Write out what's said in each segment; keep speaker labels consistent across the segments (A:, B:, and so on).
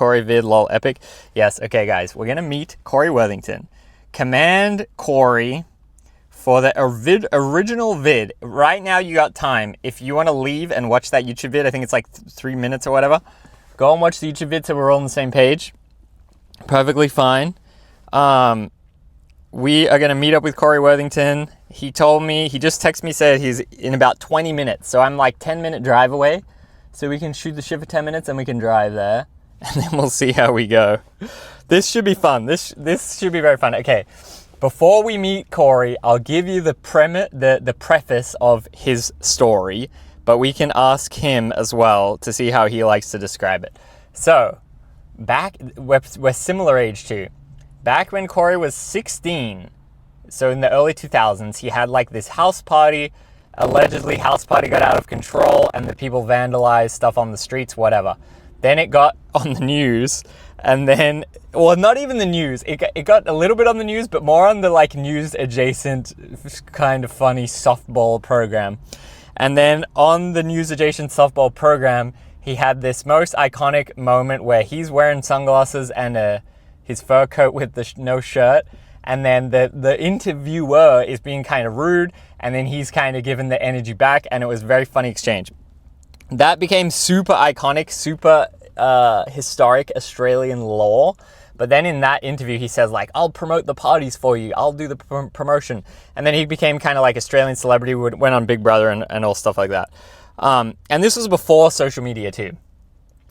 A: Cory vid lol epic. Yes, okay guys, we're gonna meet Cory Worthington. Command Cory for the original vid. Right now you got time. If you want to leave and watch that YouTube vid, I think it's like 3 minutes or whatever. Go and watch the YouTube vid so we're all on the same page. Perfectly fine. We are going to meet up with Cory Worthington. He told me, he just texted me, said he's in about 20 minutes. So I'm like 10-minute drive away. So we can shoot the shit for 10 minutes and we can drive there. And then we'll see how we go. This should be fun. This should be very fun. Okay, before we meet Cory, I'll give you the preface of his story. But we can ask him as well to see how he likes to describe it. So, we're similar age too. Back when Cory was 16, so in the early 2000s, he had like this house party. Allegedly, house party got out of control and the people vandalized stuff on the streets, whatever. Then it got on the news, and then, well, not even the news. It got a little bit on the news, but more on the like news adjacent kind of funny softball program. And then on the news adjacent softball program, he had this most iconic moment where he's wearing sunglasses and his fur coat with the no shirt. And then the interviewer is being kind of rude. And then he's kind of giving the energy back. And it was a very funny exchange. That became super iconic, super historic Australian lore. But then in that interview, he says like, I'll promote the parties for you. I'll do the promotion. And then he became kind of like Australian celebrity, went on Big Brother and all stuff like that. And this was before social media too.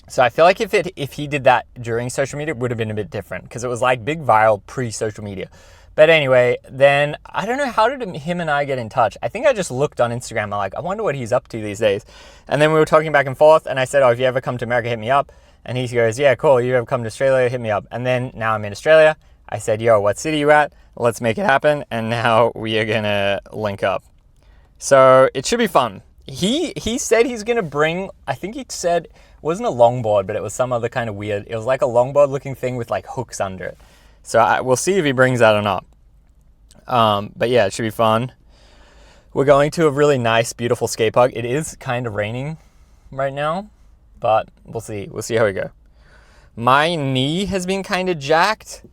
A: So I feel like if he did that during social media, it would have been a bit different because it was like big viral pre-social media. But anyway, then I don't know, how did him and I get in touch? I think I just looked on Instagram. I'm like, I wonder what he's up to these days. And then we were talking back and forth and I said, oh, if you ever come to America, hit me up. And he goes, yeah, cool. You ever come to Australia, hit me up. And then now I'm in Australia. I said, yo, what city you at? Let's make it happen. And now we are going to link up. So it should be fun. He said he's going to bring, I think he said, it wasn't a longboard, but it was some other kind of weird. It was like a longboard looking thing with like hooks under it. So we'll see if he brings that or not. But yeah, it should be fun. We're going to a really nice, beautiful skate park. It is kind of raining right now, but we'll see. We'll see how we go. My knee has been kind of jacked.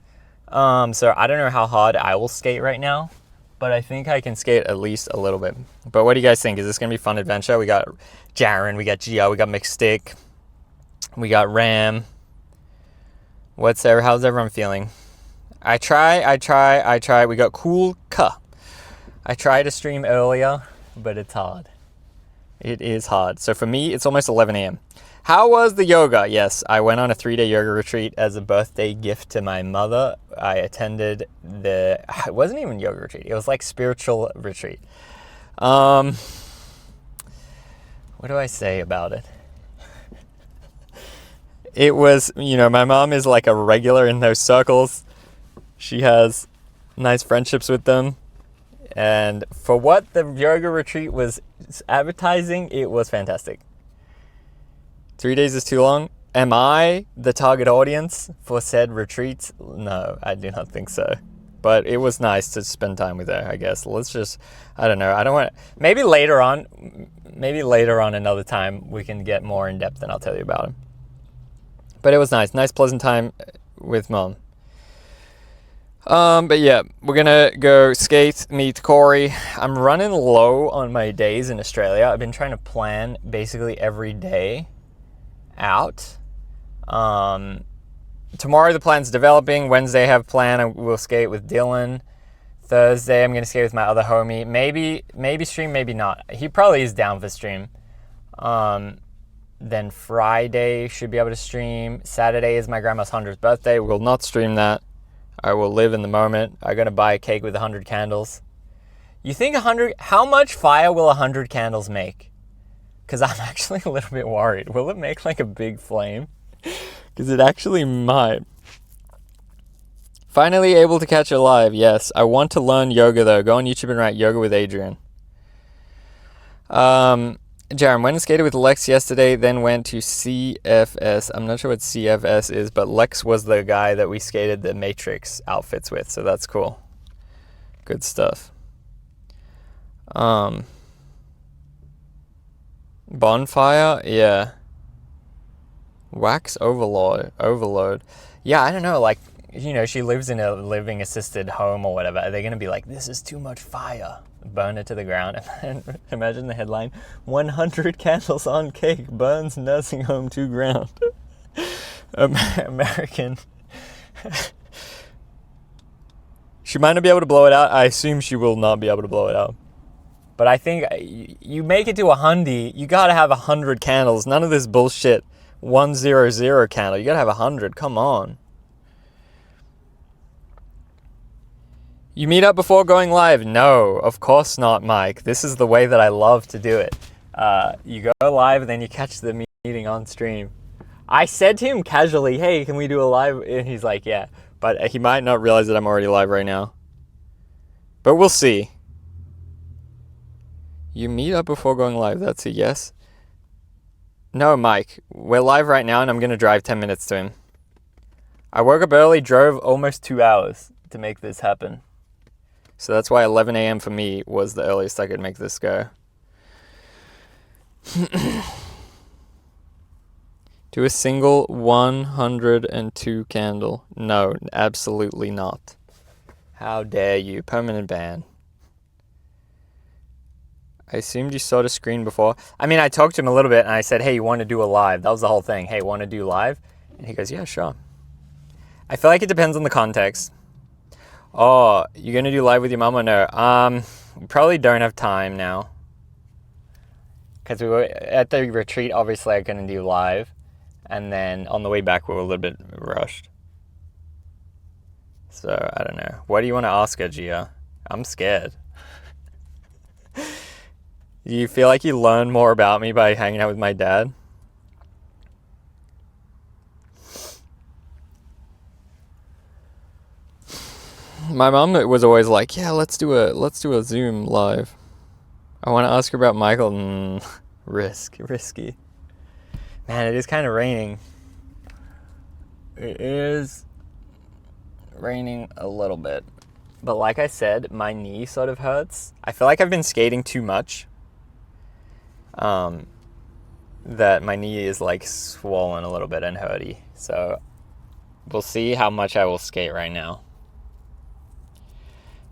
A: So I don't know how hard I will skate right now, but I think I can skate at least a little bit. But what do you guys think? Is this going to be a fun adventure? We got Jaren, we got Gio, we got McStick, we got Ram. How's everyone feeling? I try. We got Cool Ka. I tried to stream earlier, but it's hard. It is hard. So for me, it's almost 11 a.m. How was the yoga? Yes, I went on a 3-day yoga retreat as a birthday gift to my mother. I attended it wasn't even yoga retreat. It was like spiritual retreat. What do I say about it? It was, my mom is like a regular in those circles. She has nice friendships with them. And for what the yoga retreat was advertising, it was fantastic. 3 days is too long. Am I the target audience for said retreats? No, I do not think so. But it was nice to spend time with her, I guess. I don't know. Maybe later on another time we can get more in depth and I'll tell you about it. But it was nice. Nice, pleasant time with Mom. But yeah, we're gonna go skate, meet Cory. I'm running low on my days in Australia. I've been trying to plan basically every day out. Tomorrow the plan's developing. Wednesday I have a plan. We'll skate with Dylan. Thursday I'm gonna skate with my other homie. Maybe stream, maybe not. He probably is down for stream. Then Friday should be able to stream. Saturday is my grandma's 100th birthday. We'll not stream that. I will live in the moment. I'm gonna buy a cake with 100 candles. You think how much fire will 100 candles make? Because I'm actually a little bit worried. Will it make like a big flame? Because it actually might. Finally able to catch it live. Yes, I want to learn yoga though. Go on YouTube and write yoga with Adrian. Jaren, went and skated with Lex yesterday, then went to CFS. I'm not sure what CFS is, but Lex was the guy that we skated the Matrix outfits with, so that's cool. Good stuff. Bonfire? Yeah. Wax overload. Yeah, I don't know, like, you know, she lives in a living assisted home or whatever. Are they going to be like, this is too much fire? Burn it to the ground. Imagine the headline, 100 candles on cake burns nursing home to ground. American. She might not be able to blow it out. I assume she will not be able to blow it out. But I think you make it to 100, you got to have 100 candles. None of this bullshit 100 candle. You got to have 100. Come on. You meet up before going live? No, of course not, Mike. This is the way that I love to do it. You go live and then you catch the meeting on stream. I said to him casually, hey, can we do a live? And he's like, yeah. But he might not realize that I'm already live right now. But we'll see. You meet up before going live. That's a yes. No, Mike. We're live right now and I'm going to drive 10 minutes to him. I woke up early, drove almost 2 hours to make this happen. So that's why 11 a.m. for me was the earliest I could make this go. Do a single 102 candle. No, absolutely not. How dare you? Permanent ban. I assumed you saw the screen before. I mean, I talked to him a little bit and I said, hey, you want to do a live? That was the whole thing. Hey, want to do live? And he goes, yeah, sure. I feel like it depends on the context. Oh, you're going to do live with your mum or no? We probably don't have time now. Because we were at the retreat, obviously I couldn't do live. And then on the way back, we were a little bit rushed. So, I don't know. What do you want to ask her, Gia? I'm scared. Do you feel like you learn more about me by hanging out with my dad? My mom was always like, yeah, let's do a Zoom live. I want to ask her about Michael. Risky. Man, it is kind of raining. It is raining a little bit. But like I said, my knee sort of hurts. I feel like I've been skating too much. That my knee is like swollen a little bit and hurty. So we'll see how much I will skate right now.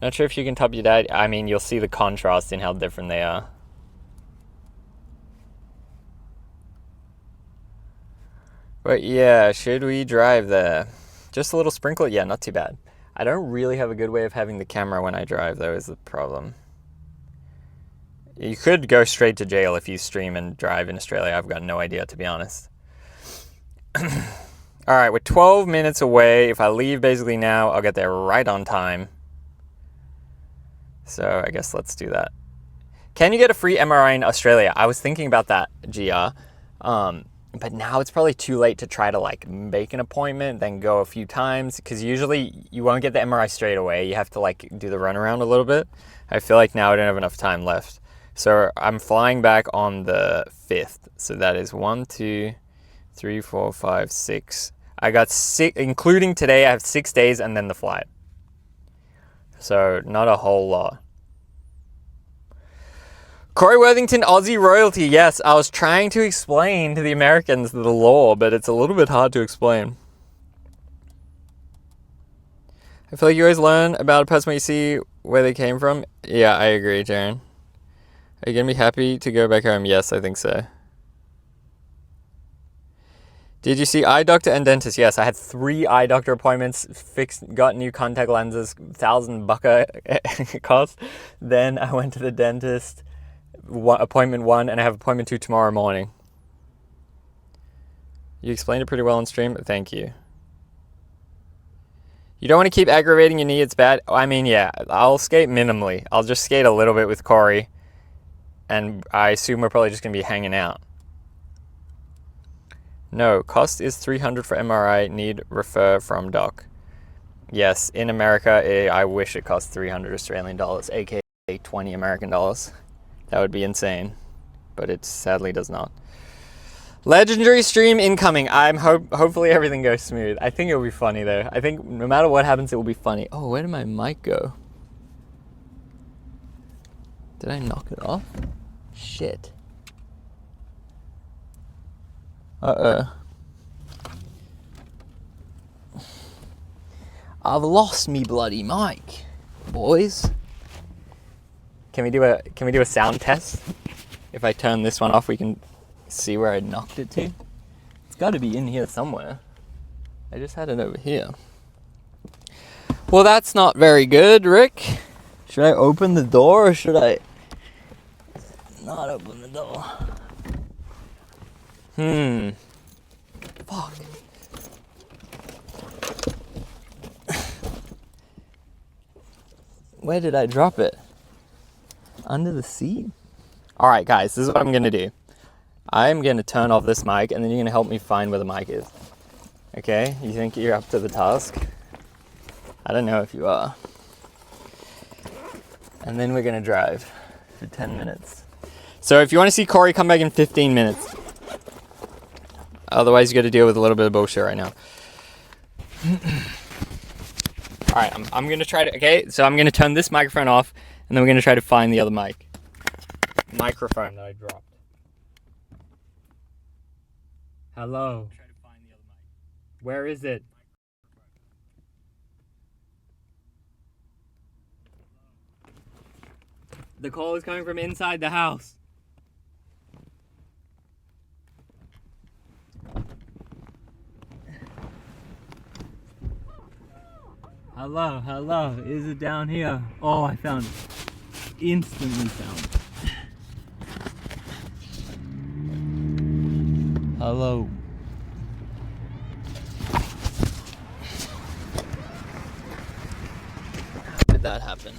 A: Not sure if you can top your dad. I mean, you'll see the contrast in how different they are. But yeah, should we drive there? Just a little sprinkle? Yeah, not too bad. I don't really have a good way of having the camera when I drive, though, is the problem. You could go straight to jail if you stream and drive in Australia. I've got no idea, to be honest. Alright, we're 12 minutes away. If I leave basically now, I'll get there right on time. So I guess let's do that. Can you get a free MRI in Australia? I was thinking about that, Gia. But now it's probably too late to try to like make an appointment, then go a few times. Because usually you won't get the MRI straight away. You have to like do the runaround a little bit. I feel like now I don't have enough time left. So I'm flying back on the 5th. So that is 1, 2, 3, 4, 5, 6. I got 6, including today, I have 6 days and then the flight. So not a whole lot. Cory Worthington, Aussie royalty. Yes, I was trying to explain to the Americans the law, but it's a little bit hard to explain. I feel like you always learn about a person when you see where they came from. Yeah, I agree, Jaren. Are you going to be happy to go back home? Yes, I think so. Did you see eye doctor and dentist? Yes, I had 3 eye doctor appointments, got new contact lenses, $1,000 cost. Then I went to the dentist, appointment 1, and I have appointment 2 tomorrow morning. You explained it pretty well on stream. Thank you. You don't want to keep aggravating your knee, it's bad. I mean, yeah, I'll skate minimally. I'll just skate a little bit with Cory, and I assume we're probably just going to be hanging out. No, cost is $300 for MRI, need refer from doc. Yes, in America, I wish it cost 300 Australian dollars, aka 20 American dollars. That would be insane, but it sadly does not. Legendary stream incoming. Hopefully everything goes smooth. I think it'll be funny though. I think no matter what happens, it will be funny. Oh, where did my mic go? Did I knock it off? Shit. Uh-oh. I've lost me bloody mic, boys. Can we do a sound test? If I turn this one off, we can see where I knocked it to. It's got to be in here somewhere. I just had it over here. Well, that's not very good, Rick. Should I open the door or should I not open the door? Fuck. Where did I drop it? Under the seat? Alright guys, this is what I'm gonna do. I'm gonna turn off this mic and then you're gonna help me find where the mic is. Okay? You think you're up to the task? I don't know if you are. And then we're gonna drive for 10 minutes. So if you want to see Cory, come back in 15 minutes. Otherwise you gotta deal with a little bit of bullshit right now. Alright, I'm gonna try to, okay, so I'm gonna turn this microphone off and then we're gonna try to find the other microphone that I dropped. Hello. Try to find the other mic. Where is it? The call is coming from inside the house. Hello, hello, is it down here? Oh, I found it. Instantly found it. Hello. How did that happen?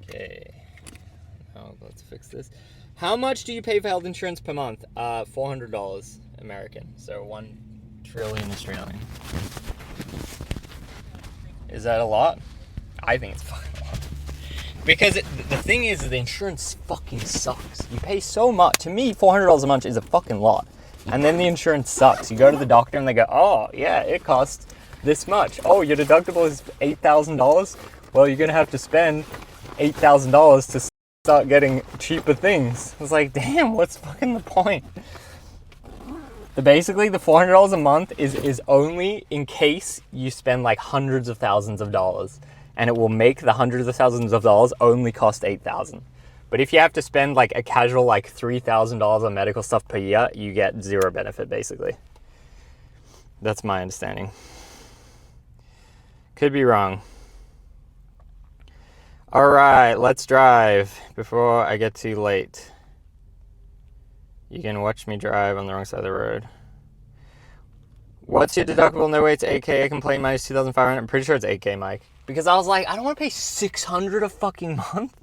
A: Okay. Now let's fix this. How much do you pay for health insurance per month? $400 American. So 1 trillion Australian. Is that a lot? I think it's fucking a lot. Because the thing is, the insurance fucking sucks. You pay so much. To me, $400 a month is a fucking lot. And then the insurance sucks. You go to the doctor and they go, oh, yeah, it costs this much. Oh, your deductible is $8,000? Well, you're going to have to spend $8,000 to start getting cheaper things. It's like, damn, what's fucking the point? Basically, the $400 a month is only in case you spend like hundreds of thousands of dollars. And it will make the hundreds of thousands of dollars only cost $8,000. But if you have to spend like a casual like $3,000 on medical stuff per year, you get zero benefit basically. That's my understanding. Could be wrong. All right, let's drive before I get too late. You can watch me drive on the wrong side of the road. What's your deductible? No way, it's 8K. I can play minus 2,500. I'm pretty sure it's 8K, Mike. Because I was like, I don't want to pay $600 a fucking month.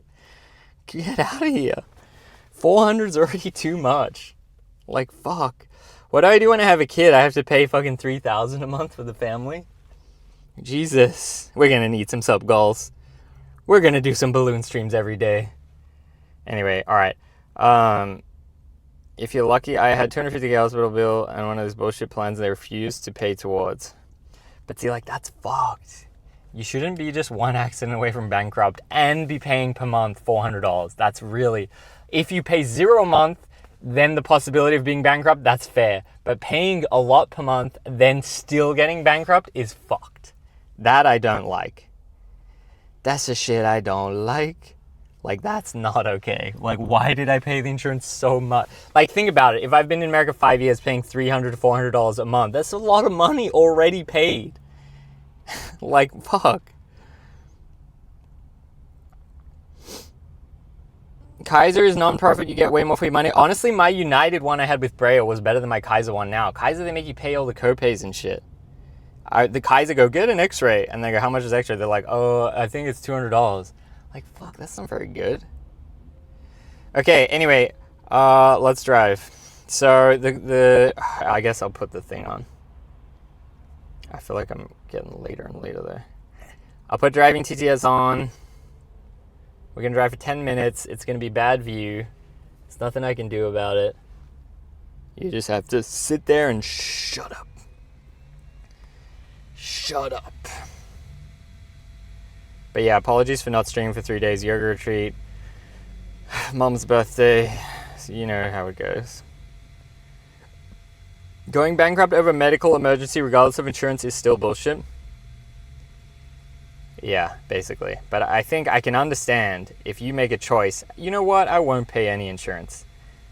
A: Get out of here. 400 is already too much. Like, fuck. What do I do when I have a kid? I have to pay fucking $3,000 a month for the family? Jesus. We're going to need some sub goals. We're going to do some balloon streams every day. Anyway, all right. If you're lucky, I had $250 hospital bill and one of those bullshit plans they refused to pay towards. But see, like, that's fucked. You shouldn't be just one accident away from bankrupt and be paying per month $400. That's really... If you pay $0 a month, then the possibility of being bankrupt, that's fair. But paying a lot per month, then still getting bankrupt is fucked. That I don't like. That's the shit I don't like. Like, that's not okay. Like, why did I pay the insurance so much? Like, think about it. If I've been in America 5 years paying $300 to $400 a month, that's a lot of money already paid. Like, fuck. Kaiser is non-profit. You get way more for your money. Honestly, my United one I had with Braille was better than my Kaiser one now. Kaiser, they make you pay all the co-pays and shit. The Kaiser go, get an x-ray. And they go, how much is x-ray? They're like, oh, I think it's $200. Like, fuck, that's not very good. Okay, anyway, let's drive. So, I guess I'll put the thing on. I feel like I'm getting later and later there. I'll put driving TTS on. We're going to drive for 10 minutes. It's going to be bad view. There's nothing I can do about it. You just have to sit there and shut up. Shut up. But yeah, apologies for not streaming for 3 days. Yoga retreat. Mom's birthday. So you know how it goes. Going bankrupt over medical emergency regardless of insurance is still bullshit. Yeah, basically. But I think I can understand if you make a choice, you know what, I won't pay any insurance.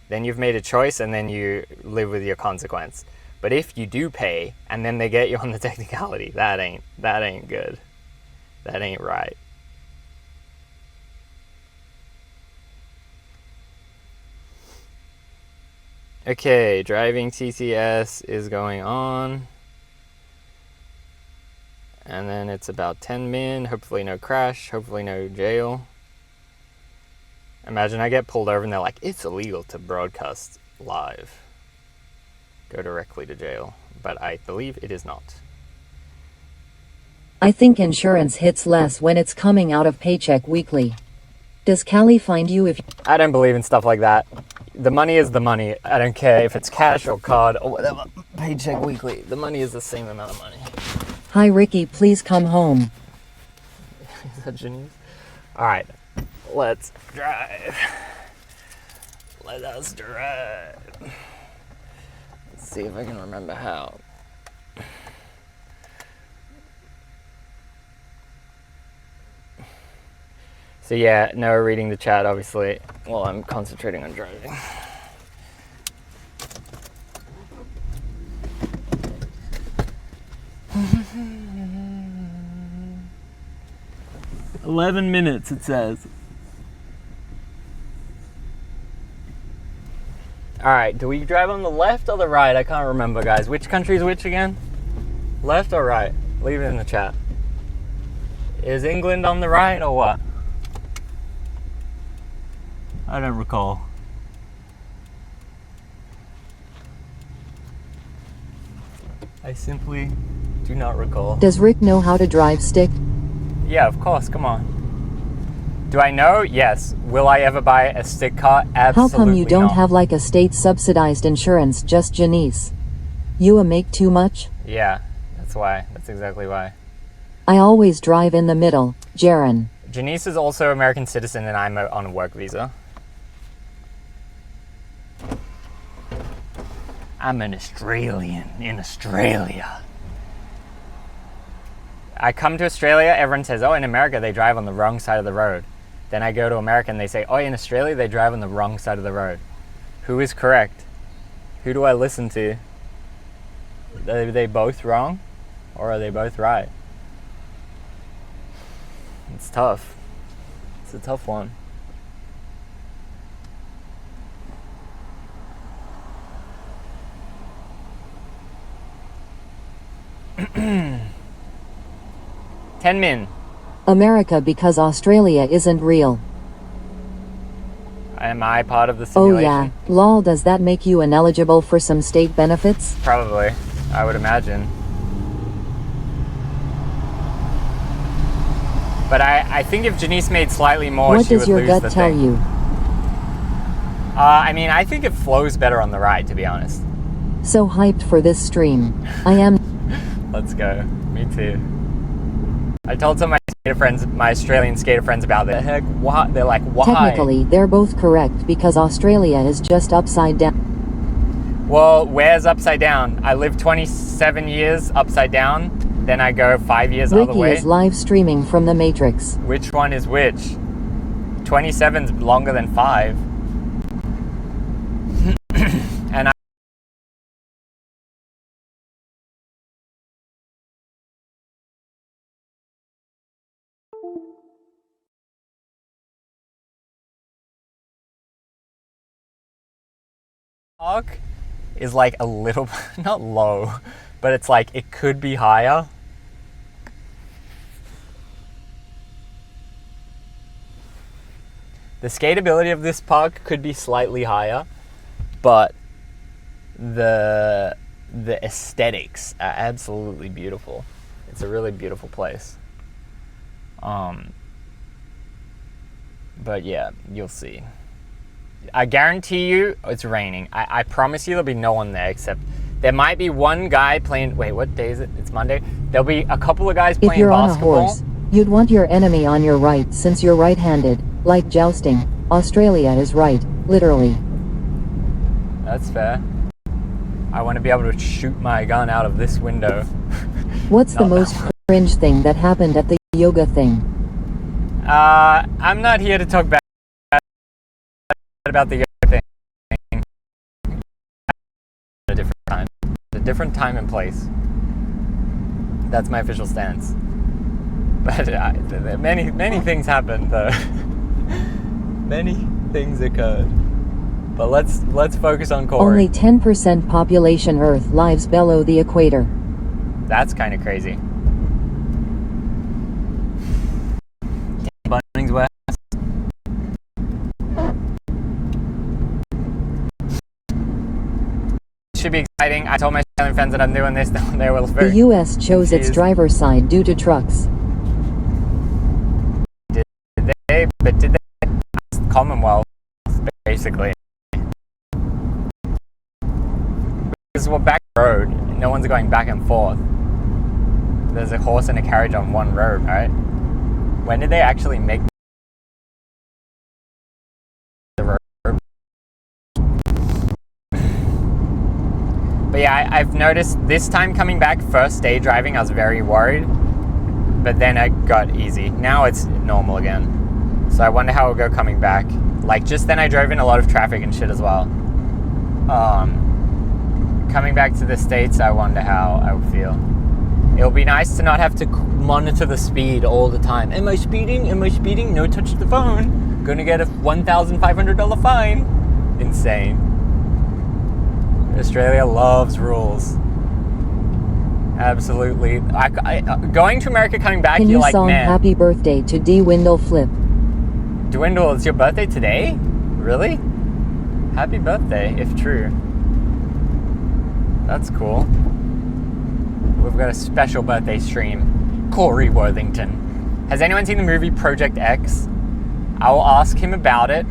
A: Then you've made a choice and then you live with your consequence. But if you do pay and then they get you on the technicality, that ain't good. That ain't right. Okay, driving TTS is going on. And then it's about 10 min, hopefully no crash, hopefully no jail. Imagine I get pulled over and they're like, it's illegal to broadcast live. Go directly to jail. But I believe it is not.
B: I think insurance hits less when it's coming out of paycheck weekly. Does Cali find you if...
A: I don't believe in stuff like that. The money is the money. I don't care if it's cash or card or whatever. Paycheck weekly. The money is the same amount of money.
B: Hi Ricky, please come home.
A: Is that Janice? Alright, let's drive. Let us drive. Let's see if I can remember how. So yeah, no reading the chat obviously while I'm concentrating on driving. 11 minutes it says. Alright, do we drive on the left or the right? I can't remember, guys. Which country is which again? Left or right? Leave it in the chat. Is England on the right or what? I don't recall. I simply do not recall.
B: Does Rick know how to drive stick?
A: Yeah, of course, come on. Do I know? Yes. Will I ever buy a stick car? Absolutely
B: How come you don't
A: not.
B: have like a state-subsidized insurance, just Janice? You make too much?
A: Yeah, that's why. That's exactly why.
B: I always drive in the middle, Jaren.
A: Janice is also American citizen and I'm on a work visa. I'm an Australian in Australia. I come to Australia, everyone says, oh, in America they drive on the wrong side of the road. Then I go to America and they say, oh, in Australia they drive on the wrong side of the road. Who is correct? Who do I listen to? Are they both wrong? Or are they both right? It's tough. It's a tough one. Ten min.
B: America because Australia isn't real.
A: Am I part of the simulation?
B: Oh yeah, lol, does that make you ineligible for some state benefits?
A: Probably, I would imagine. But I think if Janice made slightly more,
B: what
A: she would
B: does your
A: lose
B: gut
A: the
B: tell
A: thing.
B: you?
A: I mean, I think it flows better on the right, to be honest.
B: So hyped for this stream. I am.
A: Let's go. Me too. I told some of my skater friends, my Australian skater friends about that. Heck, why? They're like, why?
B: Technically, they're both correct because Australia is just upside down.
A: Well, where's upside down? I lived 27 years upside down, then I go 5 years the other way.
B: Ricky is live streaming from the Matrix.
A: Which one is which? 27's longer than 5. And park is like a little, not low, but it's like it could be higher. The skateability of this park could be slightly higher, but the aesthetics are absolutely beautiful. It's a really beautiful place. But yeah, you'll see. I guarantee you it's raining. I promise you there'll be no one there except there might be one guy playing. Wait, what day is it? It's Monday. There'll be a couple of guys playing
B: if you're
A: basketball.
B: on a horse, you'd want your enemy on your right since you're right-handed, like jousting. Australia is right, literally.
A: That's fair. I want to be able to shoot my gun out of this window.
B: What's the
A: Not
B: most
A: that one.
B: cringe thing that happened at the yoga thing?
A: I'm not here to talk bad about the yoga thing. At a different time and place. That's my official stance. But many things happened, though. Many things occurred. But let's focus on Cory.
B: Only 10% population Earth lives below the equator.
A: That's kind of crazy. Bunnings West. Should be exciting. I told my Australian friends that I'm doing this. They were very
B: The U.S. chose its
A: confused.
B: driver's side due to trucks.
A: Did they? Commonwealth, basically. Because we're back road. No one's going back and forth. There's a horse and a carriage on one road, right? When did they actually make the road? But yeah, I've noticed this time coming back, first day driving, I was very worried. But then it got easy. Now it's normal again. So I wonder how it'll go coming back. Like, just then I drove in a lot of traffic and shit as well. Coming back to the States, I wonder how I would feel. It'll be nice to not have to monitor the speed all the time. Am I speeding? Am I speeding? No, touch the phone. Gonna get a $1,500 fine. Insane. Australia loves rules. Absolutely. Going to America, coming back,
B: Can
A: you're
B: you
A: like,
B: song
A: man.
B: Happy Birthday to D. Wendell Flip?
A: Dwindle, it's your birthday today? Really? Happy birthday, if true. That's cool. We've got a special birthday stream. Cory Worthington. Has anyone seen the movie Project X? I will ask him about it.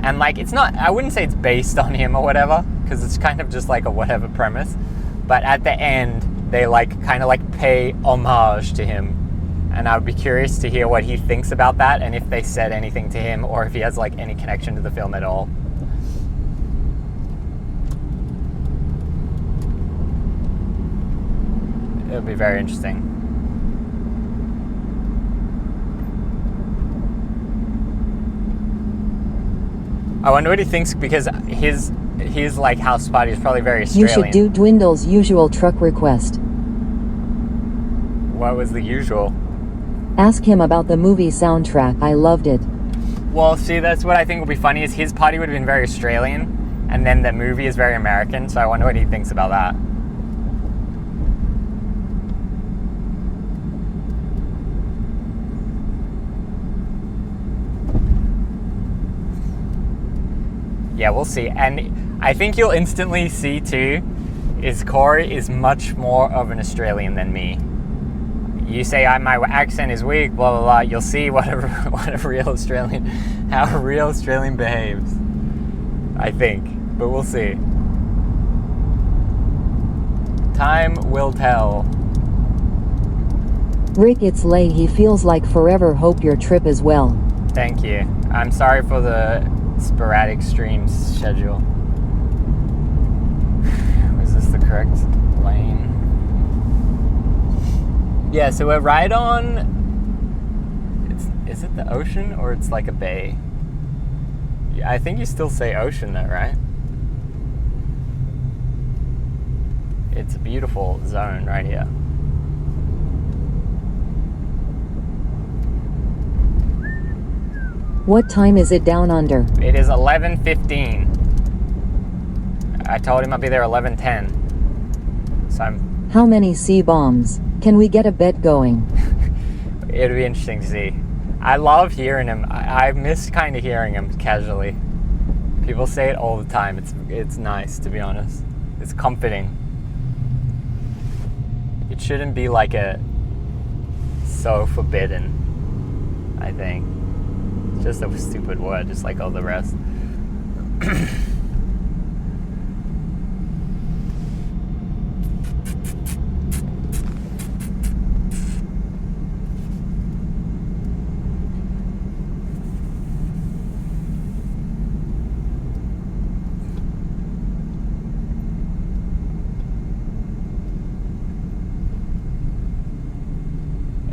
A: And like, it's not, I wouldn't say it's based on him or whatever, because it's kind of just like a whatever premise. But at the end, they like kind of like pay homage to him. And I would be curious to hear what he thinks about that, and if they said anything to him, or if he has like any connection to the film at all. It would be very interesting. I wonder what he thinks, because his like house party is probably very
B: You
A: Australian.
B: should do Dwindle's usual truck request.
A: What was the usual?
B: Ask him about the movie soundtrack. I loved it.
A: Well, see, that's what I think would be funny, is his party would have been very Australian, and then the movie is very American, so I wonder what he thinks about that. Yeah, we'll see. And I think you'll instantly see too, is Cory is much more of an Australian than me. You say my accent is weak, blah blah blah. You'll see what a real Australian, how a real Australian behaves. I think, but we'll see. Time will tell.
B: Rick, it's late. He feels like forever. Hope your trip is well.
A: Thank you. I'm sorry for the sporadic streams schedule. Is this the correct lane? Yeah, so we're right on. Is it the ocean, or it's like a bay? Yeah, I think you still say ocean though, right? It's a beautiful zone right here.
B: What time is it down under?
A: It is 11:15. I told him I'd be there 11:10. So
B: How many C-bombs? Can we get a bet going?
A: it'll be interesting to see. I love hearing him. I miss kind of hearing him casually. People say it all the time. It's nice, to be honest. It's comforting. It shouldn't be like so forbidden, I think. It's just a stupid word, just like all the rest.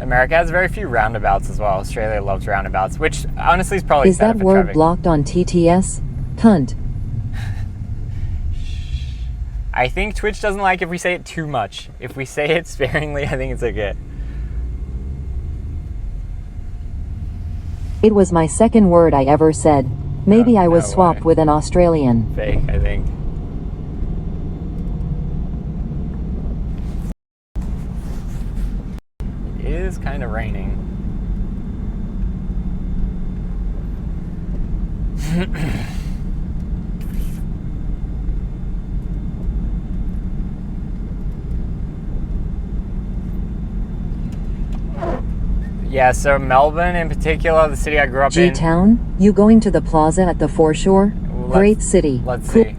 A: America has very few roundabouts as well. Australia loves roundabouts, which honestly is probably
B: Is
A: better
B: that
A: for
B: word
A: traffic.
B: blocked on TTS? Cunt.
A: I think Twitch doesn't like if we say it too much. If we say it sparingly, I think it's okay.
B: It was my second word I ever said. Maybe I was
A: no
B: swapped
A: way.
B: with an Australian.
A: Fake, I think. It is kind of raining. Yeah, so Melbourne in particular, the city I grew up in.
B: G-Town? You going to the plaza at the foreshore? Great city.
A: Let's
B: Cool.
A: see.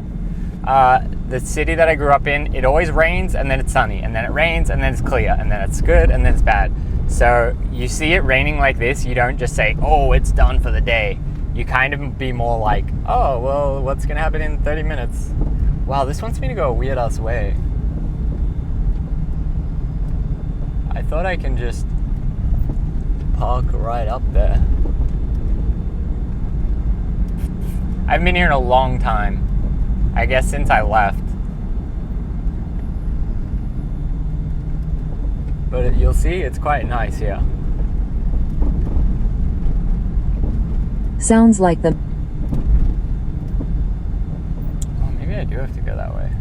A: The city that I grew up in, it always rains and then it's sunny, and then it rains and then it's clear, and then it's good and then it's bad. So you see it raining like this, you don't just say, oh, it's done for the day. You kind of be more like, oh, well, what's going to happen in 30 minutes? Wow, this wants me to go a weird ass way. I thought I can just park right up there. I've been here in a long time. I guess since I left. But you'll see, it's quite nice here.
B: Sounds like the...
A: Oh, maybe I do have to go that way.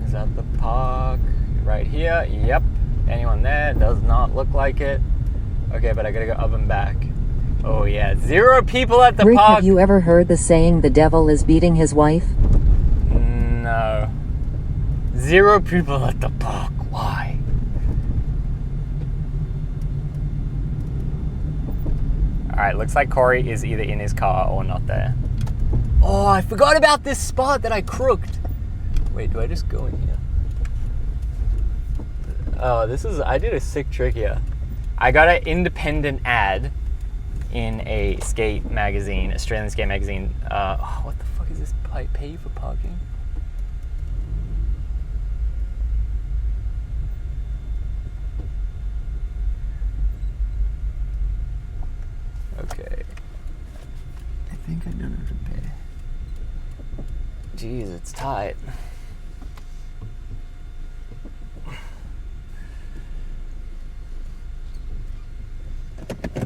A: Is that the park? Right here? Yep. Anyone there? Does not look like it. Okay, but I gotta go up and back. Oh yeah, 0 people at the
B: Rick,
A: park.
B: have you ever heard the saying the devil is beating his wife?
A: No. 0 people at the park. Why? Alright, looks like Cory is either in his car or not there. Oh, I forgot about this spot that I crooked. Wait, do I just go in here? Oh, I did a sick trick here. I got an independent ad in a skate magazine, Australian skate magazine. What the fuck is this? Pay for parking? Okay. I think I don't have to pay. Jeez, it's tight.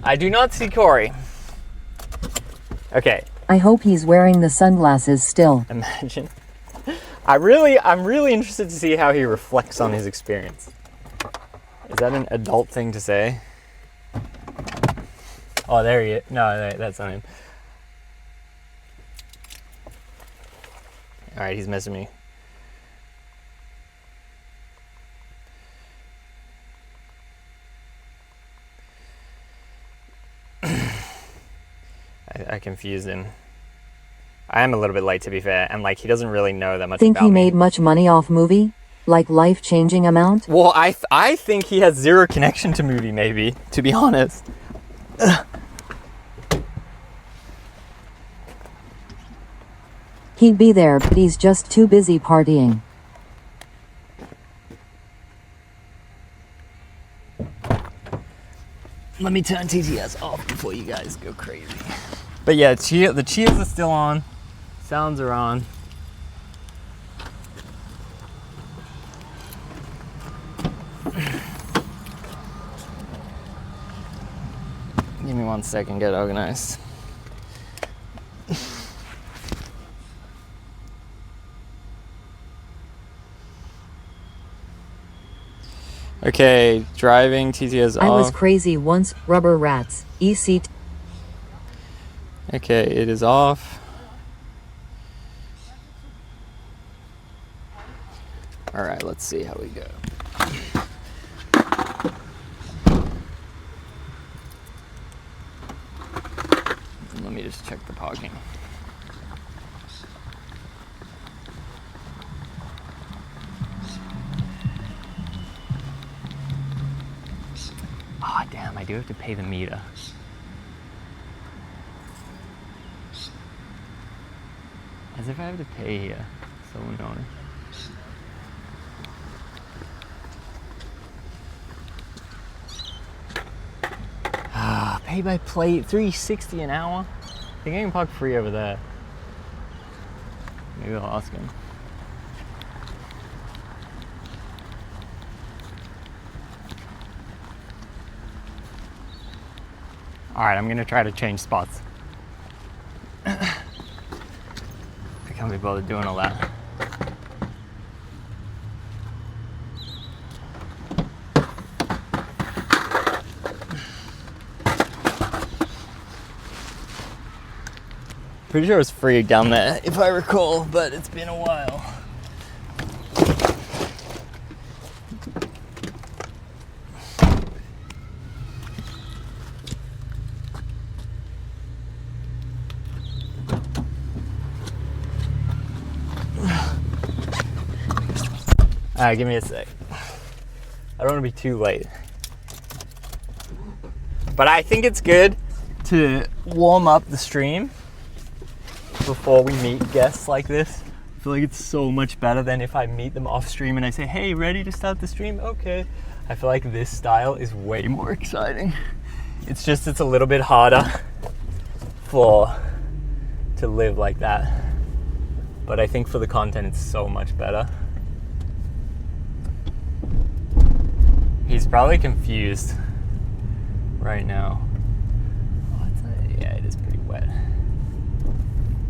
A: I do not see Cory. Okay.
B: I hope he's wearing the sunglasses still.
A: Imagine. I'm really interested to see how he reflects on his experience. Is that an adult thing to say? Oh, there he is. No, that's not him. All right, he's messing me. I confused him. I am a little bit late, to be fair, and like he doesn't really know that much
B: Think
A: about
B: he
A: me.
B: made much money off movie? Like life-changing amount?
A: Well, I think he has 0 connection to movie, maybe, to be honest.
B: He'd be there, but he's just too busy partying.
A: Let me turn TTS off before you guys go crazy. But yeah, the cheers are still on. Sounds are on. Give me 1 second, get organized. Okay, driving, TTS off.
B: I was crazy once, rubber rats, EC.
A: Okay, it is off. All right, let's see how we go. Let me just check the parking. Damn, I do have to pay the meter. As if I have to pay here. So annoying. Pay by plate, $3.60 an hour. I think I can park free over there. Maybe I'll ask him. Alright, I'm gonna try to change spots. I can't be bothered doing all that. Pretty sure it was free down there, if I recall, but it's been a while. Alright, give me a sec. I don't want to be too late. But I think it's good to warm up the stream before we meet guests like this. I feel like it's so much better than if I meet them off stream and I say, hey, ready to start the stream? Okay. I feel like this style is way more exciting. It's just, it's a little bit harder to live like that. But I think for the content, it's so much better. He's probably confused right now. Yeah, it is pretty wet.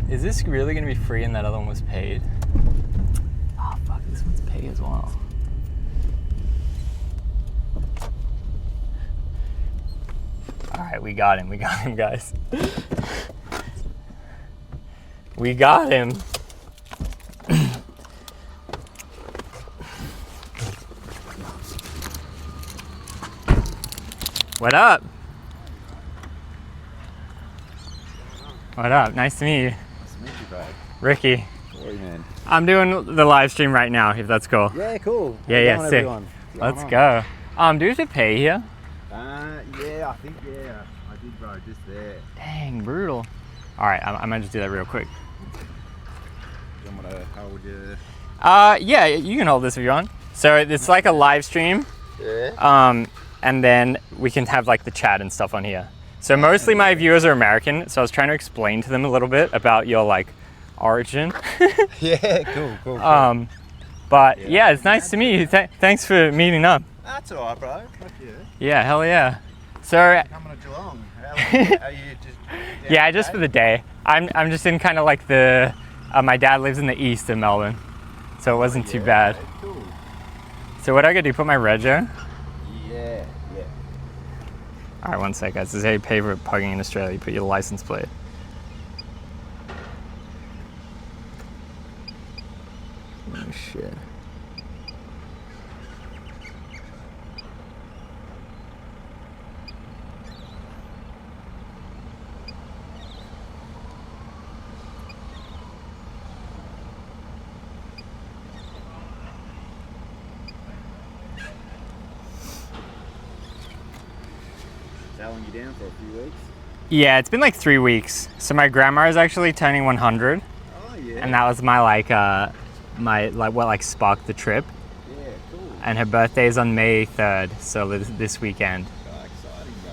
A: Is this really gonna be free and that other one was paid? Oh fuck, this one's paid as well. Alright, we got him guys. We got him. What up? What up? Nice to meet you.
C: Nice to meet you, bro.
A: Ricky.
C: Cory, man.
A: I'm doing the live stream right now, if that's cool.
C: Yeah, cool.
A: Yeah, sick.
C: Everyone?
A: Let's go. Do you have to pay here?
C: Yeah, I think, yeah. I did, bro, just there.
A: Dang, brutal. All right, I might just do that real quick.
C: How would you?
A: Yeah, you can hold this if you want. So it's like a live stream.
C: Yeah.
A: And then we can have like the chat and stuff on here. So mostly my viewers are American, so I was trying to explain to them a little bit about your like origin.
C: Yeah, cool.
A: But yeah, it's nice to meet you. Thanks for meeting up.
C: That's all right, bro. Fuck you.
A: Yeah, hell yeah. So
C: Coming to Geelong. How you just?
A: yeah, just for the day. I'm just in kind of like the. My dad lives in the east of Melbourne, so it wasn't too bad.
C: Cool.
A: So what I gotta do? Put my reg in?
C: Yeah.
A: All right, one sec, guys. This is how you pay for parking in Australia. You put your license plate. Oh shit.
C: Selling you down for a few weeks.
A: Yeah, it's been like 3 weeks. So my grandma is actually turning 100,
C: Oh yeah.
A: and that was my what sparked the trip.
C: Yeah, cool.
A: And her birthday is on May 3rd, so this weekend.
C: Oh, exciting, bro.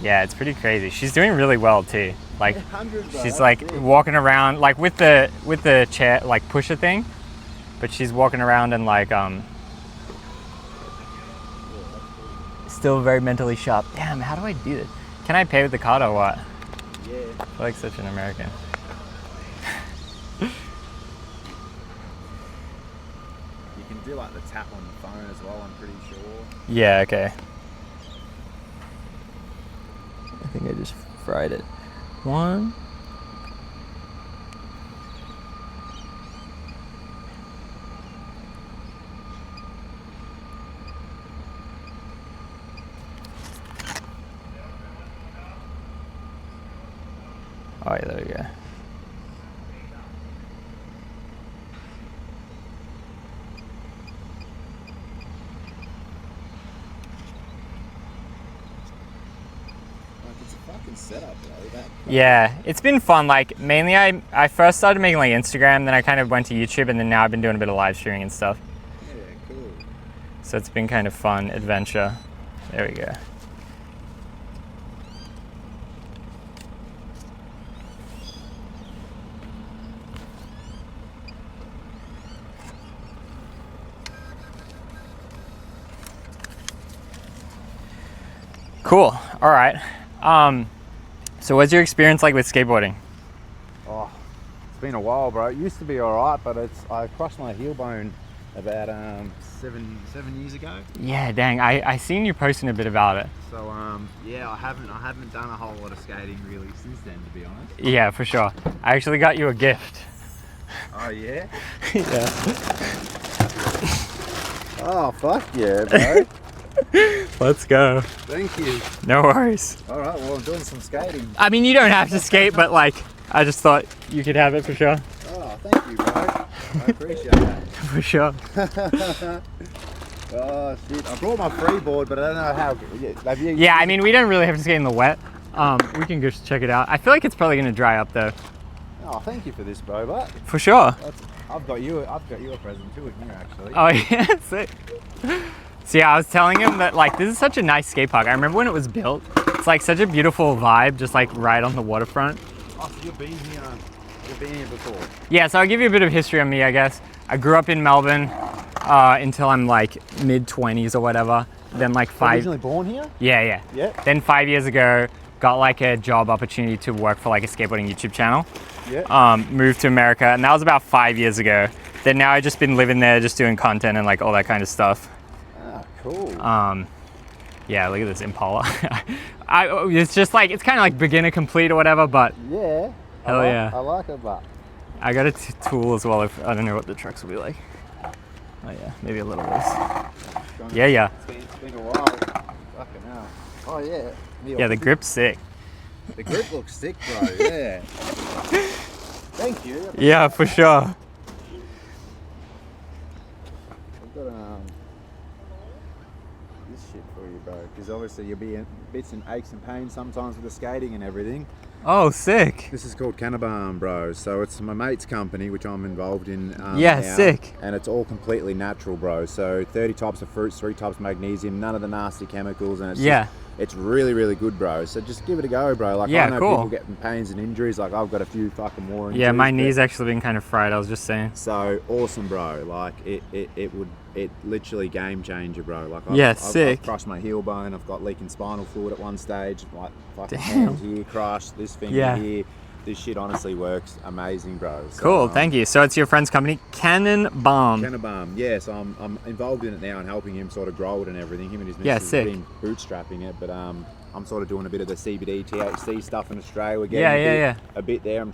A: Yeah, it's pretty crazy. She's doing really well too. Like
C: 100, bro.
A: she's
C: That's
A: like
C: big.
A: walking around like with the chair like pusher thing, but she's walking around and like still very mentally sharp. Damn, how do I do this? Can I pay with the card or what?
C: Yeah.
A: I feel like such an American.
C: You can do like the tap on the phone as well, I'm pretty sure.
A: Yeah, okay. I think I just fried it. One. Oh yeah, there we go.
C: Good setup, bro. That,
A: Yeah, it's been fun. Like mainly I first started making like Instagram, then I kind of went to YouTube, and then now I've been doing a bit of live streaming and stuff.
C: yeah, cool.
A: So it's been kind of fun adventure. There we go. Cool. All right. So what's your experience like with skateboarding?
C: Oh, it's been a while, bro. It used to be all right, but I crushed my heel bone about 7 years ago.
A: Yeah, dang. I seen you posting a bit about it.
C: So yeah, I haven't done a whole lot of skating really since then, to be honest.
A: Yeah, for sure. I actually got you a gift.
C: Oh yeah.
A: Yeah.
C: Oh fuck yeah, bro.
A: Let's go.
C: Thank you.
A: No worries.
C: All right, well I'm doing some skating.
A: I mean, you don't have to skate, but like, I just thought you could have it for sure.
C: Oh, thank you, bro. I appreciate that.
A: For sure.
C: Oh shit! I brought my freeboard, but I don't know how. Have you?
A: Yeah, I mean, we don't really have to skate in the wet. We can just check it out. I feel like it's probably gonna dry up though.
C: Oh, thank you for this, bro. But
A: For sure.
C: I've got you a present too in here, actually.
A: Oh yeah, sick. So yeah, I was telling him that like this is such a nice skate park. I remember when it was built. It's like such a beautiful vibe, just like right on the waterfront.
C: Oh, so you've been here. You've been here before.
A: Yeah, so I'll give you a bit of history on me, I guess. I grew up in Melbourne until I'm like mid-20s or whatever. Then like
C: Originally born here?
A: Yeah.
C: Yeah.
A: Then 5 years ago, got like a job opportunity to work for like a skateboarding YouTube channel.
C: Yeah.
A: Moved to America, and that was about 5 years ago. Then now I've just been living there, just doing content and like all that kind of stuff.
C: Ah, cool.
A: Yeah, look at this Impala. It's just like, it's kind of like beginner complete or whatever, but
C: Yeah.
A: Hell yeah.
C: I like it, but.
A: I got a tool as well. If I don't know what the trucks will be like. Oh yeah, maybe a little loose. Yeah.
C: It's been a while. Fucking hell. Oh yeah.
A: Yeah, the grip's sick.
C: The grip looks sick, bro. Yeah. Thank you.
A: Yeah, for sure.
C: I've got this shit for you, bro. Because obviously you'll be in bits and aches and pains sometimes with the skating and everything.
A: Oh, sick.
C: This is called Cannabam, bro. So it's my mate's company, which I'm involved in.
A: Yeah,
C: now,
A: sick.
C: And it's all completely natural, bro. So 30 types of fruits, 3 types of magnesium, none of the nasty chemicals, and it's
A: Yeah.
C: it's really, really good, bro. So just give it a go, bro. Like
A: Yeah,
C: I know
A: cool.
C: people getting pains and injuries. Like I've got a few fucking more injuries.
A: Yeah, my
C: but-
A: knee's actually been kind of fried. I was just saying.
C: So awesome, bro. Like it literally game changer, bro. Like I've
A: sick.
C: crushed my heel bone. I've got leaking spinal fluid at one stage. Like fucking
A: Damn.
C: hand here crushed. This finger
A: Yeah.
C: here. This shit honestly works amazing, bro. So,
A: Cool, thank you. So it's your friend's company, Cannabam.
C: Cannabam, yeah. So I'm involved in it now and helping him sort of grow it and everything. Him and his
A: Yeah,
C: missus
A: sick.
C: have been bootstrapping it, but I'm sort of doing a bit of the CBD, THC stuff in Australia. We're getting
A: Yeah.
C: a bit there. I've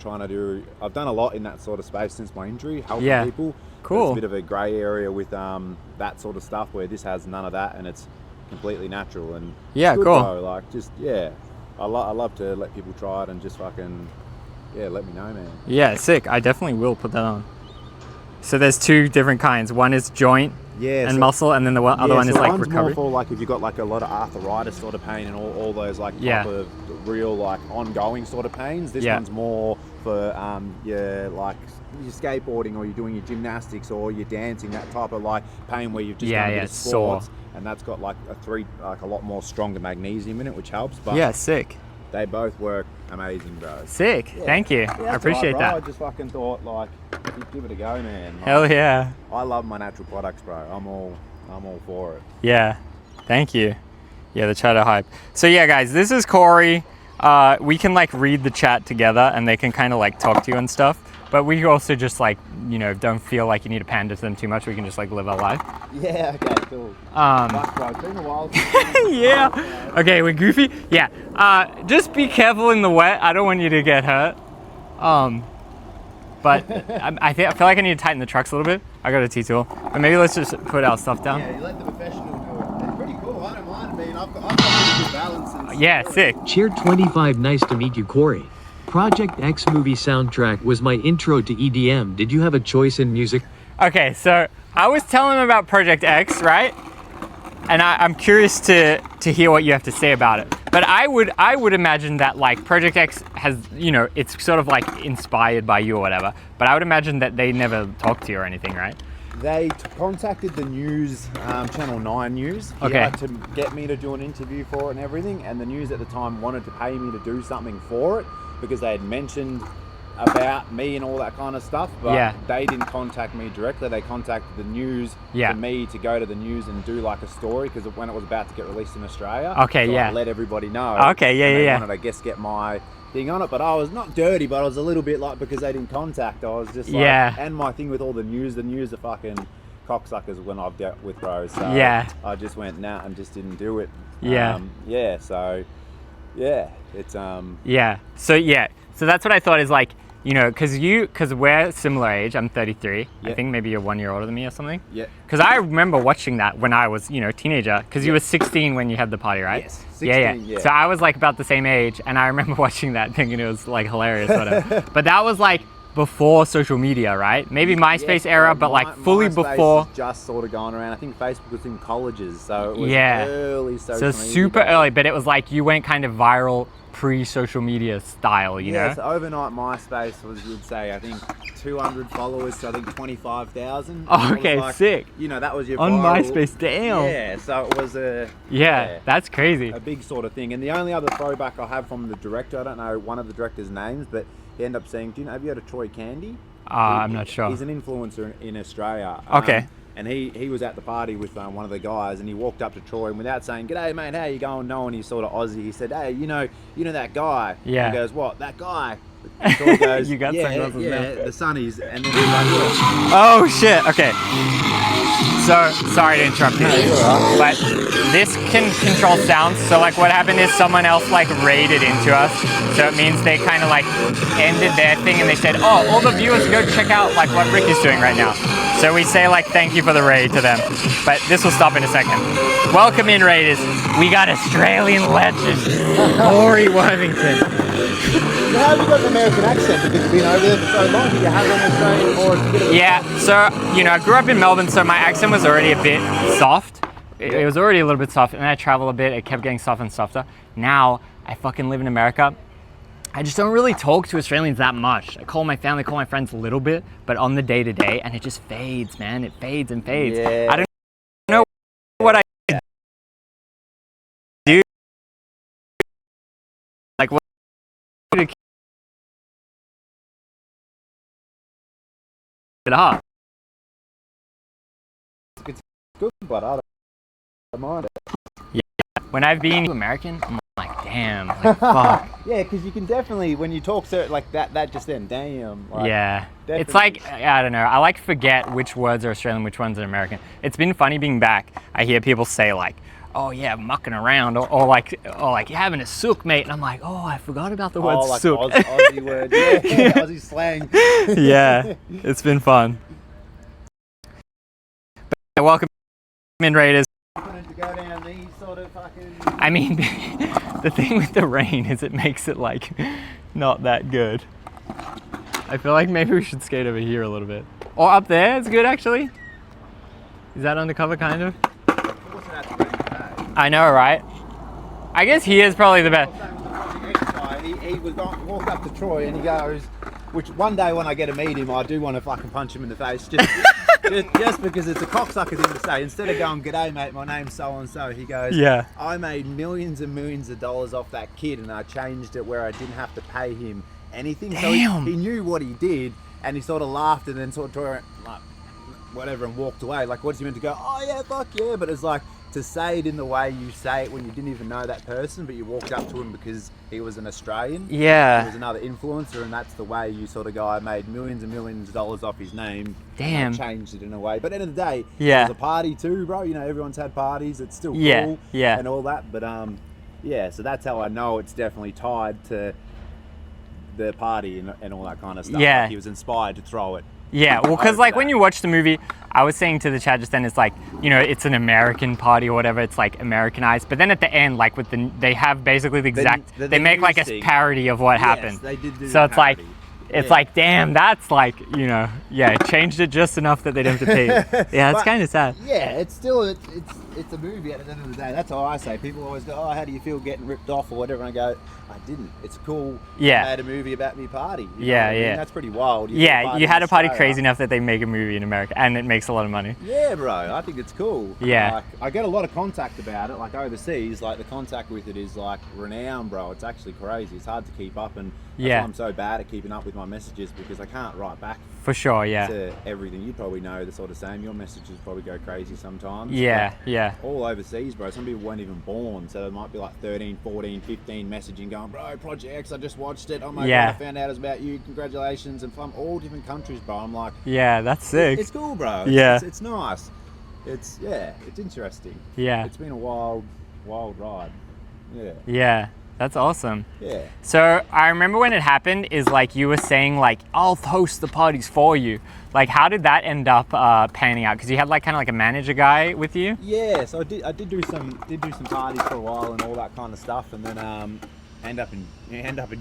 C: done a lot in that sort of space since my injury, helping
A: Yeah.
C: people.
A: Cool.
C: It's a bit of a grey area with that sort of stuff where this has none of that and it's completely natural and
A: Yeah,
C: it's good,
A: cool.
C: bro. Like just I love to let people try it and just fucking let me know, man.
A: Yeah, sick. I definitely will put that on. So there's 2 different kinds. One is joint and muscle, and then the other one is like
C: one's
A: recovery.
C: more for like if you've got like a lot of arthritis sort of pain and all those like
A: Yeah.
C: type of real like ongoing sort of pains. This
A: Yeah.
C: one's more for your like your skateboarding or you're doing your gymnastics or you're dancing, that type of like pain where you've just done a bit of sports, and that's got like a lot more stronger magnesium in it, which helps. But
A: Yeah, sick.
C: they both work amazing, bro.
A: Sick.
C: Yeah.
A: Thank you.
C: Yeah,
A: I
C: that's
A: appreciate
C: all right, bro.
A: that.
C: I just fucking thought like give it a go, man. Like,
A: Hell yeah.
C: I love my natural products, bro. I'm all for it.
A: Yeah. Thank you. Yeah, the chatter hype. So yeah, guys, this is Cory. We can like read the chat together and they can kind of like talk to you and stuff. But we also just like, don't feel like you need to pander to them too much. We can just like live our life.
C: Yeah, okay, cool.
A: Um,
C: Bro, it's been a while.
A: yeah. Okay, we're goofy. Yeah. Just be careful in the wet. I don't want you to get hurt. But I feel like I need to tighten the trucks a little bit. I got a T-tool. But maybe let's just put our stuff down.
C: Yeah, you let the professional do it. It's pretty cool. I don't mind. I mean, I've got pretty good balance. And
A: Yeah, sick.
D: Cheer 25. Nice to meet you, Cory. Project X movie soundtrack was my intro to EDM. Did you have a choice in music?
A: Okay, so I was telling him about Project X, right? And I'm curious to hear what you have to say about it. But I would imagine that like Project X has, you know, it's sort of like inspired by you or whatever. But I would imagine that they never talked to you or anything, right?
C: They contacted the news, Channel 9 News, to get me to do an interview for it and everything. And the news at the time wanted to pay me to do something for it because they had mentioned about me and all that kind of stuff. But they didn't contact me directly. They contacted the news for me to go to the news and do like a story because when it was about to get released in Australia.
A: Okay,
C: so
A: yeah.
C: I let everybody know.
A: Okay, yeah,
C: and they
A: yeah.
C: wanted, I guess, get my thing on it, but I was not dirty, but I was a little bit like, because they didn't contact, I was just like, and my thing with all the news are fucking cocksuckers when I've dealt with bros, so I just went nah and just didn't do it. It's
A: so that's what I thought is like, you know, because we're similar age. I'm 33. I think maybe you're 1 year older than me or something.
C: Yeah.
A: Because I remember watching that when I was, you know, teenager. Because you were 16 when you had the party, right?
C: Yes. 16,
A: yeah. So I was like about the same age, and I remember watching that, thinking it was like hilarious, whatever. But that was like before social media, right? Maybe MySpace era, but like fully
C: MySpace
A: before.
C: Was just sort of going around. I think Facebook was in colleges, so it was early social media.
A: So super early, but it was like you went kind of viral pre-social media style, you know?
C: So overnight MySpace was, you'd say, I think 200 followers to I think 25,000.
A: Oh, okay,
C: like,
A: sick.
C: You know, that was your
A: on
C: viral,
A: MySpace, damn.
C: Yeah, so it was a
A: that's crazy.
C: A big sort of thing. And the only other throwback I have from the director, I don't know one of the director's names, but he ended up saying, do you know, have you heard of Troy Candy?
A: I'm not sure.
C: He's an influencer in Australia.
A: Okay.
C: And he was at the party with one of the guys, and he walked up to Troy, and without saying, "G'day, mate, how you going?" knowing he's sort of Aussie, he said, "Hey, you know that guy?"
A: Yeah.
C: He goes, "What? That guy?" And Troy goes,
A: You got sunglasses now.
C: the sunnies. And then he's like,
A: oh shit. Okay. So sorry to interrupt you, but this can control sounds. So like, what happened is someone else like raided into us. So it means they kind of like ended their thing, and they said, "Oh, all the viewers go check out like what Rick is doing right now." So we say like thank you for the raid to them, but this will stop in a second. Welcome in, raiders. We got Australian legend, Cory Worthington.
C: So how have you got an American accent? Because you've been over there for so long. Do you have an Australian or a bit of
A: Yeah, so you know, I grew up in Melbourne, so my accent was already a bit soft. It was already a little bit soft, and then I traveled a bit. It kept getting softer and softer. Now I fucking live in America. I just don't really talk to Australians that much. I call my family, call my friends a little bit, but on the day-to-day, and it just fades, man. It fades and fades.
C: Yeah.
A: I don't know what I do. Like, what to keep it up.
C: It's good, but I don't mind it.
A: When I've been American, I'm like, damn, like, fuck.
C: Yeah, because you can definitely, when you talk to like that just then, damn. Like,
A: definitely. It's like, I don't know, I like forget which words are Australian, which ones are American. It's been funny being back. I hear people say like, oh yeah, mucking around, or like you're having a sook, mate. And I'm like, oh, I forgot about the word
C: like
A: sook.
C: Aussie word, yeah, Aussie slang.
A: Yeah, it's been fun. But welcome in, Raiders.
C: To go down these sort of fucking...
A: I mean, the thing with the rain is it makes it like not that good. I feel like maybe we should skate over here a little bit. Or up there, it's good actually. Is that undercover kind of? I know, right? I guess he is probably the best.
C: He walked up to Troy and he goes, which one day when I get to meet him, I do want to fucking punch him in the face. Just because it's a cocksucker thing to say. Instead of going, "G'day mate, my name's so-and-so," he goes,
A: yeah,
C: I made millions and millions of dollars off that kid and I changed it where I didn't have to pay him anything.
A: Damn.
C: So he knew what he did, and he sort of laughed and then sort of like whatever and walked away. Like, what's he meant to go, "Oh yeah, fuck yeah," but it's like to say it in the way you say it when you didn't even know that person, but you walked up to him because he was an Australian.
A: Yeah.
C: He was another influencer, and that's the way you sort of go, I made millions and millions of dollars off his name.
A: Damn.
C: And I changed it in a way. But at the end of the day,
A: yeah,
C: it was a party too, bro. You know, everyone's had parties. It's still cool.
A: Yeah.
C: And all that. But yeah, so that's how I know it's definitely tied to the party and all that kind of stuff.
A: Yeah.
C: Like he was inspired to throw it.
A: Yeah, well, because like when you watch the movie, I was saying to the chat just then, it's like, you know, it's an American party or whatever, it's like Americanized, but then at the end, like with they have basically the exact, they make like a parody of what happened.
C: They did do
A: so it's
C: parody.
A: like, it's like, damn, that's like, you know, yeah, changed it just enough that they didn't have to pay. Yeah, it's kind of sad.
C: Yeah, it's still, it's it's a movie at the end of the day. That's how I say. People always go, oh, how do you feel getting ripped off or whatever? And I go, I didn't. It's cool.
A: Yeah.
C: I made a movie about me party. You
A: Yeah,
C: know what I mean?
A: yeah.
C: That's pretty wild. You
A: Yeah, you had a party
C: Australia.
A: crazy enough that they make a movie in America, and it makes a lot of money.
C: Yeah, bro. I think it's cool.
A: Yeah.
C: Like, I get a lot of contact about it, like overseas. Like the contact with it is like renowned, bro. It's actually crazy. It's hard to keep up, and that's
A: Yeah.
C: why I'm so bad at keeping up with my messages because I can't write back
A: For sure, yeah.
C: to everything. You probably know the sort of same. Your messages probably go crazy sometimes.
A: Yeah, yeah.
C: All overseas, bro. Some people weren't even born, so there might be like 13, 14, 15 messaging going, bro, Project X, I just watched it. Oh my
A: Yeah.
C: god, I found out it was about you. Congratulations. And from all different countries, bro. I'm like,
A: Yeah, that's sick.
C: it's cool, bro.
A: Yeah.
C: It's nice. It's interesting.
A: Yeah.
C: It's been a wild ride. Yeah.
A: Yeah, that's awesome.
C: Yeah.
A: So I remember when it happened is like you were saying like, I'll host the parties for you. Like how did that end up panning out? Because you had like kind of like a manager guy with you?
C: Yeah, so I did do some parties for a while and all that kind of stuff, and then end up in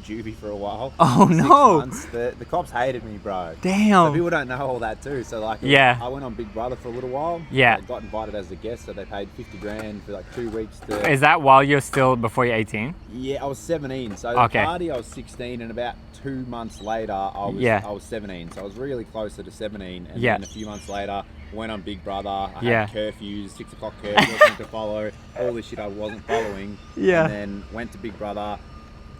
C: juvie for a while.
A: Oh,
C: 6
A: no.
C: months. The cops hated me, bro. So
A: Damn.
C: people don't know all that too. So like,
A: Yeah.
C: I went on Big Brother for a little while.
A: Yeah.
C: I got invited as a guest, so they paid 50 grand for like 2 weeks to.
A: Is that while you're still before you're 18?
C: Yeah, I was 17. So the
A: Okay.
C: party I was 16, and about 2 months later I was 17. So I was really closer to 17. And
A: Yeah.
C: then a few months later, went on Big Brother. I
A: Yeah.
C: had curfews, 6 o'clock curfew to follow, all this shit I wasn't following.
A: Yeah.
C: And then went to Big Brother.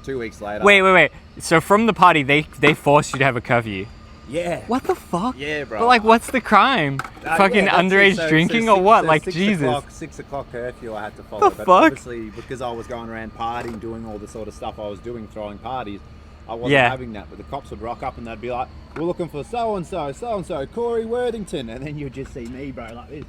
C: 2 weeks later.
A: Wait. So from the party, they forced you to have a curfew.
C: Yeah.
A: What the fuck?
C: Yeah, bro.
A: But like, what's the crime? Fucking
C: yeah, that's
A: underage
C: it. So
A: drinking or
C: six-
A: what?
C: so
A: Like
C: 6
A: Jesus.
C: O'clock, 6 o'clock curfew I had to follow.
A: The
C: But
A: fuck?
C: obviously, because I was going around partying, doing all the sort of stuff I was doing, throwing parties, I wasn't
A: Yeah.
C: having that. But the cops would rock up and they'd be like, we're looking for so-and-so, Cory Worthington. And then you'd just see me, bro, like this.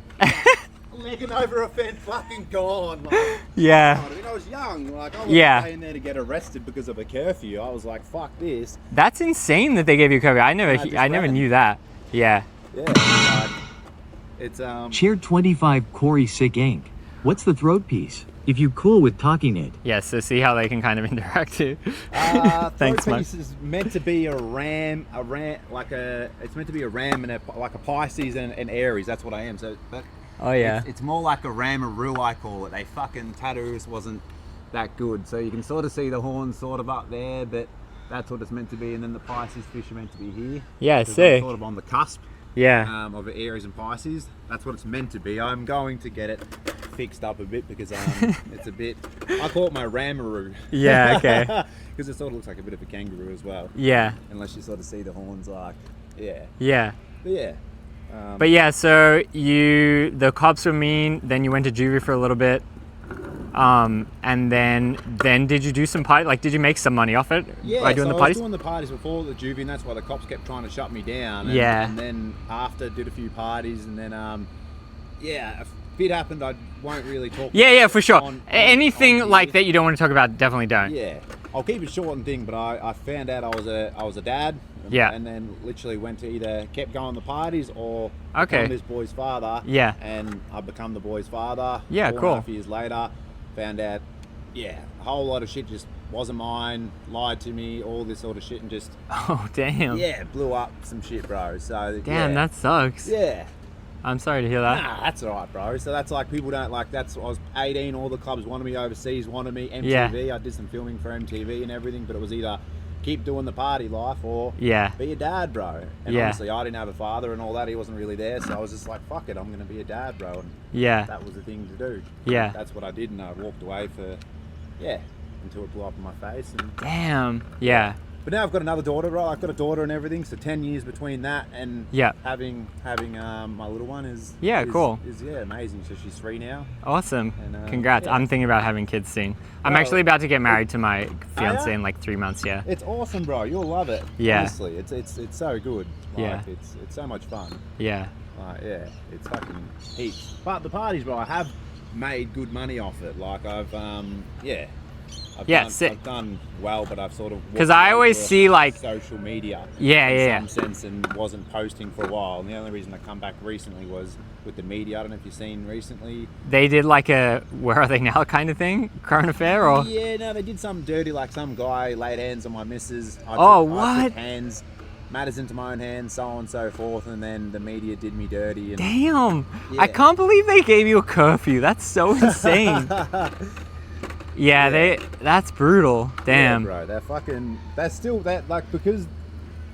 C: Legging over a fence, fucking gone. Like,
A: Yeah.
C: I mean, I was young. Like, I wasn't
A: Yeah.
C: staying there to get arrested because of a curfew. I was like, fuck this.
A: That's insane that they gave you a curfew. I
C: just
A: never
C: ran.
A: knew that. Yeah.
C: Yeah. Like, it's
D: Shared 25 Cory Sick Inc. What's the throat piece? If you cool with talking it.
A: Yeah, so see how they can kind of interact too. Thanks,
C: Thanks,
A: man.
C: piece is meant to be a ram, it's meant to be a ram and like a Pisces and Aries. That's what I am. So, but
A: Oh yeah.
C: it's more like a ramaroo, I call it. They fucking tattoos wasn't that good. So you can sort of see the horns sort of up there, but that's what it's meant to be. And then the Pisces fish are meant to be here.
A: Yeah,
C: 'Cause I'm
A: sick.
C: sort of on the cusp
A: Yeah.
C: of Aries and Pisces. That's what it's meant to be. I'm going to get it fixed up a bit because it's a bit, I call it my ramaroo.
A: Yeah, okay.
C: Because it sort of looks like a bit of a kangaroo as well.
A: Yeah.
C: Unless you sort of see the horns, like, yeah.
A: Yeah.
C: But yeah.
A: But yeah, so the cops were mean, then you went to juvie for a little bit. And then did you do some party? Like, did you make some money off it?
C: Yeah,
A: by doing
C: so
A: the
C: I
A: parties?
C: was doing the parties before the juvie, and that's why the cops kept trying to shut me down. And,
A: Yeah.
C: And then after, did a few parties, and then, yeah, if it happened, I won't really talk
A: Yeah,
C: about
A: for
C: it
A: sure.
C: on
A: Anything
C: here.
A: like that you don't want to talk about, definitely don't.
C: Yeah, I'll keep it short and thing, but I found out I was a dad.
A: Yeah.
C: And then literally went to either kept going to parties or
A: Okay.
C: become this boy's father.
A: Yeah.
C: And I become the boy's father.
A: Yeah,
C: 4.5
A: cool.
C: years later, found out, yeah, a whole lot of shit just wasn't mine, lied to me, all this sort of shit, and just,
A: Oh, damn.
C: yeah, blew up some shit, bro. So,
A: Damn,
C: yeah.
A: that sucks.
C: Yeah.
A: I'm sorry to hear that.
C: Nah, that's alright, bro. So that's like, people don't like, I was 18, all the clubs wanted me overseas, wanted me, MTV,
A: Yeah.
C: I did some filming for MTV and everything, but it was either keep doing the party life or
A: Yeah.
C: be a dad, bro. And
A: Yeah.
C: honestly, I didn't have a father and all that, he wasn't really there, so I was just like, fuck it, I'm gonna be a dad, bro. And
A: Yeah.
C: that was the thing to do.
A: Yeah.
C: That's what I did, and I walked away for, yeah, until it blew up in my face. And,
A: Damn. Yeah.
C: but now I've got another daughter, right? I've got a daughter and everything, so 10 years between that and
A: Yeah.
C: having my little one is
A: Cool.
C: Is yeah, amazing. So she's 3 now.
A: Awesome.
C: And,
A: Congrats.
C: yeah.
A: I'm thinking about having kids soon. I'm
C: Well-
A: actually about to get married to my fiance
C: ya?
A: in like 3 months, yeah.
C: It's awesome, bro. You'll love it.
A: Yeah.
C: Honestly, it's so good. Like,
A: Yeah.
C: It's so much fun.
A: Yeah.
C: Yeah, it's fucking heaps. But the parties, bro, I have made good money off it. Like I've yeah. I've done well, but I've sort of
A: 'Cause
C: walked
A: I
C: away
A: always
C: for
A: see, like-
C: social media.
A: Yeah,
C: in
A: yeah,
C: some sense, and wasn't posting for a while. And the only reason I come back recently was with the media. I don't know if you've seen recently.
A: They did like a where are they now kind of thing? Current affair or?
C: Yeah, no, they did something dirty, like some guy laid hands on my missus. I
A: Oh,
C: took
A: what?
C: hands. matters into my own hands, so on and so forth, and then the media did me dirty. And,
A: Damn!
C: Yeah.
A: I can't believe they gave you a curfew. That's so insane. Yeah, that's brutal. Damn.
C: Yeah, bro, they're still like, because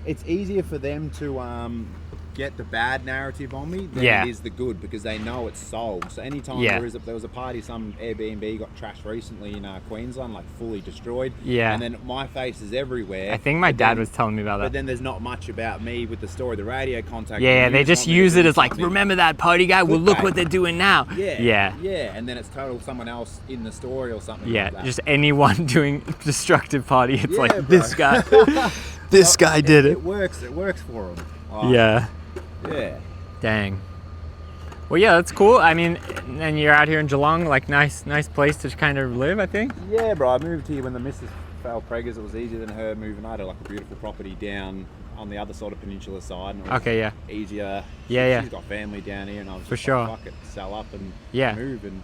C: it's easier for them to get the bad narrative on me than it is the good, because they know it's sold. So anytime there was a party, some Airbnb got trashed recently in Queensland, like fully destroyed. Yeah. And then my face is everywhere.
A: I think my dad was telling me about that.
C: But then there's not much about me with the story. The radio contact.
A: Yeah, they just use it as like, remember that party guy? Well, look what they're doing now.
C: Yeah. And then it's total someone else in the story or something like that.
A: Just anyone doing destructive party. It's like, bro. This guy. This guy did it.
C: It works for them.
A: Yeah. Dang. Well, yeah, that's cool. I mean, and you're out here in Geelong, like nice place to kind of live, I think.
C: Yeah, bro. I moved here when the missus fell preggers. It was easier than her moving. I had like a beautiful property down on the other side of Peninsula side. And it was easier. She's got family down here, and I was just like, fuck it, sell up and move, and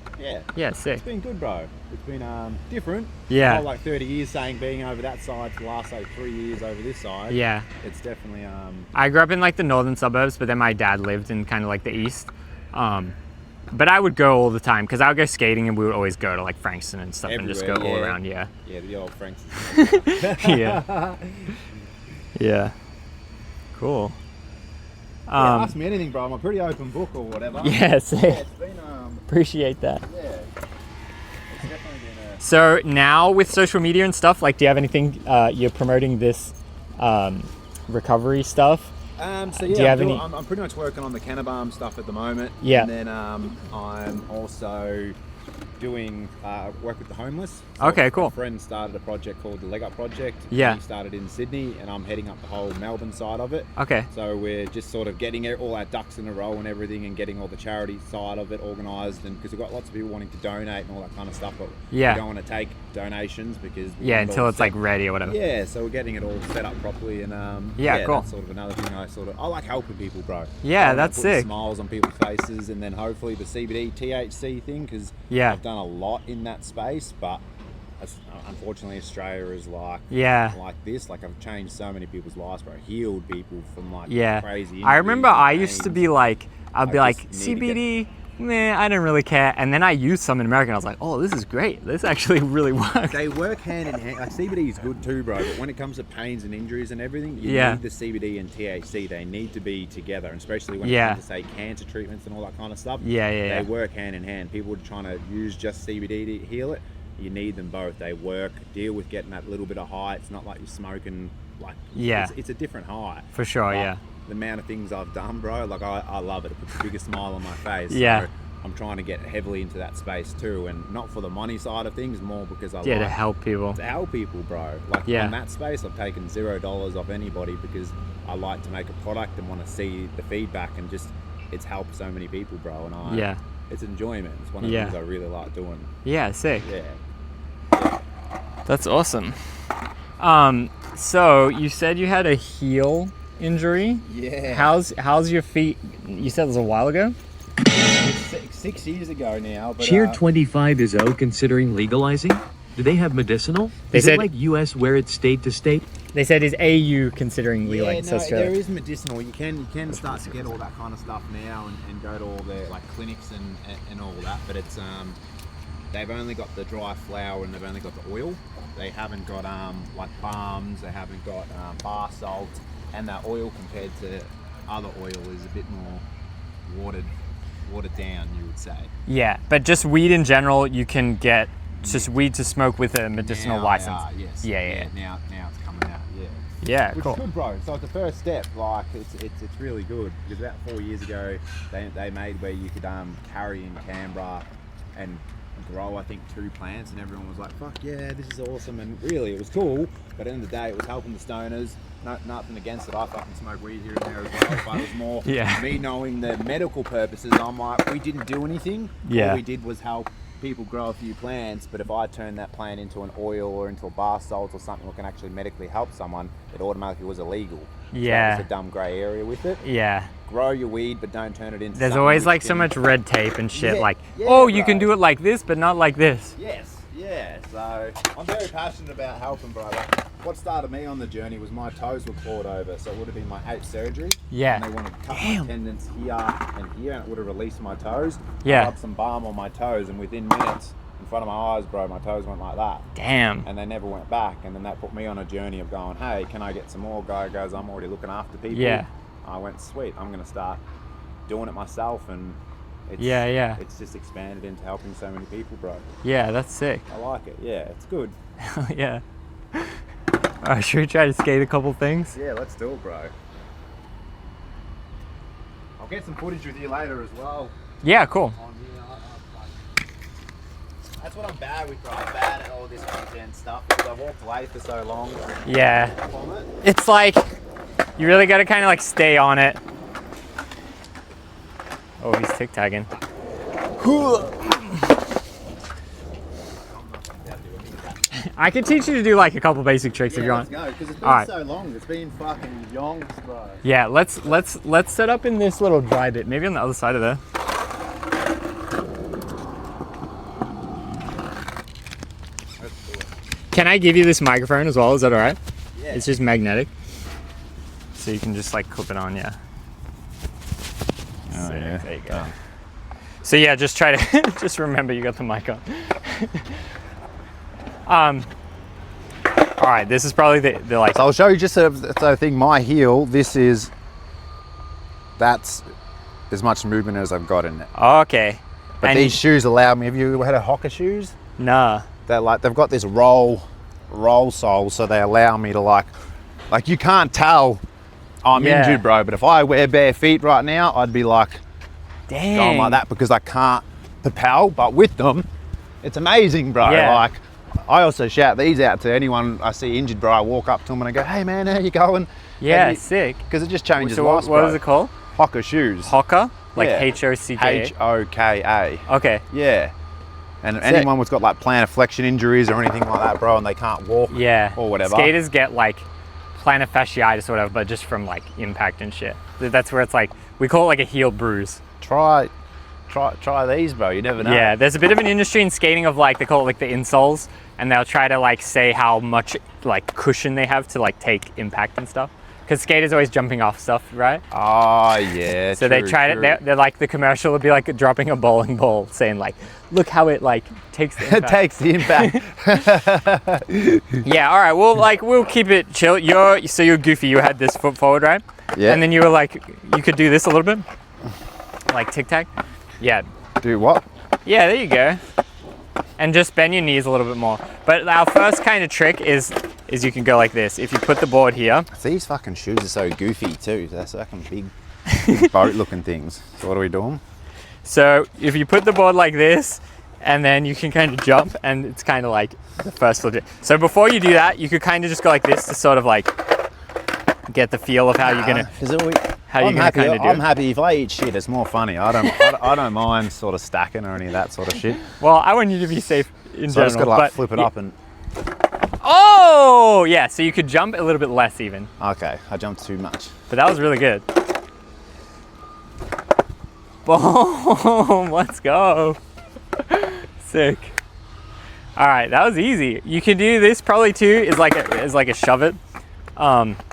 C: sick. It's been good, bro. It's been different. Yeah. Like 30 years being over that side for the last 3 years over this side. Yeah. It's definitely
A: I grew up in like the northern suburbs, but then my dad lived in kind of like the east. But I would go all the time because I would go skating, and we would always go to like Frankston and stuff and just go all around. Yeah.
C: Yeah, the old Frankston.
A: Yeah. Cool.
C: Ask me anything, bro. I'm a pretty open book or whatever.
A: Yes.
C: It's been
A: appreciate that.
C: Yeah. It's definitely been
A: So now with social media and stuff, like, do you have anything you're promoting this recovery stuff?
C: So yeah, I'm pretty much working on the Cannabarm stuff at the moment. Yeah. And then I'm also doing work with the homeless. So
A: okay, cool.
C: My friend started a project called the Leg Up Project.
A: Yeah.
C: He started in Sydney, and I'm heading up the whole Melbourne side of it. Okay. So we're just sort of getting all our ducks in a row and everything, and getting all the charity side of it organised, and because we've got lots of people wanting to donate and all that kind of stuff, but we don't want to take donations because
A: until it's like ready or whatever.
C: Yeah, so we're getting it all set up properly, and cool. That's sort of another thing I like helping people, bro.
A: Yeah, that's sick.
C: Smiles on people's faces, and then hopefully the CBD THC thing, because I've done a lot in that space, but unfortunately Australia is like this. Like, I've changed so many people's lives, bro. Healed people from like crazy.
A: I remember I used to be like, I'd be like, CBD, I didn't really care, and then I used some in America, and I was like, oh, this is great. This actually really works.
C: They work hand in hand. Like, CBD is good too, bro, but when it comes to pains and injuries and everything, you need the CBD and THC. They need to be together, and especially when it comes to, say, cancer treatments and all that kind of stuff. They work hand in hand. People are trying to use just CBD to heal it. You need them both. They work. Deal with getting that little bit of high. It's not like you're smoking. Like, it's a different high.
A: For sure,
C: the amount of things I've done, bro, like, I love it. It puts the biggest smile on my face.
A: So
C: I'm trying to get heavily into that space too, and not for the money side of things, more because I like
A: to help people.
C: To help people, bro. Like, in that space, I've taken $0 off anybody because I like to make a product and want to see the feedback, and just it's helped so many people, bro. And it's enjoyment. It's one of the things I really like doing.
A: Yeah, sick.
C: Yeah.
A: That's awesome. So you said you had a heel injury.
C: Yeah.
A: How's your feet? You said it was a while ago.
C: It's 6 years ago now. But,
D: Tier 25 is considering legalizing? Do they have medicinal? Is it like US where it's state to state?
A: They said is AU considering legalizing?
C: Yeah, no, there is medicinal. You can start to get all that kind of stuff now and go to all the like clinics and all that. But it's they've only got the dry flower and they've only got the oil. They haven't got like balms. They haven't got bar salt, and that oil compared to other oil is a bit more watered down, you would say.
A: Yeah, but just weed in general, you can get just weed to smoke with a medicinal license.
C: Yes.
A: Yeah.
C: Now it's coming out.
A: Yeah,
C: which
A: cool.
C: is good, bro. So it's the first step. Like, it's really good, because about 4 years ago they made where you could carry in Canberra and grow, I think, 2 plants, and everyone was like, fuck yeah, this is awesome. And really, it was cool, but at the end of the day, it was helping the stoners. Nothing against it. I fucking smoke weed here and there as well, but it was more me knowing the medical purposes. I'm like, we didn't do anything. All we did was help people grow a few plants, but if I turn that plant into an oil or into a bar salt or something that can actually medically help someone, it automatically was illegal.
A: Yeah.
C: So it's a dumb grey area with it.
A: Yeah.
C: Grow your weed, but don't turn it into
A: There's always like so much red tape and shit, you can do it like this, but not like this.
C: Yes. Yeah, so I'm very passionate about helping, bro. Like, what started me on the journey was my toes were clawed over, so it would have been my 8th surgery.
A: Yeah.
C: And they wanted to cut my tendons here and here, and it would have released my toes.
A: Yeah.
C: I rubbed some balm on my toes, and within minutes, in front of my eyes, bro, my toes went like that.
A: Damn.
C: And they never went back. And then that put me on a journey of going, hey, can I get some more? Guy goes, I'm already looking after people.
A: Yeah.
C: I went, sweet, I'm going to start doing it myself, and it's just expanded into helping so many people, bro.
A: Yeah, that's sick.
C: I like it. Yeah, it's good.
A: Yeah. Alright, should we try to skate a couple things?
C: Yeah, let's do it, bro. I'll get some footage with you later as well.
A: Yeah, cool.
C: On here. That's what I'm bad with, bro. I'm bad at all this content stuff because I've walked away for so long.
A: Yeah.
C: From it.
A: It's like, you really gotta kind of like stay on it. Oh, he's tic-tagging. I could teach you to do like a couple basic tricks if you want.
C: Let's go, because it's been so long. It's been fucking yonks, bro.
A: Yeah, let's set up in this little dry bit. Maybe on the other side of there.
C: Let's do it.
A: Can I give you this microphone as well? Is that all right?
C: Yeah.
A: It's just magnetic, so you can just like clip it on. Yeah.
C: Oh,
A: Sick.
C: yeah.
A: There you go. So yeah, just try to just remember you got the mic on. All right, this is probably the like.
C: So I'll show you just a thing. My heel, that's as much movement as I've got in it.
A: Okay.
C: But
A: And
C: these shoes allow me. Have you ever had a Hoka shoes?
A: Nah.
C: They've got this roll sole, so they allow me to like you can't tell I'm injured, bro. But if I wear bare feet right now, I'd be like
A: Dang.
C: going like that because I can't propel. But with them, it's amazing, bro.
A: Yeah.
C: Like I also shout these out to anyone I see injured, bro. I walk up to them and I go, "Hey, man, how you going?"
A: Yeah, sick.
C: Because it just changes
A: So
C: lives,
A: what
C: bro.
A: is it called?
C: Hoka shoes.
A: Hoka? Like
C: Yeah.
A: H-O-C-K?
C: Hoka.
A: Okay.
C: Yeah. And anyone who's got like plantar flexion injuries or anything like that, bro, and they can't walk
A: Yeah.
C: or whatever.
A: Skaters get like plantar fasciitis or whatever, but just from like impact and shit. That's where it's like, we call it like a heel bruise.
C: Try these, bro. You never know.
A: Yeah, there's a bit of an industry in skating of like, they call it like the insoles, and they'll try to like say how much like cushion they have to like take impact and stuff. Because skaters always jumping off stuff, right?
C: Oh, yeah.
A: So they try to, they're like, the commercial would be like dropping a bowling ball, saying like, look how it like takes the
C: It
A: impact.
C: takes the impact.
A: Yeah, all right, well, like, we'll keep it chill. So you're goofy, you had this foot forward, right?
C: Yeah.
A: And then you were like, you could do this a little bit? Like tic-tac? Yeah.
C: Do what?
A: Yeah, there you go. And just bend your knees a little bit more. But our first kind of trick is you can go like this. If you put the board here.
C: These fucking shoes are so goofy too. They're fucking big boat looking things. So what are we doing?
A: So if you put the board like this, and then you can kind of jump, and it's kind of like the first legit. So before you do that, you could kind of just go like this to sort of like get the feel of how you're gonna kind of do it.
C: I'm happy if I eat shit. It's more funny. I don't mind sort of stacking or any of that sort of shit.
A: Well, I want you to be safe in
C: So I
A: general.
C: just gotta like
A: but
C: flip it up and.
A: Oh yeah, so you could jump a little bit less even.
C: Okay, I jumped too much.
A: But that was really good. Boom! Let's go. Sick. All right, that was easy. You can do this probably too. Is like a shove it.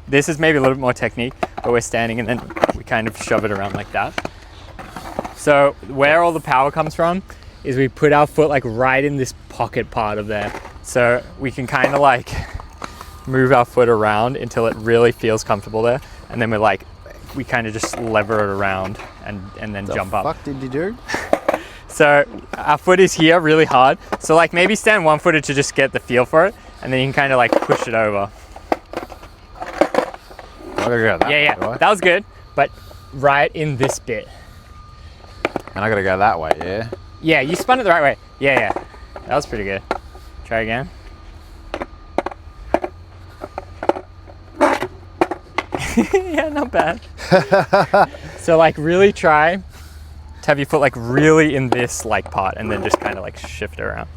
A: This is maybe a little bit more technique, but we're standing and then we kind of shove it around like that. So where all the power comes from is we put our foot like right in this pocket part of there. So we can kind of like move our foot around until it really feels comfortable there. And then we kind of just lever it around and then jump up.
C: What the fuck did you do?
A: So our foot is here really hard. So like maybe stand one footed to just get the feel for it. And then you can kind of like push it over. Yeah,
C: way, right?
A: that was good. But right in this bit.
C: And I gotta go that way, yeah?
A: Yeah, you spun it the right way. Yeah. That was pretty good. Try again. Yeah, not bad. So like really try to have your foot like really in this like part and then just kind of like shift it around.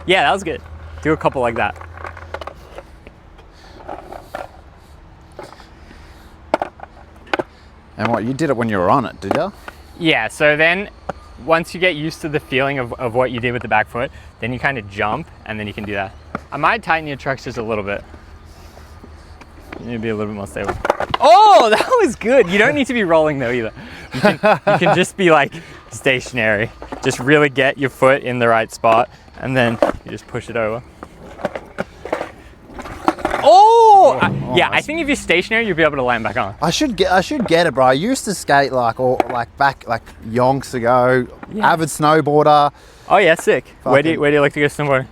A: Yeah, that was good. Do a couple like that.
C: And what, you did it when you were on it, did you?
A: Yeah, so then once you get used to the feeling of what you did with the back foot, then you kind of jump, and then you can do that. I might tighten your trucks just a little bit. You need to be a little bit more stable. Oh, that was good. You don't need to be rolling though either. You can just be like stationary. Just really get your foot in the right spot, and then you just push it over. Oh, yeah. I think if you're stationary, you'll be able to land back on.
C: I should get it, bro. I used to skate back yonks ago. Yeah. Avid snowboarder.
A: Oh yeah, sick. Where do you like to go snowboarding?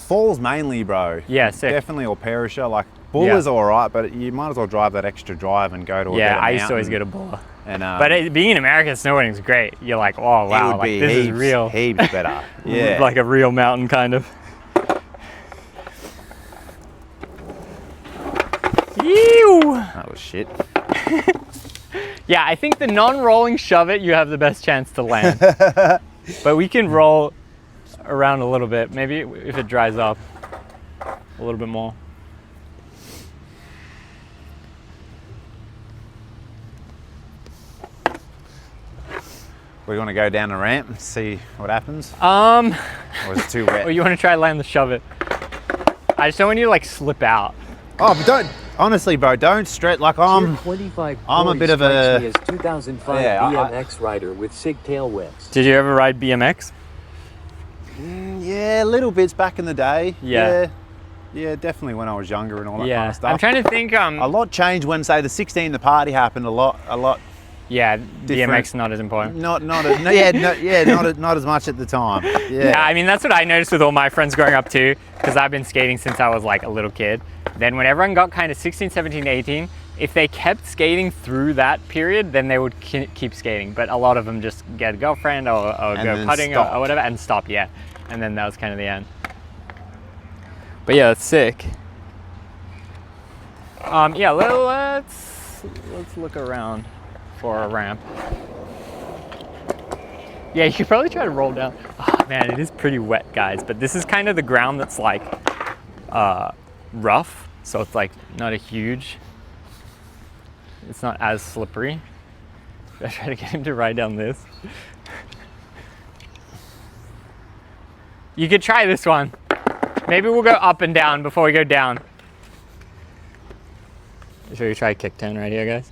C: Falls mainly, bro.
A: Yeah, sick.
C: Definitely, or perisher. Like Buller's all right, but you might as well drive that extra drive and go to a better
A: I used to always go to Buller.
C: And
A: but being in America, snowboarding is great. You're like, oh wow, like this is real.
C: Heaps better. Yeah,
A: like a real mountain kind of. Ew.
C: That was shit.
A: Yeah, I think the non-rolling shove it, you have the best chance to land. But we can roll around a little bit, maybe if it dries up a little bit more.
C: We're gonna go down the ramp and see what happens.
A: Or
C: is it too wet?
A: Or you want to try land the shove it? I just don't want you to like slip out.
C: Oh, but don't. Honestly, bro, don't stretch. Like I'm a bit of a
D: 2005 BMX rider with SIG tail whips.
A: Did you ever ride BMX?
C: Yeah, little bits back in the day.
A: Yeah,
C: definitely when I was younger and all that kind of stuff.
A: I'm trying to think.
C: A lot changed when, say, the 16 the party happened. A lot.
A: Yeah,
C: different.
A: BMX not as important.
C: Not as much at the time.
A: Yeah, I mean that's what I noticed with all my friends growing up too, because I've been skating since I was like a little kid. Then when everyone got kind of 16, 17, 18, if they kept skating through that period, then they would keep skating. But a lot of them just get a girlfriend or go putting or whatever and stop. Yeah, and then that was kind of the end. But yeah, that's sick. Yeah, let's look around for a ramp. Yeah, you could probably try to roll down. Oh man, it is pretty wet, guys. But this is kind of the ground that's like rough, so it's like not a huge. It's not as slippery. Should I try to get him to ride down this? You could try this one. Maybe we'll go up and down before we go down. Should we try a kick turn right here, guys?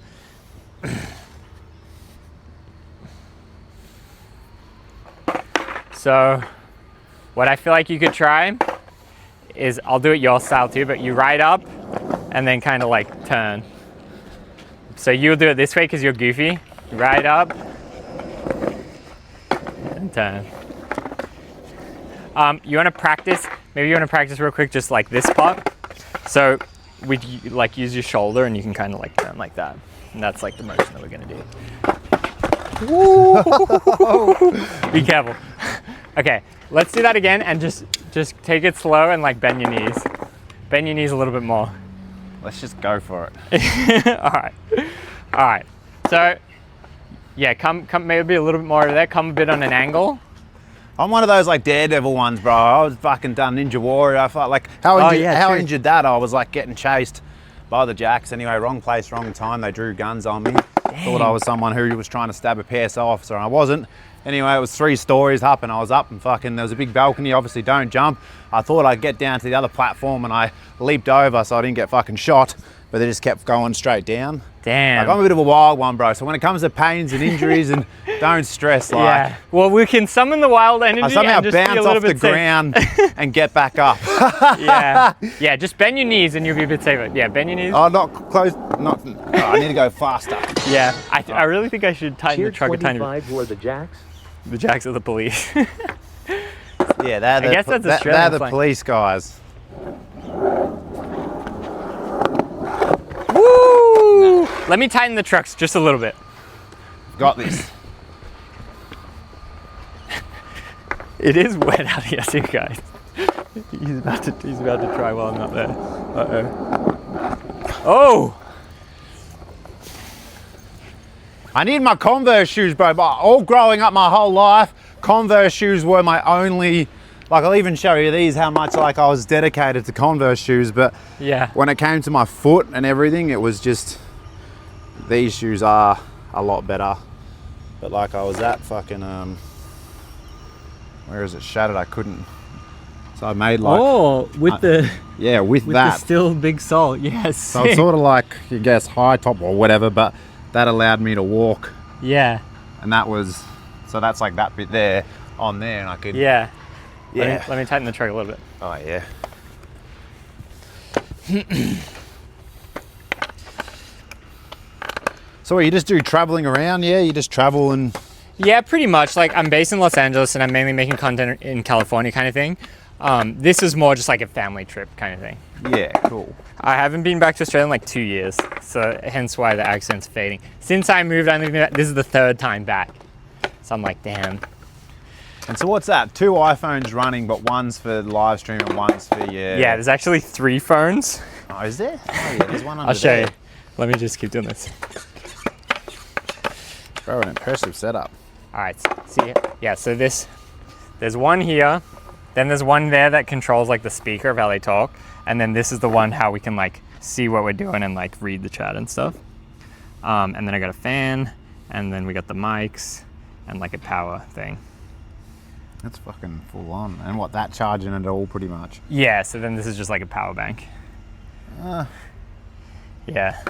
A: So, what I feel like you could try is, I'll do it your style too, but you ride up and then kind of like turn. So you'll do it this way because you're goofy. Ride up and turn. You want to practice, maybe you want to practice real quick just like this spot. So like use your shoulder and you can kind of like turn like that. And that's like the motion that we're going to do. Be careful. Okay, let's do that again and just take it slow and like bend your knees. Bend your knees a little bit more.
C: Let's just go for it.
A: All right. So, yeah, come maybe a little bit more over there. Come a bit on an angle.
C: I'm one of those like daredevil ones, bro. I was fucking done Ninja Warrior. I felt like how injured that I was like getting chased by the jacks. Anyway, wrong place, wrong time. They drew guns on me. Dang. Thought I was someone who was trying to stab a PSO officer, and I wasn't. Anyway, it was 3 stories up, and I was up, and fucking there was a big balcony. Obviously, don't jump. I thought I'd get down to the other platform, and I leaped over so I didn't get fucking shot. But they just kept going straight down.
A: Damn.
C: Like, I'm a bit of a wild one, bro. So when it comes to pains and injuries, and don't stress. Like,
A: yeah. Well, we can summon the wild energy.
C: I somehow
A: and just
C: bounce off the ground and get back up.
A: Yeah. Just bend your knees and you'll be a bit safer. Yeah, bend your knees.
C: Oh, not close. I need to go faster.
A: Yeah. I really think I should tighten the truck a tiny bit.
D: Who are the jacks?
A: The jacks are the police.
C: Yeah, they're the police guys.
A: Woo! Let me tighten the trucks just a little bit.
C: Got this.
A: It is wet out here too, guys. He's about to try while I'm not there. Uh-oh. Oh!
C: I need my Converse shoes, bro. But all growing up my whole life, Converse shoes were my only. Like, I'll even show you these, how much like I was dedicated to Converse shoes, but
A: yeah,
C: when it came to my foot and everything, it was just, these shoes are a lot better. But like I was at fucking, where is it shattered? I couldn't. So I made like.
A: Oh, with the
C: with
A: with
C: that.
A: the still big salt. Yes.
C: So it's sort of like, I guess, high top or whatever, but that allowed me to walk.
A: Yeah.
C: And that was, so that's like that bit there on there, and I could.
A: Yeah.
C: Yeah.
A: Let me tighten the truck a little bit.
C: Oh yeah. So what, you just do traveling around? Yeah, you just travel and.
A: Yeah, pretty much. Like, I'm based in Los Angeles and I'm mainly making content in California kind of thing. This is more just like a family trip kind of thing.
C: Yeah, cool.
A: I haven't been back to Australia in like 2 years, so hence why the accent's fading. Since I moved, this is the 3rd time back. So I'm like, damn.
C: And so what's that? 2 iPhones running, but one's for live stream and one's for your...
A: Yeah, there's actually 3 phones.
C: Oh, is there? Oh yeah, there's one under
A: I'll show
C: there.
A: you. Let me just keep doing this.
C: Bro, an impressive setup.
A: All right, see, yeah, so there's one here, then there's one there that controls like the speaker of how they talk, and then this is the one how we can like see what we're doing and like read the chat and stuff. And then I got a fan, and then we got the mics and like a power thing.
C: That's fucking full on. And what, that charging it all pretty much?
A: Yeah, so then this is just like a power bank. Yeah,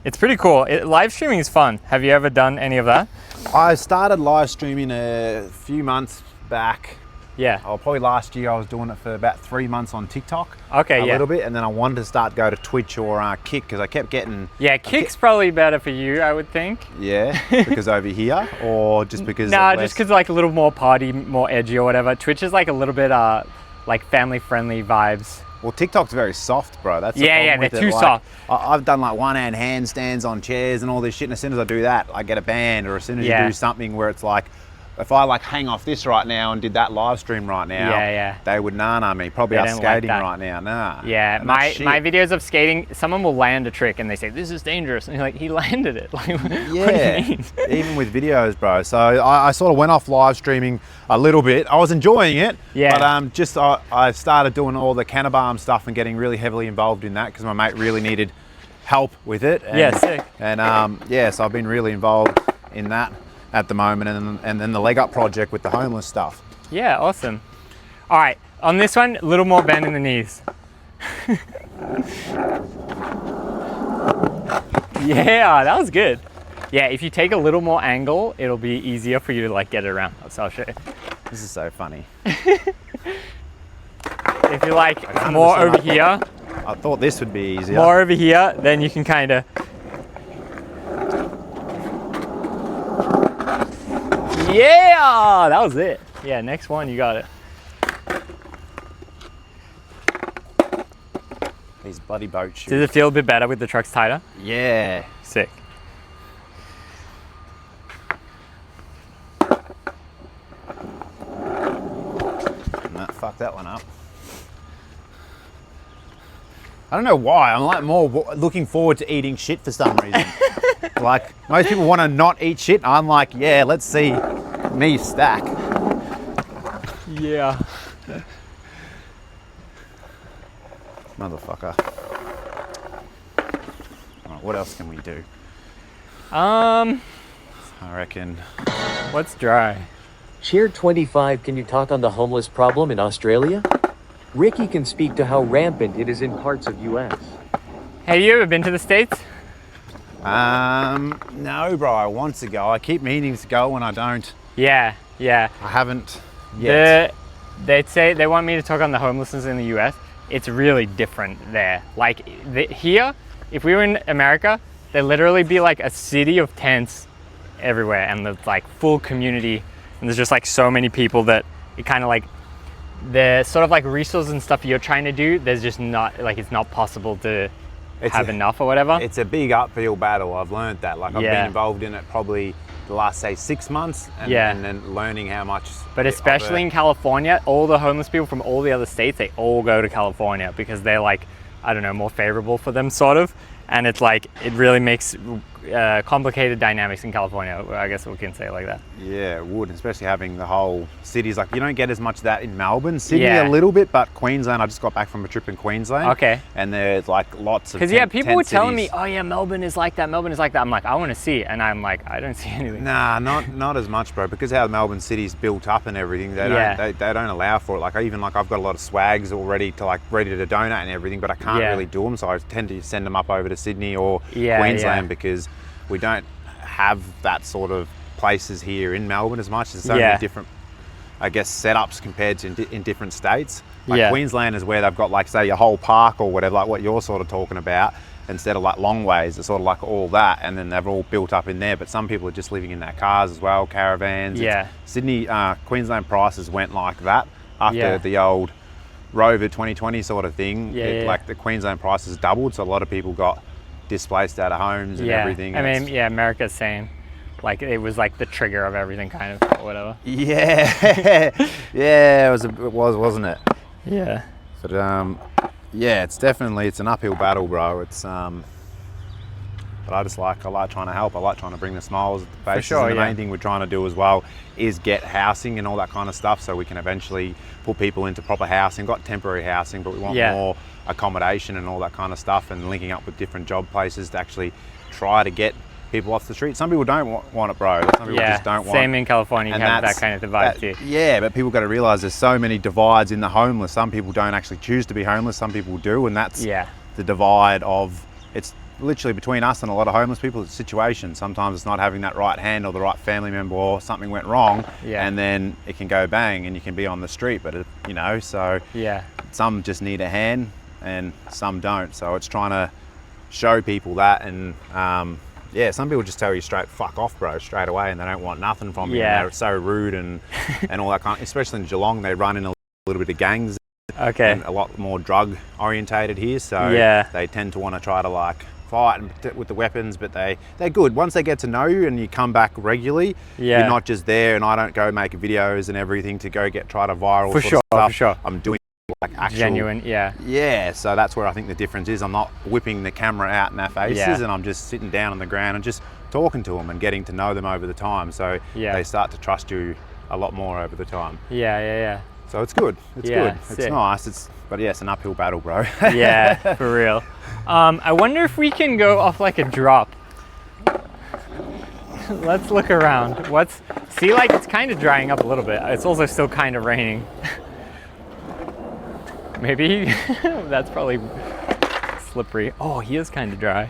A: it's pretty cool. Live streaming is fun. Have you ever done any of that?
C: I started live streaming a few months back.
A: Yeah.
C: Oh, probably last year. I was doing it for about 3 months on TikTok.
A: Okay,
C: a
A: yeah.
C: little bit, and then I wanted to start go to Twitch or Kick because I kept getting.
A: Yeah, Kick's probably better for you, I would think.
C: Yeah, because over here, or just because.
A: Nah, just because like a little more party, more edgy or whatever. Twitch is like a little bit like family-friendly vibes.
C: Well, TikTok's very soft, bro. That's the
A: Yeah,
C: problem with
A: they're
C: it.
A: too
C: Like,
A: soft.
C: I've done like one-hand handstands on chairs and all this shit, and as soon as I do that, I get a banned. Or as soon as you do something where it's like, if I like hang off this right now and did that live stream right now, they would nah me. Probably
A: They
C: us
A: don't like
C: skating
A: that.
C: right now, nah.
A: Yeah,
C: And
A: my
C: that's shit.
A: videos of skating, someone will land a trick and they say, this is dangerous. And you're like, he landed it. Like, what do you mean?
C: Even with videos, bro. So I sort of went off live streaming a little bit. I was enjoying it, but I started doing all the cannabis stuff and getting really heavily involved in that because my mate really needed help with it. And,
A: Yeah, sick.
C: And so I've been really involved in that at the moment, and then the leg up project with the homeless stuff.
A: Yeah, awesome. All right, on this one, a little more bend in the knees. Yeah, that was good. Yeah, if you take a little more angle, it'll be easier for you to like get it around. So I'll show you.
C: This is so funny.
A: If you like more over here,
C: I thought this would be easier.
A: more over here, then you can kind of. Yeah, that was it. Yeah, next one, you got it.
C: These bloody boat shoes.
A: Does it feel a bit better with the trucks tighter?
C: Yeah.
A: Sick.
C: Nah, fuck that one up. I don't know why. I'm like more looking forward to eating shit for some reason. Like most people want to not eat shit. I'm like, yeah, let's see me stack.
A: Yeah.
C: Motherfucker. All right, what else can we do? I reckon.
A: What's dry?
D: Chair 25, can you talk on the homeless problem in Australia? Ricky can speak to how rampant it is in parts of US.
A: Have you ever been to the States?
C: No, bro. I want to go. I keep meaning to go when I don't.
A: Yeah.
C: I haven't yet.
A: They'd say they want me to talk on the homelessness in the US. It's really different there. Like here, if we were in America, there'd literally be like a city of tents everywhere, and there's like full community, and there's just like so many people that it kind of like the sort of like resources and stuff you're trying to do. There's just not like it's not possible to have enough or whatever.
C: It's a big uphill battle. I've learned that. Like I've been involved in it probably the last say 6 months, and then learning how much.
A: But especially in California, all the homeless people from all the other states, they all go to California because they're like, I don't know, more favorable for them sort of. And it's like, it really makes complicated dynamics in California. I guess we can say it like that.
C: Yeah, it would, especially having the whole cities. Like, you don't get as much of that in Melbourne. Sydney
A: Yeah.
C: a little bit, but Queensland, I just got back from a trip in Queensland.
A: Okay.
C: And there's like lots of
A: Because yeah, people were telling me,
C: cities.
A: oh yeah, Melbourne is like that. Melbourne is like that. I'm like, I want to see it, and I'm like, I don't see anything.
C: Nah, not as much, bro. Because how Melbourne City's built up and everything, they
A: Yeah.
C: don't they don't allow for it. Like I've got a lot of swags already ready to donate and everything, but I can't
A: Yeah.
C: really do them. So I tend to send them up over to Sydney or
A: Yeah,
C: Queensland
A: yeah.
C: because we don't have that sort of places here in Melbourne as much. There's so
A: Yeah.
C: many different, I guess, setups compared to in different states. Like
A: Yeah.
C: Queensland is where they've got like say your whole park or whatever, like what you're sort of talking about. Instead of like long ways, it's sort of like all that, and then they're all built up in there. But some people are just living in their cars as well, caravans.
A: Yeah.
C: Sydney, Queensland prices went like that after
A: Yeah.
C: the old Rover 2020 sort of thing.
A: Yeah.
C: Like the Queensland prices doubled, so a lot of people got displaced out of homes and
A: Yeah.
C: everything.
A: I mean, yeah, America's same. Like it was like the trigger of everything, kind of, or whatever.
C: Yeah, yeah, it was, wasn't it?
A: Yeah.
C: But yeah, it's an uphill battle, bro. It's but I like trying to help. I like trying to bring the smiles at the faces.
A: sure,
C: and the
A: yeah.
C: main thing we're trying to do as well is get housing and all that kind of stuff, so we can eventually put people into proper housing. Got temporary housing, but we want
A: Yeah.
C: more accommodation and all that kind of stuff, and linking up with different job places to actually try to get people off the street. Some people don't want it, bro. Some people
A: Yeah.
C: just don't want.
A: Same in California. You
C: And
A: have that
C: that's-
A: kind of divide too.
C: Yeah, but people got to realize there's so many divides in the homeless. Some people don't actually choose to be homeless. Some people do, and that's
A: Yeah.
C: the divide of it's literally between us and a lot of homeless people. It's a situation. Sometimes it's not having that right hand or the right family member, or something went wrong,
A: Yeah.
C: and then it can go bang, and you can be on the street. But so
A: Yeah.
C: some just need a hand, and some don't. So it's trying to show people that, and yeah, some people just tell you fuck off, bro, straight away, and they don't want nothing from you.
A: Yeah.
C: And they're so rude and all that kind of, especially in Geelong, they run in a little bit of gangs
A: Okay.
C: and a lot more drug orientated here. So
A: Yeah.
C: they tend to want to try to like fight with the weapons, but they're good. Once they get to know you and you come back regularly,
A: Yeah.
C: you're not just there, and I don't go make videos and everything to go try to viral
A: For
C: sort
A: sure,
C: of stuff.
A: for sure.
C: I'm doing like actual
A: Genuine. Yeah.
C: yeah, so that's where I think the difference is. I'm not whipping the camera out in their faces,
A: Yeah.
C: and I'm just sitting down on the ground and just talking to them and getting to know them over the time. So
A: Yeah.
C: they start to trust you a lot more over the time.
A: Yeah. Yeah.
C: So it's good. It's
A: Yeah,
C: good. It's
A: sick.
C: nice. But yeah, it's an uphill battle, bro.
A: Yeah. Yeah. For real. I wonder if we can go off like a drop. Let's look around. See, like it's kind of drying up a little bit. It's also still kind of raining. Maybe that's probably slippery. Oh, he is kind of dry.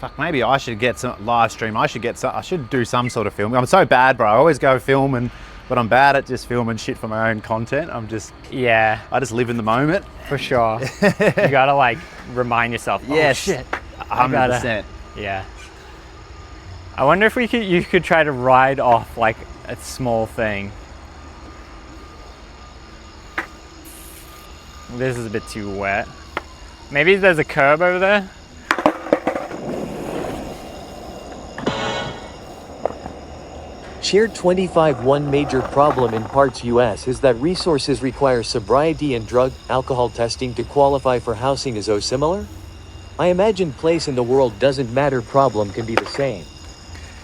C: Fuck, maybe I should get some live stream. I should do some sort of filming. I'm so bad, bro. I always go film, but I'm bad at just filming shit for my own content.
A: Yeah,
C: I just live in the moment.
A: for sure. You gotta like remind yourself. Oh
C: Yes.
A: shit.
C: 100%.
A: Yeah. I wonder if you could try to ride off like a small thing. This is a bit too wet. Maybe there's a curb over there.
D: Shared 25. One major problem in parts US is that resources require sobriety and drug, alcohol testing to qualify for housing. Is O similar? I imagine place in the world doesn't matter, problem can be the same.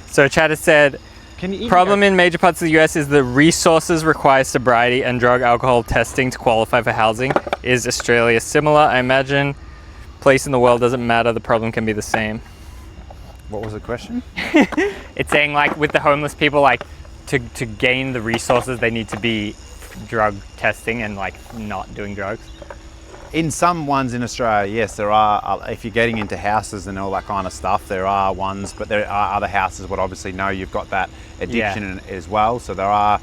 A: So Chad has said, problem in major parts of the US is the resources require sobriety and drug alcohol testing to qualify for housing. Is Australia similar? I imagine place in the world doesn't matter, the problem can be the same.
C: What was the question?
A: It's saying like with the homeless people, like to gain the resources, they need to be drug testing and like not doing drugs.
C: In some ones in Australia, yes, there are. If you're getting into houses and all that kind of stuff, there are ones, but there are other houses would obviously know you've got that addiction as well. So there are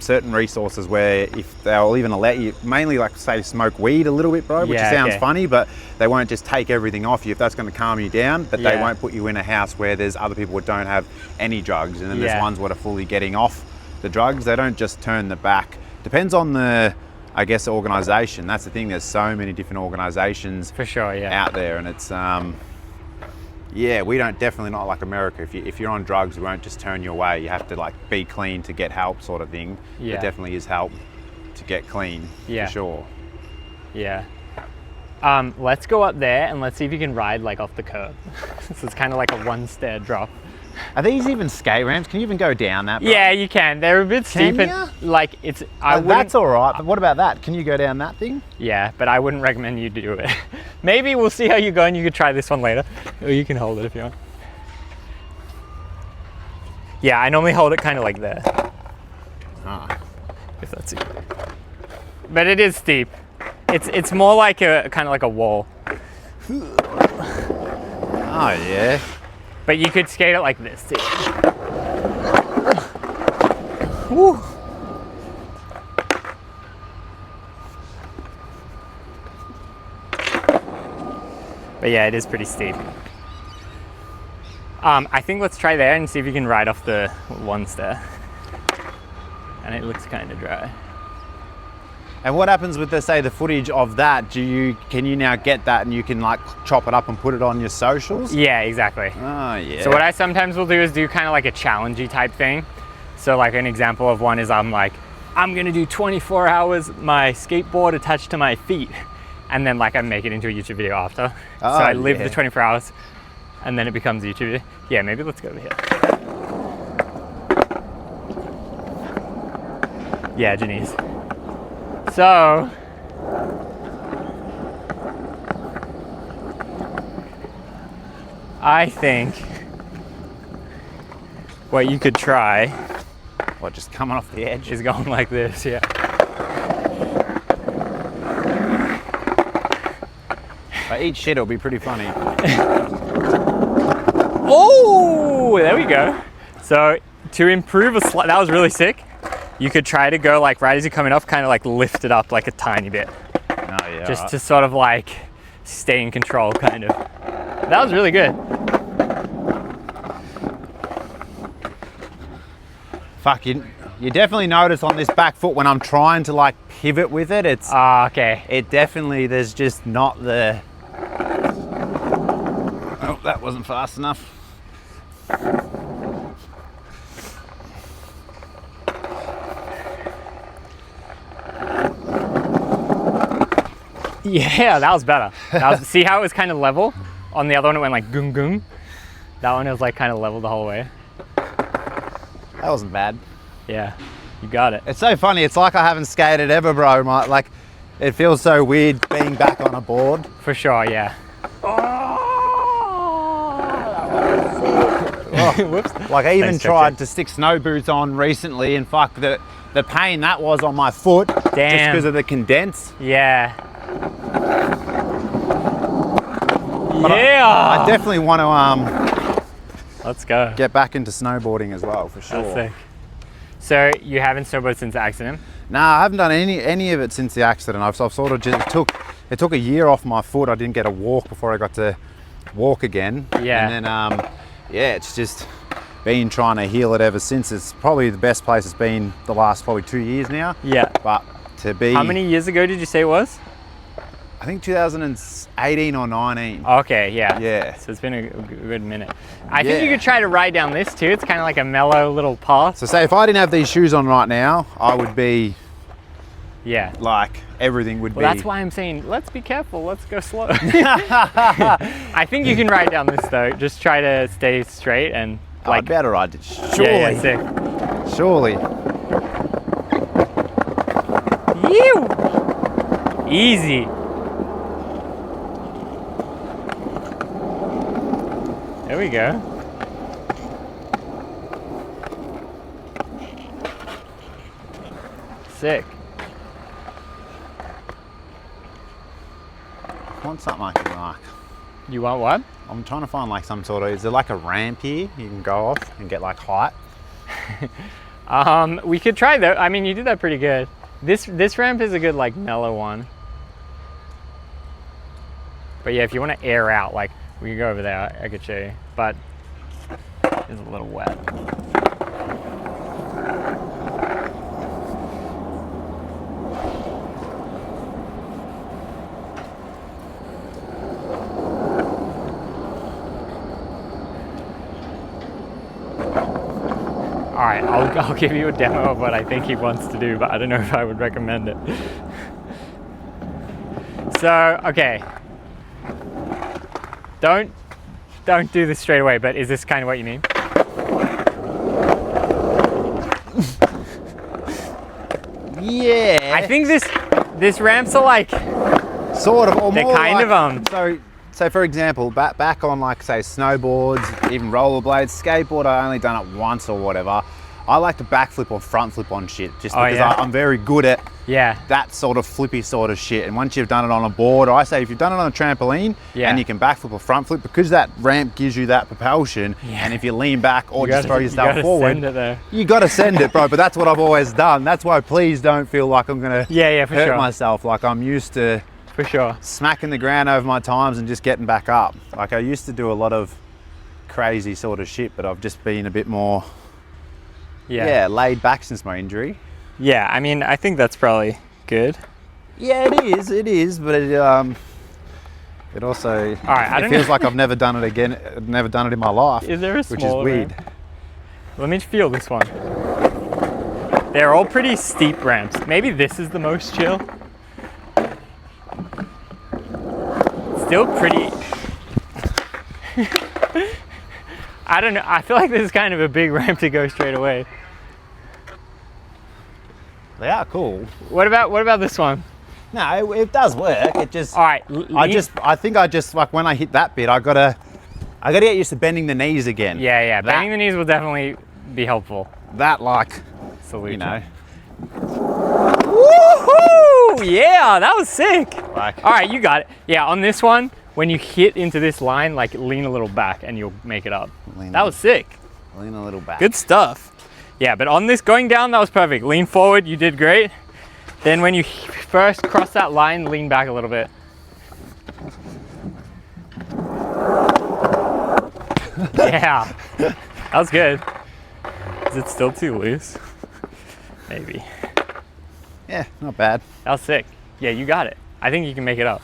C: certain resources where if they'll even let you, mainly like say smoke weed a little bit, bro, which sounds funny, but they won't just take everything off you if that's going to calm you down, but they won't put you in a house where there's other people that don't have any drugs. And then there's ones that are fully getting off the drugs. They don't just turn the back. Depends on the, I guess, organisation. That's the thing. There's so many different organisations
A: For sure,
C: out there, and it's yeah, we don't, definitely not like America. If you're on drugs, we won't just turn you away. You have to like be clean to get help, sort of thing.
A: Yeah.
C: There definitely is help to get clean,
A: Yeah.
C: for sure.
A: Yeah. Let's go up there and let's see if you can ride like off the curb. So it's kind of like a one stair drop.
C: Are these even skate ramps? Can you even go down that? Bro?
A: Yeah, you can. They're a bit steep and like it's.
C: That's all right. But what about that? Can you go down that thing?
A: Yeah, but I wouldn't recommend you do it. Maybe we'll see how you go and you could try this one later. Or you can hold it if you want. Yeah, I normally hold it kind of like there.
C: Ah.
A: If that's it. But it is steep. It's more like a kind of like a wall.
C: Oh yeah.
A: But you could skate it like this too. Woo. But yeah, it is pretty steep. I think let's try there and see if you can ride off the one stair. And it looks kind of dry.
C: And what happens with the footage of that? Can you now get that and you can like chop it up and put it on your socials?
A: Yeah, exactly.
C: Oh yeah.
A: So what I sometimes will do is do kind of like a challengey type thing. So like an example of one is I'm gonna do 24 hours my skateboard attached to my feet, and then like I make it into a YouTube video after. So I live the 24 hours and then it becomes a YouTube video. Yeah, maybe let's go over here. Yeah, Janice. So, I think what you could try,
C: What, just coming off the edge?
A: is going like this, yeah.
C: If I eat shit, it'll be pretty funny.
A: Oh, there we go. So, to improve that was really sick. You could try to go like right as you're coming off, kind of like lift it up like a tiny bit.
C: Oh yeah.
A: Just
C: right.
A: to sort of like stay in control, kind of. That was really good.
C: Fuck, you definitely notice on this back foot when I'm trying to like pivot with it, it's
A: Okay.
C: it definitely, there's just not the, oh, that wasn't fast enough.
A: Yeah, that was better. See how it was kind of level? On the other one, it went like goom goom. That one was like kind of level the whole way.
C: That wasn't bad.
A: Yeah, you got it.
C: It's so funny, it's like I haven't skated ever, bro. Like, it feels so weird being back on a board.
A: For sure, yeah. Whoops.
C: Like I even
A: Thanks,
C: tried to stick snow boots on recently, and fuck, the pain that was on my foot. Just
A: Damn.
C: because of the condense.
A: Yeah.
C: But
A: Yeah.
C: I definitely want to
A: Let's go.
C: get back into snowboarding as well, for sure.
A: That's sick. So you haven't snowboarded since the accident?
C: Nah, I haven't done any of it since the accident. I've sort of just it took a year off my foot. I didn't get a walk before I got to walk again.
A: Yeah.
C: And then yeah, it's just been trying to heal it ever since. It's probably the best place it's been the last probably 2 years now.
A: Yeah.
C: But to be,
A: How many years ago did you say it was?
C: I think 2018 or 19.
A: Okay, yeah.
C: Yeah.
A: So it's been a good minute. I think you could try to ride down this too. It's kind of like a mellow little path.
C: So say if I didn't have these shoes on right now, I would be,
A: Yeah.
C: like, everything would
A: Well,
C: be.
A: that's why I'm saying, let's be careful. Let's go slow. I think you can ride down this though. Just try to stay straight and like.
C: I'd be able to ride it. Surely.
A: Yeah, sick.
C: Surely.
A: Ew. Easy. There we go. Sick.
C: I want something I can like.
A: You want what?
C: I'm trying to find like some sort of, is there like a ramp here you can go off and get like height?
A: We could try though. I mean, you did that pretty good. This ramp is a good like mellow one. But yeah, if you want to air out, like we could go over there. I could show you, but it's a little wet. All right, I'll give you a demo of what I think he wants to do, but I don't know if I would recommend it. So, okay. Don't do this straight away, but is this kind of what you mean?
C: Yeah.
A: I think this ramps are like,
C: sort of, or
A: they're
C: more
A: kind
C: like,
A: of
C: So for example, back on like say snowboards, even rollerblades, skateboard, I only done it once or whatever. I like to backflip or front flip on shit just because I'm very good at that sort of flippy sort of shit. And once you've done it on a board, or I say if you've done it on a trampoline and you can backflip or front flip, because that ramp gives you that propulsion, and if you lean back or just throw yourself forward, you got to send it, bro. But that's what I've always done. That's why please don't feel like I'm gonna hurt myself. Like I'm used to smacking the ground over my times and just getting back up. Like I used to do a lot of crazy sort of shit, but I've just been a bit more laid back since my injury.
A: Yeah, I mean, I think that's probably good.
C: Yeah, it is, but it also it feels like I've never done it again. Never done it in my life.
A: Is there a smaller
C: which is weird.
A: ramp? Let me feel this one. They're all pretty steep ramps. Maybe this is the most chill. Still pretty. I don't know. I feel like this is kind of a big ramp to go straight away.
C: They are cool.
A: What about this one?
C: No, it does work. It just.
A: All right.
C: I think I just like when I hit that bit, I gotta get used to bending the knees again.
A: Yeah. Bending the knees will definitely be helpful.
C: That like
A: solution.
C: You know.
A: Woohoo! Yeah, that was sick.
C: Like.
A: All right, you got it. Yeah, on this one, when you hit into this line, like lean a little back and you'll make it up. That was sick.
C: Lean a little back.
A: Good stuff. Yeah, but on this going down, that was perfect. Lean forward, you did great. Then when you first cross that line, lean back a little bit. Yeah, that was good. Is it still too loose? Maybe.
C: Yeah, not bad.
A: That was sick. Yeah, you got it. I think you can make it up.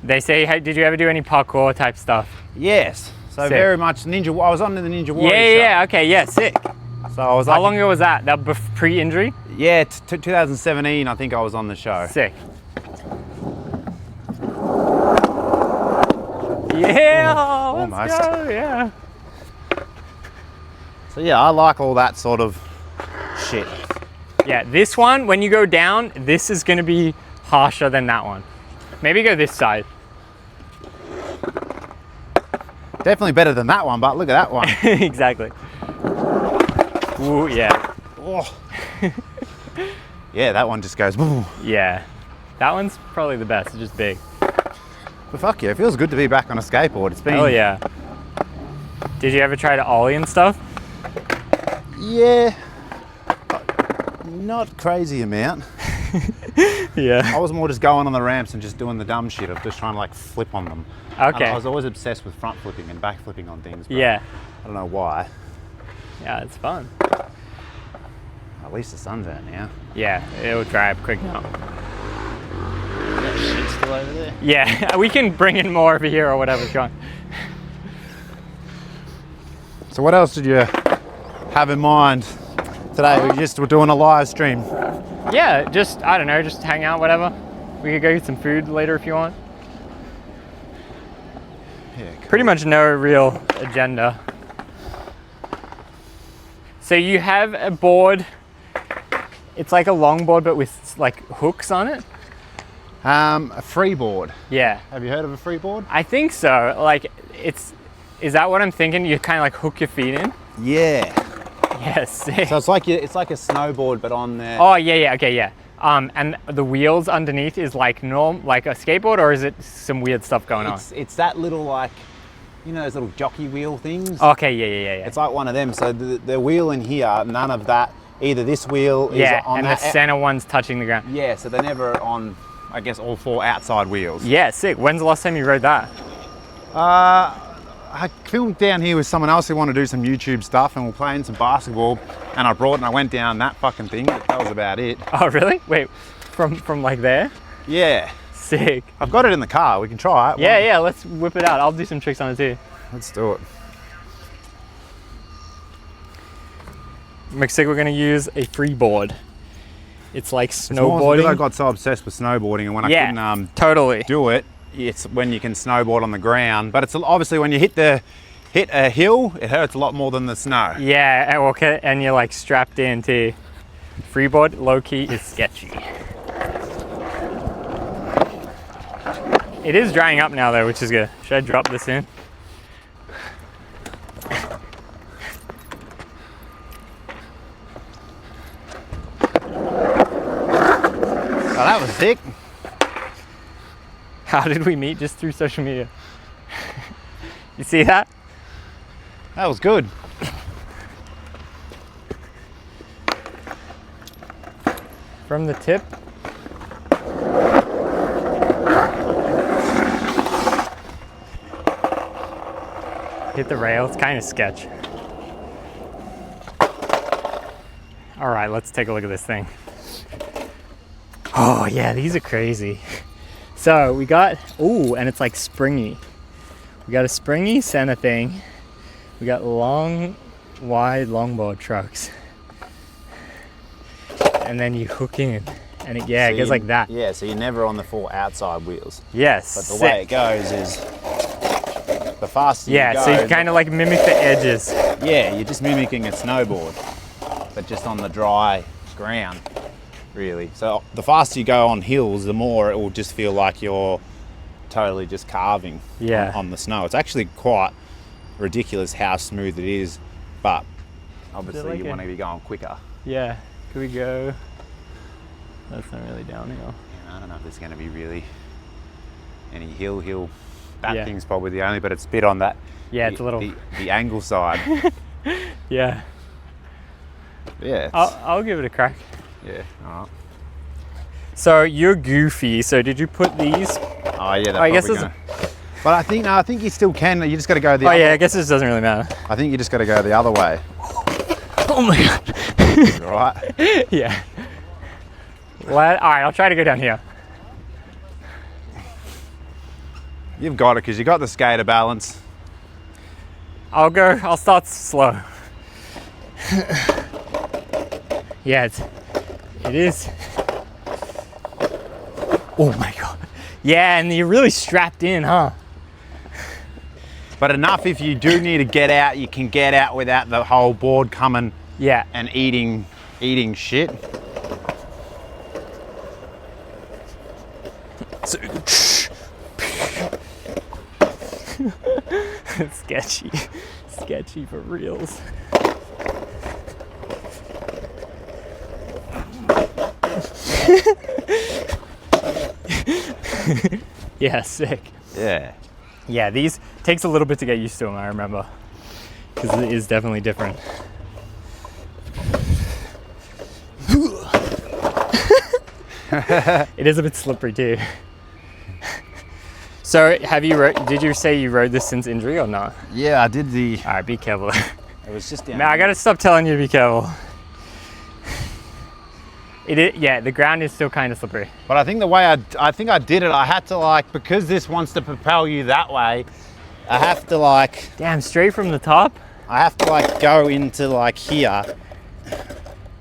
A: They say, hey, did you ever do any parkour type stuff?
C: Yes. So
A: sick.
C: Very much Ninja. I was on the Ninja Warrior show.
A: Yeah. Okay. Yeah. Sick.
C: So I was.
A: How long ago was that? That pre-injury?
C: Yeah, 2017. I think I was on the show.
A: Sick. Yeah.
C: Almost.
A: Let's go. Yeah.
C: So yeah, I like all that sort of shit.
A: Yeah. This one, when you go down, this is going to be harsher than that one. Maybe go this side.
C: Definitely better than that one, but look at that one.
A: Exactly. Ooh, yeah.
C: Oh. Yeah, that one just goes. Boom.
A: Yeah. That one's probably the best. It's just big.
C: But fuck yeah, it feels good to be back on a skateboard. It's been.
A: Oh yeah. Did you ever try to ollie and stuff?
C: Yeah. Not crazy amount.
A: Yeah.
C: I was more just going on the ramps and just doing the dumb shit of just trying to like flip on them.
A: Okay.
C: I was always obsessed with front flipping and back flipping on things. But
A: Yeah.
C: I don't know why.
A: Yeah, it's fun.
C: At least the sun's out now.
A: Yeah, it'll dry up quick now.
C: That shit's still over there.
A: Yeah, we can bring in more over here or whatever, John.
C: So what else did you have in mind today? We just were doing a live stream.
A: Yeah, just, I don't know, just hang out, whatever. We could go get some food later if you want.
C: Yeah, cool.
A: Pretty much no real agenda. So you have a board, it's like a long board but with like hooks on it?
C: A freeboard.
A: Yeah.
C: Have you heard of a freeboard?
A: I think so. Like, is that what I'm thinking? You kind of like hook your feet in?
C: Yeah.
A: Yes.
C: So it's like a snowboard but on there.
A: Oh yeah, okay, yeah. And the wheels underneath is like like a skateboard, or is it some weird stuff going on?
C: It's that little like, you know those little jockey wheel things?
A: Okay, yeah.
C: It's like one of them. So the wheel in here, none of that. Either this wheel is on
A: and
C: that.
A: the center one's touching the ground.
C: Yeah, so they're never on, I guess, all four outside wheels.
A: Yeah, sick. When's the last time you rode that?
C: I filmed down here with someone else who wanted to do some YouTube stuff, and we're playing some basketball, and I brought it and I went down that fucking thing. That was about it.
A: Oh, really? Wait, from like there?
C: Yeah.
A: Sick.
C: I've got it in the car. We can try it.
A: Yeah, let's whip it out. I'll do some tricks on it too.
C: Let's do it.
A: Looks like we're gonna use a freeboard. It's like
C: Because
A: snowboarding.
C: I got so obsessed with snowboarding, and when I couldn't
A: totally
C: do it, it's when you can snowboard on the ground. But it's obviously when you hit a hill, it hurts a lot more than the snow.
A: Yeah, okay, and you're like strapped in too. Freeboard, low key, is sketchy. It is drying up now though, which is good. Should I drop this in?
C: Oh, that was sick.
A: How did we meet? Just through social media. You see that?
C: That was good.
A: From the tip. Hit the rail, it's kind of sketch. All right, let's take a look at this thing. Oh yeah, these are crazy. So we got, ooh, and it's like springy. We got a springy center thing. We got long, wide longboard trucks. And then you hook in, and it goes like that.
C: Yeah, so you're never on the 4 outside wheels.
A: Yes,
C: But the way it goes is, the faster you go.
A: so you kind of like mimic the edges.
C: Yeah, you're just mimicking a snowboard, but just on the dry ground, really. So the faster you go on hills, the more it will just feel like you're totally just carving on the snow. It's actually quite ridiculous how smooth it is, but obviously
A: like
C: you want to be going quicker.
A: Yeah, could we go? That's not really downhill.
C: Yeah, I don't know if there's going to be really any hill. That thing's probably the only, but it's a bit on that.
A: Yeah, it's a little.
C: The angle side.
A: Yeah.
C: Yeah.
A: I'll give it a crack.
C: Yeah. All right.
A: So you're goofy. So did you put these?
C: Oh yeah.
A: I guess
C: But I think you still can. You just got to go the.
A: Oh
C: other
A: yeah, I guess this doesn't really matter.
C: I think you just got to go the other way.
A: Oh my god.
C: Right.
A: Yeah. All right, I'll try to go down here.
C: You've got it because you got the skater balance.
A: I'll start slow. Yeah, it is. Oh my god. Yeah, and you're really strapped in, huh?
C: But enough if you do need to get out, you can get out without the whole board coming and eating shit.
A: So, sketchy for reals. Yeah, sick.
C: Yeah.
A: Yeah, these takes a little bit to get used to them, I remember, because it is definitely different. It is a bit slippery too. So did you say you rode this since injury or not?
C: Yeah, I did the.
A: All right, be careful.
C: It was just down.
A: Man, I gotta stop telling you to be careful. The ground is still kind of slippery.
C: But I think the way I think I did it, I had to because this wants to propel you that way, I have to
A: Damn, straight from the top?
C: I have to go into here.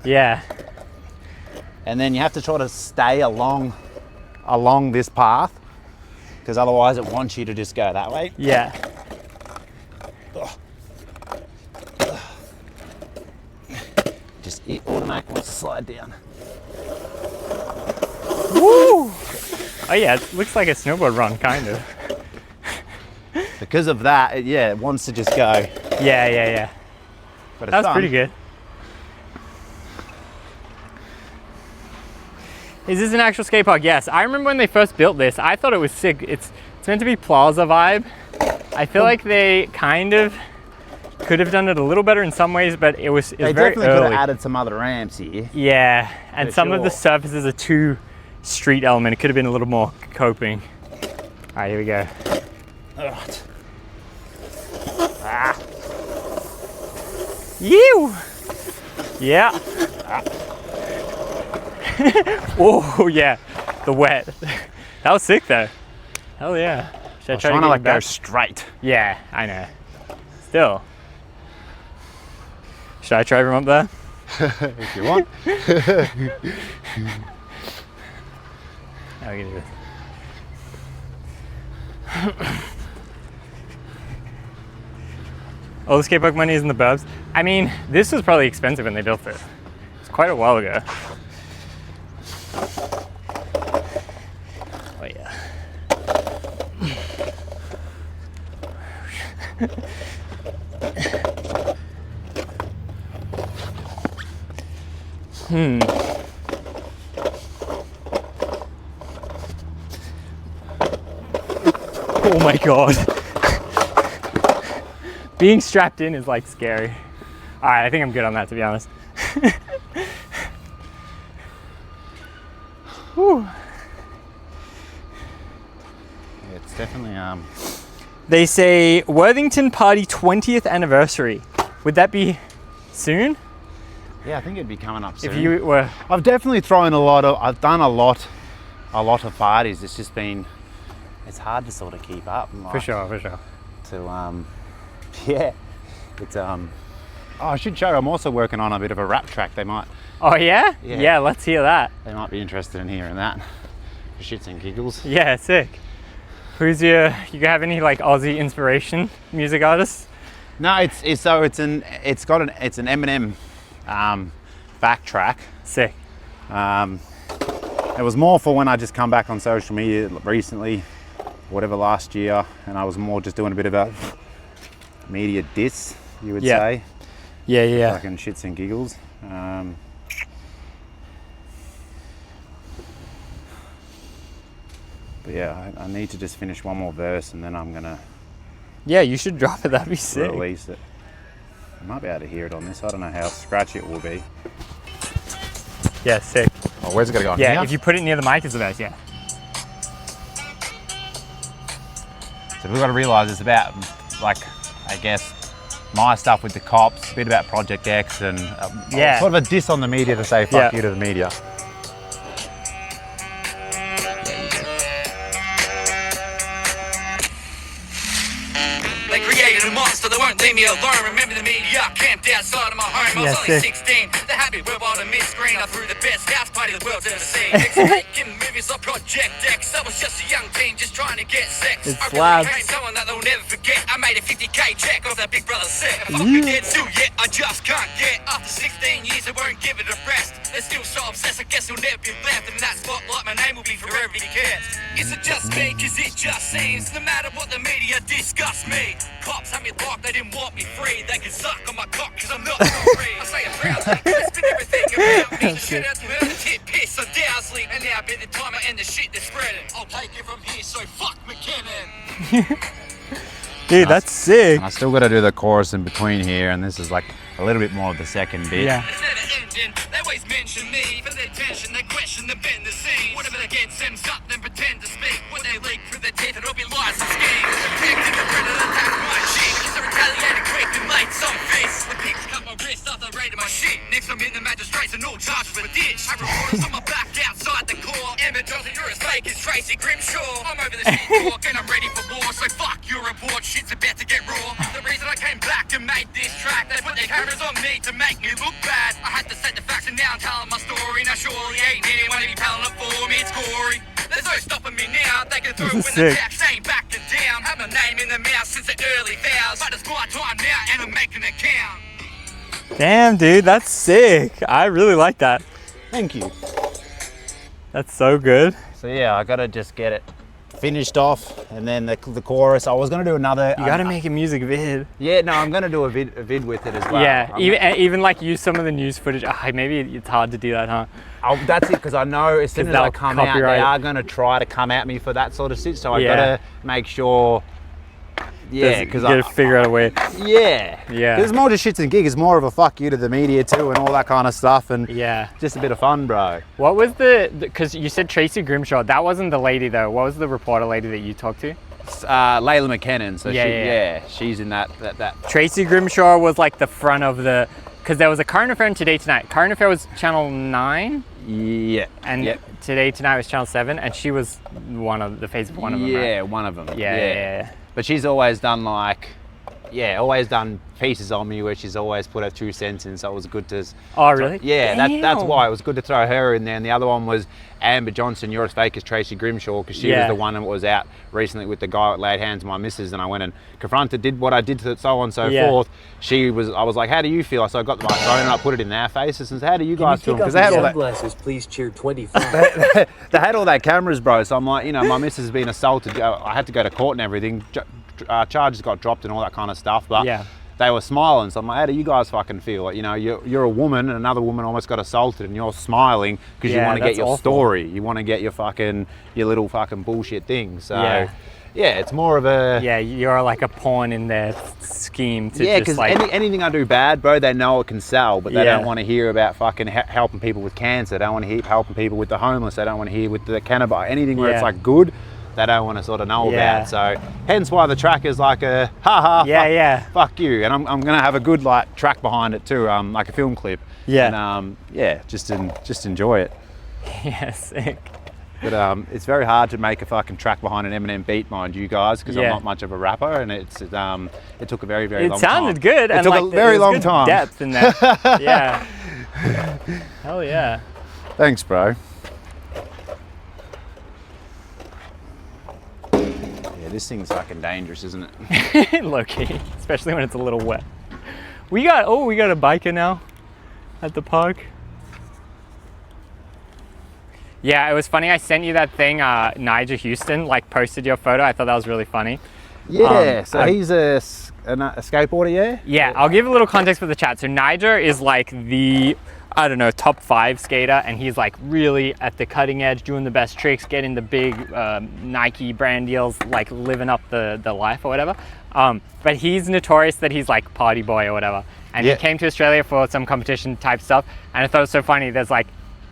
A: Yeah.
C: And then you have to try to stay along this path, because otherwise it wants you to just go that way.
A: Yeah.
C: Just it automatically wants to slide down.
A: Woo! Oh yeah, it looks like a snowboard run, kind of.
C: Because of that, it wants to just go.
A: Yeah.
C: But
A: That was pretty good. Is this an actual skate park? Yes. I remember when they first built this, I thought it was sick. It's meant to be plaza vibe. I feel like they kind of could have done it a little better in some ways, but it was very
C: definitely
A: early.
C: could have added some other ramps here.
A: Yeah, and some of the surfaces are too street element. It could have been a little more coping. All right, here we go.
C: Alright.
A: Ah. You. Yeah. Oh yeah, the wet. That was sick though. Hell yeah. Should I try
C: trying
A: to
C: to
A: get you
C: go
A: back?
C: straight.
A: Yeah, I know. Still. Should I try from up there?
C: if you want.
A: How are we gonna do this? All the skate park money is in the burbs. I mean, this was probably expensive when they built it. It's quite a while ago. Oh yeah. Oh my god. Being strapped in is like scary. All right, I think I'm good on that, to be honest. Whew.
C: Yeah, it's definitely
A: They say Worthington party 20th anniversary. Would that be soon?
C: yeah, I think it'd be coming up soon.
A: If you were,
C: I've definitely thrown I've done a lot of parties. It's just been, it's hard to sort of keep up. And
A: for sure.
C: To yeah, it's oh, I should show. I'm also working on a bit of a rap track. They might
A: Oh yeah?
C: Yeah.
A: Yeah, let's hear that.
C: be interested in hearing that for shits and giggles.
A: Yeah, sick. Who's you have any like Aussie inspiration music artists?
C: No, it's an Eminem backtrack.
A: Sick.
C: It was more for when I just come back on social media recently, whatever, last year, and I was more just doing a bit of a media diss, you would
A: Yeah.
C: say.
A: Yeah.
C: Fucking shits and giggles. But yeah, I need to just finish one more verse and then I'm gonna
A: Yeah, you should drop it, that'd be sick.
C: release it. I might be able to hear it on this. I don't know how scratchy it will be.
A: Yeah, sick.
C: Oh, where's it gonna go? On
A: Yeah,
C: here?
A: if you put it near the mic, it's the best, yeah.
C: So we've got to realise it's about, like, I guess, my stuff with the cops, a bit about Project X, and
A: Yeah.
C: sort of a diss on the media to say fuck
A: Yeah.
C: you to the media.
E: They created a monster that won't leave me alone. Remember the media camped outside of my home. I was
A: Yeah,
E: only
A: sick.
E: 16. The happy web on a mid-screen. I threw the best house party the world's ever seen. Making movies like Project X. I was just a young teen just trying to get sex.
A: It
E: I
A: slaps.
E: became someone that they'll never forget. I made a 50k check off that Big Brother set. If I could get to yet, I just can't get. After 16 years, I won't give it a rest. They're still so obsessed, I guess you'll never be left. In that spotlight, my name will be forever declared. Is it just me? Cause it just seems no matter what the media discuss me. Cops had me locked, they didn't want me free. They can suck on my cock cause I'm not free. I say it proudly, it's been everything about me. Shout out to her, the tit piss on Dowsley. And now be the time I end the shit that's spreading. I'll take it from here, so fuck McKinnon.
A: Dude, that's sick.
C: And I still got to do the chorus in between here, and this is like a little bit more of the second bit.
A: Yeah.
E: It's never ending, they always mention me. For their attention, they question, they bend the scene. Whatever they get, sends up, then pretend to speak. When they leak through their teeth, it'll be lies and schemes. Protecting the predator, attack my cheek. Just a retaliated quick and late, some fist. The pigs cut my wrist after raiding my shit. Next I'm in the magistrates and all charges with a ditch. I reporters on my back outside the court. Emma Johnson, you're as fake as Tracy Grimshaw. I'm over the shit talk and I'm ready for war. So fuck your report, shit's about to get raw. The reason I came back and made this track, they put their cameras on me to make me look bad. I had to set the facts and now I'm telling my story. Now surely ain't anyone to be telling it for me, it's Cory. There's no stopping me now, they can throw in
A: This is
E: the
A: sick.
E: tax, ain't backing down. Had my name in the mouth since the early vows. But it's my time now and I'm making it count.
A: Damn, dude, that's sick. I really like that.
C: Thank you.
A: That's so good.
C: So yeah, I got to just get it finished off, and then the chorus. I was going to do another.
A: You gotta make a music vid.
C: Yeah, no, I'm going to do a vid with it as well.
A: Yeah,
C: I'm-
A: even like use some of the news footage. Maybe it's hard to do that, huh?
C: That's it, because I know as soon
A: 'Cause
C: as I
A: they'll
C: come out, they
A: copyright.
C: are going to try to come at me for that sort of shit. So I
A: Yeah.
C: got to make sure. Yeah, because
A: you gotta figure out a way.
C: Yeah.
A: Yeah.
C: There's more just shits and gigs. It's more of a fuck you to the media too, and all that kind of stuff, and
A: Yeah.
C: just a bit of fun, bro.
A: What was because you said Tracy Grimshaw. That wasn't the lady though. What was the reporter lady that you talked to?
C: Layla McKinnon. So
A: Yeah.
C: she's in that.
A: Tracy Grimshaw was like the front of the, because there was a current affair on Today Tonight. Current affair was channel 9
C: Yeah.
A: and
C: Yep.
A: Today Tonight was channel 7, and she was one of the face of one of them.
C: Yeah,
A: Right?
C: one of them.
A: Yeah.
C: But she's always done like
F: always done pieces on me where she's always put her 2 cents in, so it was good to...
A: Oh, really?
F: Yeah, that's
A: Damn.
F: why. It was good to throw her in there. And the other one was Amber Johnson, You're as Fake as Tracy Grimshaw, because she was the one that was out recently with the guy that laid hands on my missus, and I went and confronted, did what I did to so on and so forth. I was like, how do you feel? So I got my phone and I put it in their faces and said, how do you guys feel?
D: Because
F: they had all that...
D: sunglasses, please, cheer 25.
F: They had all that cameras, bro, so I'm like, you know, my missus has been assaulted. I had to go to court and everything. Charges got dropped and all that kind of stuff, but they were smiling. So I'm like, how do you guys fucking feel? Like, you know, you're a woman and another woman almost got assaulted and you're smiling because you want to get your story. You want to get your little fucking bullshit thing. So yeah, it's more of a...
A: Yeah, you're like a pawn in their scheme to
F: because like... anything I do bad, bro, they know it can sell, but they don't want to hear about fucking helping people with cancer. They don't want to hear helping people with the homeless. They don't want to hear with the cannabis. Anything where it's like good, they don't want to sort of know about. So hence why the track is like a fuck you. And I'm gonna have a good like track behind it too, like a film clip. And just enjoy it.
A: Yeah, sick.
F: But it's very hard to make a fucking track behind an Eminem beat, mind you guys, because I'm not much of a rapper, and it took a very long time.
A: It sounded good.
F: It took a very long time.
A: Depth in there. Yeah. Hell yeah.
F: Thanks, bro. Yeah, this thing's fucking dangerous, isn't it?
A: Low-key, especially when it's a little wet. We got a biker now at the park. Yeah, it was funny. I sent you that thing. Nigel Houston like posted your photo. I thought that was really funny.
F: Yeah, so he's a skateboarder, yeah?
A: Yeah, I'll give a little context for the chat. So Niger is like the, I don't know, top 5 skater, and he's like really at the cutting edge, doing the best tricks, getting the big Nike brand deals, like living up the life or whatever. But he's notorious that he's like party boy or whatever. And he came to Australia for some competition type stuff. And I thought it was so funny. There's like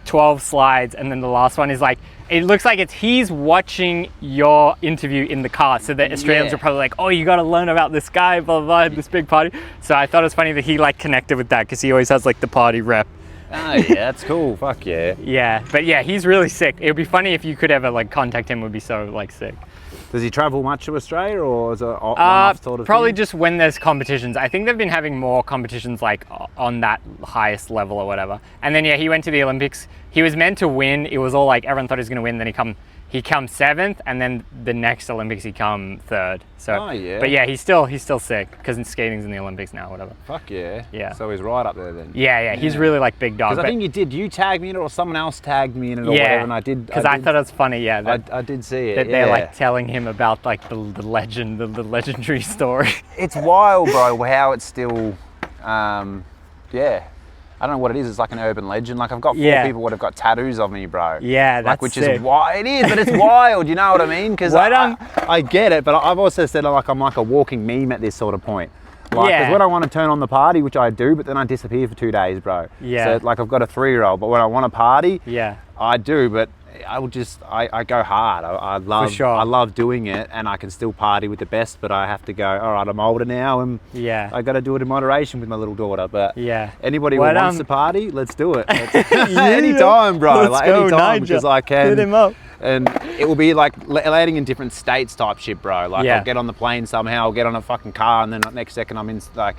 A: 12 slides, and then the last one is like, it looks like he's watching your interview in the car, so the Australians are probably like, oh, you got to learn about this guy, blah, blah, blah, this big party. So I thought it was funny that he like connected with that, because he always has like the party rep.
F: Oh yeah, that's cool. Fuck yeah.
A: Yeah, but yeah, he's really sick. It would be funny if you could ever like contact him. Would be so like sick.
F: Does he travel much to Australia, or is it one-off sort of
A: probably
F: thing?
A: just when there's competitions. I think they've been having more competitions like on that highest level or whatever. And then he went to the Olympics. He was meant to win. It was all like everyone thought he was going to win. Then he come 7th, and then the next Olympics he come 3rd. So, but yeah, he's still sick because skating's in the Olympics now, whatever.
F: Fuck yeah.
A: Yeah.
F: So he's right up there then.
A: Yeah. He's really like big dog.
F: Because I think you tagged me in it, or someone else tagged me in it, or whatever, and I did.
A: Because I thought it was funny. Yeah.
F: I did see it.
A: That they're like telling him about like the legend, the legendary story.
F: It's wild, bro. How it's still, I don't know what it is. It's like an urban legend. Like I've got 4 people that have got tattoos of me, bro.
A: Yeah, that's
F: like, which
A: sick.
F: is wild. It is, but it's wild. You know what I mean? Because I get it, but I've also said like I'm like a walking meme at this sort of point. Like, because when I want to turn on the party, which I do, but then I disappear for 2 days, bro.
A: Yeah.
F: So like I've got a 3-year-old, but when I want to party, I do, but I go hard. I love doing it, and I can still party with the best, but I have to go, all right, I'm older now, and I got to do it in moderation with my little daughter. But anybody who wants to party, let's do it. Anytime, bro.
A: Let's
F: like
A: go,
F: anytime, because I can.
A: Hit him up.
F: And it will be like landing in different states type shit, bro. Like I'll get on the plane somehow, I'll get on a fucking car, and then the next second I'm in like,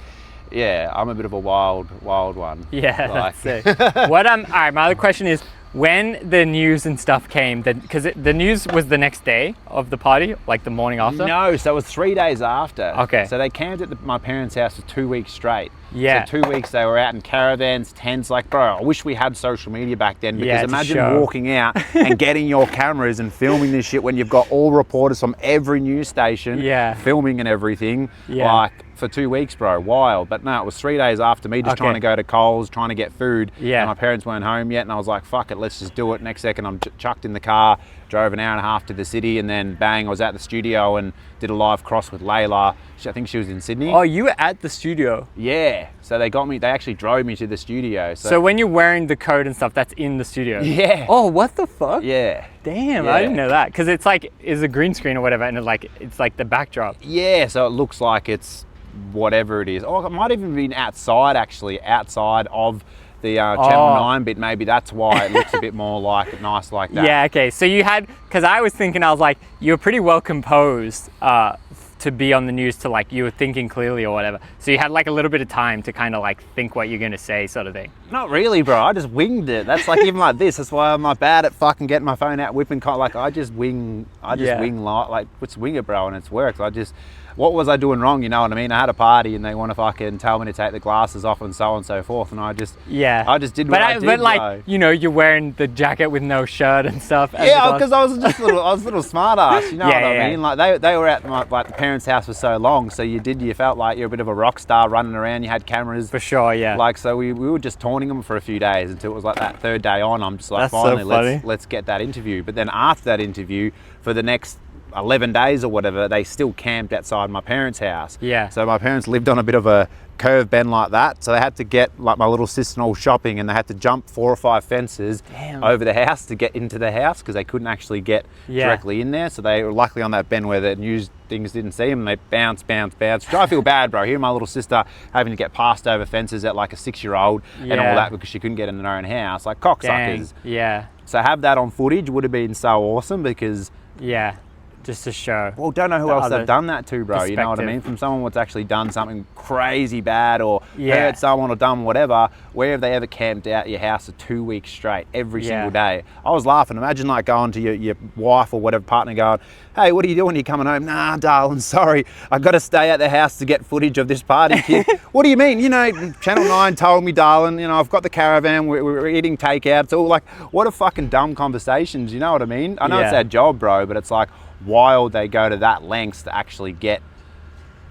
F: I'm a bit of a wild one.
A: Yeah, like. That's sick. All right, my other question is, when the news and stuff came, because the news was the next day of the party, like the morning after?
F: No, so it was 3 days after.
A: Okay.
F: So they camped at my parents' house for 2 weeks straight.
A: Yeah.
F: So 2 weeks they were out in caravans, tents. Like, bro, I wish we had social media back then, because imagine walking out and getting your cameras and filming this shit when you've got all reporters from every news station filming and everything. Like, for 2 weeks, bro, wild. But no, it was 3 days after me just trying to go to Coles, trying to get food. And my parents weren't home yet, and I was like, fuck it, let's just do it. Next second, I'm chucked in the car, drove an hour and a half to the city, and then bang, I was at the studio and did a live cross with Layla. I think she was in Sydney.
A: Oh, you were at the studio?
F: Yeah. So they actually drove me to the studio.
A: So when you're wearing the coat and stuff, that's in the studio?
F: Yeah.
A: Oh, what the fuck?
F: Yeah.
A: Damn, I didn't know that. Because it's like, is a green screen or whatever, and it's like the backdrop.
F: Yeah, so it looks like it's whatever it is. Oh, it might even been outside of the Channel 9 bit. Maybe that's why it looks a bit more like nice like that.
A: Yeah, okay. So you had, because I was thinking, I was like, you were pretty well composed to be on the news to like you were thinking clearly or whatever, so you had like a little bit of time to kind of like think what you're gonna say, sort of thing?
F: Not really, bro. I just winged it. That's like even like this. That's why I'm not bad at fucking getting my phone out, whipping. Like I just wing. Wing like let's wing it, bro, and it's worked. What was I doing wrong? You know what I mean? I had a party and they want to fucking tell me to take the glasses off and so on and so forth, and I just did what I did.
A: But like, you know, you're wearing the jacket with no shirt and stuff.
F: Yeah, because I was just a little smart ass. You know what I mean? Like they were at like the parents' house for so long, so you felt like you're a bit of a rock star running around. You had cameras
A: for sure. Yeah.
F: Like so we were just taunting them for a few days until it was like that third day on. I'm just like,
A: that's
F: finally,
A: so
F: let's get that interview. But then after that interview, for the next 11 days or whatever, they still camped outside my parents' house.
A: Yeah.
F: So my parents lived on a bit of a curve bend like that, so they had to get like my little sister all shopping, and they had to jump 4 or 5 fences over the house to get into the house because they couldn't actually get directly in there. So they were luckily on that bend where the news things didn't see them, and they bounce. Which I feel bad, bro. Here my little sister having to get passed over fences at like a 6-year-old and all that because she couldn't get in her own house, like cocksuckers.
A: Yeah.
F: So have that on footage would have been so awesome because
A: just to show.
F: Well, don't know who else they've done that to, bro. You know what I mean? From someone that's actually done something crazy bad or hurt someone or done whatever. Where have they ever camped out your house for 2 weeks straight, every single day? I was laughing. Imagine like going to your wife or whatever partner going, hey, what are you doing? You coming home? Nah, darling, sorry. I got to stay at the house to get footage of this party, kid. What do you mean? You know, Channel 9 told me, darling, you know, I've got the caravan. We're eating takeout. It's all like, what a fucking dumb conversations. You know what I mean? I know it's our job, bro, but it's like, wild they go to that lengths to actually get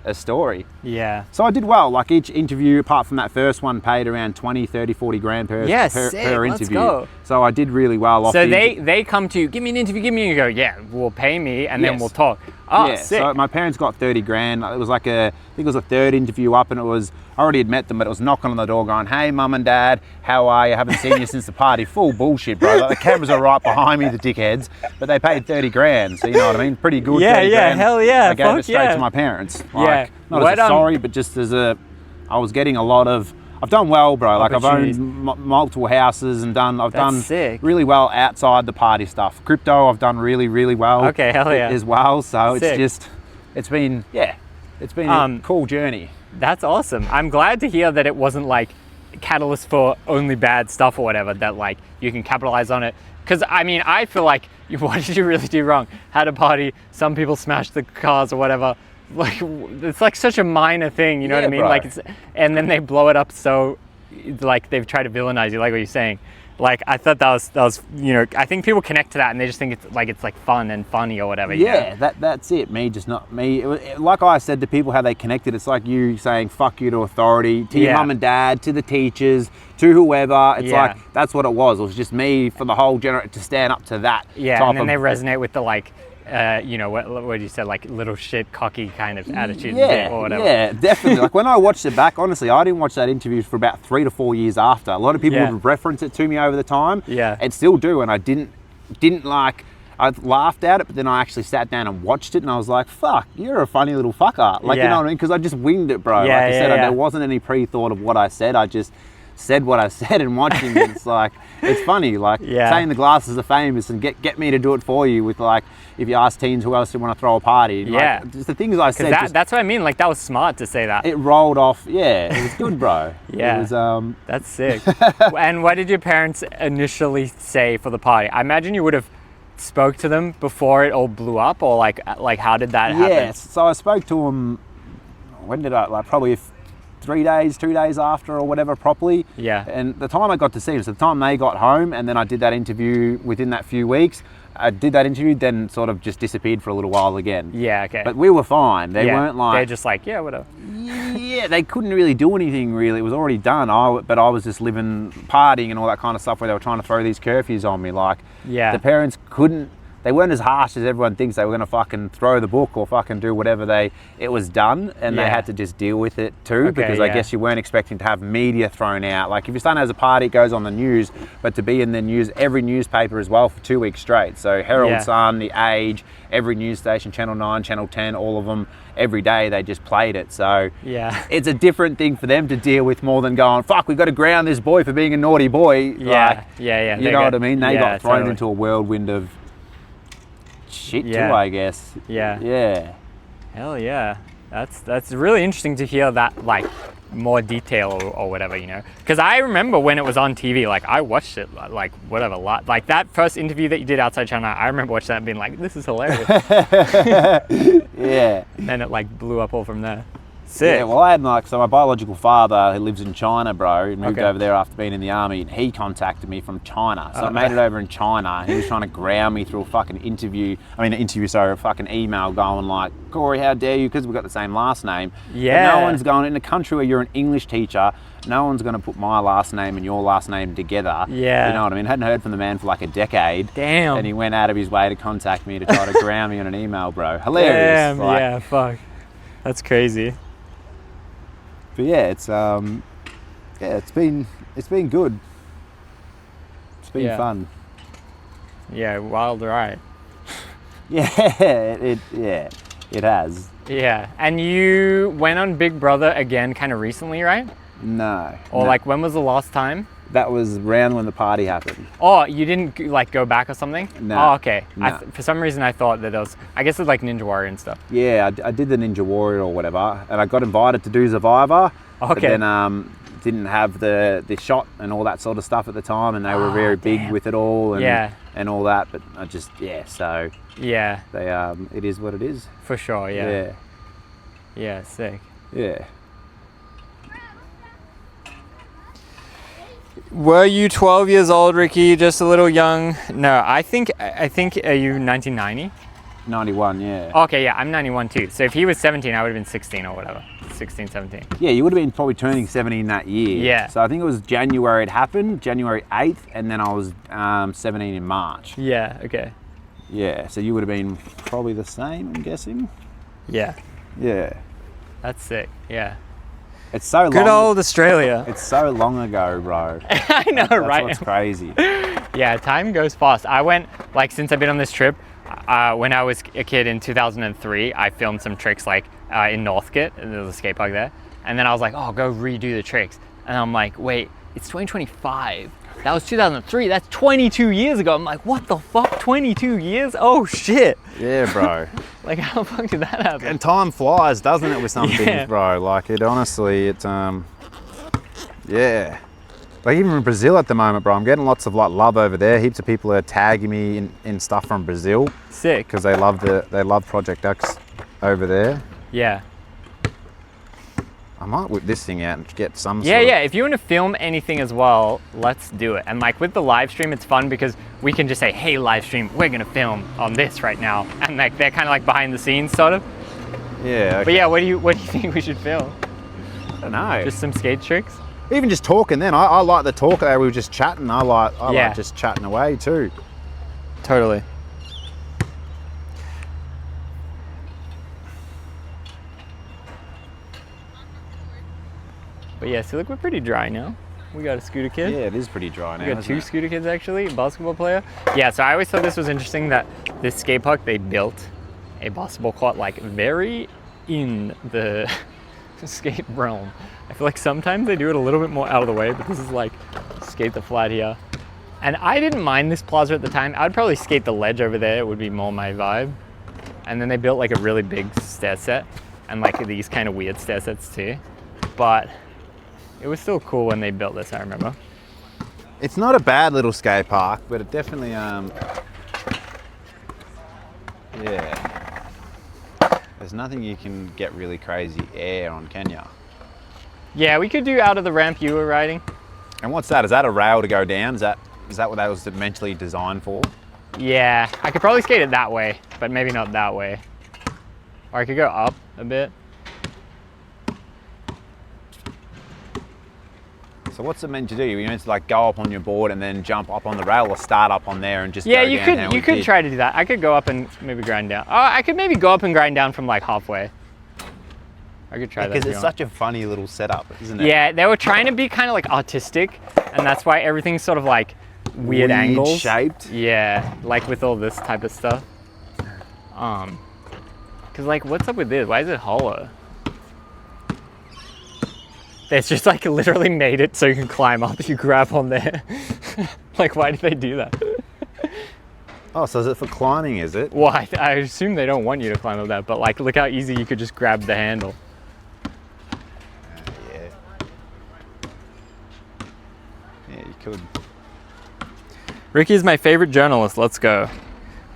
F: a story.
A: Yeah.
F: So I did well. Like each interview, apart from that first one, paid around 20, 30, 40 grand per interview.
A: Let's go.
F: So I did really well.
A: So they come to you, give me an interview, and you go, yeah, well, pay me, and then we'll talk. Oh, sick.
F: So my parents got 30 grand. It was like I think it was a third interview up, and I already had met them, but it was knocking on the door going, hey, mum and dad, how are you? Haven't seen you since the party. Full bullshit, bro. Like the cameras are right behind me, the dickheads, but they paid 30 grand. So you know what I mean? Pretty good.
A: Yeah,
F: 30 grand.
A: hell yeah.
F: I gave it straight to my parents. Like, not as a sorry, but just as I was getting a lot of, I've done well, bro. Like I've owned multiple houses and I've done really well outside the party stuff. Crypto, I've done really, really well.
A: Okay, hell yeah.
F: As well. So it's been a cool journey.
A: That's awesome. I'm glad to hear that it wasn't like a catalyst for only bad stuff or whatever, that like you can capitalize on it. Because I mean, I feel like, what did you really do wrong? Had a party, some people smashed the cars or whatever. Like it's like such a minor thing, you know what I mean?
F: Bro.
A: Like and then they blow it up so like they've tried to villainize you, like what you're saying. Like I thought that was you know, I think people connect to that and they just think it's like fun and funny or whatever.
F: Yeah,
A: you know?
F: that's it. Me, just not me. Like I said to people, how they connected. It's like you saying "fuck you" to authority, to your mum and dad, to the teachers, to whoever. It's like that's what it was. It was just me for the whole generation to stand up to that.
A: Yeah, and then they resonate with the like. You know, what you said, like little shit, cocky kind of attitude or whatever. Yeah, definitely.
F: Like when I watched it back, honestly, I didn't watch that interview for about 3 to 4 years after. A lot of people would reference it to me over the time, and still do, and I didn't like. I laughed at it, but then I actually sat down and watched it, and I was like, "Fuck, you're a funny little fucker." Like you know what I mean? Because I just winged it, bro. Like I said, there wasn't any pre-thought of what I said. I just said what I said, and watching it, it's like it's funny. Like saying the glasses are famous, and get me to do it for you with like. If you ask teens who else you want to throw a party, like, just the things I said.
A: That's what I mean. Like that was smart to say that.
F: It rolled off. Yeah, it was good, bro.
A: Yeah,
F: it was,
A: that's sick. And what did your parents initially say for the party? I imagine you would have spoke to them before it all blew up, or like how did that happen?
F: Yeah, so I spoke to them. When did I? Like probably 2 days after or whatever properly.
A: Yeah.
F: And the time I got to see them, so the time they got home, and then I did that interview within that few weeks. I did that interview, then sort of just disappeared for a little while again.
A: Yeah, okay.
F: But we were fine. They weren't like...
A: They're just like, yeah, whatever.
F: Yeah, they couldn't really do anything, really. It was already done. But I was just living, partying and all that kind of stuff where they were trying to throw these curfews on me. Like, the parents couldn't... They weren't as harsh as everyone thinks. They were going to fucking throw the book or fucking do whatever it was done, and they had to just deal with it too, because I guess you weren't expecting to have media thrown out. Like if your son has a party, it goes on the news, but to be in the news, every newspaper as well for 2 weeks straight. So Herald Sun, The Age, every news station, Channel 9, Channel 10, all of them, every day they just played it. So it's a different thing for them to deal with more than going, fuck, we've got to ground this boy for being a naughty boy. You know what I mean? They got thrown into a whirlwind of shit too, I guess.
A: Yeah.
F: Yeah.
A: Hell yeah. That's really interesting to hear that, like, more detail or whatever, you know? Because I remember when it was on TV, like, I watched it, like, whatever, like that first interview that you did outside China, I remember watching that and being like, this is hilarious.
C: Yeah.
A: And then it, like, blew up all from there. Sick.
C: Yeah, well, I had so my biological father, who lives in China, bro, he moved over there after being in the army, and he contacted me from China. So I made it over in China. He was trying to ground me through a fucking a fucking email going like, Cory, how dare you, because we've got the same last name.
A: Yeah.
C: But no one's going, in a country where you're an English teacher, no one's going to put my last name and your last name together.
A: Yeah.
C: You know what I mean? Hadn't heard from the man for like a decade.
A: Damn.
C: And he went out of his way to contact me to try to ground me on an email, bro. Hilarious.
A: Damn,
C: like,
A: yeah, fuck. That's crazy.
C: But yeah, it's been good. It's been fun.
A: Yeah, wild ride.
C: Yeah, it has.
A: Yeah, and you went on Big Brother again kind of recently, right?
C: No.
A: Or like, when was the last time?
C: That was around when the party happened.
A: Oh, you didn't like go back or something?
C: No.
A: Oh, okay.
C: No.
A: For some reason I thought that was, I guess it's like Ninja Warrior and stuff.
C: Yeah, I did the Ninja Warrior or whatever, and I got invited to do Survivor.
A: Okay.
C: But then didn't have the shot and all that sort of stuff at the time, and they were very big with it all and all that. But I just so
A: yeah,
C: they it is what it is.
A: For sure. Yeah.
C: Yeah.
A: Yeah. Sick.
C: Yeah.
A: Were you 12 years old, Ricky? Just a little young? No, I think are you 1990?
C: 91, yeah.
A: Okay, yeah, I'm 91 too. So if he was 17, I would have been 16 or whatever. 16, 17.
C: Yeah, you would have been probably turning 17 that year.
A: Yeah.
C: So I think it was January it happened, January 8th, and then I was 17 in March.
A: Yeah, okay.
C: Yeah, so you would have been probably the same, I'm guessing.
A: Yeah.
C: Yeah.
A: That's sick, yeah.
C: It's so long.
A: Good old Australia.
C: It's so long ago, bro.
A: I know,
C: That's
A: right?
C: what's crazy.
A: Yeah, time goes fast. I went, like, since I've been on this trip, when I was a kid in 2003, I filmed some tricks, like, in Northcote. There's a skate park there. And then I was like, oh, go redo the tricks. And I'm like, wait, it's 2025. That was 2003. That's 22 years ago. I'm like, what the fuck? 22 years? Oh, shit.
C: Yeah, bro.
A: Like, how the fuck did that happen?
C: And time flies, doesn't it, with some
A: Yeah.
C: things, bro? Like, it honestly, it's, yeah. Like, even in Brazil at the moment, bro, I'm getting lots of, like, love over there. Heaps of people are tagging me in stuff from Brazil.
A: Sick.
C: Because they love Project X over there.
A: Yeah.
C: I might whip this thing out and get some
A: Yeah,
C: sort of...
A: yeah. If you want to film anything as well, let's do it. And like with the live stream, it's fun because we can just say, hey, live stream, we're going to film on this right now. And like they're kind of like behind the scenes sort of.
C: Yeah, okay.
A: But yeah, what do you think we should film?
C: I don't know.
A: Just some skate tricks?
C: Even just talking then. I like the talk that we were just chatting. I like just chatting away too.
A: Totally. But yeah, see, look, we're pretty dry now. We got a scooter kid.
C: Yeah, it is pretty dry now.
A: We got two scooter kids actually, a basketball player. Yeah, so I always thought this was interesting that this skate park, they built a basketball court like very in the skate realm. I feel like sometimes they do it a little bit more out of the way, but this is like skate the flat here. And I didn't mind this plaza at the time. I'd probably skate the ledge over there. It would be more my vibe. And then they built like a really big stair set and like these kind of weird stair sets too. But it was still cool when they built this, I remember.
C: It's not a bad little skate park, but it definitely, yeah. There's nothing you can get really crazy air on, can ya?
A: Yeah, we could do out of the ramp you were riding.
C: And what's that? Is that a rail to go down? Is that what that was eventually designed for?
A: Yeah, I could probably skate it that way, but maybe not that way. Or I could go up a bit.
C: So what's it meant to do? You meant to like go up on your board and then jump up on the rail, or start up on there and just
A: yeah,
C: go
A: you
C: down
A: could
C: how
A: you
C: we
A: could
C: did?
A: try to do that. I could go up and maybe grind down. Oh, I could maybe go up and grind down from like halfway. I could try that.
C: Because it's such a funny little setup, isn't it?
A: Yeah, they were trying to be kind of like artistic, and that's why everything's sort of like weird angles.
C: Shaped.
A: Yeah, like with all this type of stuff. Cause like, what's up with this? Why is it hollow? It's just like literally made it so you can climb up. You grab on there. Like, why did they do that?
F: Oh, so is it for climbing, is it?
A: Well, I assume they don't want you to climb up that, but like, look how easy you could just grab the handle.
F: Yeah. Yeah, you could.
A: Ricky is my favorite journalist. Let's go.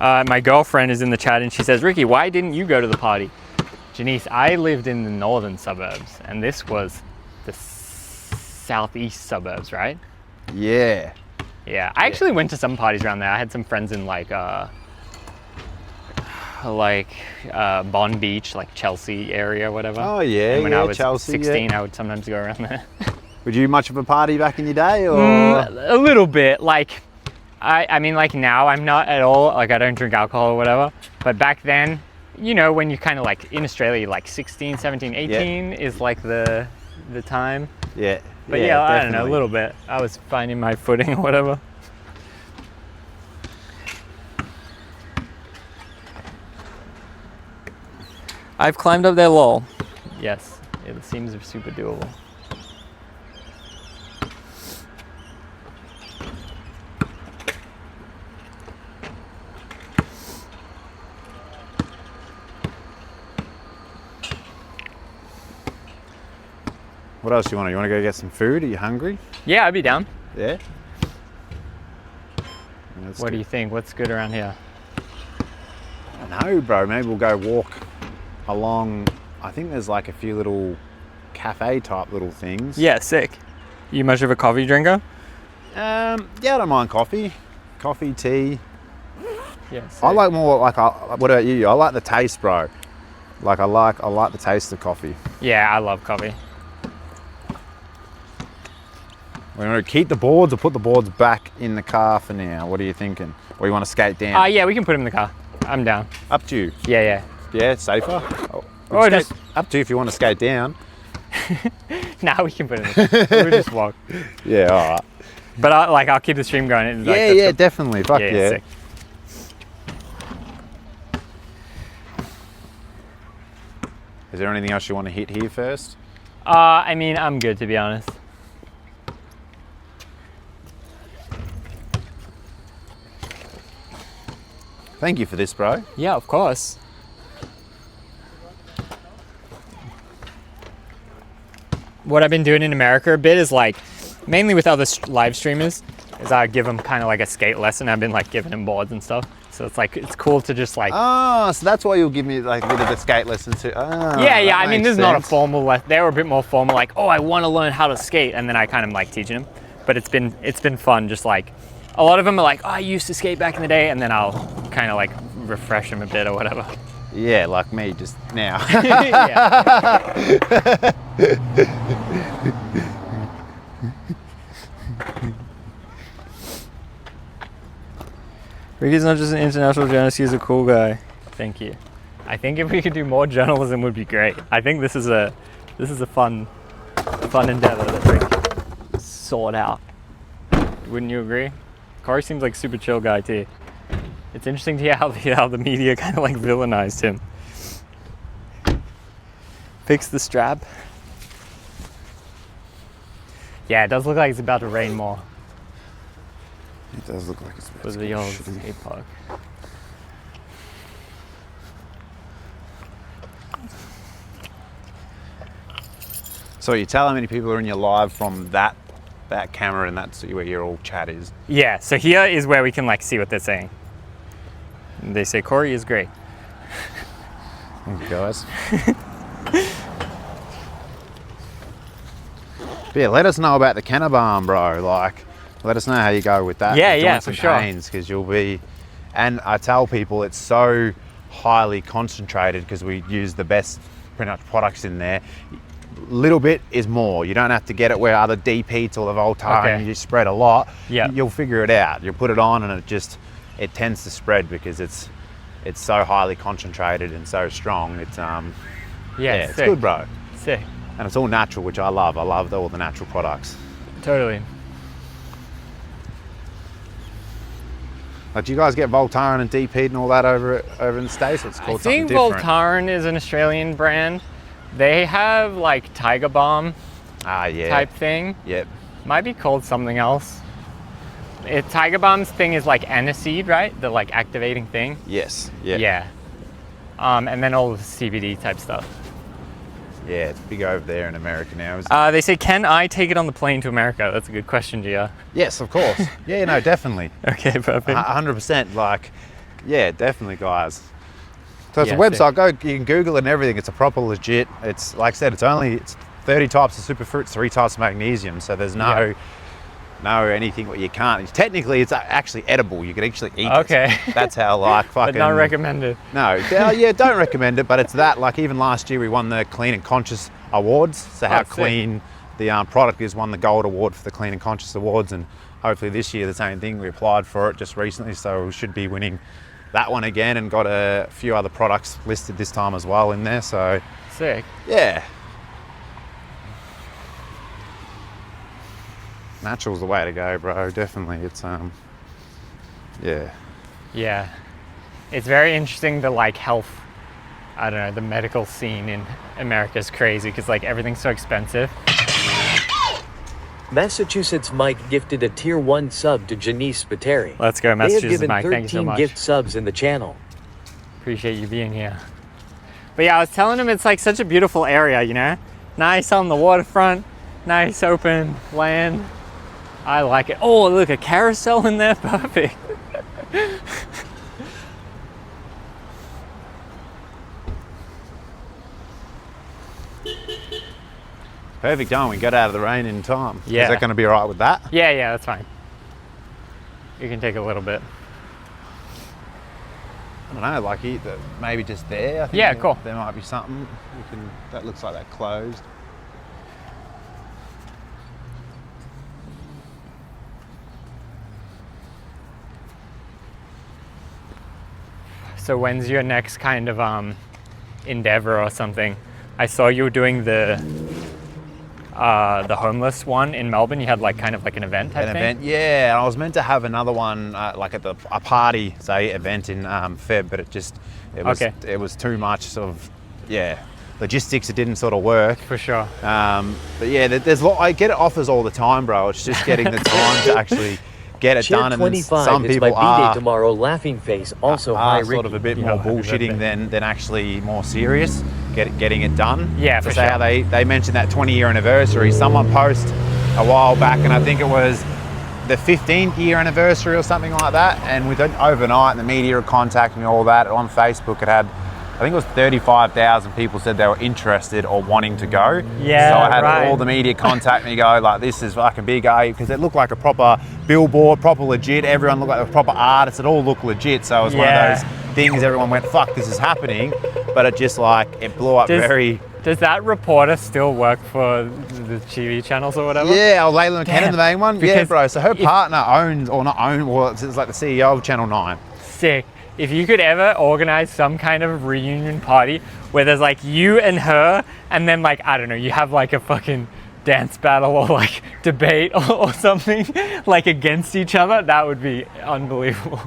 A: My girlfriend is in the chat and she says, Ricky, why didn't you go to the party? Janice, I lived in the northern suburbs and this was the southeast suburbs, right?
F: Yeah.
A: Yeah, I actually went to some parties around there. I had some friends in like Bond Beach, like Chelsea area, whatever.
F: Oh yeah,
A: and when I was
F: Chelsea,
A: 16, I would sometimes go around there.
F: Were you much of a party back in your day, or?
A: A little bit. Like, I mean, like now I'm not at all. Like I don't drink alcohol or whatever. But back then, you know, when you kind of like in Australia, like 16, 17, 18 is like the time.
F: Yeah.
A: But yeah, I don't know, a little bit. I was finding my footing or whatever. I've climbed up there, lol. Yes, it seems super doable.
F: What else do you want? You want to go get some food? Are you hungry?
A: Yeah, I'd be down.
F: Yeah.
A: What do you think? What's good around here?
F: I don't know, bro. Maybe we'll go walk along. I think there's like a few little cafe type little things.
A: Yeah, sick. You much of a coffee drinker?
F: Yeah, I don't mind coffee. Coffee, tea.
A: Yeah, sick.
F: I like more like, what about you? I like the taste, bro. Like I like the taste of coffee.
A: Yeah, I love coffee.
F: We want to keep the boards or put the boards back in the car for now? What are you thinking? Or you want to skate down?
A: Yeah, we can put them in the car. I'm down.
F: Up to you.
A: Yeah.
F: Yeah, it's safer.
A: Or just
F: up to you if you want to skate down.
A: now we can put it in the car. We'll just walk.
F: Yeah, all right.
A: But I'll keep the stream going. Like,
F: Yeah, definitely. Fuck yeah.
A: Sick.
F: Is there anything else you want to hit here first?
A: I mean, I'm good to be honest.
F: Thank you for this, bro.
A: Yeah, of course. What I've been doing in America a bit is like, mainly with other live streamers, is I give them kind of like a skate lesson. I've been like giving them boards and stuff. So it's like, it's cool to just like...
F: Oh, so that's why you'll give me like a bit of a skate lesson too. Oh,
A: yeah. I mean, this is not a formal lesson. They were a bit more formal, like, oh, I want to learn how to skate. And then I kind of like teaching them. But it's been fun, just like, a lot of them are like, oh, I used to skate back in the day. And then I'll kind of like refresh them a bit or whatever.
F: Yeah, like me just now.
A: Ricky's not just an international journalist, he's a cool guy. Thank you. I think if we could do more journalism would be great. I think this is a fun endeavor that Rick sought out. Wouldn't you agree? Cory seems like a super chill guy too. It's interesting to hear how the media kind of like villainized him. Fix the strap. Yeah, it does look like it's about to rain more.
F: It does look like it's about
A: For the old skate park.
F: So you tell how many people are in your live from that camera, and that's where your all chat is.
A: Yeah, so here is where we can like see what they're saying. They say Cory is great.
F: Thank you, guys. But yeah, let us know about the Cannabarn, bro. Like, let us know how you go with that.
A: Yeah, for sure.
F: Because you'll be, and I tell people it's so highly concentrated because we use the best pretty much products in there. Little bit is more. You don't have to get it where other deep heats or the Voltaren, and you just spread a lot.
A: Yeah.
F: You'll figure it out. You'll put it on and it tends to spread because it's so highly concentrated and so strong. It's it's good, bro.
A: Sick.
F: And it's all natural, which I love. I love all the natural products.
A: Totally.
F: Like, do you guys get Voltaren and deep heat and all that over in the States? It's called something different.
A: I think Voltaren is an Australian brand. They have like Tiger Balm type thing.
F: Yep.
A: Might be called something else. Tiger Balm's thing is like aniseed, right? The like activating thing.
F: Yes. Yeah.
A: Yeah. And then all the CBD type stuff.
F: Yeah, it's big over there in America now.
A: They say, can I take it on the plane to America? That's a good question, Gia.
F: Yes, of course. Yeah, no, definitely.
A: Okay, perfect.
F: 100%. Like, yeah, definitely, guys. So it's
A: Yeah,
F: a website. Go, you can Google it and everything. It's a proper legit. It's like I said, it's 30 types of superfruits, 3 types of magnesium. So there's no anything what you can't. Technically, it's actually edible. You can actually eat
A: Okay.
F: it. That's how like fucking.
A: But not recommended.
F: No, yeah, don't recommend it. But it's that. Like even last year, we won the Clean and Conscious Awards. So how clean the product is, won the Gold Award for the Clean and Conscious Awards, and hopefully this year the same thing. We applied for it just recently, so we should be winning that one again, and got a few other products listed this time as well in there. So
A: sick.
F: Yeah. Natural's the way to go, bro. Definitely. It's
A: Yeah. It's very interesting, the like health, I don't know, the medical scene in America is crazy because like everything's so expensive.
D: Massachusetts Mike gifted a tier 1 sub to Janice Spiteri.
A: Let's go, Massachusetts Mike.
D: They have given 13
A: Thank you so much.
D: gift subs in the channel.
A: Appreciate you being here. But yeah, I was telling him it's like such a beautiful area, you know? Nice on the waterfront, nice open land. I like it. Oh, look, a carousel in there. Perfect.
F: perfect time. We got out of the rain in time.
A: Yeah.
F: Is that going to be all right with that?
A: Yeah, that's fine. You can take a little bit.
F: I don't know, like maybe just there. I think
A: Yeah, cool.
F: There might be something. That looks like that closed.
A: So when's your next kind of endeavor or something? I saw you were doing the homeless one in Melbourne. You had like kind of like an event type thing?
F: Event, yeah. I was meant to have another one like at a party, say, event in Feb, but it was too much of logistics. It didn't sort of work.
A: For sure.
F: But yeah, I get offers all the time, bro. It's just getting the time to actually get it done. And
D: 25
F: some people
D: is my B-Day tomorrow, laughing face, also high
F: sort of a bit more bullshitting than actually more serious, getting it done.
A: Yeah,
F: for
A: for
F: sure. How they mentioned that 20-year anniversary. Someone posted a while back, and I think it was the 15th year anniversary or something like that, and within overnight, the media had contacted me, all that. On Facebook, it had, I think it was 35,000 people said they were interested or wanting to go.
A: Yeah,
F: so I had all the media contact me, go like, this is fucking big, because it looked like a proper billboard, proper legit. Everyone looked like a proper artist. It all looked legit. So it was one of those things. Everyone went, "Fuck, this is happening," but it just like it blew up very.
A: Does that reporter still work for the TV channels or whatever?
F: Yeah, Layla McKenna, the main one.
A: Because
F: yeah, bro. So her partner it's like the CEO of Channel 9.
A: Sick. If you could ever organize some kind of reunion party where there's like you and her, and then like, I don't know, you have like a fucking dance battle or like debate or something like against each other, that would be unbelievable.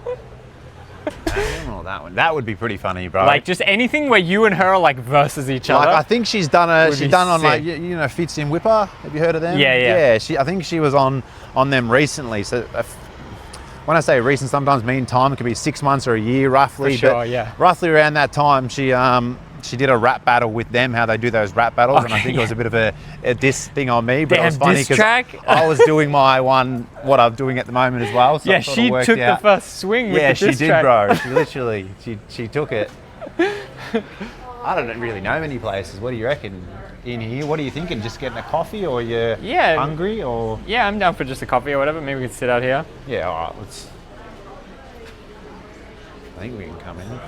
F: I don't know that one. That would be pretty funny, bro.
A: Like just anything where you and her are like versus each other.
F: I think she's done on
A: sick.
F: like, you know, Fitz and Whipper. Have you heard of them?
A: Yeah.
F: I think she was on them recently. So when I say recent, sometimes mean time, it could be 6 months or a year roughly.
A: For sure,
F: but
A: yeah.
F: Roughly around that time, she did a rap battle with them, how they do those rap battles, and I think it was a bit of a diss thing on me, but it was funny because I was doing my one, what I'm doing at the moment as well. So
A: yeah, she took the first swing with the diss track.
F: Yeah, she did, bro. She literally, she took it. I don't really know many places. What do you reckon? In here, what are you thinking? Just getting a coffee, or you're hungry, or?
A: Yeah, I'm down for just a coffee or whatever. Maybe we could sit out here.
F: Yeah, all right, let's. I think we can come in.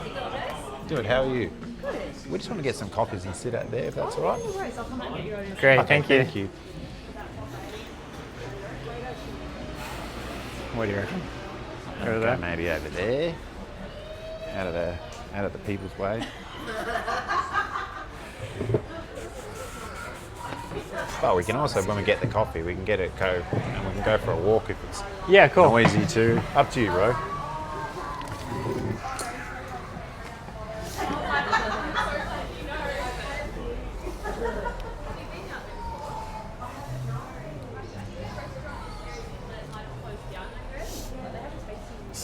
F: Dude, how are you? We just want to get some coffees and sit out there, if that's all right.
A: Great,
F: Okay,
A: thank you.
F: Thank you.
A: What do you reckon?
F: Over there? Maybe over there. Out of the people's way. But we can also, when we get the coffee, we can get it and we can go for a walk if it's
A: cool.
F: noisy too. Up to you, bro.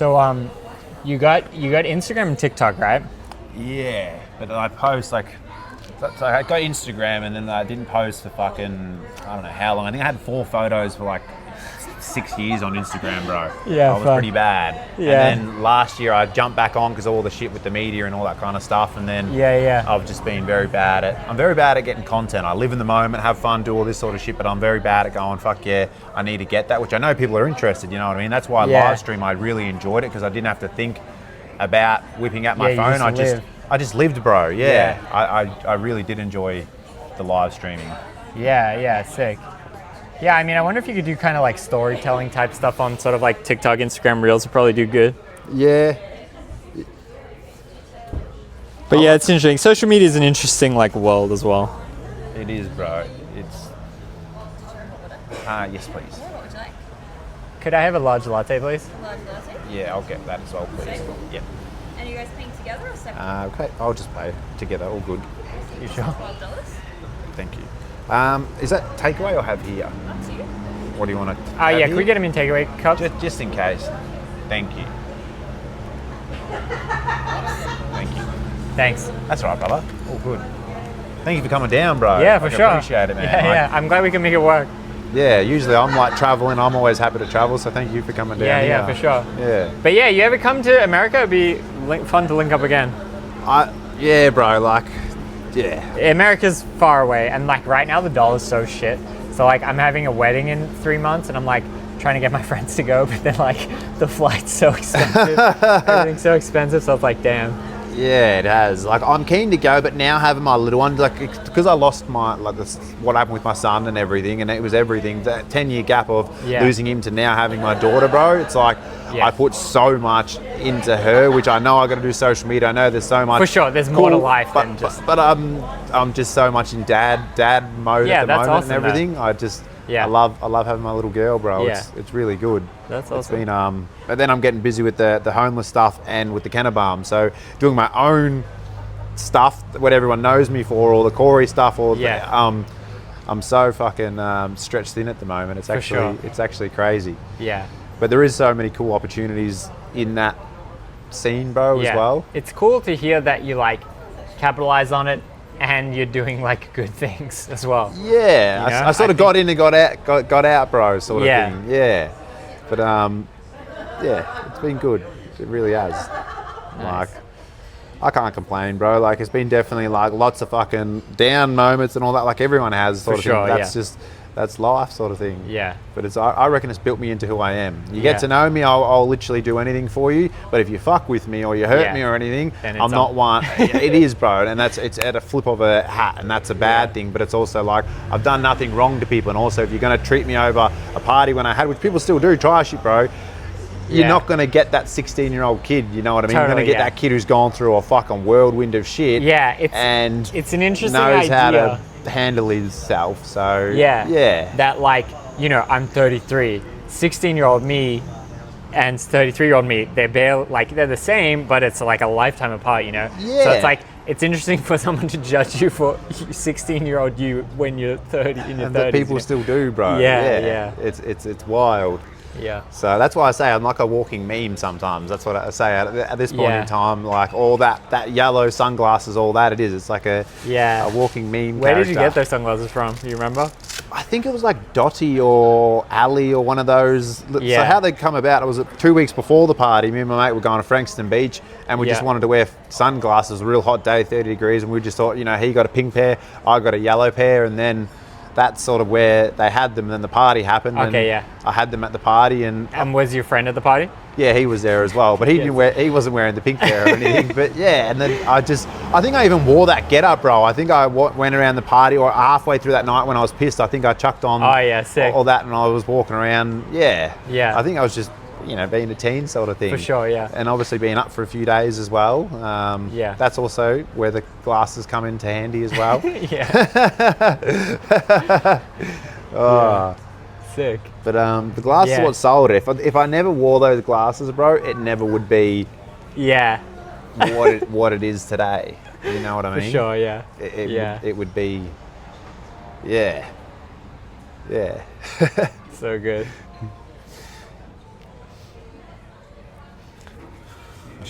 A: So you got Instagram and TikTok, right?
F: Yeah, but I post like, so I got Instagram and then I didn't post for fucking, I don't know how long. I think I had 4 photos for like 6 years on Instagram, bro.
A: Yeah,
F: I was pretty bad.
A: Yeah.
F: And then last year I jumped back on because of all the shit with the media and all that kind of stuff. And then I've just been very bad at getting content. I live in the moment, have fun, do all this sort of shit, but I'm very bad at going, fuck yeah, I need to get that, which I know people are interested, you know what I mean? That's why Livestream, I really enjoyed it because I didn't have to think about whipping out my phone. I just lived, bro. Yeah. I really did enjoy the live streaming.
A: Yeah, sick. Yeah, I mean, I wonder if you could do kind of like storytelling type stuff on sort of like TikTok, Instagram Reels would probably do good.
C: Yeah.
A: But yeah, it's interesting. Social media is an interesting like world as well.
F: It is, bro. It's. Yes, please.
E: What would you like?
A: Could I have a large latte, please?
E: Large latte?
F: Yeah, I'll get that as well, please.
E: Same.
F: Yep.
E: And you guys paying together or separate?
C: Okay, I'll just pay together. All good.
A: You sure?
E: $12.
C: Thank you. Is that takeaway or have here?
E: Up to you.
C: What do you want to?
A: Yeah, can we get them in takeaway cups?
F: Just in case. Thank you. Thank you.
A: Thanks.
F: That's all right, brother. All good. Thank you for coming down, bro.
A: Yeah, for sure.
F: Appreciate it, man.
A: Yeah. I'm glad we can make it work.
C: Yeah, usually I'm like traveling. I'm always happy to travel, so thank you for coming down.
A: Yeah, for sure.
C: Yeah.
A: But yeah, you ever come to America? It'd be fun to link up again.
C: Yeah, bro. Like, yeah.
A: America's far away, and like right now the dollar's so shit. So like I'm having a wedding in 3 months, and I'm like trying to get my friends to go, but then like the flight's so expensive, everything's so expensive. So it's like, damn.
C: Yeah, it has. Like, I'm keen to go, but now having my little one, like, because I lost my, like, what happened with my son and everything, and it was everything. That 10-year gap of losing him to now having my daughter, bro. It's like I put so much into her, which I know I got to do social media. I know there's so much.
A: For sure, there's more to life than just.
C: But I'm just so much in dad mode at the moment
A: awesome,
C: and everything. I love having my little girl, bro.
A: Yeah.
C: It's really good.
A: That's awesome.
C: It's been but then I'm getting busy with the homeless stuff and with the Kennebarm. So doing my own stuff, what everyone knows me for, or the Cory stuff, or I'm so fucking stretched thin at the moment. It's actually crazy.
A: Yeah.
C: But there is so many cool opportunities in that scene, bro, as well.
A: It's cool to hear that you like capitalize on it and you're doing like good things as well.
C: Yeah, you know? I sort of got in and got out, bro, sort of thing. Yeah. But it's been good. It really has.
A: Nice.
C: Like, I can't complain, bro. Like, it's been definitely like lots of fucking down moments and all that, like everyone has, sort of thing. That's life, sort of thing.
A: Yeah.
C: But I reckon it's built me into who I am. You get to know me, I'll literally do anything for you. But if you fuck with me or you hurt me or anything, I'm not one. It is, bro, and it's at a flip of a hat, and that's a bad thing. But it's also like I've done nothing wrong to people, and also if you're gonna treat me over a party when I had, which people still do, try shit, bro. You're not going to get that 16-year-old kid, you know what I mean? You're going to get that kid who's gone through a fucking whirlwind of shit.
A: Yeah, it's an interesting idea.
C: Knows how to handle himself, so... Yeah.
A: That, like, you know, I'm 33. 16-year-old me and 33-year-old me, they're the same, but it's like a lifetime apart, you know?
C: Yeah.
A: So it's like, it's interesting for someone to judge you for 16-year-old you when you're 30, in your 30s.
C: People still do, bro.
A: Yeah.
C: It's wild.
A: Yeah.
C: So that's why I say I'm like a walking meme sometimes. That's what I say at this point in time. Like all that yellow sunglasses, all that it is. It's like a walking meme.
A: Where did you get those sunglasses from? Do you remember?
C: I think it was like Dottie or Ali or one of those.
A: Yeah.
C: So how they come about, it was 2 weeks before the party. Me and my mate were going to Frankston Beach and we just wanted to wear sunglasses. It was a real hot day, 30 degrees. And we just thought, you know, he got a pink pair, I got a yellow pair. And then that's sort of where they had them. And then the party happened.
A: Okay,
C: and I had them at the party. And
A: was your friend at the party?
C: Yeah, he was there as well, but he wasn't wearing the pink pair or anything. But yeah, and then I think I even wore that get up, bro. I think I went around the party, or halfway through that night when I was pissed, I think I chucked on all that, and I was walking around. Yeah. I think I was just, you know, being a teen sort of thing.
A: For sure, yeah.
C: And obviously being up for a few days as well. That's also where the glasses come into handy as well.
A: Sick.
C: But the glasses are what sold it. If I never wore those glasses, bro, it never would be what it is today. You know what I mean?
A: For sure, yeah.
C: It would be, yeah.
A: So good.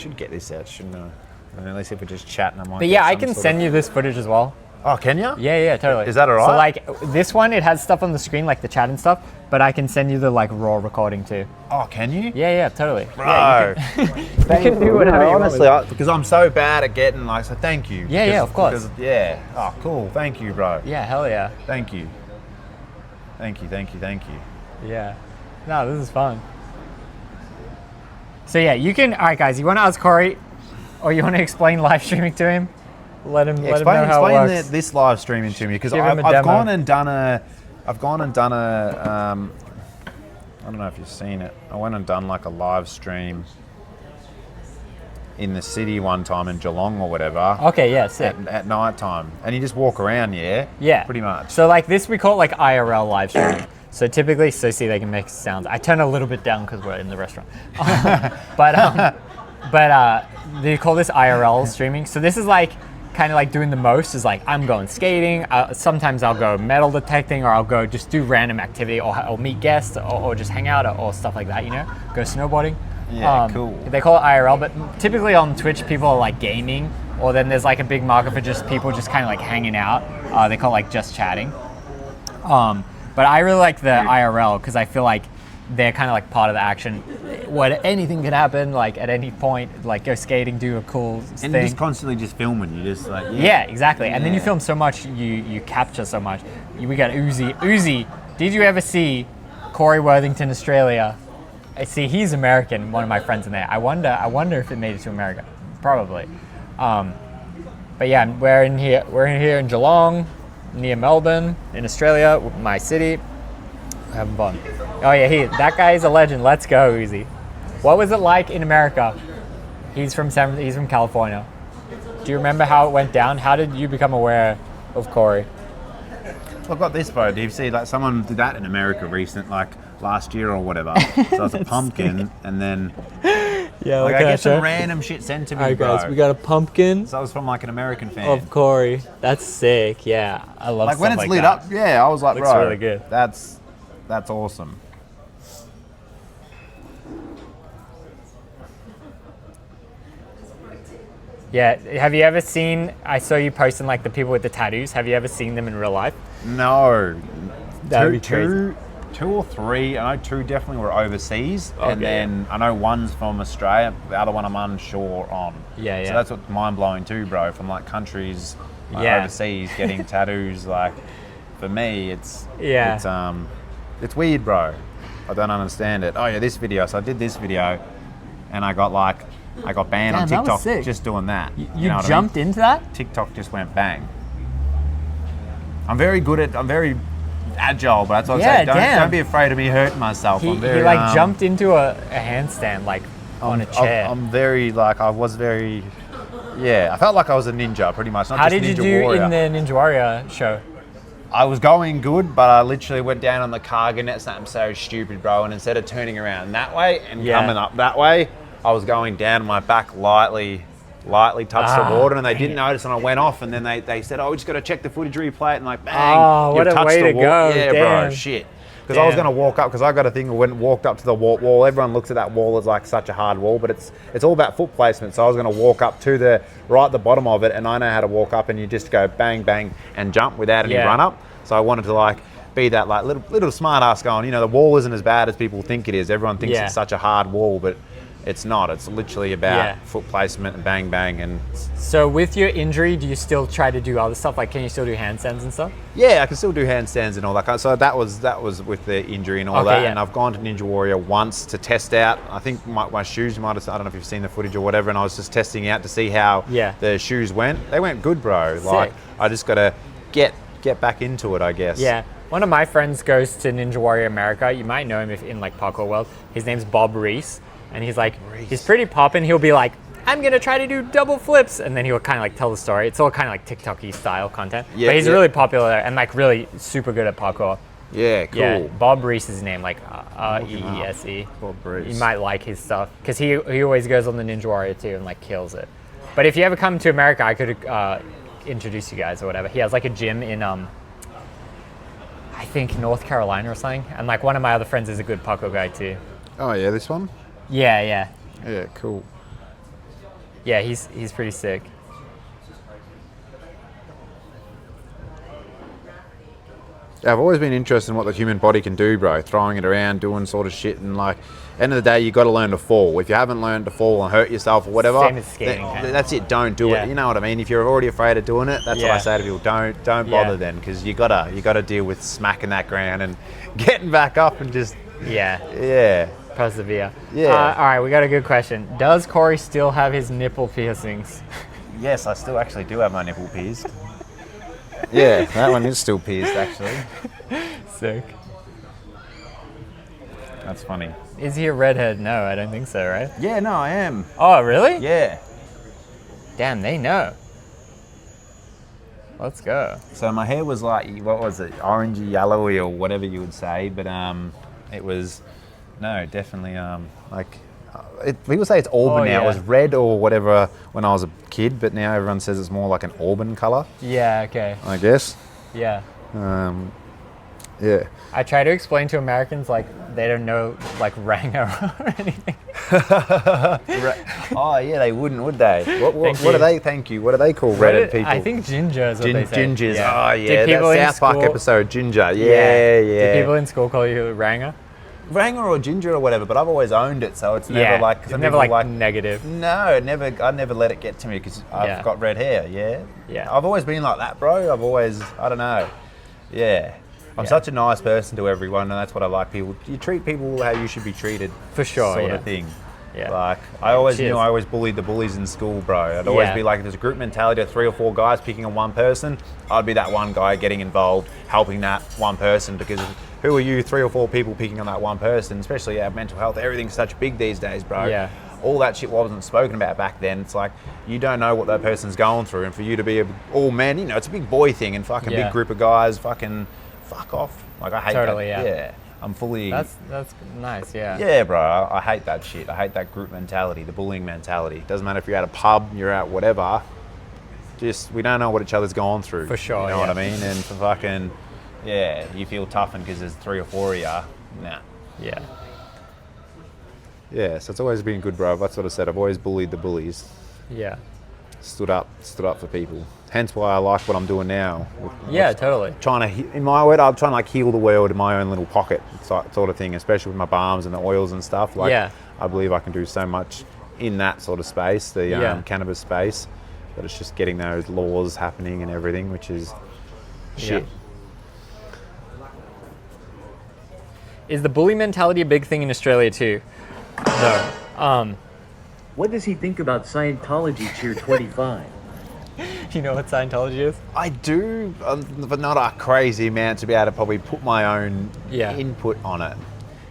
C: should get this out, shouldn't I? And at least if we're just chatting, I might.
A: But yeah, I can send you this footage as well.
C: Oh, can you?
A: Yeah, totally.
C: Is that all right?
A: So like this one, it has stuff on the screen, like the chat and stuff, but I can send you the like raw recording too.
C: Oh, can you?
A: Yeah, totally.
C: Bro.
A: Yeah, you can do whatever you want with
C: honestly, because I'm so bad at getting like, so thank you.
A: Yeah, of course.
C: Yeah. Oh, cool. Thank you, bro.
A: Yeah, hell yeah.
C: Thank you. Thank you.
A: Yeah. No, this is fun. So yeah, you can. All right, guys. You want to ask Cory, or you want to explain live streaming to him? Let him know how it works.
C: Explain this live streaming to me, because
A: Give him a
C: I've
A: demo.
C: gone and done a. I don't know if you've seen it. I went and done like a live stream in the city one time in Geelong or whatever.
A: Okay, yeah, sick.
C: At night time, and you just walk around,
A: Yeah,
C: pretty much.
A: So like this, we call it like IRL live streaming. So typically, see, they can make sounds. I turn a little bit down because we're in the restaurant. but they call this IRL streaming. So this is like kind of like doing the most is like I'm going skating. Sometimes I'll go metal detecting, or I'll go just do random activity, or I'll meet guests, or just hang out, or stuff like that. You know, go snowboarding.
C: Yeah, cool.
A: They call it IRL, but typically on Twitch, people are like gaming, or then there's like a big market for just people just kind of like hanging out. They call it like just chatting. But I really like the IRL because I feel like they're kind of like part of the action. Anything can happen, like at any point, like go skating, do a cool thing.
C: And you're just constantly just filming. You just like
A: yeah, exactly. And then you film so much, you capture so much. We got Uzi. Uzi, did you ever see Cory Worthington, Australia? I see he's American. One of my friends in there. I wonder if it made it to America. Probably. But yeah, we're in here in Geelong, near Melbourne, in Australia, my city. Having fun. Oh yeah, that guy is a legend. Let's go, Uzi. What was it like in America? He's from California. Do you remember how it went down? How did you become aware of Cory?
C: I've got this, bro. Do you see like someone did that in America like last year or whatever? So it's a pumpkin, and then
A: yeah,
C: like I get some random shit sent to me,
A: Alright,
C: bro.
A: guys, we got a pumpkin.
C: So that was from like an American fan.
A: Of Cory. That's sick. Yeah, I love
C: like
A: stuff
C: when it's
A: like
C: lit
A: that.
C: up. Yeah, I was like,
A: Looks
C: bro,
A: really good.
C: That's awesome.
A: Yeah, have you ever seen? I saw you posting like the people with the tattoos. Have you ever seen them in real life?
C: No.
A: That'd be crazy.
C: Two or three. I know two definitely were overseas,
A: Okay,
C: and then I know one's from Australia. The other one I'm unsure on.
A: Yeah.
C: So that's what's mind blowing too, bro. From like countries overseas getting tattoos. Like for me, it's weird, bro. I don't understand it. Oh yeah, this video. So I did this video, and I got banned on
A: Damn, that was
C: TikTok
A: sick.
C: just doing that.
A: You
C: know what
A: jumped into that?
C: TikTok just went bang. I'm very agile, but that's what I'm saying. Don't be afraid of me hurting myself.
A: He like jumped into a handstand like on a chair.
C: I felt like I was a ninja pretty much. Not
A: How
C: just
A: did you
C: Ninja
A: do
C: Warrior.
A: in the Ninja Warrior show?
C: I was going good, but I literally went down on the cargo net, something so stupid, bro, and instead of turning around that way and coming up that way, I was going down my back lightly touched the water, and they didn't notice, and I went off, and then they said, we just got to check the footage replay it, and like, bang,
A: what a way to go.
C: Yeah,
A: Damn.
C: bro, shit. Because I was going to walk up, because I got a thing, walked up to the wall. Everyone looks at that wall as like such a hard wall, but it's all about foot placement. So I was going to walk up to the bottom of it, and I know how to walk up, and you just go bang, bang, and jump without any run up. So I wanted to like be that like little smart ass going, the wall isn't as bad as people think it is. Everyone thinks it's such a hard wall, but it's not. It's literally about foot placement and bang, bang. And
A: so with your injury, do you still try to do other stuff? Like, can you still do handstands and stuff?
C: Yeah, I can still do handstands and all that. So that was with the injury and all that.
A: Yeah.
C: And I've gone to Ninja Warrior once to test out. I think my shoes might have. I don't know if you've seen the footage or whatever. And I was just testing out to see how the shoes went. They went good, bro.
A: Sick.
C: Like I just got to get back into it, I guess.
A: Yeah. One of my friends goes to Ninja Warrior America. You might know him if in like parkour world. His name's Bob Reese. And he's like, he's pretty poppin'. He'll be like, I'm gonna try to do double flips, and then he'll kind of like tell the story. It's all kind of like TikTok-y style content. Yeah, but he's really popular there and like really super good at parkour.
C: Yeah, cool.
A: Yeah, Bob Reese is his name, like R-E-E-S-E.
C: Bob Reese.
A: You might like his stuff because he always goes on the Ninja Warrior too and like kills it. But if you ever come to America, I could introduce you guys or whatever. He has like a gym in I think North Carolina or something, and like one of my other friends is a good parkour guy too.
C: Oh yeah, this one.
A: Yeah.
C: Yeah, cool.
A: Yeah, he's pretty sick.
C: Yeah, I've always been interested in what the human body can do, bro. Throwing it around, doing sort of shit, and like, end of the day, you got to learn to fall. If you haven't learned to fall and hurt yourself or whatever,
A: Same as skating,
C: that's it. Don't do it. You know what I mean? If you're already afraid of doing it, that's what I say to people. Don't bother then, because you gotta deal with smacking that ground and getting back up and just
A: persevere.
C: Yeah.
A: All right, we got a good question. Does Cory still have his nipple piercings?
C: Yes, I still actually do have my nipple pierced. Yeah, that one is still pierced, actually.
A: Sick.
C: That's funny.
A: Is he a redhead? No, I don't think so, right?
C: Yeah, no, I am.
A: Oh, really?
C: Yeah.
A: Damn, they know. Let's go.
C: So my hair was like, what was it, orangey, yellowy, or whatever you would say, but it was, no, definitely like, people say it's auburn now. It was red or whatever when I was a kid, but now everyone says it's more like an auburn color.
A: Yeah, okay.
C: I guess.
A: Yeah.
C: Yeah.
A: I try to explain to Americans, like, they don't know, like, Ranger or anything.
C: Oh, yeah, they wouldn't, would they? What do they, thank you, what do they call redhead people?
A: I think ginger is what they say.
C: Gingers,
A: Yeah.
C: oh yeah, that South Park episode, Ginger, yeah.
A: Do people in school call you Ranger?
C: Ranger or ginger or whatever, but I've always owned it, so it's never like...
A: It's never like negative.
C: No, I never let it get to me because I've got red hair,
A: Yeah.
C: I've always been like that, bro. I've always, I don't know. Yeah. I'm such a nice person to everyone, and that's what I like. People, you treat people how you should be treated.
A: For sure,
C: sort of thing.
A: Yeah.
C: Like, I always knew I always bullied the bullies in school, bro. I'd always be like, if there's a group mentality of 3 or 4 guys picking on one person, I'd be that one guy getting involved, helping that one person, because who are you, 3 or 4 people picking on that one person, especially our mental health, everything's such big these days, bro.
A: Yeah.
C: All that shit wasn't spoken about back then. It's like, you don't know what that person's going through, and for you to be all men, you know, it's a big boy thing, and fucking big group of guys, fucking fuck off. Like, I hate that. Yeah. I'm fully...
A: That's nice, yeah.
C: Yeah, bro, I hate that shit. I hate that group mentality, the bullying mentality. Doesn't matter if you're at a pub, you're at whatever. Just, we don't know what each other's going through.
A: For sure,
C: You know what I mean? And for fucking, you feel toughened because there's 3 or 4 of you. Nah.
A: Yeah.
C: Yeah, so it's always been good, bro. That's what I said. I've always bullied the bullies.
A: Yeah.
C: Stood up for people. Hence why I like what I'm doing now.
A: Totally.
C: Trying to, in my word, I'm trying to like heal the world in my own little pocket, sort of thing, especially with my balms and the oils and stuff. Like, I believe I can do so much in that sort of space, the cannabis space, but it's just getting those laws happening and everything, which is shit.
A: Is the bully mentality a big thing in Australia too? No.
D: What does he think about Scientology Cheer 25?
A: You know what Scientology is?
C: I do, but not a crazy amount to be able to probably put my own input on it.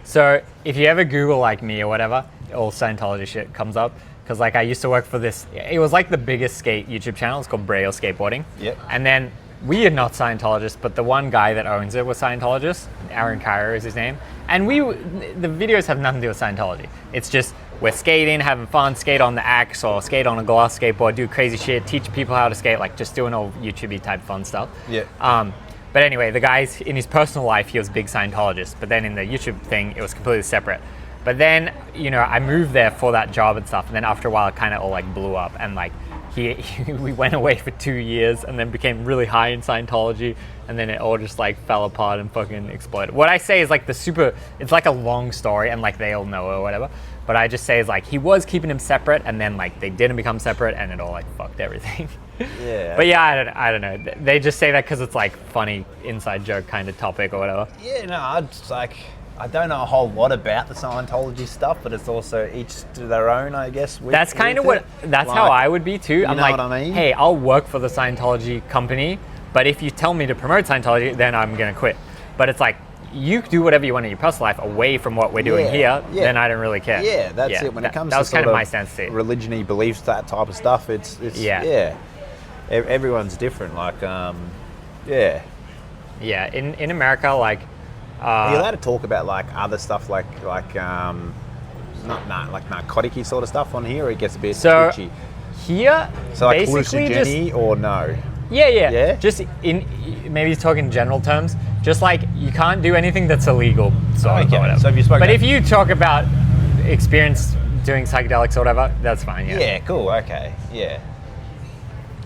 A: So if you ever Google like me or whatever, all Scientology shit comes up. Because like I used to work for this, it was like the biggest skate YouTube channel. It's called Braille Skateboarding.
C: Yep.
A: And then we are not Scientologists, but the one guy that owns it was Scientologist. Aaron Cairo is his name. And the videos have nothing to do with Scientology. It's just we're skating, having fun, skate on the axe or skate on a glass skateboard, do crazy shit, teach people how to skate, like just doing all YouTube-y type fun stuff.
C: Yeah.
A: But anyway, the guy's in his personal life, he was a big Scientologist, but then in the YouTube thing, it was completely separate. But then, you know, I moved there for that job and stuff, and then after a while, it kind of all like blew up, and like we went away for 2 years, and then became really high in Scientology, and then it all just like fell apart and fucking exploded. What I say is like it's like a long story, and like they all know or whatever. But I just say is like he was keeping them separate, and then like they didn't become separate, and it all like fucked everything.
C: Yeah.
A: But yeah, I don't know. They just say that because it's like funny inside joke kind of topic or whatever.
C: Yeah, no, I don't know a whole lot about the Scientology stuff, but it's also each to their own, I guess.
A: That's kind of how I would be too. I'm like,
C: what I mean?
A: Hey, I'll work for the Scientology company, but if you tell me to promote Scientology, then I'm gonna quit. But it's like, you do whatever you want in your personal life away from what we're doing here, then I don't really care.
C: Yeah, that's it. When it comes to
A: that was kind of my stance too.
C: Religion-y beliefs, that type of stuff, it's everyone's different. Like, Yeah,
A: in America, like,
C: are you allowed to talk about like other stuff like like narcotic-y sort of stuff on here, or it gets a bit twitchy?
A: Here,
C: so like
A: basically
C: hallucinogeny or no?
A: Yeah. Just maybe talking general terms, just like you can't do anything that's illegal. So
C: if you spoke
A: if you talk about experience doing psychedelics or whatever, that's fine. Yeah.
F: Yeah, cool. Okay. Yeah.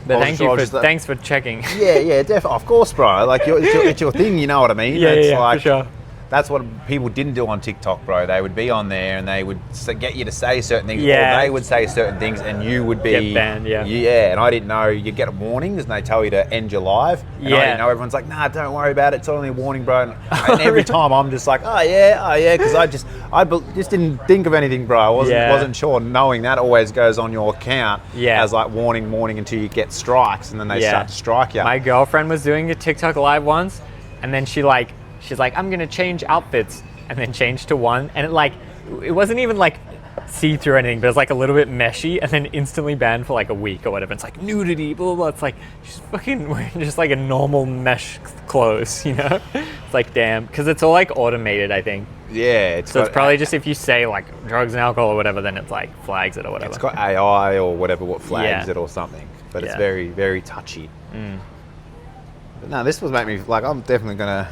A: But thanks for checking.
F: Yeah, definitely. Of course, bro. Like, it's your thing, you know what I mean?
A: Yeah,
F: like,
A: for sure.
F: That's what people didn't do on TikTok, bro. They would be on there and they would get you to say certain things, or they would say certain things, and you would be
A: get banned.
F: Yeah, and I didn't know. You get warnings, and they tell you to end your live. And I didn't know. Everyone's like, "Nah, don't worry about it. It's only a warning, bro." And every time I'm just like, "Oh yeah," because I just didn't think of anything, bro. I wasn't sure. Knowing that always goes on your account as like warning until you get strikes, and then they start to strike you.
A: My girlfriend was doing a TikTok live once, and then she's like, I'm gonna change outfits, and then changed to one, and it wasn't even like see-through or anything, but it's like a little bit meshy, and then instantly banned for like a week or whatever. It's like nudity, blah blah blah. It's like she's fucking wearing just like a normal mesh clothes, you know? It's like damn, because it's all like automated, I think.
F: Yeah,
A: it's probably just if you say like drugs and alcohol or whatever, then it's like flags it or whatever.
F: It's got AI or whatever what flags it or something, but it's very very touchy. But no, this was make me like I'm definitely gonna.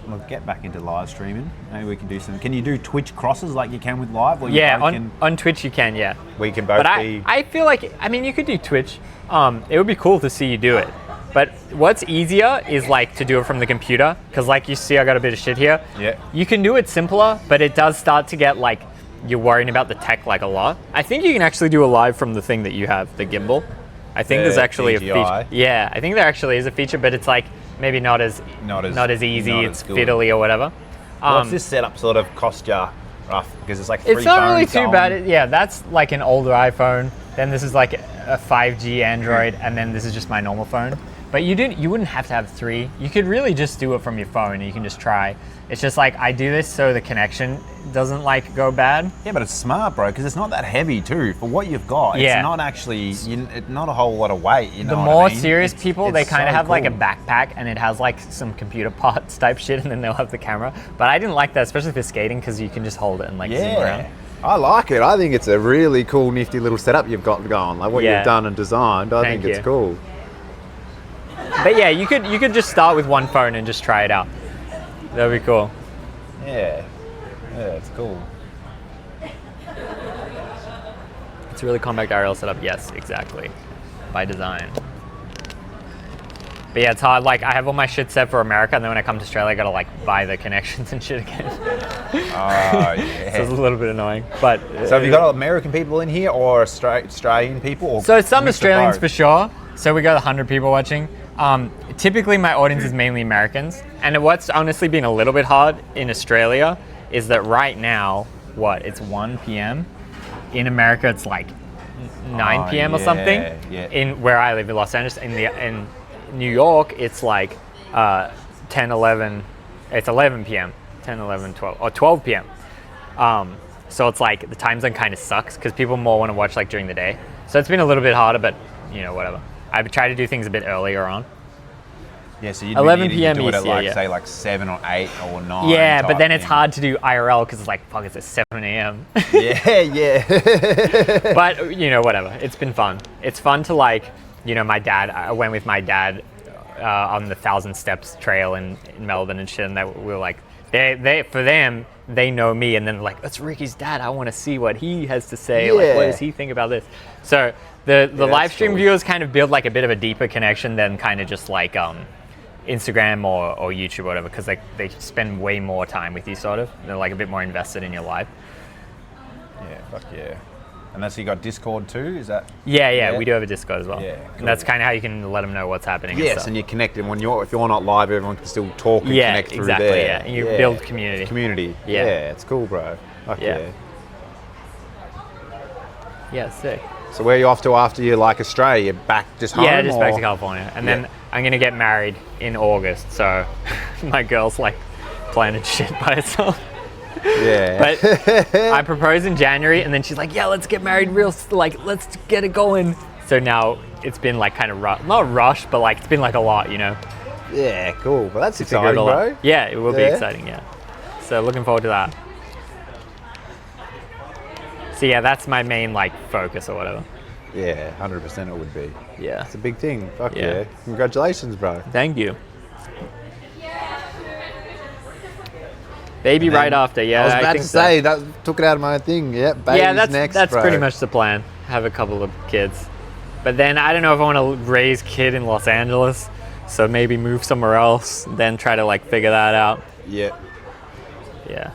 F: We'll get back into live streaming. Maybe we can do some. Can you do Twitch crosses like you can with live?
A: On Twitch you can, We
F: can both
A: be. I feel like, I mean, you could do Twitch. It would be cool to see you do it. But what's easier is like to do it from the computer, because like you see, I got a bit of shit here.
F: Yeah.
A: You can do it simpler, but it does start to get like you're worrying about the tech like a lot. I think you can actually do a live from the thing that you have, the gimbal. I think there's actually a feature. Yeah, I think there actually is a feature, but it's like maybe not as easy, it's fiddly or whatever.
F: What's this setup sort of cost you rough? Because it's like 3
A: It's not really
F: phones
A: too
F: going.
A: bad. Yeah, that's like an older iPhone. Then this is like a 5G Android, and then this is just my normal phone. But you wouldn't have to have 3. You could really just do it from your phone, and you can just try. It's just like I do this so the connection doesn't like go bad.
F: Yeah, but it's smart, bro, because it's not that heavy too. For what you've got, it's not actually not a whole lot of weight. You know,
A: the more serious people, they kind of have like a backpack, and it has like some computer parts type shit, and then they'll have the camera. But I didn't like that, especially for skating, because you can just hold it and like zoom around.
C: I like it. I think it's a really cool, nifty little setup you've got going. Like what you've done and designed. I think it's cool.
A: But yeah, you could just start with one phone and just try it out. That'd be cool.
F: Yeah, it's cool.
A: It's a really compact aerial setup. Yes, exactly. By design. But yeah, it's hard. Like I have all my shit set for America, and then when I come to Australia, I gotta like buy the connections and shit again.
F: Oh yeah.
A: So it's a little bit annoying. But
F: so have you got American people in here, or Australian people? Or
A: so some Australians for sure. So we got 100 people watching. Typically my audience is mainly Americans, and what's honestly been a little bit hard in Australia is that right now, it's 1 p.m. In America, it's like 9 p.m. or something.
F: Yeah.
A: In where I live in Los Angeles, in New York, it's like 10, 11. It's 11 p.m. 10, 11, 12, or 12 p.m. So it's like the time zone kind of sucks because people more want to watch like during the day. So it's been a little bit harder, but you know, whatever. I've tried to do things a bit earlier on.
F: Yeah, so
A: 11 p.m.
F: do it at like,
A: yeah.
F: say like 7 or 8 or 9.
A: Yeah, but then it's hard to do IRL because it's like, fuck, it's at 7 a.m.
F: Yeah.
A: But, you know, whatever. It's been fun. It's fun to like, you know, I went with my dad on the 1,000 Steps trail in Melbourne and shit, and we were like, for them, they know me, and then like, that's Ricky's dad. I want to see what he has to say. Yeah. Like, what does he think about this? So the live stream viewers kind of build like a bit of a deeper connection than kind of just like Instagram or YouTube or whatever, because like they spend way more time with you, sort of. They're like a bit more invested in your life.
F: Yeah, fuck yeah. And that's, you got Discord too, is that?
A: Yeah, we do have a Discord as well.
F: Yeah, cool.
A: And that's kind of how you can let them know what's happening.
F: Yes, and you're connected. If you're not live, everyone can still talk and connect through there.
A: Yeah, and you build community.
F: Yeah, it's cool, bro. Fuck yeah.
A: Yeah, sick.
C: So where are you off to after you like Australia? You're back just home?
A: Yeah, just back to California. And then I'm going to get married in August. So my girl's like planning shit by herself.
C: Yeah.
A: But I proposed in January, and then she's like, yeah, let's get married let's get it going. So now it's been like kind of not rushed, but like it's been like a lot, you know?
C: Yeah, cool. But that's exciting, bro.
A: Yeah, it will be exciting, yeah. So looking forward to that. So yeah, that's my main like focus or whatever.
C: Yeah, 100% it would be.
A: Yeah.
C: It's a big thing. Fuck yeah. Congratulations, bro.
A: Thank you. Baby right after, yeah.
G: I was about
A: think
G: to say, that took it out of my thing. Yeah, baby's next,
A: that's
G: bro.
A: pretty much the plan. Have a couple of kids. But then I don't know if I want to raise kid in Los Angeles. So maybe move somewhere else, then try to like figure that out.
G: Yeah.
A: Yeah.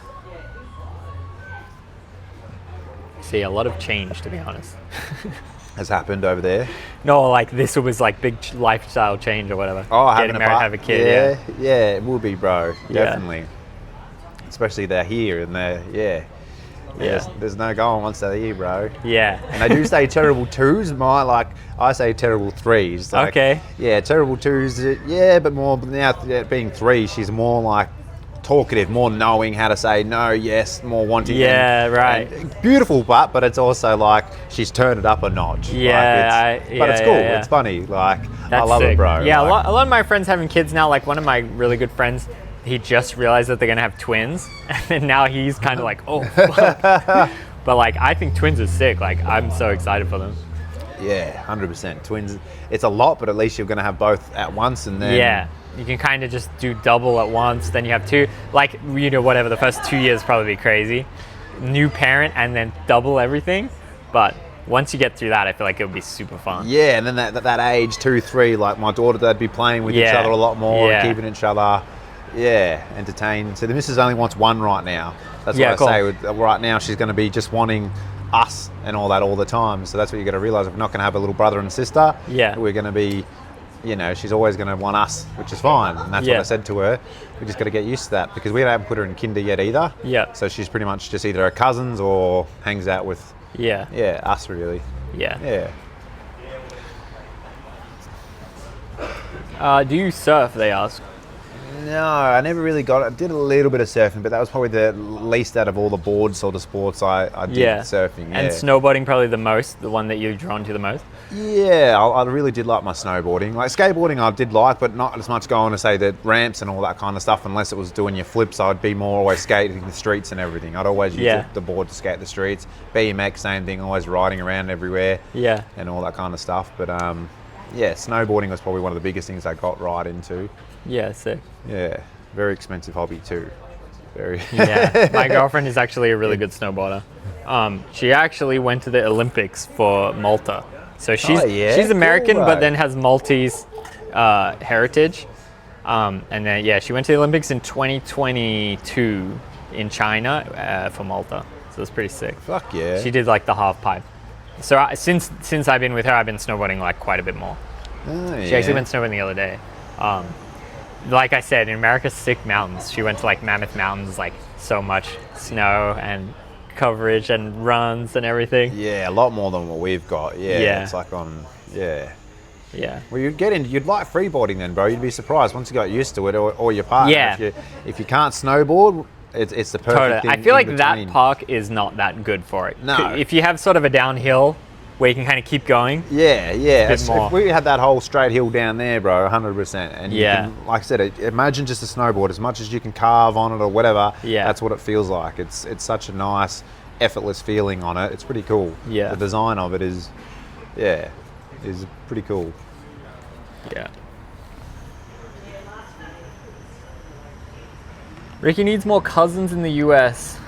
A: See, a lot of change, to be honest.
G: Has happened over there.
A: No, like this was like big lifestyle change or whatever.
G: Oh,
A: getting married, have a kid.
G: Yeah, it will be, bro.
A: Yeah.
G: Definitely. Especially they're here and they're,
A: Yeah.
G: There's no going once they're here, bro.
A: Yeah.
G: And they do say terrible twos. I say terrible threes. Like,
A: okay.
G: Yeah, terrible twos. Yeah, but more now being three, she's more like talkative, more knowing how to say no, yes, more wanting.
A: Yeah, right.
G: And beautiful, but it's also like she's turned it up a notch.
A: Yeah,
G: but it's cool.
A: Yeah.
G: It's funny. Like
A: That's
G: I love
A: sick.
G: it, bro.
A: Yeah,
G: like,
A: a lot of my friends having kids now. Like one of my really good friends, he just realized that they're gonna have twins, and now he's kind of like, oh, fuck. But like, I think twins are sick. Like, I'm so excited for them.
G: Yeah, 100%. Twins, it's a lot, but at least you're going to have both at once, and then
A: Yeah, you can kind of just do double at once. Then you have two. Like, you know, whatever. The first 2 years probably be crazy. New parent and then double everything. But once you get through that, I feel like it'll be super fun.
G: Yeah, and then that age 2, 3, like my daughter, they'd be playing with each other a lot more, and keeping each other, entertained. So the missus only wants one right now. That's what I say. Right now, she's going to be just wanting us and all that all the time. So that's what you got to realize. If we're not going to have a little brother and sister, we're going to be, she's always going to want us, which is fine. And that's what I said to her. We just got to get used to that because we haven't put her in kinder yet either. Yeah. So she's pretty much just either her cousins or hangs out with us really.
A: Yeah. Do you surf, they ask?
G: No, I never really got it. I did a little bit of surfing, but that was probably the least out of all the board sort of sports I did surfing.
A: And snowboarding probably the one that you're drawn to the most?
G: Yeah, I really did like my snowboarding. Like skateboarding I did like, but not as much going to say the ramps and all that kind of stuff unless it was doing your flips. I'd be more always skating the streets and everything. I'd always use the board to skate the streets. BMX, same thing, always riding around everywhere and all that kind of stuff. But snowboarding was probably one of the biggest things I got right into.
A: Yeah, sick.
G: Yeah, very expensive hobby too. Very.
A: Yeah, my girlfriend is actually a really good snowboarder. She actually went to the Olympics for Malta. So she's American, but then has Maltese heritage. And then she went to the Olympics in 2022 in China for Malta. So it's pretty sick.
G: Fuck yeah.
A: She did like the half pipe. So since I've been with her, I've been snowboarding like quite a bit more. She actually went snowboarding the other day. Like I said, in America, sick mountains. She went to like Mammoth Mountains, like so much snow and coverage and runs and everything.
G: Yeah, a lot more than what we've got. Yeah. It's like
A: Yeah.
G: Well, you'd like freeboarding then, bro. You'd be surprised once you got used to it, or your partner.
A: Yeah.
G: If you can't snowboard, it's the perfect thing.
A: I feel like that park is not that good for it.
G: No.
A: If you have sort of a downhill where you can kind of keep going.
G: Yeah.
A: If
G: we had that whole straight hill down there, bro, 100%. And you can, like I said, imagine just a snowboard. As much as you can carve on it or whatever, that's what it feels like. It's such a nice, effortless feeling on it. It's pretty cool.
A: Yeah.
G: The design of it is pretty cool.
A: Yeah. Ricky needs more cousins in the US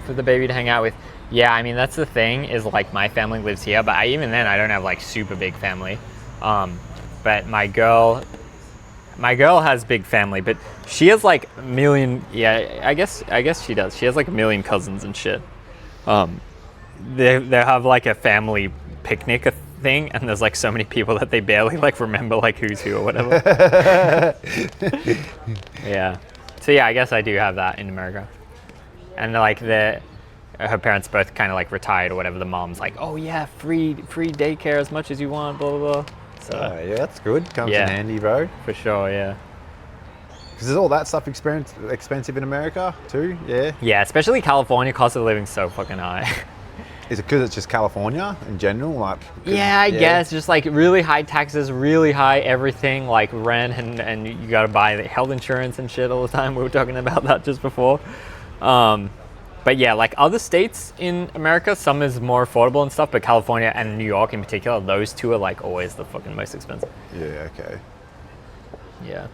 A: for the baby to hang out with. Yeah, I mean, that's the thing, is like my family lives here, but even then I don't have like super big family. But my girl has big family, but she has like a million, I guess she does. She has like a million cousins and shit. They have like a family picnic thing, and there's like so many people that they barely like remember like who's who or whatever. Yeah. So yeah, I guess I do have that in America. And like her parents both kind of like retired or whatever. The mom's like, oh yeah, free daycare as much as you want, blah blah blah. So
G: yeah, that's good. Comes in handy, bro.
A: For sure, yeah.
G: Because is all that stuff expensive in America too? Yeah.
A: Yeah, especially California. Cost of living so fucking high.
G: Is it because it's just California in general? Like.
A: Yeah, I guess just like really high taxes, really high everything, like rent, and you gotta buy the health insurance and shit all the time. We were talking about that just before. But yeah, like other states in America, some is more affordable and stuff, but California and New York in particular, those two are like always the fucking most expensive.
G: Yeah, okay.
A: Yeah.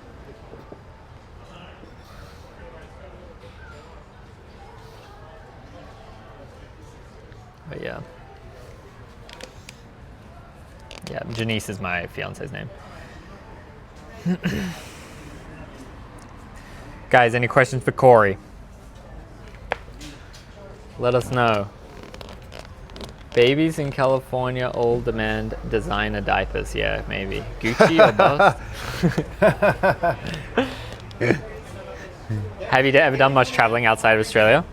A: But yeah. Yeah, Janice is my fiance's name. Guys, any questions for Cory? Let us know. Babies in California all demand designer diapers. Yeah, maybe. Gucci or bust? Have you ever done much traveling outside of Australia?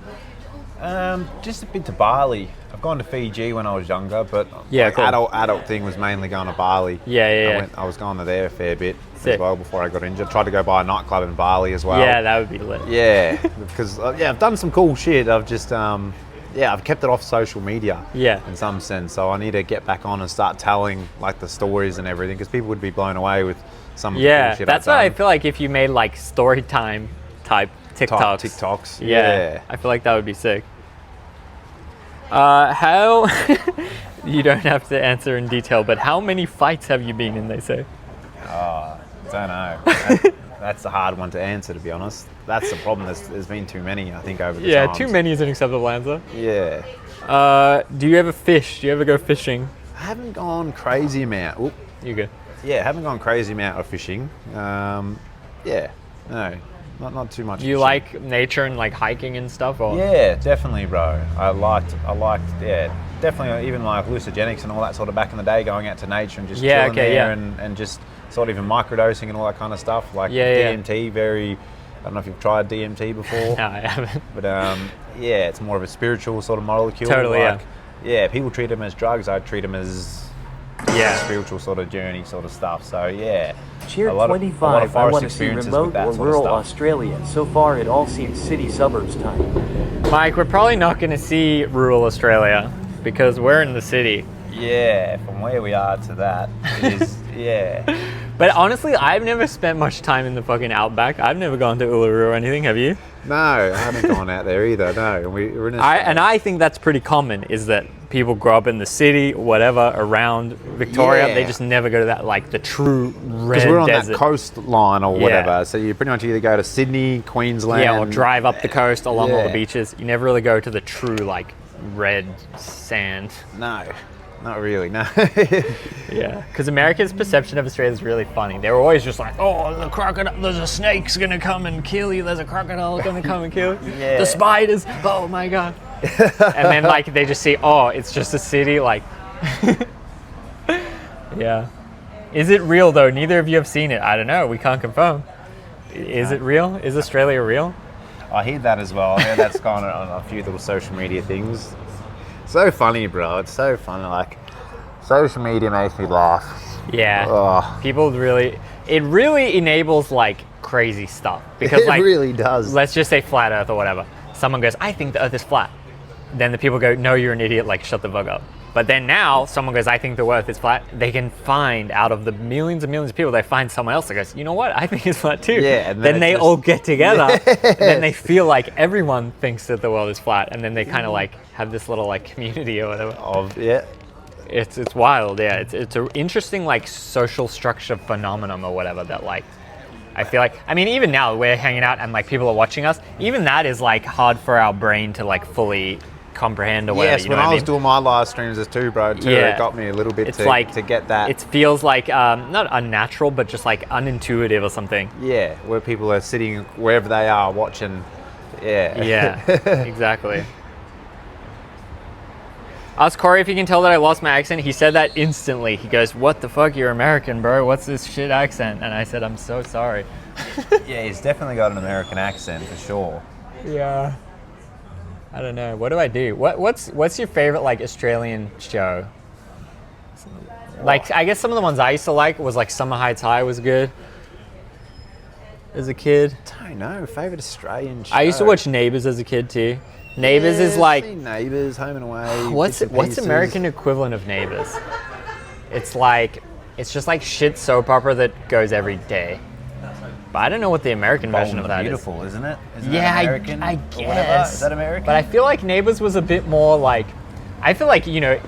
G: Just a bit to Bali. I've gone to Fiji when I was younger, but
A: yeah, cool.
G: adult thing was mainly going to Bali.
A: Yeah.
G: I was going to there a fair bit
A: Sick.
G: as well before I got injured. Tried to go by a nightclub in Bali as well.
A: Yeah, that would be lit.
G: Yeah, because I've done some cool shit. I've just I've kept it off social media.
A: Yeah.
G: In some sense, so I need to get back on and start telling like the stories and everything, because people would be blown away with some of the cool shit
A: that's
G: I've
A: what
G: done.
A: I feel like if you made like story time type TikToks.
G: TikToks.
A: Yeah, I feel like that would be sick. How you don't have to answer in detail, but how many fights have you been in, they say?
G: Don't know. That's a hard one to answer, to be honest. That's the problem. There's been too many, I think, over the times.
A: Too many is an acceptable answer.
G: Yeah.
A: Do you ever fish? Do you ever go fishing?
G: I haven't gone crazy amount. Oop.
A: You good?
G: Yeah, haven't gone crazy amount of fishing. No, not too much.
A: Do you
G: fishing.
A: like nature and like hiking and stuff? Or?
G: Yeah, definitely, bro. I liked, definitely even like hallucinogenics and all that sort of back in the day, going out to nature and just chilling there and just sort of even microdosing and all that kind of stuff. Like DMT, I don't know if you've tried DMT before.
A: No, I haven't.
G: But it's more of a spiritual sort of molecule.
A: Totally,
G: yeah. People treat them as drugs. I treat them as spiritual sort of journey sort of stuff. So
D: Cheer
G: a lot
D: 25.
G: of
D: I
G: forest
D: want to see
G: experiences
D: remote
G: with that
D: or
G: sort of
D: rural
G: stuff.
D: Australia. So far, it all seems city suburbs time.
A: Mike, we're probably not going to see rural Australia because we're in the city.
G: Yeah, from where we are to that is
A: But honestly, I've never spent much time in the fucking outback. I've never gone to Uluru or anything. Have you?
G: No, I haven't gone out there either. No, we're in
A: I think that's pretty common. Is that people grow up in the city, whatever, around Victoria.
G: Yeah.
A: They just never go to that like the true red
G: because we're on
A: desert.
G: that coastline or whatever. So you pretty much either go to Sydney, Queensland,
A: or drive up the coast along all the
G: Yeah.
A: beaches. You never really go to the true like red sand.
G: No, not really. No.
A: Yeah, because America's perception of Australia is really funny. They were always just like, oh, the crocodile, there's a snake's gonna come and kill you. There's a crocodile gonna come and kill you.
G: Yeah.
A: The spiders, oh my god. And then like they just see, oh, it's just a city. Like, yeah. Is it real though? Neither of you have seen it. I don't know. We can't confirm. Is it real? Is Australia real?
G: I hear that as well. I heard that's gone on a few little social media things. So funny, bro. It's so funny. Like, social media makes me laugh.
A: Yeah.
G: Ugh.
A: People really, it really enables like crazy stuff because
G: It
A: like
G: really does.
A: Let's just say flat Earth or whatever. Someone goes, I think the Earth is flat. Then the people go, no, you're an idiot. Like, shut the fuck up. But then now someone goes, I think the Earth is flat. They can find out of the millions and millions of people, they find someone else that goes, you know what? I think it's flat too.
G: Yeah. And
A: Then they
G: just,
A: all get together. And then they feel like everyone thinks that the world is flat. And then they kind of like have this little like community or whatever. It's wild. Yeah. It's an interesting like social structure phenomenon or whatever that like, I feel like, I mean, even now we're hanging out and like people are watching us. Even that is like hard for our brain to like fully comprehend or whatever.
G: Yes,
A: you know
G: when
A: what
G: I was
A: mean?
G: doing my live streams as too, bro, it got me a little bit
A: It's
G: to
A: like,
G: to get that.
A: It feels like not unnatural, but just like unintuitive or something.
G: Yeah, where people are sitting wherever they are watching. Yeah.
A: Yeah, exactly. Ask Cory if he can tell that I lost my accent. He said that instantly. He goes, what the fuck, you're American, bro. What's this shit accent? And I said, I'm so sorry.
G: Yeah, he's definitely got an American accent for sure.
A: Yeah. I don't know. What do I do? What's your favorite like Australian show? Like I guess some of the ones I used to like was like Summer Heights High was good. As a kid.
G: I don't know. Favorite Australian show.
A: I used to watch Neighbours as a kid too. Neighbours is like
G: seen Neighbours, Home and Away.
A: what's
G: Pieces.
A: American equivalent of Neighbours? It's just like shit soap opera that goes every day. But I don't know what the American version of that
G: Beautiful, isn't it? Isn't
A: yeah,
G: it American
A: I
G: or whatever?
A: guess.
G: Is that American?
A: But I feel like Neighbours was a bit more like, I feel like, you know,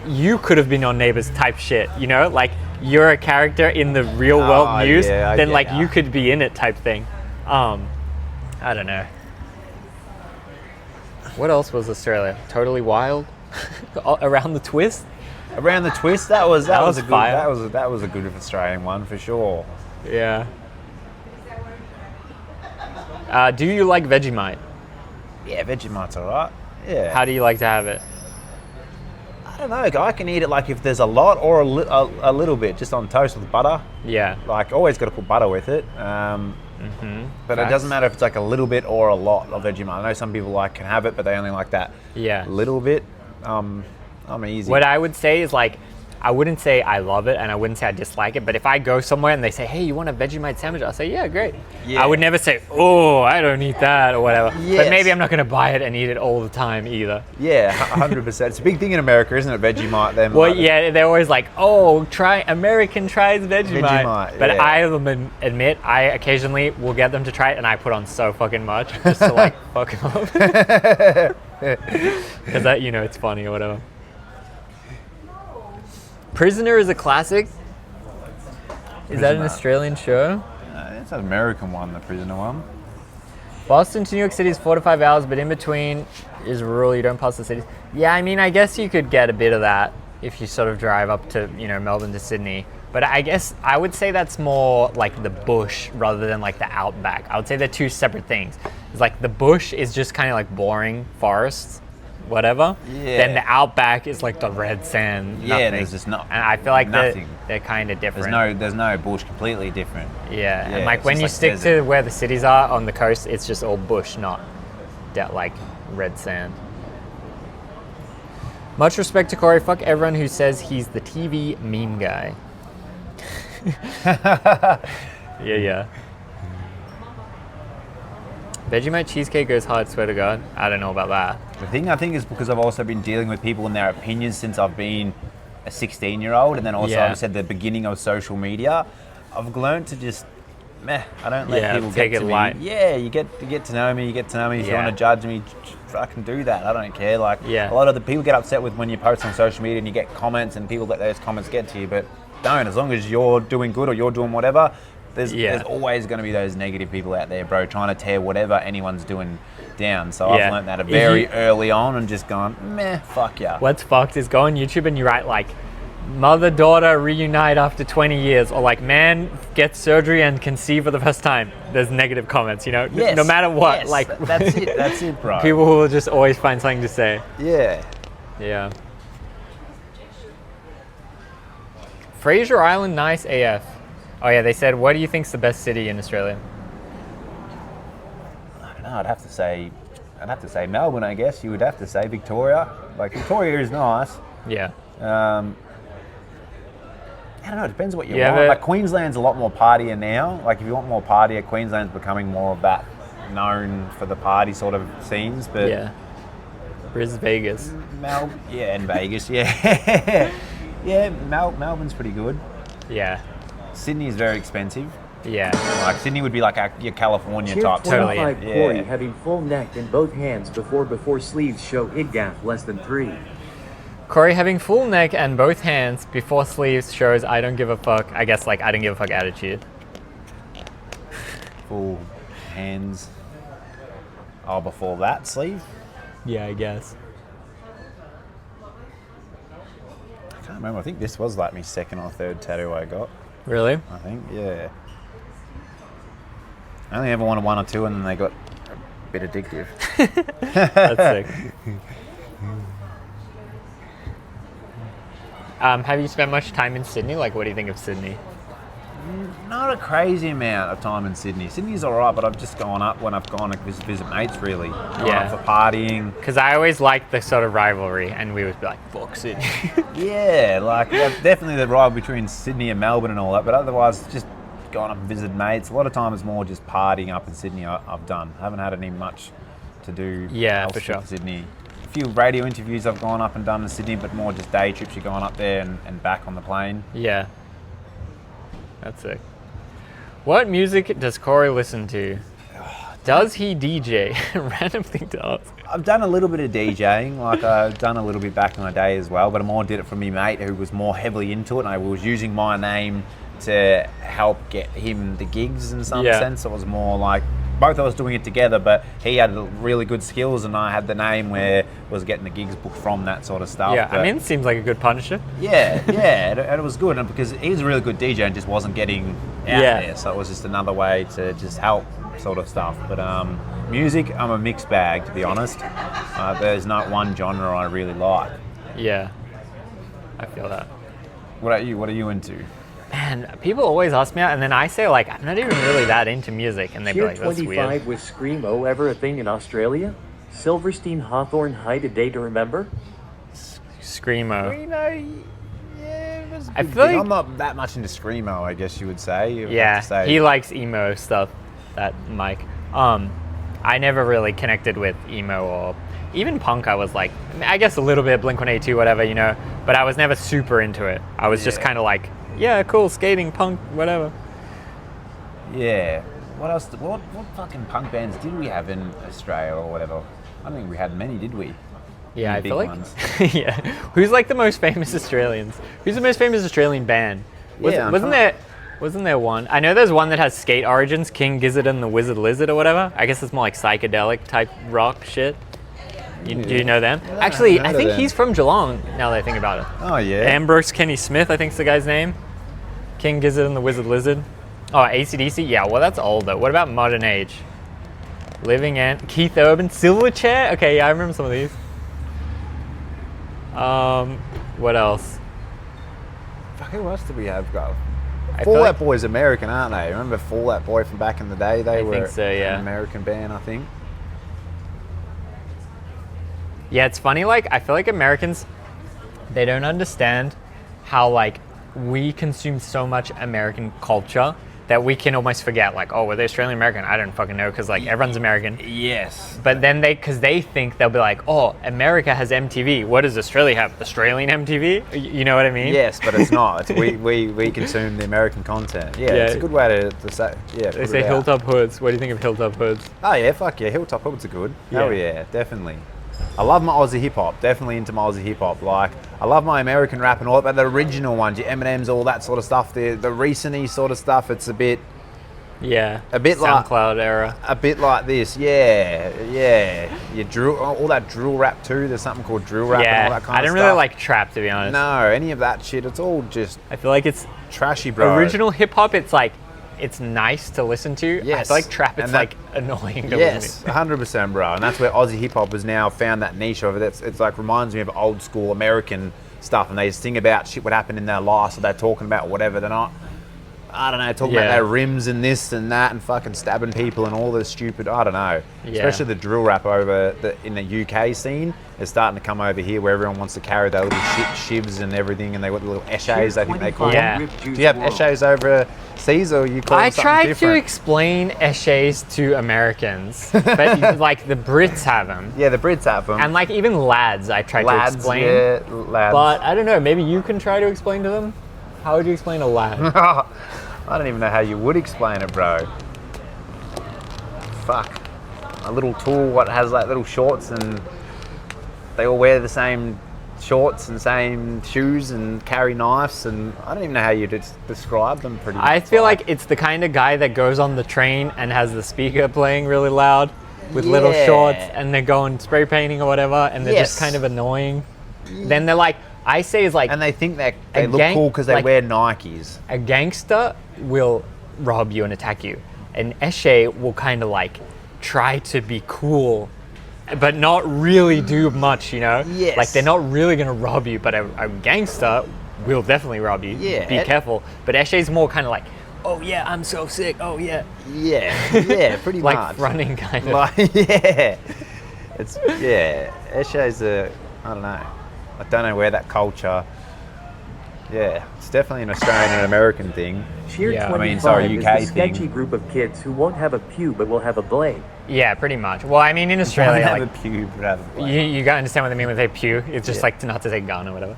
A: you could have been on Neighbours type shit, you know? Like, you're a character in the real world news, then like you could be in it type thing. I don't know. What else was Australia? Totally Wild? Around the twist?
G: Around the twist, that was a good
A: fire.
G: that was a good Australian one for sure.
A: Yeah. Do you like Vegemite?
G: Yeah, Vegemite's alright. Yeah.
A: How do you like to have it?
G: I don't know. I can eat it like if there's a lot or a little bit, just on toast with butter.
A: Yeah.
G: Like always got to put butter with it. But it doesn't matter if it's like a little bit or a lot of Vegemite. I know some people like can have it, but they only like that little bit. I'm easy.
A: What I would say is like, I wouldn't say I love it and I wouldn't say I dislike it, but if I go somewhere and they say, hey, you want a Vegemite sandwich? I'll say, yeah, great. Yeah. I would never say, oh, I don't eat that or whatever. Yes. But maybe I'm not going to buy it and eat it all the time either.
G: Yeah, 100%. It's a big thing in America, isn't it, Vegemite? Them,
A: well, yeah, they're always like, oh, American tries Vegemite. But I admit, I occasionally will get them to try it and I put on so fucking much just to like fuck them up. Because that, it's funny or whatever. Prisoner is a classic. Is that an Australian show?
G: It's an American one, the Prisoner one.
A: Boston to New York City is 4 to 5 hours, but in between is rural. You don't pass the cities. Yeah, I mean, I guess you could get a bit of that if you sort of drive up to, Melbourne to Sydney. But I guess I would say that's more like the bush rather than like the outback. I would say they're two separate things. It's like the bush is just kind of like boring forests. Whatever. Yeah. Then the outback is like the red sand. Nothing.
G: Yeah, there's just not.
A: And I feel like they're kind of different.
G: There's no bush, completely different.
A: Yeah, and like when you stick to where the cities are on the coast, it's just all bush, not like red sand. Much respect to Cory. Fuck everyone who says he's the TV meme guy. Yeah. Vegemite cheesecake goes hard, swear to God. I don't know about that.
G: The thing I think is because I've also been dealing with people and their opinions since I've been a 16-year-old, and then also I said the beginning of social media. I've learned to just I don't let people
A: take
G: get to
A: it
G: me.
A: light.
G: Yeah, you get to know me. If you want to judge me, fucking do that. I don't care. Like a lot of the people get upset with when you post on social media and you get comments and people let those comments get to you, but don't. As long as you're doing good or you're doing whatever. There's always going to be those negative people out there, bro, trying to tear whatever anyone's doing down. So I've learned that very early on and just gone, fuck yeah.
A: What's fucked is go on YouTube and you write like, mother-daughter reunite after 20 years, or like, man gets surgery and conceive for the first time. There's negative comments,
G: Yes,
A: no matter what.
G: yes,
A: like
G: that's it, bro.
A: People will just always find something to say. Yeah. Fraser Island, nice AF. Oh yeah, they said, what do you think's the best city in Australia?
G: I don't know. I'd have to say Melbourne. I guess you would have to say Victoria. Like Victoria is nice.
A: Yeah.
G: I don't know. It depends what you want. Like Queensland's a lot more partier now. Like if you want more partier, Queensland's becoming more of that known for the party sort of scenes. But
A: Bris Vegas.
G: And Vegas. Yeah. Melbourne's pretty good.
A: Yeah.
G: Sydney is very expensive.
A: Yeah.
G: Like Sydney would be like your California type.
D: Totally. Cory having full neck and both hands before sleeves show id gap less than 3.
A: Cory having full neck and both hands before sleeves shows I don't give a fuck. I guess like I don't give a fuck attitude.
G: Full hands. Oh, before that sleeve?
A: Yeah, I guess.
G: I can't remember. I think this was like my second or third tattoo I got.
A: Really?
G: I think, yeah. I only ever wanted 1 or 2 and then they got a bit addictive.
A: That's sick. Have you spent much time in Sydney? Like, what do you think of Sydney?
G: Not a crazy amount of time in Sydney. Sydney's alright, but I've just gone up when I've gone to visit mates, really. Gone up for partying.
A: Because I always liked the sort of rivalry, and we would be like, fuck Sydney.
G: Yeah, like definitely the rivalry between Sydney and Melbourne and all that, but otherwise just gone up and visited mates. A lot of time it's more just partying up in Sydney I've done. I haven't had any much to do
A: for sure.
G: in Sydney. A few radio interviews I've gone up and done in Sydney, but more just day trips. You're going up there and back on the plane.
A: Yeah. That's sick. What music does Cory listen to? Does he DJ? Random thing to ask.
G: I've done a little bit of DJing, like I've done a little bit back in the day as well, but I more did it for me mate who was more heavily into it, and I was using my name to help get him the gigs in some sense. It was more like both of us doing it together, but he had really good skills and I had the name where was getting the gigs booked from that sort of stuff.
A: Yeah,
G: but
A: I mean, it seems like a good partnership.
G: Yeah, and it was good, and because he's a really good DJ and just wasn't getting out there, so it was just another way to just help sort of stuff. But music, I'm a mixed bag, to be honest. There's not one genre I really like.
A: Yeah, I feel that.
G: What about you? What are you into?
A: Man, people always ask me that, and then I say, like, I'm not even really that into music, and they'd be like, that's weird.
D: Tier 25 was Screamo ever a thing in Australia? Silverstein Hawthorne Height a day to remember?
A: Screamo.
G: Yeah,
A: I feel like
G: I'm not that much into Screamo, I guess you would say.
A: He likes emo stuff, that Mike. I never really connected with emo or even punk. I was like, I guess a little bit Blink-182, whatever, you know, but I was never super into it. I was just kind of like, yeah, cool, skating, punk, whatever.
G: Yeah. What else? What fucking punk bands did we have in Australia or whatever? I don't think we had many, did we?
A: Yeah, I feel like.
G: Ones.
A: Yeah. Who's like the most famous Australians? Who's the most famous Australian band? Wasn't there one? I know there's one that has skate origins, King Gizzard and the Wizard Lizard or whatever. I guess it's more like psychedelic type rock shit. Do you know them? Actually, I think he's from Geelong, now that I think about it.
G: Oh, yeah.
A: Ambrose Kenny Smith, I think's the guy's name. King Gizzard and the Wizard Lizard. Oh, AC/DC? Yeah, well, that's old, though. What about Modern Age? Living Ant, Keith Urban, Silverchair? Okay, yeah, I remember some of these. What else?
G: Fuck, who else did we have go? Fall Out Boy's American, aren't they? Remember Fall Out Boy from back in the day? They were an American band, I think.
A: Yeah, it's funny, like, I feel like Americans, they don't understand how, like, we consume so much American culture that we can almost forget, like, oh, were they Australian American? I don't fucking know, because, like, everyone's American.
G: Yes.
A: But then because they think they'll be like, oh, America has MTV. What does Australia have? Australian MTV? You know what I mean?
G: Yes, but it's not. we consume the American content. Yeah, it's a good way to say. Yeah.
A: They say Hilltop Hoods. What do you think of Hilltop Hoods?
G: Oh yeah, fuck yeah, Hilltop Hoods are good. Oh yeah, definitely. I love my Aussie hip hop. Definitely into my Aussie hip hop. Like, I love my American rap and all that, but the original ones, your Eminems, all that sort of stuff. The recent-y sort of stuff. It's a bit.
A: Yeah.
G: A bit
A: SoundCloud era.
G: A bit like this. Yeah. You drill all that drill rap too. There's something called drill rap and all that kind of stuff.
A: I didn't really like trap, to be honest.
G: No, any of that shit. It's all just.
A: I feel like it's
G: trashy, bro.
A: Original hip hop. It's like. It's nice to listen to.
G: Yes.
A: I feel like trap, it's like annoying to listen to.
G: Yes, 100%, bro. And that's where Aussie hip hop has now found that niche of it. It's like reminds me of old school American stuff, and they sing about shit what happened in their life, so they're talking about whatever. They're not, I don't know, talking about their rims and this and that and fucking stabbing people and all this stupid, I don't know. Yeah. Especially the drill rap in the UK scene is starting to come over here where everyone wants to carry their little shivs and everything, and they got the little eshays, I think they call them. Do you have eshays over seas, or you call them something different?
A: I tried to explain eshays to Americans, but like the Brits have them.
G: Yeah, the Brits have them.
A: And like even lads, I tried to explain. Yeah, lads. But I don't know, maybe you can try to explain to them? How would you explain a lad?
G: I don't even know how you would explain it, bro. Fuck. A little tool what has like little shorts, and they all wear the same shorts and same shoes and carry knives, and I don't even know how you describe them pretty much.
A: I feel like it's the kind of guy that goes on the train and has the speaker playing really loud with little shorts, and they're going spray painting or whatever, and they're just kind of annoying. Then they're like, I say is like...
G: And they think they look cool because they wear Nikes.
A: A gangster will rob you and attack you. An eshay will kind of like try to be cool, but not really do much, you know?
G: Yes.
A: Like they're not really going to rob you, but a gangster will definitely rob you. Yeah. Be careful. But eshay's more kind of like, oh yeah, I'm so sick, oh yeah.
G: Yeah, pretty
A: like
G: much.
A: Like running kind of.
G: Like, yeah. Eshay's I don't know. I don't know where that culture. Yeah, it's definitely an Australian and American thing.
D: Cheer 25 is a sketchy group of kids who won't have a pew but will have a blade.
A: Yeah, pretty much. Well, I mean, in Australia,
G: have a pew but have a blade.
A: You gotta understand what they mean with a pew. It's just like not to say gun or whatever.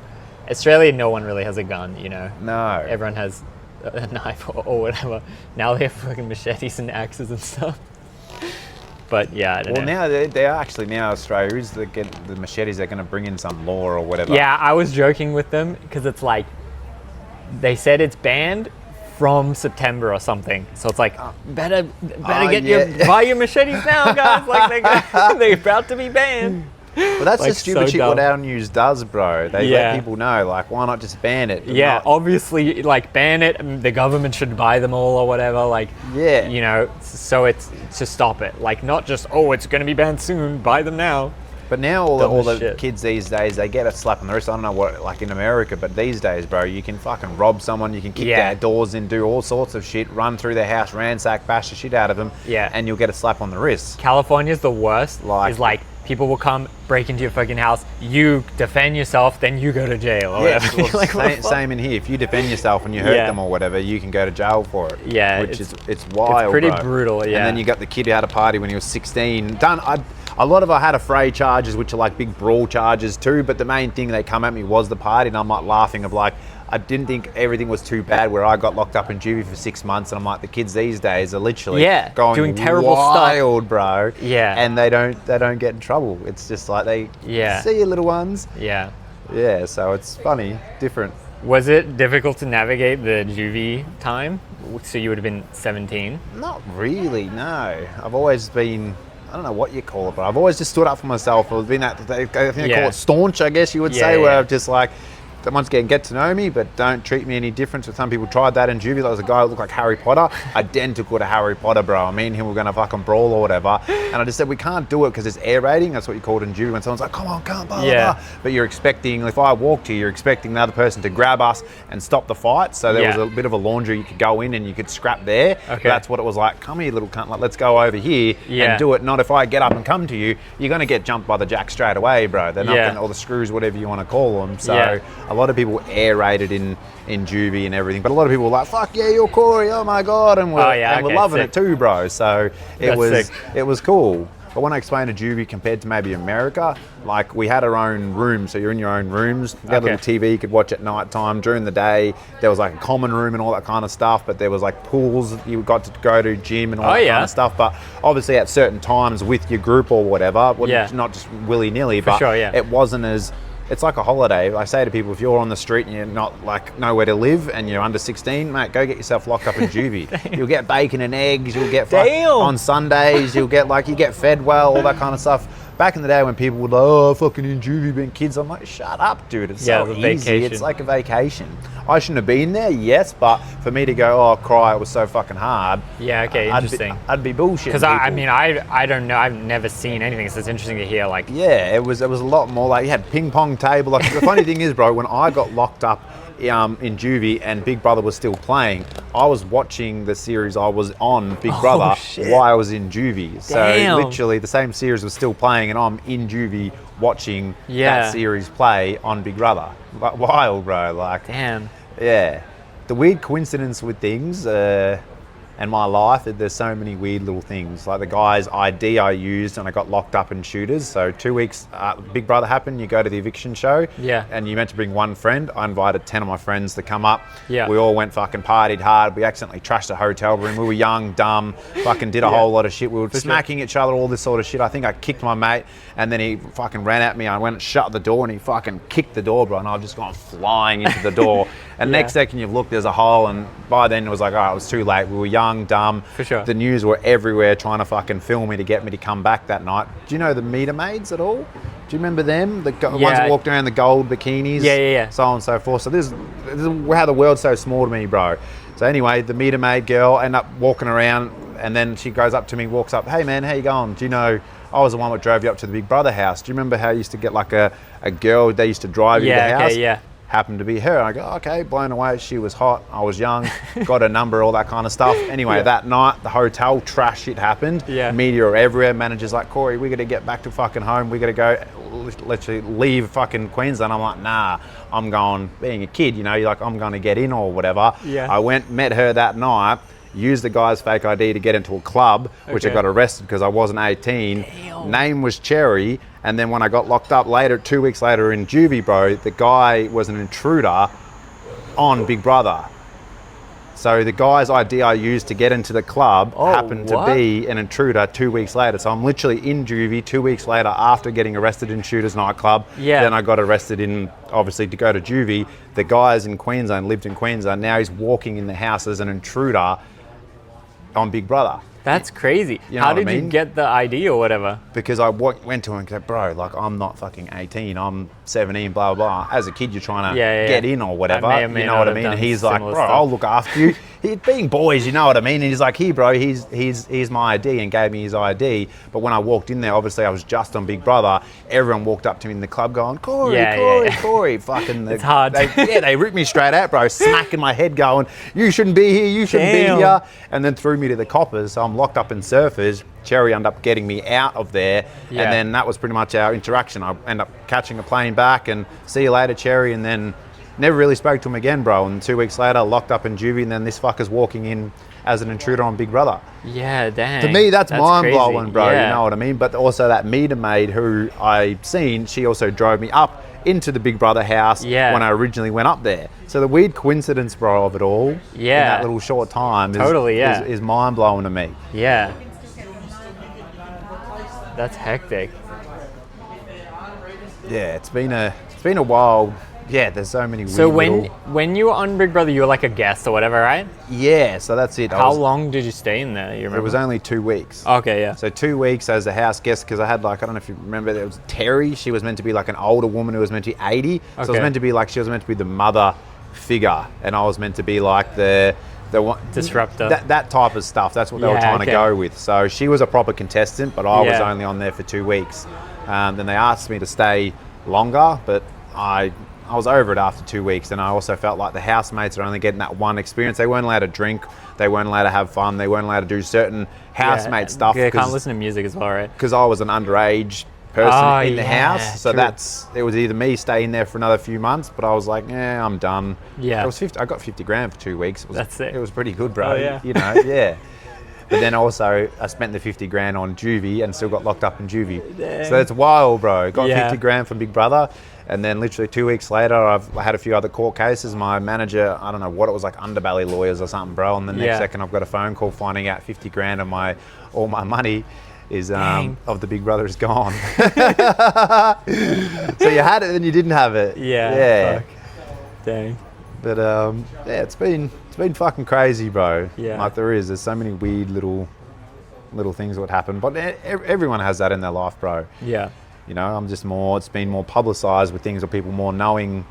A: Australia, no one really has a gun, you know.
G: No.
A: Everyone has a knife or whatever. Now they have fucking machetes and axes and stuff. But yeah, I don't know.
G: Well, now they are actually Australia is the machetes. They're going to bring in some law or whatever.
A: Yeah, I was joking with them because it's like they said it's banned from September or something. So it's like, better
G: yeah.
A: buy your machetes now, guys. Like they're about to be banned.
G: Well, that's
A: Like,
G: the stupid
A: so
G: shit
A: dumb.
G: what our news does, bro. They
A: Yeah.
G: let people know, like, why not just ban it?
A: Yeah,
G: Not-
A: obviously, like, ban it. The government should buy them all or whatever. Like,
G: Yeah.
A: you know, so it's to stop it. Like, not just, oh, it's going to be banned soon. Buy them now.
G: But now all the
A: shit.
G: kids these days, they get a slap on the wrist. I don't know what, like in America, but these days, bro, you can fucking rob someone, you can kick
A: Yeah.
G: their doors in, do all sorts of shit, run through their house, ransack, bash the shit out of them,
A: Yeah.
G: and you'll get a slap on the wrist.
A: California's the worst.
G: Like-
A: Is like, people will come, break into your fucking house, you defend yourself, then you go to jail or
G: Yeah,
A: whatever.
G: well,
A: You're like, what the
G: same,
A: fuck?
G: same in here. If you defend yourself and you hurt
A: Yeah.
G: them or whatever, you can go to jail for it.
A: Yeah,
G: which
A: it's-
G: it's wild.
A: it's pretty
G: bro.
A: brutal, yeah.
G: And then you got the kid who had a party when he was 16. A lot of I had affray charges, which are like big brawl charges too. But the main thing they come at me was the party, and I'm like laughing of like, I didn't think everything was too bad. Where I got locked up in juvie for 6 months, and I'm like, the kids these days are literally
A: Yeah,
G: going
A: doing terrible stuff.
G: wild, bro.
A: Yeah.
G: and they don't get in trouble. It's just like they see you little ones.
A: Yeah.
G: Yeah, so it's funny, different.
A: Was it difficult to navigate the juvie time? So you would have been 17?
G: Not really, no. I've always been, I don't know what you call it, but I've always just stood up for myself. I've been I think they
A: Yeah.
G: call it staunch, I guess you would
A: Yeah,
G: say, where
A: yeah.
G: I've just like, once again, get to know me, but don't treat me any different. So some people tried that in juvie. There was a guy who looked like Harry Potter, identical to Harry Potter, bro. Me and him were going to fucking brawl or whatever. And I just said, we can't do it because it's air raiding. That's what you call it in juvie. When someone's like, come on, come, blah, blah,
A: Yeah.
G: blah. But you're expecting, if I walk to you, you're expecting the other person to grab us and stop the fight. So there
A: Yeah.
G: was a bit of a laundry. You could go in and you could scrap there.
A: Okay.
G: That's what it was like. Come here, little cunt. Like, let's go over here
A: Yeah.
G: and do it. Not if I get up and come to you, you're going to get jumped by the jack straight away, bro. They're not
A: Yeah.
G: gonna, or the screws, whatever you want to call them. So
A: Yeah.
G: a lot of people air raided in juvie and everything, but a lot of people were like, "Fuck yeah, you're Cory! Oh my god!" And we're,
A: Oh, yeah,
G: and we're
A: okay,
G: loving
A: sick.
G: it too, bro. So
A: That's sick.
G: it was cool. But when I explained to juvie compared to maybe America, like we had our own rooms, so you're in your own rooms. You had a little TV you could watch at night time. During the day, there was like a common room and all that kind of stuff, but there was like pools you got to go to, gym and all that kind of stuff. But obviously at certain times with your group or whatever, not just willy-nilly, but
A: sure, yeah.
G: it wasn't as... It's like a holiday. I say to people, if you're on the street and you're not like nowhere to live and you're under 16, mate, go get yourself locked up in juvie. You'll get bacon and eggs. You'll get on Sundays. You'll get you get fed well, all that kind of stuff. Back in the day when people would like, oh, fucking in juvie being kids, I'm like, shut up, dude. It's so easy.
A: Vacation.
G: It's like a vacation. I shouldn't have been there, yes, but for me to go, oh, cry, it was so fucking hard.
A: Yeah, okay, interesting.
G: I'd be bullshitting.
A: Because I mean, I don't know. I've never seen anything, so it's interesting to hear. Like,
G: yeah, it was a lot more like you had ping pong table. Like the funny thing is, bro, when I got locked up in juvie and Big Brother was still playing, I was watching the series I was on, Big Brother, while I was in juvie. So literally the same series was still playing and I'm in juvie watching that series play on Big Brother. Like, wild, bro. Like,
A: damn.
G: Yeah. The weird coincidence with things and my life, there's so many weird little things. Like the guy's ID I used and I got locked up in shooters. So 2 weeks, Big Brother happened, you go to the eviction show.
A: Yeah.
G: And you meant to bring one friend. I invited 10 of my friends to come up.
A: Yeah.
G: We all went fucking partied hard. We accidentally trashed a hotel room. We were young, dumb, fucking did a whole lot of shit. We were smacking each other, all this sort of shit. I think I kicked my mate and then he fucking ran at me. I went and shut the door and he fucking kicked the door, bro. And I've just gone flying into the door. And next second you look, there's a hole. And by then it was like, all right, it was too late. We were young, dumb.
A: For sure.
G: The news were everywhere trying to fucking film me to get me to come back that night. Do you know the meter maids at all? Do you remember them? The ones that walked around the gold bikinis?
A: Yeah.
G: So on and so forth. So this is how the world's so small to me, bro. So anyway, the meter maid girl ended up walking around and then she goes up to me, walks up, hey man, how you going? Do you know, I was the one that drove you up to the Big Brother house. Do you remember how you used to get like a girl, they used to drive you to the house?
A: Yeah.
G: Happened to be her. I go, okay, blown away. She was hot. I was young, got her number, all that kind of stuff. Anyway, that night, the hotel trash shit happened.
A: Yeah.
G: Media are everywhere. Managers like, Cory, we got to get back to fucking home. We got to go, literally leave fucking Queensland. I'm like, nah, I'm going, being a kid, you know, you're like, I'm going to get in or whatever.
A: Yeah.
G: I went, met her that night, used the guy's fake ID to get into a club, which I got arrested because I wasn't 18.
A: Damn.
G: Name was Cherry. And then when I got locked up later, 2 weeks later in juvie, bro, the guy was an intruder on Big Brother. So the guy's ID I used to get into the club happened to be an intruder 2 weeks later. So I'm literally in juvie 2 weeks later after getting arrested in Shooters nightclub.
A: Yeah.
G: Then I got arrested in, obviously, to go to juvie. The guy's in Queensland, lived in Queensland. Now he's walking in the house as an intruder on Big Brother.
A: That's crazy.
G: You know
A: How
G: what I
A: did you
G: mean?
A: get the ID or whatever?
G: Because I went to him and said, bro, like, I'm not fucking 18, I'm 17, blah, blah, blah. As a kid, you're trying to get in or whatever.
A: I may
G: you know what I mean? And he's like, bro, I'll look after you. Being boys, you know what I mean? And he's like, here, bro, here's my ID, and gave me his ID. But when I walked in there, obviously I was just on Big Brother. Everyone walked up to me in the club going, Cory, Cory. Fucking,
A: it's hard.
G: They ripped me straight out, bro, smacking my head going, you shouldn't be here, you shouldn't be here. And then threw me to the coppers. So I'm locked up in Surfers. Cherry ended up getting me out of there. And then that was pretty much our interaction. I ended up catching a plane back and see you later, Cherry. And then never really spoke to him again, bro. And 2 weeks later, locked up in juvie, and then this fucker's walking in as an intruder on Big Brother.
A: Yeah, dang.
G: To me, that's mind-blowing,
A: crazy.
G: bro. You know what I mean? But also that meter maid who I seen, she also drove me up into the Big Brother house when I originally went up there. So the weird coincidence, bro, of it all in that little short time is mind-blowing to me.
A: Yeah. That's hectic.
G: Yeah, it's been a wild. Yeah, there's so many weird.
A: So when you were on Big Brother, you were like a guest or whatever, right?
G: Yeah, so that's it.
A: How long did you stay in there? You remember?
G: It was only 2 weeks.
A: Okay, yeah.
G: So 2 weeks as a house guest, because I had like, I don't know if you remember, there was Terry. She was meant to be like an older woman who was meant to be 80. So it was meant to be like, she was meant to be the mother figure, and I was meant to be like the one
A: disruptor.
G: That type of stuff. That's what they were trying to go with. So she was a proper contestant, but I was only on there for 2 weeks. Then they asked me to stay longer, but I was over it after 2 weeks, and I also felt like the housemates are only getting that one experience. They weren't allowed to drink, they weren't allowed to have fun, they weren't allowed to do certain housemate stuff.
A: Yeah, can't listen to music as well, right?
G: Because I was an underage person in the house, so it was either me staying there for another few months, but I was like, I'm done. Yeah, I got 50 grand for 2 weeks.
A: That's it.
G: It was pretty good, bro.
A: Oh, yeah.
G: You know, yeah. But then also, I spent the 50 grand on juvie and still got locked up in juvie. Dang. So it's wild, bro. Got 50 grand from Big Brother. And then literally 2 weeks later, I had a few other court cases. My manager, I don't know what it was, like underbelly lawyers or something, bro. And the next second, I've got a phone call finding out 50 grand of all my money is of the Big Brother is gone. So you had it and you didn't have it.
A: Yeah. Fuck. Dang.
G: But it's been fucking crazy, bro.
A: Yeah.
G: Like there's so many weird little things that would happen. But everyone has that in their life, bro.
A: Yeah.
G: You know, it's been more publicised with things, or people more knowing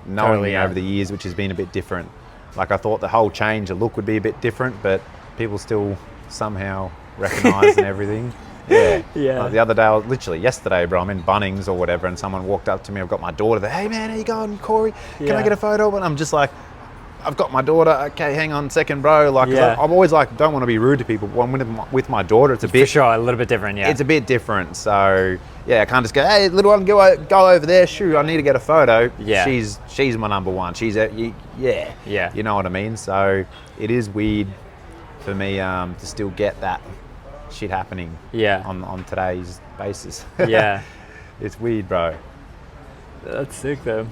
G: me over the years, which has been a bit different. Like I thought the whole change of look would be a bit different, but people still somehow recognise and everything. Yeah. Like the other day, literally yesterday, bro, I'm in Bunnings or whatever, and someone walked up to me. I've got my daughter there. Hey man, how you going, Cory? Can I get a photo? And I'm just like, I've got my daughter. Okay, hang on a second, bro. Like, I'm always like, don't want to be rude to people. When with my daughter, it's a bit,
A: for sure, a little bit different. Yeah,
G: it's a bit different. So yeah, I can't just go, hey, little one, go over there. Shoot, I need to get a photo. Yeah, she's my number one. She's you know what I mean. So it is weird for me to still get that shit happening. Yeah, on today's basis. Yeah, it's weird, bro.
A: That's sick though.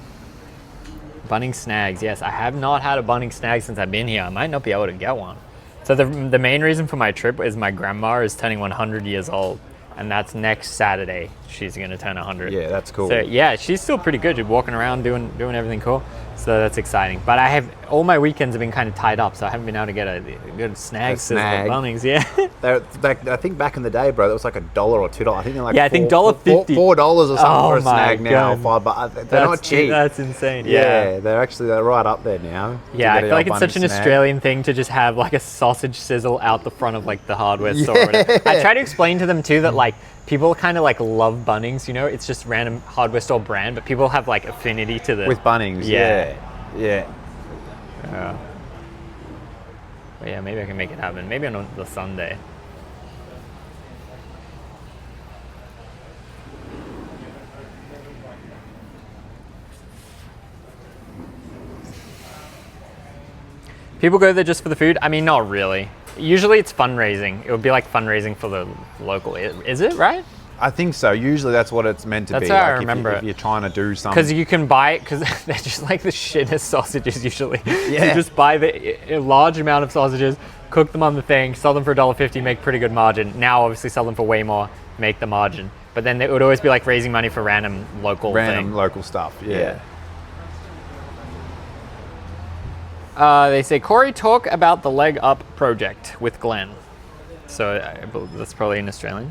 A: Bunnings snags, yes. I have not had a Bunnings snag since I've been here. I might not be able to get one. So the main reason for my trip is my grandma is turning 100 years old, and that's next Saturday. She's gonna turn 100.
G: Yeah, that's cool.
A: So yeah, she's still pretty good. She's walking around doing everything cool. So that's exciting. But I have all my weekends have been kind of tied up, so I haven't been able to get a good snag sizzle at Bunnings. Yeah.
G: I think back in the day, bro, that was like $1 or $2. I think they're like
A: I think $1.50,
G: $4 or something for a snag now. $5, but they're not cheap.
A: That's insane.
G: Yeah, they're right up there now.
A: Yeah, I feel like it's such an Australian thing to just have like a sausage sizzle out the front of like the hardware store. Or whatever. I try to explain to them too that like people kind of like love Bunnings, you know, it's just random hardware store brand, but people have like affinity to the...
G: With Bunnings, yeah.
A: But yeah, maybe I can make it happen. Maybe on the Sunday. People go there just for the food? I mean, not really. Usually it's fundraising. It would be like fundraising for the local. Is it, right?
G: I think so. Usually that's what it's meant to be.
A: That's how I
G: like
A: remember
G: if you're trying to do something.
A: Because you can buy it, because they're just like the shittest sausages usually.
G: Yeah.
A: You just buy a large amount of sausages, cook them on the thing, sell them for $1.50, make pretty good margin. Now obviously sell them for way more, make the margin. But then it would always be like raising money for random local
G: stuff, yeah.
A: They say, Cory, talk about the Leg Up project with Glenn. So I believe that's probably in Australian.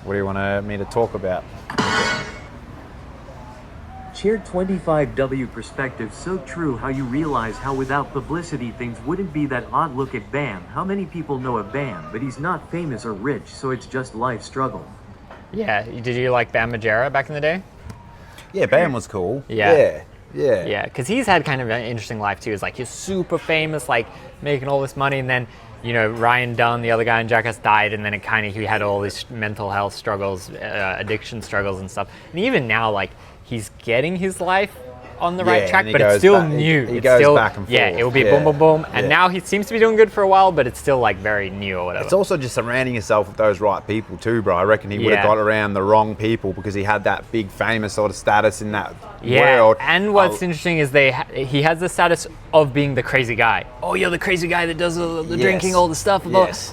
G: What do you want me to talk about?
D: Chair 25W perspective, so true how you realize how without publicity things wouldn't be that odd. Look at Bam. How many people know a Bam, but he's not famous or rich, so it's just life struggle.
A: Yeah, did you like Bam Margera back in the day?
G: Yeah, Bam was cool.
A: Yeah.
G: Yeah,
A: because he's had kind of an interesting life too. It's like he's super famous, like making all this money, and then, you know, Ryan Dunn, the other guy in Jackass, died, and then he had all these mental health struggles, addiction struggles and stuff. And even now, like, he's getting his life on the right track, but it's still new.
G: He goes back and forth.
A: Yeah, it will be boom, boom, boom. And now he seems to be doing good for a while, but it's still like very new or whatever.
G: It's also just surrounding yourself with those right people too, bro. I reckon he would have got around the wrong people because he had that big famous sort of status in that world.
A: And what's interesting is he has the status of being the crazy guy. Oh, you're the crazy guy that does the drinking, all the stuff.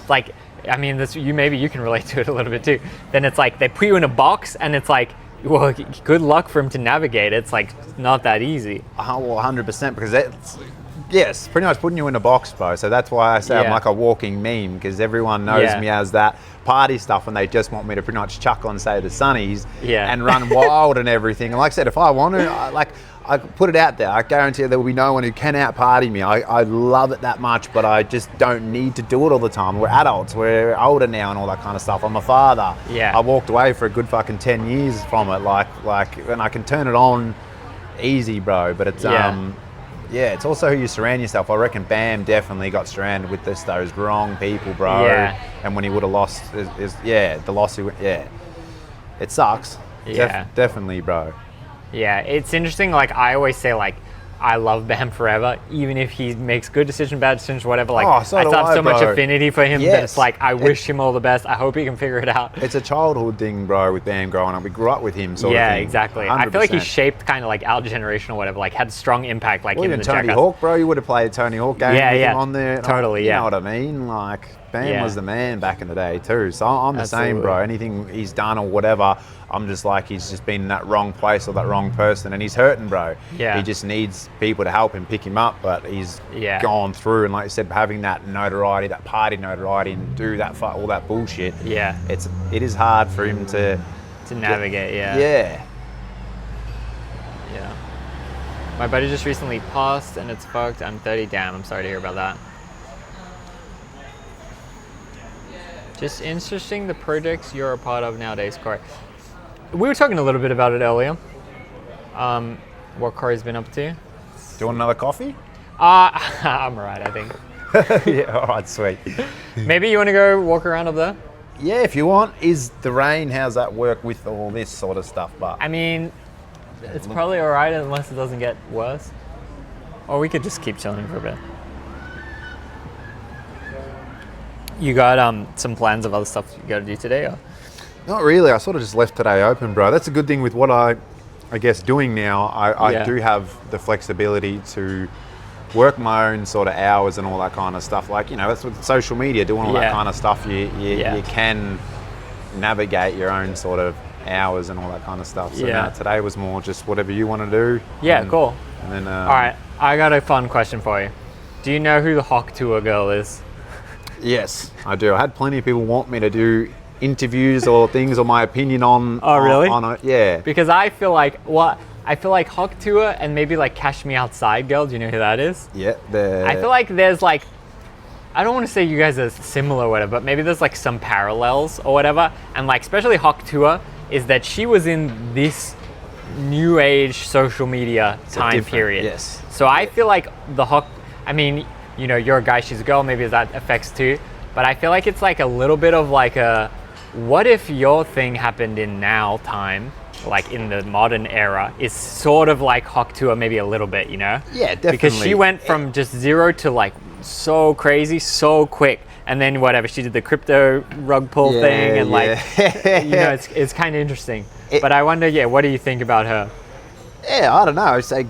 A: Like, I mean, maybe you can relate to it a little bit too. Then it's like they put you in a box, and it's like, well, good luck for him to navigate. It's like not that easy.
G: Well, 100%, because that's pretty much putting you in a box, bro. So that's why I say I'm like a walking meme, because everyone knows me as that party stuff, and they just want me to pretty much chuckle and say the sunnies and run wild and everything. And like I said, if I want to, I put it out there. I guarantee there will be no one who can out-party me. I love it that much, but I just don't need to do it all the time. We're adults. We're older now and all that kind of stuff. I'm a father.
A: Yeah.
G: I walked away for a good fucking 10 years from it. And I can turn it on easy, bro. But it's it's also who you surround yourself. I reckon Bam definitely got surrounded with those wrong people, bro.
A: Yeah.
G: And when he would have lost, the loss, it sucks.
A: Yeah.
G: Definitely, bro.
A: Yeah, it's interesting. Like, I always say, like, I love Bam forever, even if he makes good decisions, bad decisions, whatever. Like, I still have so much affinity for him that it's like, I wish him all the best. I hope he can figure it out.
G: It's a childhood thing, bro, with Bam growing up. We grew up with him, sort of thing.
A: Yeah, exactly.
G: 100%.
A: I feel like he shaped kind of like our generation or whatever, like had strong impact, like
G: even
A: in the
G: Tony
A: Jackass.
G: Hawk, bro. You would have played Tony Hawk game with him on there.
A: Totally,
G: You know what I mean? Like, Bam was the man back in the day too. So I'm the same, bro. Anything he's done or whatever, I'm just like, he's just been in that wrong place or that wrong person, and he's hurting, bro.
A: Yeah.
G: He just needs people to help him pick him up, but he's gone through, and like you said, having that notoriety, that party notoriety, and do that all that bullshit.
A: Yeah.
G: It is hard for him to
A: navigate.
G: Yeah.
A: My buddy just recently passed, and it's fucked. I'm 30. Damn, I'm sorry to hear about that. Just interesting the projects you're a part of nowadays, Cory. We were talking a little bit about it earlier. What Cory's been up to.
G: Do you want another coffee?
A: I'm alright, I think.
G: Yeah, alright, sweet.
A: Maybe you want to go walk around up there?
G: Yeah, if you want. Is the rain, how's that work with all this sort of stuff? But
A: I mean, it's probably alright unless it doesn't get worse. Or we could just keep chilling for a bit. You got some plans of other stuff you got to do today? Or?
G: Not really. I sort of just left today open, bro. That's a good thing with what I guess doing now. I do have the flexibility to work my own sort of hours and all that kind of stuff. Like, you know, that's with social media, doing all that kind of stuff. You can navigate your own sort of hours and all that kind of stuff. So now today was more just whatever you want to do.
A: Yeah, cool.
G: And then,
A: all right, I got a fun question for you. Do you know who the Hawk Tour girl is?
G: Yes, I do. I had plenty of people want me to do interviews or things or my opinion on.
A: Oh, really?
G: On it, yeah.
A: Because I feel like Hawk Tour and maybe like Cash Me Outside girl. Do you know who that is?
G: Yeah.
A: I feel like there's like, I don't want to say you guys are similar or whatever, but maybe there's like some parallels or whatever. And like, especially Hawk Tour is that she was in this new age social media time period.
G: Yes.
A: So I feel like the Hawk, I mean, you know, you're a guy, she's a girl, maybe that affects too. But I feel like it's like a little bit of like a, what if your thing happened in now time, like in the modern era, is sort of like Hawk Tour maybe a little bit, you know?
G: Yeah, definitely.
A: Because she went from just zero to like so crazy, so quick. And then whatever, she did the crypto rug pull thing, and like, you know, it's kind of interesting. But I wonder, what do you think about her?
G: Yeah, I don't know. I say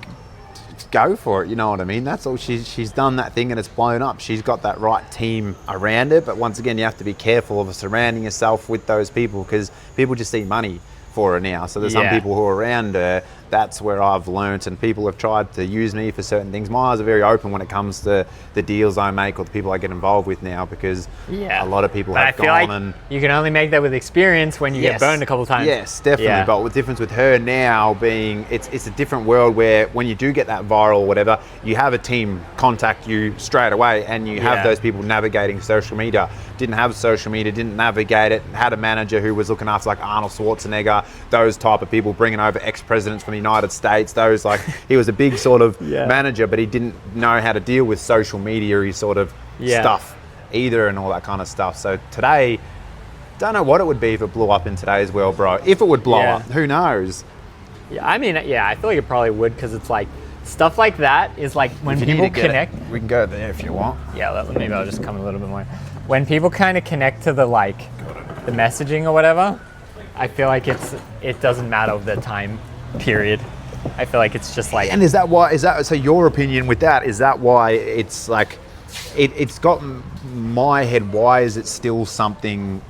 G: go for it. You know what I mean? That's all. She's done that thing and it's blown up. She's got that right team around her. But once again, you have to be careful of surrounding yourself with those people, because people just see money for her now. So there's some people who are around her. That's where I've learnt, and people have tried to use me for certain things. My eyes are very open when it comes to the deals I make or the people I get involved with now, because a lot of people have gone, and
A: you can only make that with experience when you get burned a couple of times.
G: Yes, definitely. But the difference with her now being, it's a different world where when you do get that viral or whatever, you have a team contact you straight away, and you have those people navigating social media. Didn't have social media, didn't navigate it, had a manager who was looking after like Arnold Schwarzenegger, those type of people, bringing over ex-presidents from the United States, those like, he was a big sort of manager, but he didn't know how to deal with social media sort of stuff either, and all that kind of stuff. So today, don't know what it would be if it blew up in today's world, bro. If it would blow up, who knows?
A: Yeah, I mean, I feel like it probably would, because it's like, stuff like that is like when people connect.
G: We can go there if you want.
A: Yeah, maybe I'll just come a little bit more. When people kind of connect to the like, the messaging or whatever, I feel like it doesn't matter the time period. I feel like it's just like.
G: And is that so your opinion with that, is that why it's like, it's got my head, why is it still something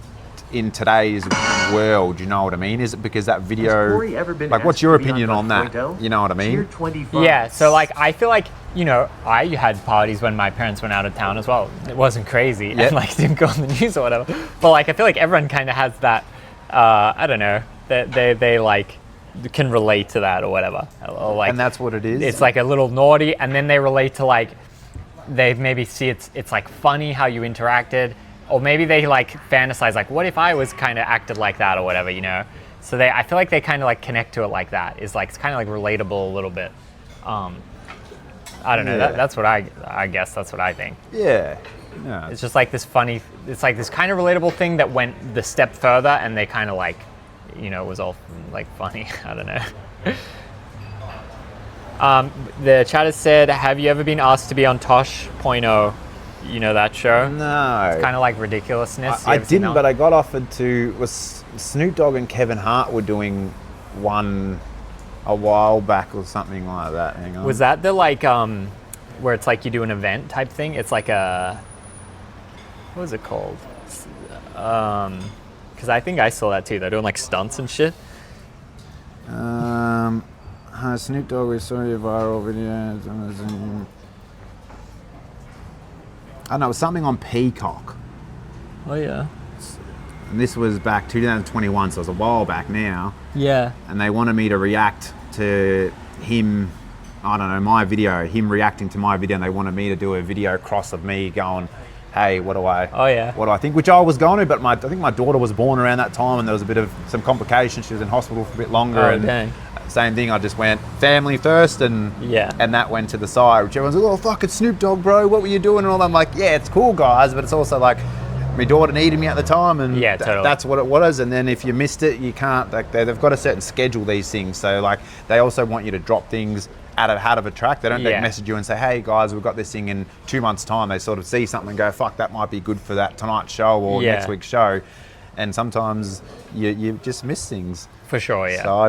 G: in today's world? You know what I mean? Is it because that video, like, what's your opinion on that? You know what I mean?
A: Yeah, so like, I feel like, you know, I had parties when my parents went out of town as well. It wasn't crazy and like didn't go on the news or whatever. But like, I feel like everyone kind of has that, I don't know, that they like can relate to that or whatever. Or like,
G: and that's what it is.
A: It's like a little naughty, and then they relate to like, they maybe see it's like funny how you interacted, or maybe they like fantasize like, what if I was kind of acted like that or whatever, you know? So I feel like they kind of like connect to it like that. It's like, it's kind of like relatable a little bit. I don't know. That's what I guess that's what I think.
G: Yeah.
A: It's just like this funny. It's like this kind of relatable thing that went the step further, and they kind of like, you know, was all like funny. I don't know. The chat has said, have you ever been asked to be on Tosh.0? You know that show?
G: No.
A: It's kind of like ridiculousness.
G: I didn't, but I got offered to. Was Snoop Dogg and Kevin Hart were doing one a while back or something like that. Hang on.
A: Was that the like where it's like you do an event type thing? It's like a, what was it called? Because I think I saw that too. They're doing like stunts and shit.
G: Snoop Dogg was sorry viral videos. I don't know, it was something on Peacock.
A: Oh yeah.
G: And this was back 2021, so it was a while back now.
A: Yeah.
G: And they wanted me to react to him, I don't know, my video, him reacting to my video, and they wanted me to do a video cross of me going, hey, what do I think? Which I was going to, but I think my daughter was born around that time, and there was a bit of some complications. She was in hospital for a bit longer.
A: Oh,
G: and
A: dang.
G: Same thing, I just went family first, and that went to the side, which everyone's like, oh, fuck, it's Snoop Dogg, bro, what were you doing? And all that. I'm like, yeah, it's cool, guys, but it's also like, my daughter needed me at the time, and
A: totally.
G: That's what it was. And then if you missed it, you can't, like, they've got a certain schedule, these things. So like, they also want you to drop things out of a track. They don't message you and say, hey guys, we've got this thing in 2 months time. They sort of see something and go, fuck, that might be good for that tonight's show or next week's show. And sometimes you just miss things.
A: For sure, yeah.
G: So I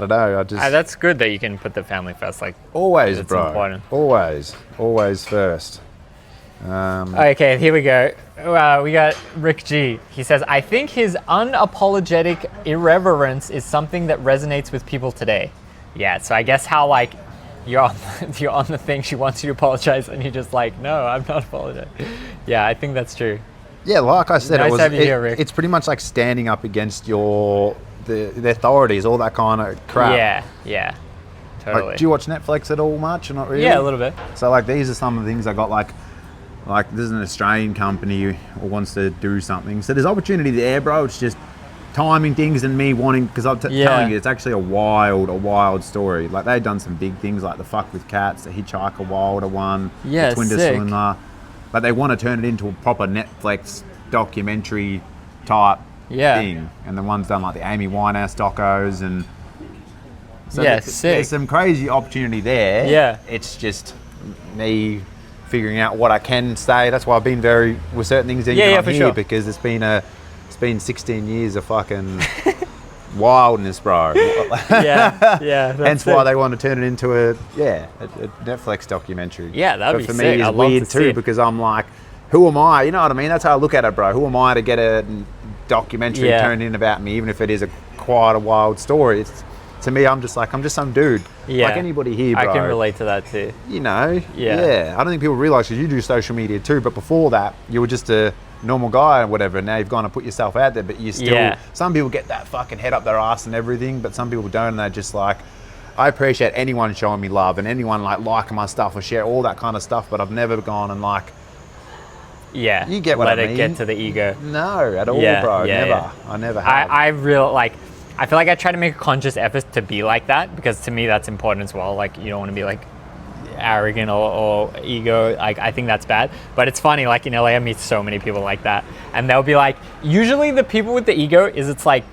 G: don't know.
A: That's good that you can put the family first. Like,
G: always,
A: it's
G: bro.
A: Important.
G: Always first.
A: Okay, here we go. We got Rick G. He says, I think his unapologetic irreverence is something that resonates with people today. Yeah, so I guess how like you're on the thing, she wants you to apologize, and you're just like, no, I'm not apologizing. Yeah, I think that's true.
G: Yeah, like I said,
A: nice
G: it's pretty much like standing up against the authorities, all that kind of crap.
A: Yeah, totally.
G: Like, do you watch Netflix at all much or not really?
A: Yeah, a little bit.
G: So like, these are some of the things I got, like there's an Australian company who wants to do something. So there's opportunity there, bro. It's just timing things and me wanting, because I'm telling you, it's actually a wild story. Like, they've done some big things, like the Fuck with Cats, the Hitchhiker Wilder one, the Twin Swindler. But they want to turn it into a proper Netflix documentary type thing. And the one's done like the Amy Winehouse docos, and so
A: sick.
G: There's some crazy opportunity there.
A: Yeah.
G: It's just me figuring out what I can say. That's why I've been very with certain things that
A: for
G: here
A: sure.
G: because it's been 16 years of fucking wildness, bro. Hence why they want to turn it into a Netflix documentary.
A: Yeah, that'd be
G: for
A: sick.
G: me
A: I'd
G: it's
A: love
G: weird
A: to see
G: too
A: it.
G: because I'm like, who am I? You know what I mean? That's how I look at it, bro. Who am I to get a documentary turned in about me, even if it is quite a wild story? To me, I'm just some dude.
A: Yeah.
G: Like anybody here, bro.
A: I can relate to that too.
G: You know?
A: Yeah.
G: I don't think people realise because you do social media too, but before that, you were just a normal guy or whatever, and now you've gone and put yourself out there, but you still, some people get that fucking head up their ass and everything, but some people don't, and they're just like, I appreciate anyone showing me love and anyone like liking my stuff or share all that kind of stuff, but I've never gone and like, you get what I mean?
A: Let it get to the ego.
G: No, at all, bro. Never. I never have.
A: I feel like I try to make a conscious effort to be like that because to me that's important as well. Like you don't want to be like arrogant or ego. Like I think that's bad. But it's funny, like in LA I meet so many people like that. And they'll be like, usually the people with the ego it's like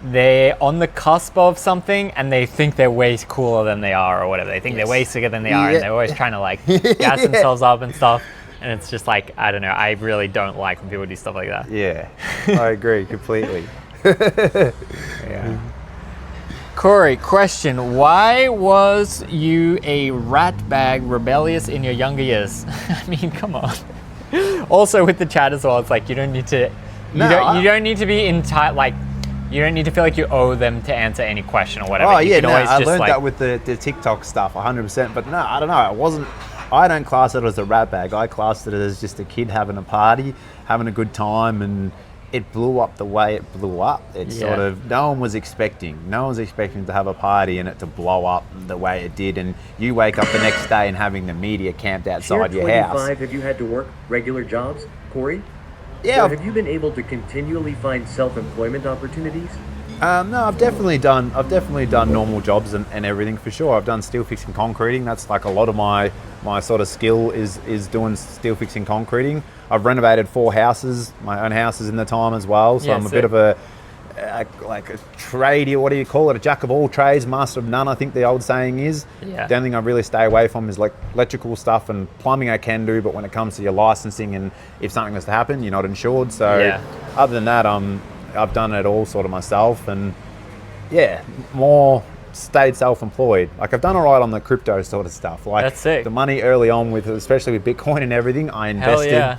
A: they're on the cusp of something and they think they're way cooler than they are or whatever. They think they're way sicker than they are and they're always trying to like gas themselves up and stuff. And it's just like, I don't know, I really don't like when people do stuff like that.
G: Yeah, I agree completely.
A: Cory, question, why was you a rat bag rebellious in your younger years? I mean, come on. Also with the chat as well, it's like you don't need to, you don't need to be like, you don't need to feel like you owe them to answer any question or whatever.
G: Oh
A: you
G: yeah,
A: can always
G: I
A: just
G: learned
A: like,
G: that with the TikTok stuff 100%, but no, I don't know, I don't class it as a rat bag. I classed it as just a kid having a party, having a good time, and it blew up the way it blew up. It sort of, no one was expecting to have a party and it to blow up the way it did, and you wake up the next day and having the media camped outside your house.
D: Have you had to work regular jobs, Cory?
G: Yeah.
D: Or have you been able to continually find self-employment opportunities?
G: No, I've definitely done normal jobs and everything for sure. I've done steel fixing concreting. That's like a lot of my sort of skill is doing steel fixing concreting. I've renovated 4 houses, my own houses in the time as well. So I'm a bit of a tradie, what do you call it? A jack of all trades, master of none, I think the old saying is.
A: Yeah.
G: The only thing I really stay away from is like electrical stuff and plumbing I can do, but when it comes to your licensing and if something was to happen, you're not insured. So other than that, I've done it all sort of myself, and more stayed self-employed. Like I've done all right on the crypto sort of stuff. Like
A: that's sick.
G: The money early on especially with Bitcoin and everything, I invested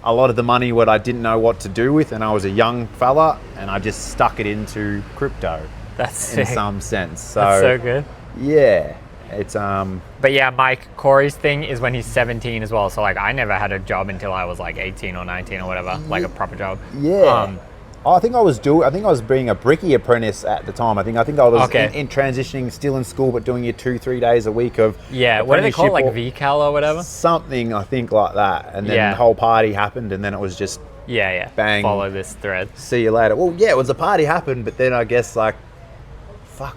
G: a lot of the money what I didn't know what to do with, and I was a young fella and I just stuck it into crypto.
A: That's sick.
G: In some sense. So
A: that's so good.
G: Yeah. It's
A: But yeah, Cory's thing is when he's 17 as well. So like I never had a job until I was like 18 or 19 or whatever, like a proper job.
G: Yeah. I think I was being a bricky apprentice at the time. I think I was in transitioning, still in school, but doing your 2-3 days a week of
A: what do they call it, like VCAL or whatever?
G: Something I think like that. And then the whole party happened, and then it was just bang,
A: follow this thread.
G: See you later. Well, yeah, it was a party happened, but then I guess like,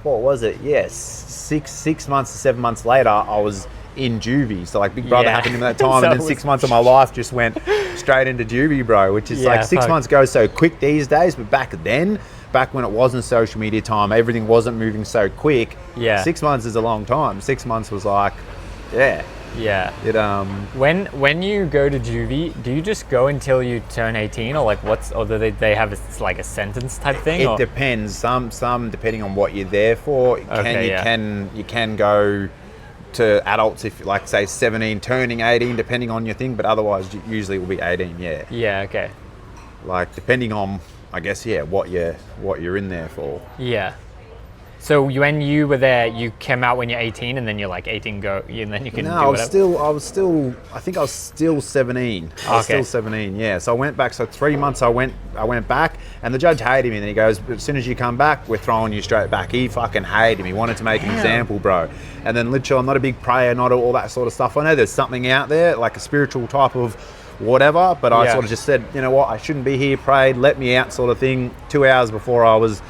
G: what was it? Yes, 6 months to 7 months later, I was in juvie. So like Big Brother happened in that time, so and then 6 months of my life just went straight into juvie, bro, which is like 6 months goes so quick these days, but back when it wasn't social media time, everything wasn't moving so quick. 6 months is a long time. 6 months was like, it
A: when you go to juvie, do you just go until you turn 18, or like or do they have like a sentence type thing?
G: It depends. Some depending on what you're there for. You can go to adults if like say 17 turning 18 depending on your thing, but otherwise usually it will be 18. Like depending on I guess what you're in there for. So when you were there, you came out when you're 18, and then you're like 18 go, and then you can. No, I was still 17. I was still 17. Yeah. So I went back. So 3 months I went back, and the judge hated me. And he goes, as soon as you come back, we're throwing you straight back. He fucking hated me. He wanted to make an example, bro. And then literally, I'm not a big prayer, not all that sort of stuff. I know there's something out there, like a spiritual type of whatever, but I sort of just said, you know what, I shouldn't be here. Prayed, let me out, sort of thing. 2 hours before I was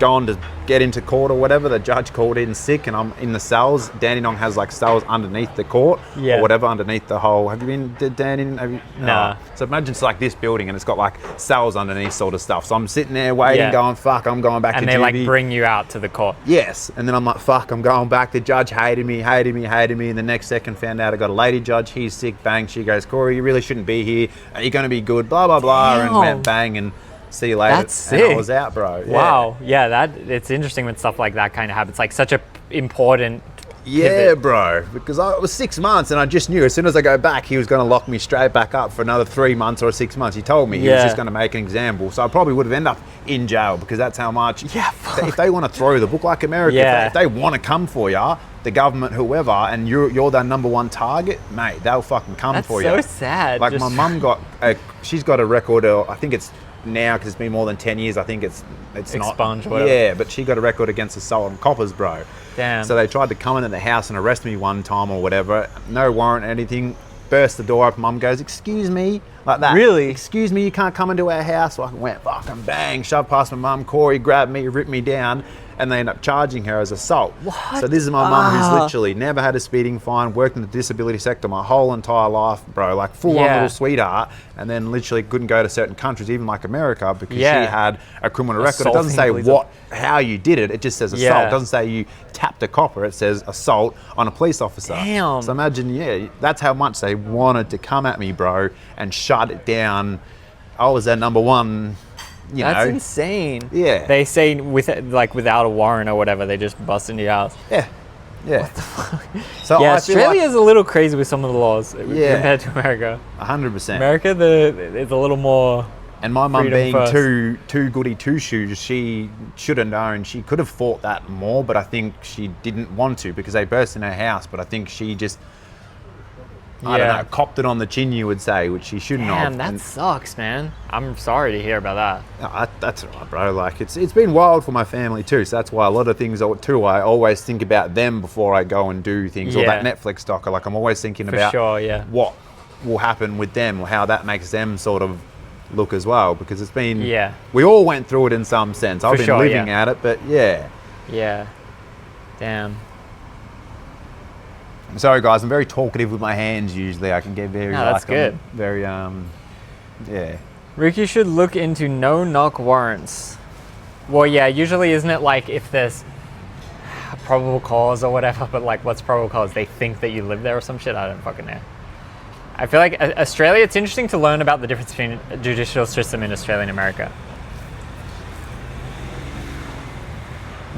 G: going to get into court or whatever. The judge called in sick, and I'm in the cells. Dandenong has like cells underneath the court or whatever, underneath the whole. Have you been to Dandenong?
A: Nah.
G: So imagine it's like this building, and it's got like cells underneath sort of stuff. So I'm sitting there waiting, going, fuck, I'm going back to juvie.
A: And they like bring you out to the court.
G: Yes, and then I'm like, fuck, I'm going back. The judge hated me, and the next second found out I got a lady judge. He's sick. Bang. She goes, Cory, you really shouldn't be here. Are you going to be good? Blah blah blah.
A: Damn.
G: And went bang and. See you later.
A: That's sick.
G: And I was out, bro.
A: Wow. Yeah, it's interesting when stuff like that kind of happens. Like such a important
G: pivot. Bro. Because it was 6 months, and I just knew as soon as I go back, he was going to lock me straight back up for another 3 months or 6 months. He told me he was just going to make an example. So I probably would have ended up in jail because that's how much.
A: Yeah.
G: If they want to throw the book like America, if they want to come for you, the government, whoever, and you're their number one target, mate, they'll fucking come for you.
A: That's so sad.
G: Like my mum she's got a record. I think it's. Now, because it's been more than 10 years, I think it's
A: expunged,
G: not.
A: Whatever.
G: Yeah, but she got a record against assault and coppers, bro.
A: Damn.
G: So they tried to come into the house and arrest me one time or whatever. No warrant, anything. Burst the door open. Mum goes, "Excuse me," like that.
A: Really?
G: "Excuse me, you can't come into our house." So I went fucking bang, shoved past my mum. Cory grabbed me, ripped me down. And they end up charging her as assault.
A: What?
G: So this is my mum who's literally never had a speeding fine, worked in the disability sector my whole entire life, bro, like full-on little sweetheart, and then literally couldn't go to certain countries, even like America, because she had a criminal record. It doesn't say how you did it, it just says assault. It doesn't say you tapped a copper, it says assault on a police officer.
A: Damn.
G: So imagine, that's how much they wanted to come at me, bro, and shut it down. I was their number one.
A: That's insane.
G: Yeah.
A: They say without a warrant or whatever, they just bust into your house.
G: Yeah.
A: What the fuck?
G: So
A: yeah,
G: I
A: Australia's a little crazy with some of the laws compared to America.
G: 100%.
A: America, it's a little more.
G: And my mum being too goody two shoes, she should have known. She could have fought that more, but I think she didn't want to because they burst in her house. But I think she just. I don't know, copped it on the chin, you would say, which she shouldn't have.
A: Damn, that sucks, man. I'm sorry to hear about that.
G: No, that's all right, bro. Like, it's been wild for my family, too. So that's why a lot of things, too, I always think about them before I go and do things. Or that Netflix doc, like, I'm always thinking about what will happen with them or how that makes them sort of look as well. Because it's been...
A: Yeah.
G: We all went through it in some sense. I've been living at it, but yeah.
A: Yeah. Damn.
G: I'm sorry, guys. I'm very talkative with my hands. Usually, I can get very.
A: No, that's good.
G: Very
A: Ricky should look into no-knock warrants. Well, yeah. Usually, isn't it like if there's a probable cause or whatever? But like, what's probable cause? They think that you live there or some shit. I don't fucking know. I feel like Australia. It's interesting to learn about the difference between a judicial system in Australia and America.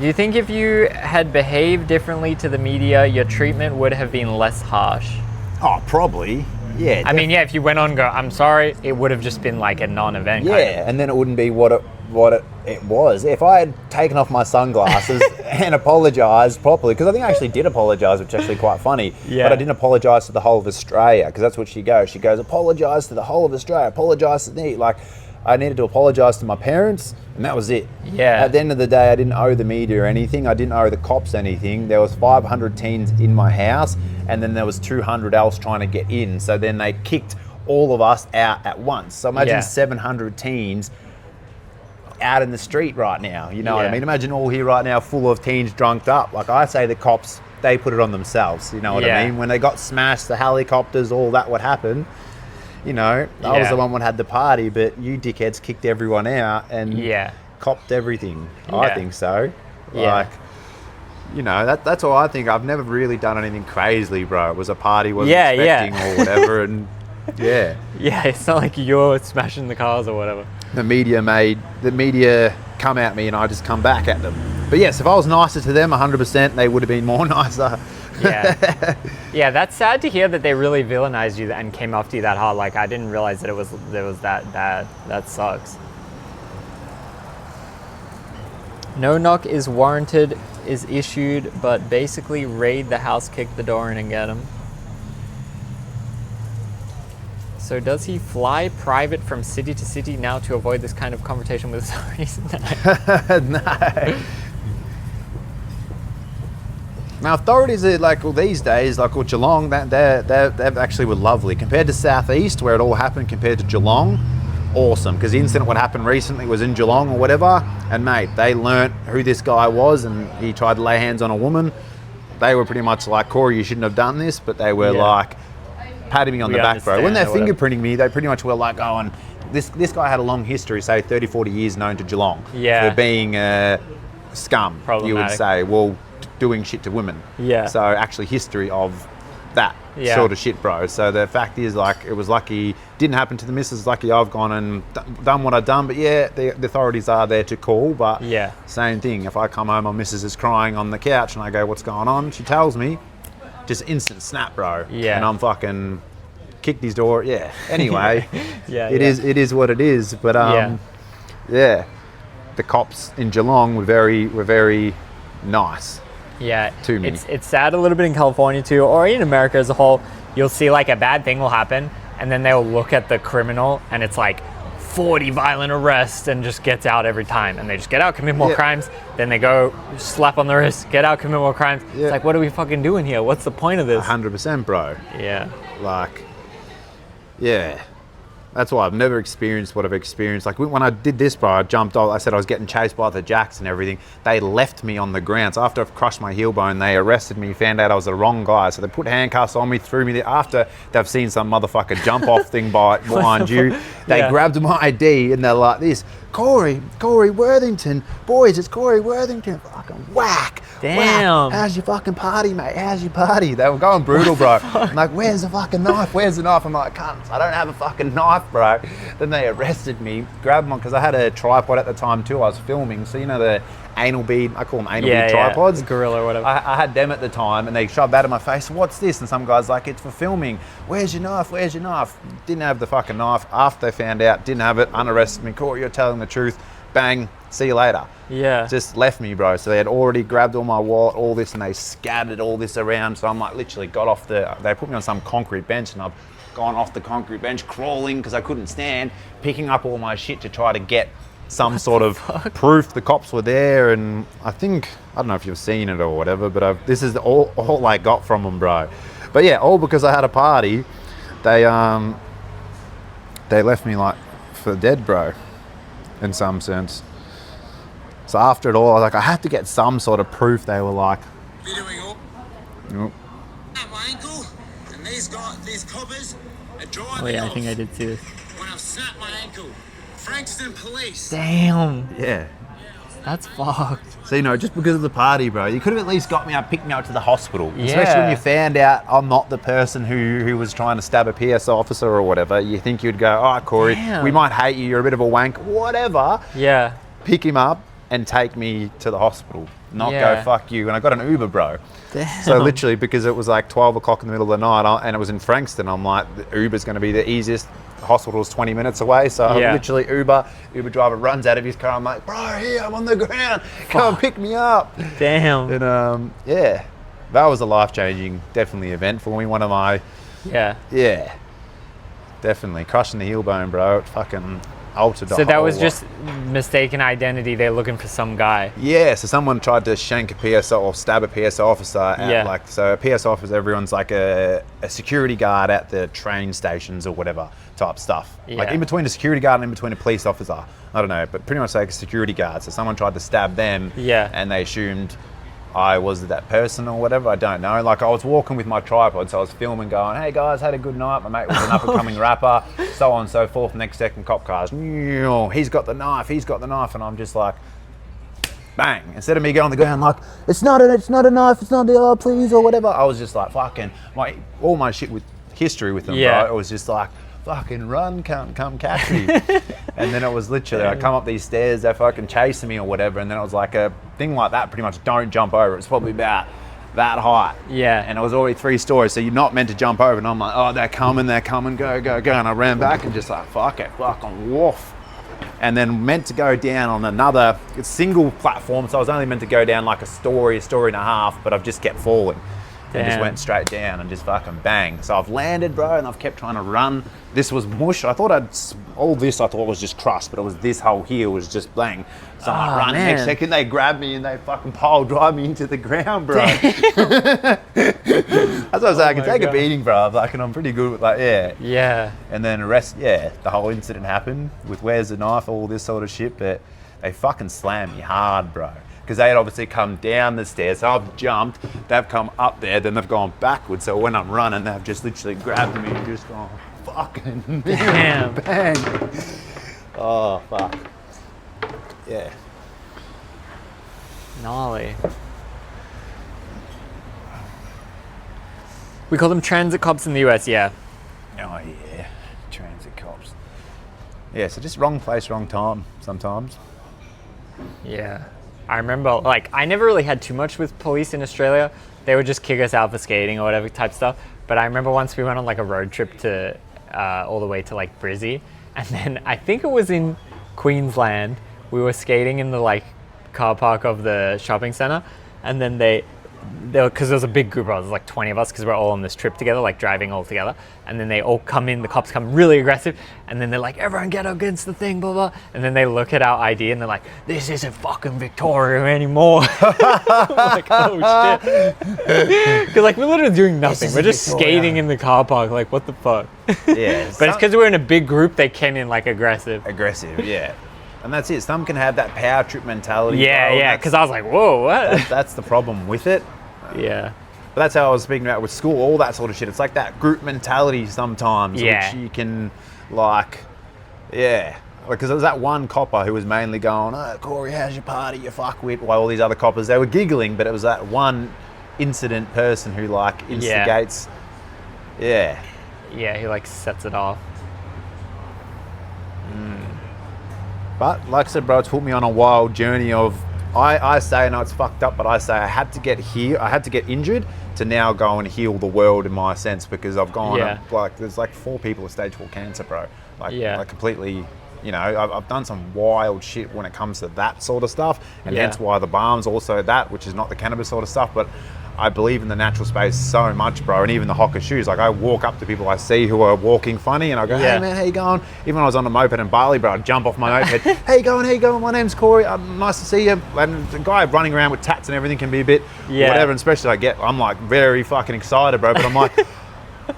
A: Do you think if you had behaved differently to the media, your treatment would have been less harsh?
G: Oh, probably. Yeah.
A: I mean, yeah, if you went on and go, "I'm sorry," it would have just been like a non-event.
G: Yeah, kind of. And then it wouldn't be what it was. If I had taken off my sunglasses and apologised properly, because I think I actually did apologise, which is actually quite funny. Yeah. But I didn't apologise to the whole of Australia, because that's what she goes. She goes, "Apologise to the whole of Australia. Apologise to me." Like, I needed to apologise to my parents, and that was it.
A: Yeah.
G: At the end of the day, I didn't owe the media anything. I didn't owe the cops anything. There was 500 teens in my house, and then there was 200 else trying to get in. So then they kicked all of us out at once. So imagine 700 teens out in the street right now. You know what I mean? Imagine all here right now full of teens drunked up. Like I say, the cops, they put it on themselves. You know what I mean? When they got smashed, the helicopters, all that would happen. You know, I was the one that had the party, but you dickheads kicked everyone out and copped everything. I think so. Like, you know, that's all I think. I've never really done anything crazy, bro. It was a party, wasn't expecting or whatever, and yeah,
A: it's not like you're smashing the cars or whatever.
G: The media come at me and I just come back at them. But yes, if I was nicer to them, 100%, they would have been more nicer.
A: Yeah, that's sad to hear that they really villainized you and came after you that hard. Like, I didn't realize that it was that bad. That sucks. No knock is warranted, is issued, but basically raid the house, kick the door in and get him. So does he fly private from city to city now to avoid this kind of confrontation with authorities?
G: No. Now authorities are like, well, these days, like Geelong, they actually were lovely compared to Southeast, where it all happened. Compared to Geelong, awesome, because the incident what happened recently was in Geelong or whatever, and mate, they learnt who this guy was, and he tried to lay hands on a woman. They were pretty much like, Cory, you shouldn't have done this, but they were like patting me on the back, bro. When they're fingerprinting me, they pretty much were like, oh, and this guy had a long history, say 30, 40 years known to Geelong for being scum, you would say, well, doing shit to women. Yeah. So actually history of that sort of shit, bro. So the fact is, like, it was lucky, didn't happen to the missus, lucky I've gone and done what I've done, but yeah, the authorities are there to call, but same thing, if I come home, my missus is crying on the couch and I go, what's going on? She tells me, just instant snap, bro. Yeah. And I'm fucking kicked his door. Yeah. Anyway, it is what it is. But the cops in Geelong were very nice.
A: Yeah.
G: To me.
A: It's sad a little bit in California too, or in America as a whole. You'll see like a bad thing will happen, and then they'll look at the criminal, and it's like 40 violent arrests, and just gets out every time, and they just get out, commit more crimes, then they go slap on the wrist, get out, commit more crimes. It's like, what are we fucking doing here? What's the point of this?
G: 100%, bro.
A: Yeah.
G: Like, yeah. That's why I've never experienced what I've experienced. Like when I did this, bro, I jumped off. I said I was getting chased by the jacks and everything. They left me on the ground. So after I've crushed my heel bone, they arrested me, found out I was the wrong guy. So they put handcuffs on me, threw me there. After they've seen some motherfucker jump off thing behind you, they grabbed my ID and they're like this, Cory Worthington. Boys, it's Cory Worthington. Fucking whack.
A: Damn.
G: Whack. How's your fucking party, mate? How's your party? They were going brutal, bro. I'm like, where's the fucking knife? Where's the knife? I'm like, cunts, I don't have a fucking knife, bro. Then they arrested me, grabbed one, because I had a tripod at the time too. I was filming. So, you know, the anal bead, I call them anal bead tripods.
A: Gorilla or whatever.
G: I had them at the time, and they shoved that in my face. What's this? And some guy's like, it's for filming. Where's your knife? Where's your knife? Didn't have the fucking knife. After they found out, didn't have it, unarrested me. Cory, you're telling the truth. Bang, see you later.
A: Yeah.
G: Just left me, bro. So they had already grabbed all my wallet, all this, and they scattered all this around. So I'm like, literally got off they put me on some concrete bench, and I've gone off the concrete bench, crawling because I couldn't stand, picking up all my shit to try to get some sort of proof the cops were there. And I don't know if you've seen it or whatever, but this is all I got from them, bro. But yeah, all because I had a party. They left me like for dead, bro, in some sense. So after it all, I was like, I had to get some sort of proof. They were like,
E: Videoing up.
G: Nope.
E: At my ankle, and these coppers are driving
A: Oh yeah, I
E: off
A: think I did see this.
E: when I've snapped my ankle. Frankston police.
A: Damn.
G: Yeah.
A: That's fucked.
G: So, you know, just because of the party, bro, you could have at least got me up, picked me up to the hospital. Yeah. Especially when you found out I'm not the person who was trying to stab a PS officer or whatever. You think you'd go, oh, Cory, we might hate you, you're a bit of a wank, whatever.
A: Yeah.
G: Pick him up and take me to the hospital. Not go, fuck you. And I got an Uber, bro.
A: Damn.
G: So literally, because it was like 12 o'clock in the middle of the night and it was in Frankston, I'm like, the Uber's going to be the easiest. The hospital's 20 minutes away. So I literally Uber driver runs out of his car. I'm like, bro, here, I'm on the ground. Come pick me up.
A: Damn.
G: And yeah, that was a life-changing, definitely event for me. One of my, yeah, definitely. Crushing the heel bone, bro. It fucking altered the
A: So that
G: whole
A: was
G: lot.
A: just mistaken identity. They're looking for some guy.
G: Yeah, so someone tried to shank a PSO or stab a PSO officer. At so a PSO officer, everyone's like a security guard at the train stations or whatever type stuff.
A: Yeah.
G: Like in between a security guard and in between a police officer. I don't know, but pretty much like a security guard. So someone tried to stab them and they assumed I was that person or whatever. I don't know. Like I was walking with my tripod, so I was filming going, hey guys, had a good night. My mate was an up and coming rapper, so on and so forth. Next second, cop cars, he's got the knife. And I'm just like, bang. Instead of me going on the ground like, it's not a knife, it's not the, please, or whatever. I was just like, fucking, all my shit with history with them, bro. It was just like, fucking run, come catch me. And then it was literally, I come up these stairs, they're fucking chasing me or whatever, and then it was like a thing like that, pretty much, don't jump over. It's probably about that height. Yeah. And it was already 3 stories, so you're not meant to jump over. And I'm like, oh, they're coming, go. And I ran back and just like, fucking woof. And then meant to go down on another single platform, so I was only meant to go down like a story and a half, but I've just kept falling. and just went straight down and just fucking bang. So I've landed, bro, and I've kept trying to run. This was mush. I thought all this I thought was just crust, but it was this whole heel was just bang. So I'm like, run. Next second they grab me and they fucking pile drive me into the ground, bro. That's what I was saying. I can take a beating, bro. Like, and I'm pretty good with
A: Yeah.
G: And then the whole incident happened with where's the knife, all this sort of shit, but they fucking slammed me hard, bro. Because they had obviously come down the stairs, so I've jumped, they've come up there, then they've gone backwards. So when I'm running, they've just literally grabbed me and just gone, fucking
A: damn,
G: bang. Oh, fuck. Yeah.
A: Gnarly. We call them transit cops in the US, yeah.
G: Oh, yeah. Transit cops. Yeah, so just wrong place, wrong time sometimes.
A: Yeah. I remember, like, I never really had too much with police in Australia. They would just kick us out for skating or whatever type stuff. But I remember once we went on like a road trip to all the way to like Brizzy, and then I think it was in Queensland. We were skating in the like car park of the shopping center, and then because there was a big group of us, like 20 of us, because we're all on this trip together, like driving all together. And then they all come in, the cops come really aggressive, and then they're like, everyone get against the thing, blah, blah. And then they look at our ID and they're like, this isn't fucking Victoria anymore. Like, oh shit. Because like we're literally doing nothing. We're just skating in the car park, like what the fuck?
G: Yeah.
A: But it's because we're in a big group, they came in like aggressive.
G: Yeah. And that's it. Some can have that power trip mentality.
A: Yeah, because I was like, whoa, what?
G: That's the problem with it.
A: Yeah.
G: But that's how I was speaking about with school, all that sort of shit. It's like that group mentality sometimes, which you can, like, because there was that one copper who was mainly going, oh, Cory, how's your party, you fuckwit, while all these other coppers, they were giggling, but it was that one incident person who, like, instigates. Yeah,
A: he, like, sets it off.
G: But, like I said, bro, it's put me on a wild journey of, I say, no, it's fucked up, but I say I had to get here, I had to get injured to now go and heal the world in my sense, because I've gone, like, there's like 4 people with stage 4 cancer, bro. Like completely, you know, I've done some wild shit when it comes to that sort of stuff, and hence why the balm's also that, which is not the cannabis sort of stuff, but I believe in the natural space so much, bro. And even the hocker shoes, like I walk up to people I see who are walking funny and I go, hey man, how you going? Even when I was on a moped in Bali, bro, I'd jump off my moped, how you going? My name's Cory, nice to see you. And the guy running around with tats and everything can be a bit whatever, and especially I'm like very fucking excited, bro. But I'm like,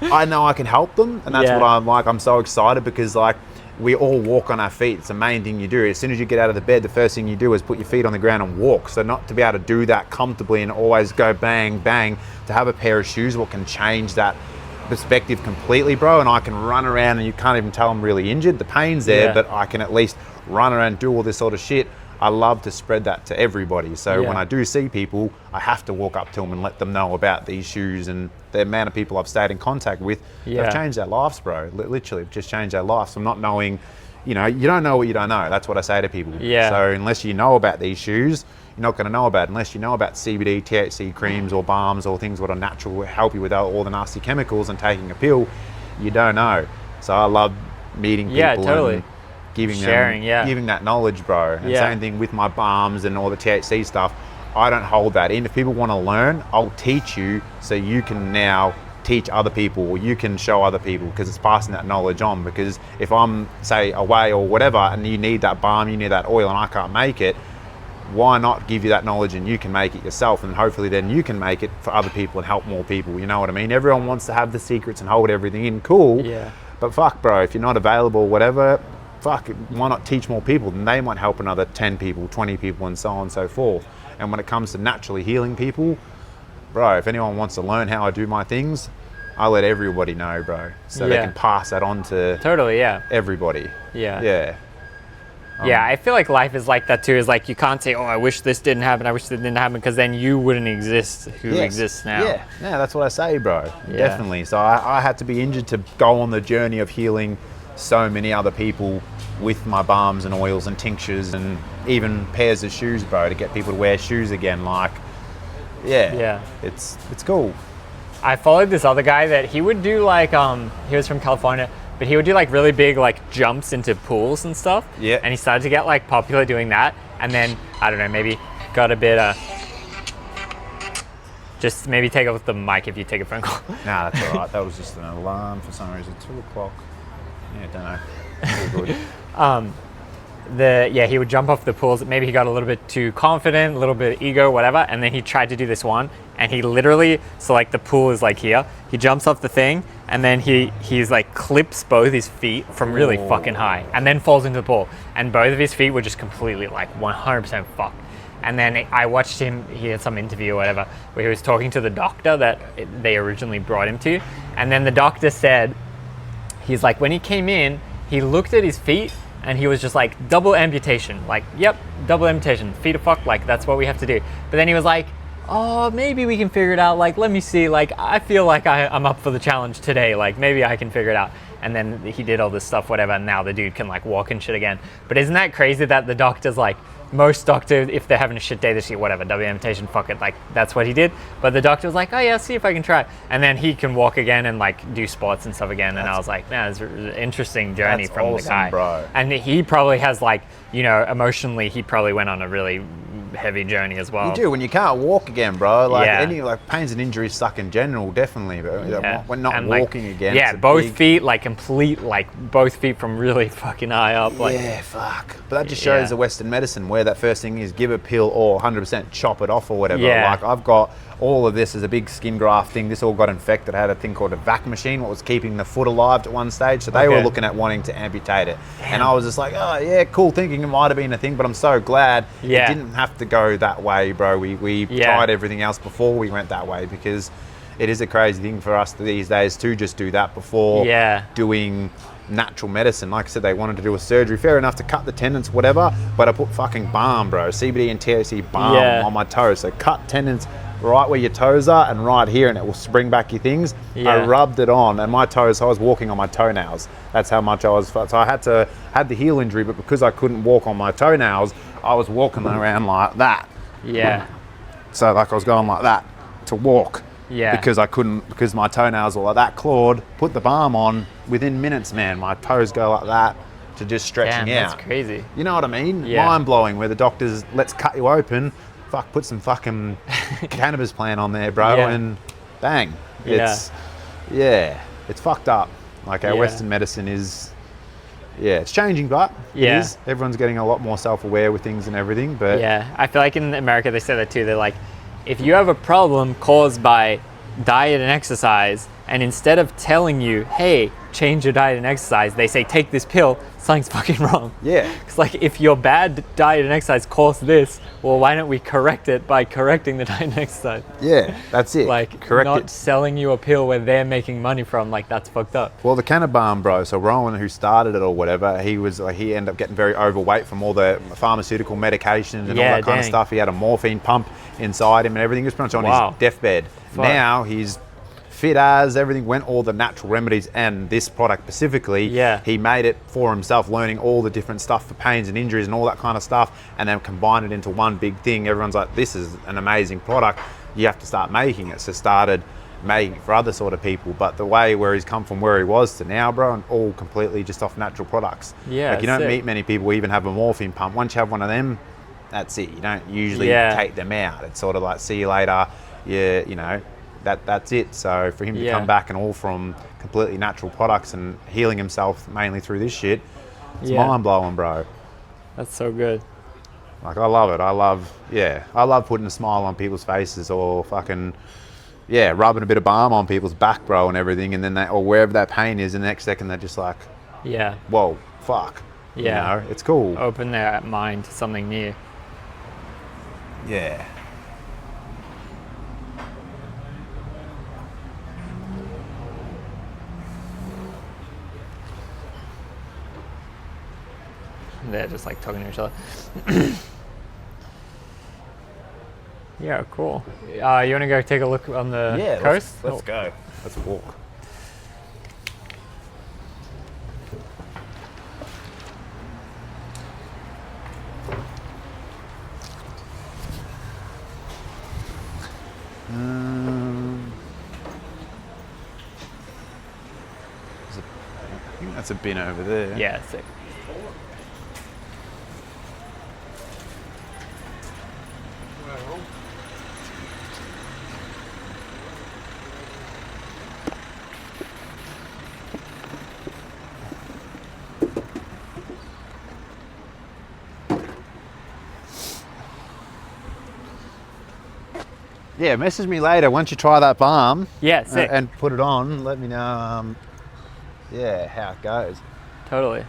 G: I know I can help them, and that's what I'm like. I'm so excited because like, we all walk on our feet. It's the main thing you do. As soon as you get out of the bed, the first thing you do is put your feet on the ground and walk. So not to be able to do that comfortably and always go bang, bang, to have a pair of shoes what can change that perspective completely, bro. And I can run around and you can't even tell I'm really injured. The pain's there, but I can at least run around and do all this sort of shit. I love to spread that to everybody. So when I do see people, I have to walk up to them and let them know about these shoes, and the amount of people I've stayed in contact with have changed their lives, bro. Literally just changed their lives from not knowing, you know, you don't know what you don't know. That's what I say to people. So unless you know about these shoes, you're not going to know about it. Unless you know about CBD, THC creams or balms or things that are natural will help you without all the nasty chemicals, and taking a pill, you don't know. So I love meeting people and giving that knowledge, bro. And same thing with my balms and all the THC stuff. I don't hold that in. If people want to learn, I'll teach you so you can now teach other people, or you can show other people, because it's passing that knowledge on. Because if I'm, say, away or whatever, and you need that balm, you need that oil, and I can't make it, why not give you that knowledge and you can make it yourself, and hopefully then you can make it for other people and help more people, you know what I mean? Everyone wants to have the secrets and hold everything in, cool. But fuck, bro, if you're not available or whatever, fuck, why not teach more people? Then they might help another 10 people, 20 people, and so on and so forth. And when it comes to naturally healing people, bro, if anyone wants to learn how I do my things, I let everybody know, bro. So they can pass that on to everybody.
A: I feel like life is like that too. Is like you can't say, oh, I wish this didn't happen, I wish this didn't happen, because then you wouldn't exist who exists now.
G: Yeah, that's what I say, bro. Definitely. So I had to be injured to go on the journey of healing so many other people with my balms and oils and tinctures and even pairs of shoes, bro, to get people to wear shoes again. Like, it's cool.
A: I followed this other guy that he would do like, he was from California, but he would do like really big like jumps into pools and stuff. And he started to get like popular doing that. And then, I don't know, maybe got a bit, Just maybe take off the mic if you take a phone call.
G: Nah, that's all right. That was just an alarm for some reason. 2 o'clock. Yeah, don't know. All good.
A: He would jump off the pools. Maybe he got a little bit too confident, a little bit ego, whatever. And then he tried to do this one, and he literally, so like the pool is like here. He jumps off the thing, and then he's like clips both his feet from really fucking high, and then falls into the pool. And both of his feet were just completely like 100% fucked. And then I watched him, he had some interview or whatever, where he was talking to the doctor that they originally brought him to. And then the doctor said, he's like, when he came in, he looked at his feet and he was just like, double amputation. Like, yep, double amputation, feet are fucked, like that's what we have to do. But then he was like, oh, maybe we can figure it out. Like, let me see, like, I feel like I'm up for the challenge today. Like, maybe I can figure it out. And then he did all this stuff, whatever, and now the dude can like walk and shit again. But isn't that crazy that the doctor's like, most doctors, if they're having a shit day this year, whatever, double amputation, fuck it, like that's what he did. But the doctor was like, oh yeah, see if I can try. And then he can walk again and like do sports and stuff again. And I was like, man, it's an interesting journey from
G: awesome,
A: the guy.
G: bro.
A: And he probably has like, you know, emotionally, he probably went on a really heavy journey as well.
G: You do when you can't walk again, bro. Like any like pains and injuries suck in general, definitely. But when not and walking again,
A: yeah, both feet like complete, like both feet from really fucking high up. Like,
G: yeah, fuck. But that just shows the Western medicine where that first thing is give a pill or 100% chop it off or whatever.
A: Yeah.
G: Like I've got all of this as a big skin graft thing. This all got infected. I had a thing called a vac machine, what was keeping the foot alive at one stage. So they were looking at wanting to amputate it. Damn. And I was just like, oh yeah, cool, thinking it might have been a thing, but I'm so glad it didn't have to go that way, bro. We tried everything else before we went that way, because it is a crazy thing for us these days to just do that before doing natural medicine. Like I said, they wanted to do a surgery, fair enough, to cut the tendons, whatever, but I put fucking balm, bro, CBD and THC balm on my toes. So cut tendons right where your toes are and right here, and it will spring back your things. I rubbed it on, and my toes, so I was walking on my toenails. That's how much I was, so I had the heel injury, but because I couldn't walk on my toenails, I was walking around like that. Yeah. So like I was going like that to walk. Yeah. Because I couldn't, because my toenails were like that clawed. Put the balm on, within minutes, man, my toes go like that to just stretching out.
A: That's crazy.
G: You know what I mean? Yeah. Mind blowing, where the doctors, let's cut you open, put some fucking cannabis plant on there, bro, and bang. It's fucked up. Like our Western medicine is, it's changing, but it is. Everyone's getting a lot more self-aware with things and everything, but
A: I feel like in America they say that too. They're like, if you have a problem caused by diet and exercise, and instead of telling you, hey, change your diet and exercise, they say, take this pill, something's fucking wrong. Yeah. It's like, if your bad diet and exercise caused this, well, why don't we correct it by correcting the diet and exercise?
G: Yeah, that's it.
A: Like, not selling you a pill where they're making money from, like, that's fucked up.
G: Well, the Cannabis bro, so Rowan, who started it or whatever, he ended up getting very overweight from all the pharmaceutical medications and all that kind of stuff. He had a morphine pump inside him and everything. He was pretty much on his deathbed. Now he's fit as, everything went, all the natural remedies, and this product specifically, he made it for himself, learning all the different stuff for pains and injuries and all that kind of stuff, and then combined it into one big thing. Everyone's like, this is an amazing product, you have to start making it. So started making it for other sort of people, but the way where he's come from where he was to now, bro, and all completely just off natural products. Like you don't meet many people who even have a morphine pump. Once you have one of them, that's it. You don't usually take them out. It's sort of like, see you later, you know, that's it. So for him to come back and all from completely natural products and healing himself mainly through this shit, it's mind blowing, bro.
A: That's so good.
G: Like, I love it. I love putting a smile on people's faces, or fucking rubbing a bit of balm on people's back, bro, and everything, and then or wherever that pain is, and the next second they're just like, whoa, fuck. You know, it's cool.
A: Open their mind to something new.
G: Yeah.
A: They're just like talking to each other. Yeah, cool. You want to go take a look on the coast?
G: Let's go. Let's walk. I think that's a bin over there.
A: Yeah, sick.
G: Yeah, message me later once you try that balm.
A: Yeah, sick.
G: And put it on. Let me know, yeah, how it goes.
A: Totally.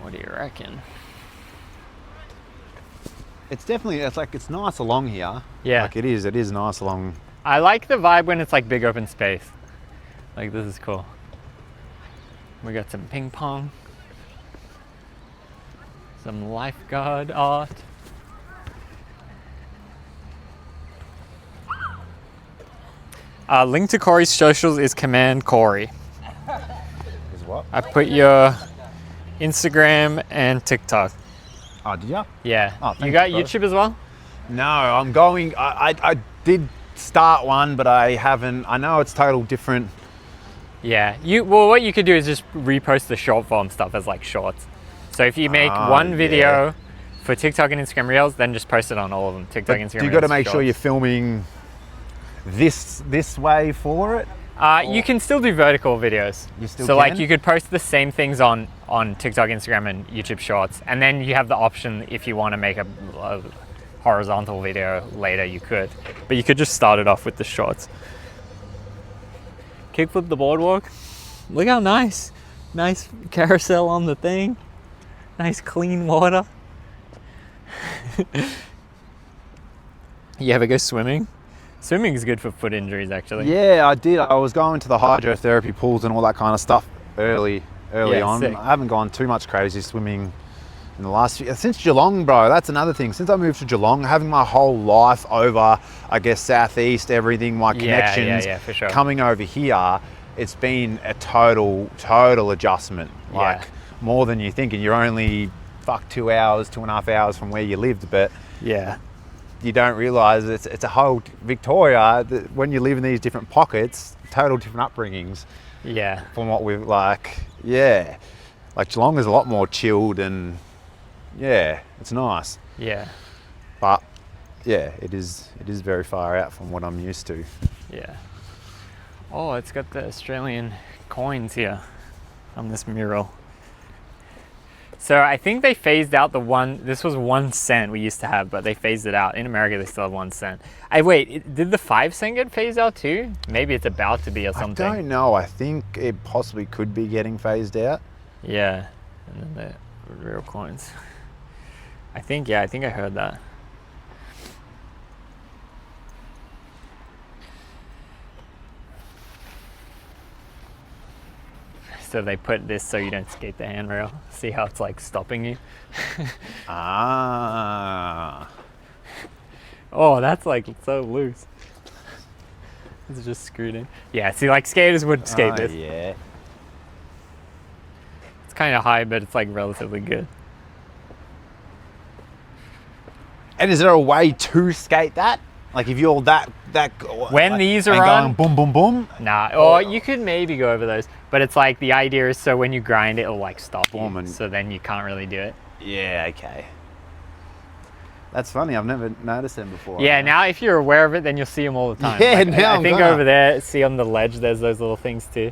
A: What do you reckon?
G: It's definitely, it's nice along here.
A: Yeah.
G: Like it is nice along.
A: I like the vibe when it's like big open space. Like this is cool. We got some ping pong. Some lifeguard art. Link to Cory's socials is command Cory.
G: Is what?
A: I put your Instagram and TikTok.
G: Oh, did you?
A: Yeah.
G: Oh, thank
A: you got
G: you, bro.
A: YouTube as well?
G: No, I'm going, I did start one, but I haven't, I know it's total different.
A: Yeah. Well, what you could do is just repost the short form stuff as like shorts. So if you make one video for TikTok and Instagram Reels, then just post it on all of them. TikTok, Instagram Reels.
G: You got to make sure you're filming this way for it.
A: You can still do vertical videos.
G: You still
A: so
G: can?
A: like you could post the same things on TikTok, Instagram, and YouTube Shorts, and then you have the option if you want to make a horizontal video later, you could. But you could just start it off with the shorts. Kickflip the boardwalk. Look how nice. Nice carousel on the thing. Nice clean water. You ever go swimming? Swimming is good for foot injuries, actually.
G: Yeah, I did. I was going to the hydrotherapy pools and all that kind of stuff early on.
A: Sick.
G: I haven't gone too much crazy swimming in the last few, since Geelong, bro. That's another thing. Since I moved to Geelong, having my whole life over, I guess, southeast, everything, my connections,
A: for sure.
G: coming over here, it's been a total adjustment. Like more than you think, and you're only 2.5 hours from where you lived, but
A: yeah.
G: You don't realise it's a whole Victoria. When you live in these different pockets, total different upbringings.
A: Yeah.
G: From what we've like Geelong is a lot more chilled and it's nice.
A: Yeah.
G: But yeah, it is very far out from what I'm used to.
A: Yeah. Oh, it's got the Australian coins here on this mural. So I think they phased out this was 1 cent we used to have, but they phased it out. In America, they still have 1 cent. Did the 5 cent get phased out too? Maybe it's about to be or something.
G: I don't know. I think it possibly could be getting phased out.
A: Yeah. And then the real coins. I think I heard that. So they put this so you don't skate the handrail. See how it's like stopping you?
G: Ah.
A: Oh, that's like so loose. It's just screwed in. Yeah, see, like skaters would skate this.
G: Yeah.
A: It's kind of high, but it's like relatively good.
G: And is there a way to skate that? Like if you're that
A: when
G: like,
A: these are on,
G: going boom boom boom.
A: Nah, or you could maybe go over those, but it's like the idea is so when you grind it, it'll like stop you, so then you can't really do it.
G: Yeah, okay. That's funny. I've never noticed them before.
A: Yeah, now if you're aware of it, then you'll see them all the time.
G: Yeah,
A: like,
G: now
A: I think over there, see on the ledge, there's those little things too.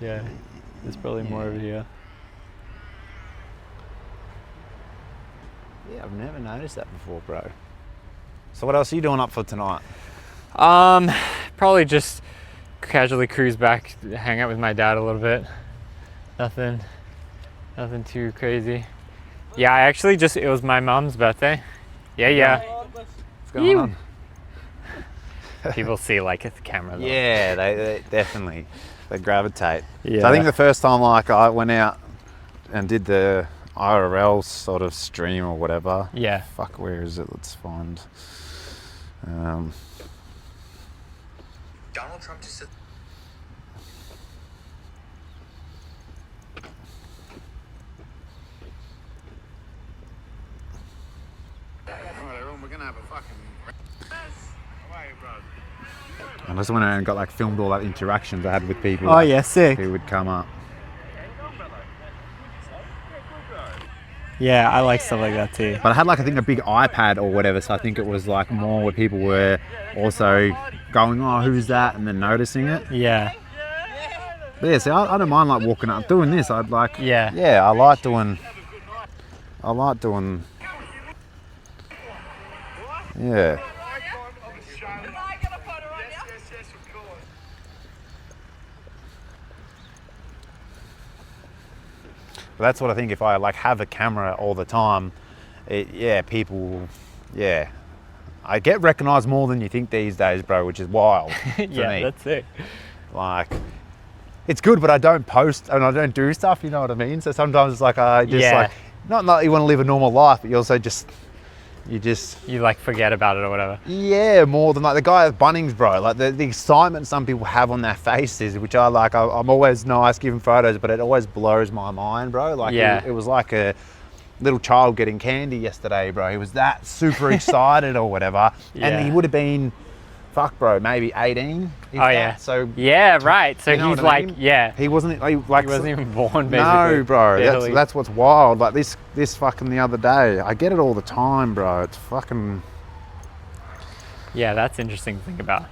A: Yeah, there's probably more over here.
G: Yeah, I've never noticed that before, bro. So what else are you doing up for tonight?
A: Probably just casually cruise back, hang out with my dad a little bit. Nothing too crazy. Yeah, I actually it was my mom's birthday. Yeah.
G: What's going on?
A: People see like at the camera though.
G: Yeah, they definitely, they gravitate.
A: Yeah.
G: So I think the first time like I went out and did the IRL sort of stream or whatever.
A: Yeah.
G: Fuck, where is it? Let's find.
E: Donald Trump just said.
G: We're gonna have a fucking. I just went out and got like filmed all that interactions I had with people.
A: Oh yeah, sick.
G: Who would come up.
A: Yeah, I like stuff like that too.
F: But I had like, I think a big iPad or whatever, so I think it was like more where people were also going, oh, who's that? And then noticing it.
A: Yeah.
F: But yeah, see, I don't mind like walking up, doing this. I'd like,
A: Yeah.
F: Yeah, I like doing, yeah. But that's what I think, if I like have a camera all the time, people, I get recognised more than you think these days, bro, which is wild for me.
A: That's it.
F: Like, it's good, but I don't post and I don't do stuff, you know what I mean? So sometimes it's like, I just like, not that you want to live a normal life, but you also you like forget about it or whatever. Yeah, more than like the guy at Bunnings, bro. Like the excitement some people have on their faces, which I like. I'm always nice giving photos, but it always blows my mind, bro. Like it was like a little child getting candy yesterday, bro. He was that super excited or whatever, and he would have been, fuck, bro, maybe 18. So
A: right. So he's like,
F: he wasn't like
A: he wasn't even born, basically.
F: No, bro. That's what's wild. Like this fucking the other day. I get it all the time, bro. It's fucking.
A: Yeah, that's interesting to think about.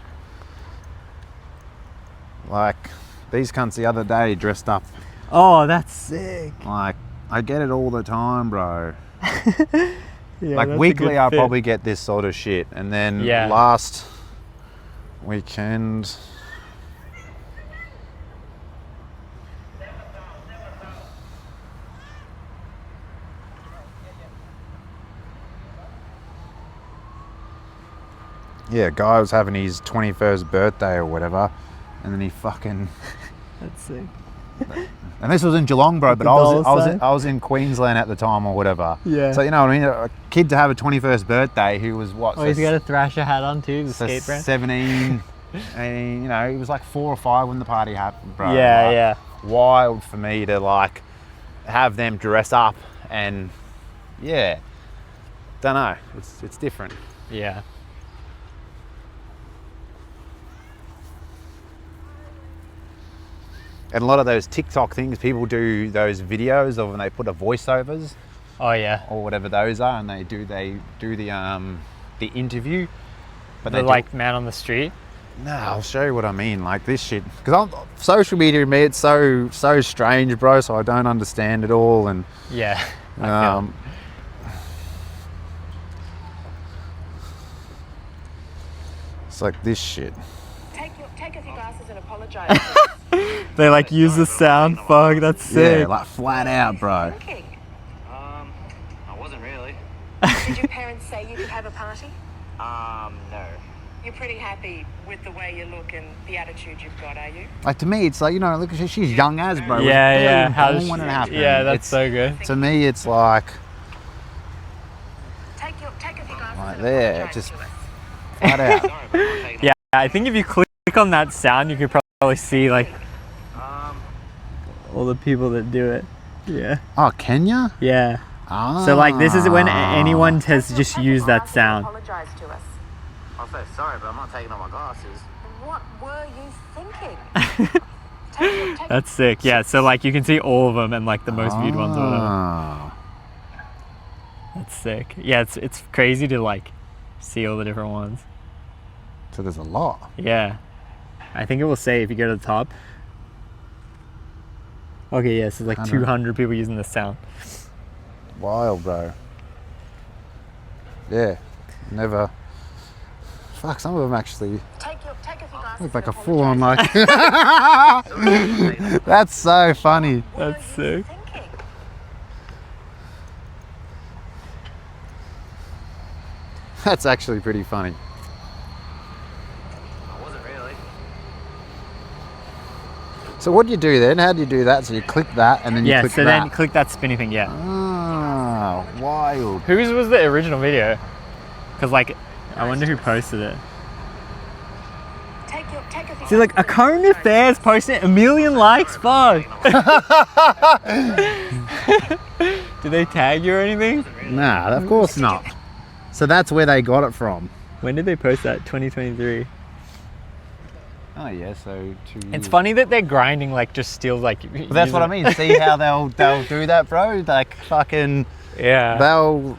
F: Like these cunts the other day dressed up.
A: Oh, that's sick.
F: Like I get it all the time, bro.
A: Like
F: weekly, I probably get this sort of shit, and then last weekend. Yeah, guy was having his 21st birthday or whatever, and then he fucking.
A: That's sick.
F: And this was in Geelong, bro, but I was in Queensland at the time or whatever.
A: Yeah.
F: So you know what I mean? A kid to have a 21st birthday who was what?
A: Oh, he's got a Thrasher hat on too, the skate brand. 17,
F: and you know, he was like 4 or 5 when the party happened, bro.
A: Yeah,
F: Wild for me to like have them dress up and don't know. It's different.
A: Yeah.
F: And a lot of those TikTok things, people do those videos of when they put a voiceovers.
A: Oh yeah.
F: Or whatever those are, and they do the interview. But
A: they like man on the street.
F: No, I'll show you what I mean. Like this shit, because social media to me, it's so strange, bro. So I don't understand it all, and it's like this shit.
H: Take off your glasses and apologise.
A: They like use the sound. Fuck, that's sick.
F: Yeah, like flat out, bro.
H: I wasn't really. Did your parents say you could have a party?
I: No.
H: You're pretty happy with the way you look and the attitude you've got, are you?
F: Like to me, it's like, you know, look, she's young as, bro.
A: Yeah.
F: When it happened.
A: Yeah, that's so good.
F: To me, it's like.
H: Take off your glasses
F: Like
H: and
F: there,
H: apologise
F: just
H: to us.
F: flat out.
A: Yeah, I think if you click on that sound, you could probably see like all the people that do it. Yeah.
F: Oh, Kenya?
A: Yeah.
F: Ah.
A: So like this is when anyone has just used that sound.
H: Apologise to us.
I: I'll say sorry, but I'm not taking off my glasses.
H: What were you thinking?
A: That's sick. Yeah, so like you can see all of them and like the most viewed ones or whatever. That's sick. Yeah, it's crazy to like see all the different ones.
F: So there's a lot.
A: Yeah. I think it will say if you go to the top. Okay, yeah, so like 200 people using this sound.
F: Wild, bro. Yeah, never. Fuck, some of them actually
H: Take off your glasses.
F: look like a full-on like. That's so funny.
A: That's sick.
F: That's actually pretty funny.
I: I wasn't really.
F: So what do you do then? How do you do that? So you click that and then you click that.
A: Yeah, so then click that spinny thing, yeah.
F: Ah, wild.
A: Whose was the original video? Because like, I wonder who posted it. See, like, a current affairs posted 1 million likes? Fuck! Did they tag you or anything?
F: Nah, of course not. So that's where they got it from.
A: When did they post that? 2023?
F: Oh yeah, so 2 years.
A: It's funny that they're grinding like just still like.
F: But that's what I mean. See how they'll do that, bro? Like fucking.
A: Yeah.
G: They'll.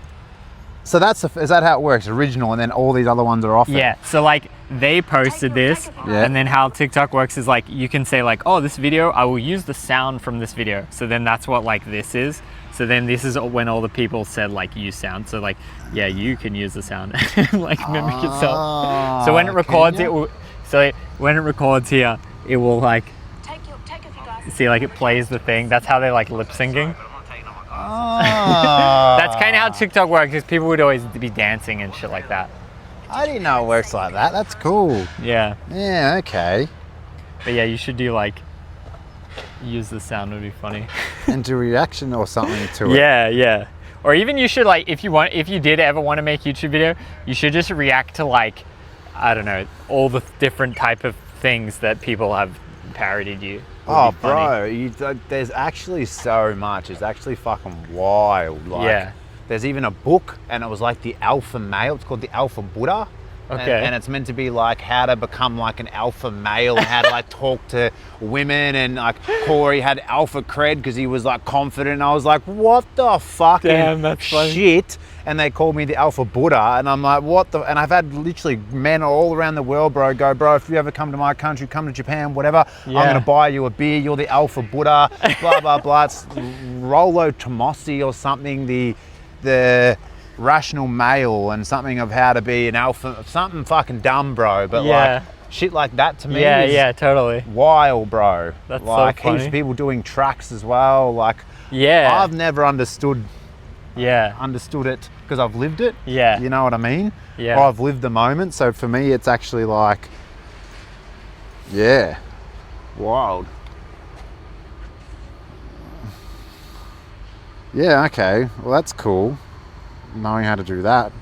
G: So is that how it works? Original, and then all these other ones are off.
A: Yeah. So like they posted this, and then how TikTok works is like you can say like, oh, this video, I will use the sound from this video. So then that's what like this is. So then this is when all the people said like use sound. So like, yeah, you can use the sound and like mimic yourself. So when it records, it will. So when it records here, it will like. See, like it plays the thing. That's how they like lip syncing. That's kind of how TikTok works, because people would always be dancing and shit like that.
G: I didn't know it works like that. That's cool.
A: Yeah.
G: Yeah, okay.
A: But yeah, you should do like, use the sound, would be funny.
G: And do reaction or something to it.
A: Yeah, yeah. Or even you should like, if you did ever want to make a YouTube video, you should just react to like, I don't know, all the different type of things that people have parodied you.
G: Oh, bro, there's actually so much. It's actually fucking wild. Like, yeah. There's even a book, and it was like the alpha male. It's called the Alpha Buddha.
A: Okay.
G: And it's meant to be like how to become like an alpha male, and how to like talk to women. And like Cory had alpha cred because he was like confident. And I was like, what the fucking shit? And they called me the Alpha Buddha, and I'm like, what the? And I've had literally men all around the world, bro, go, bro, if you ever come to my country, come to Japan, whatever, I'm gonna buy you a beer. You're the Alpha Buddha, blah blah blah. It's Rollo Tomosi or something, the rational male, and something of how to be an alpha, something fucking dumb, bro. But like shit like that to me, is
A: totally
G: wild, bro.
A: That's
G: like
A: so funny.
G: Heaps of people doing tracks as well. Like, I've never understood it because I've lived it.
A: Yeah.
G: You know what I mean?
A: Yeah.
G: Or I've lived the moment. So for me, it's actually like, wild. Yeah, okay. Well, that's cool. Knowing how to do that.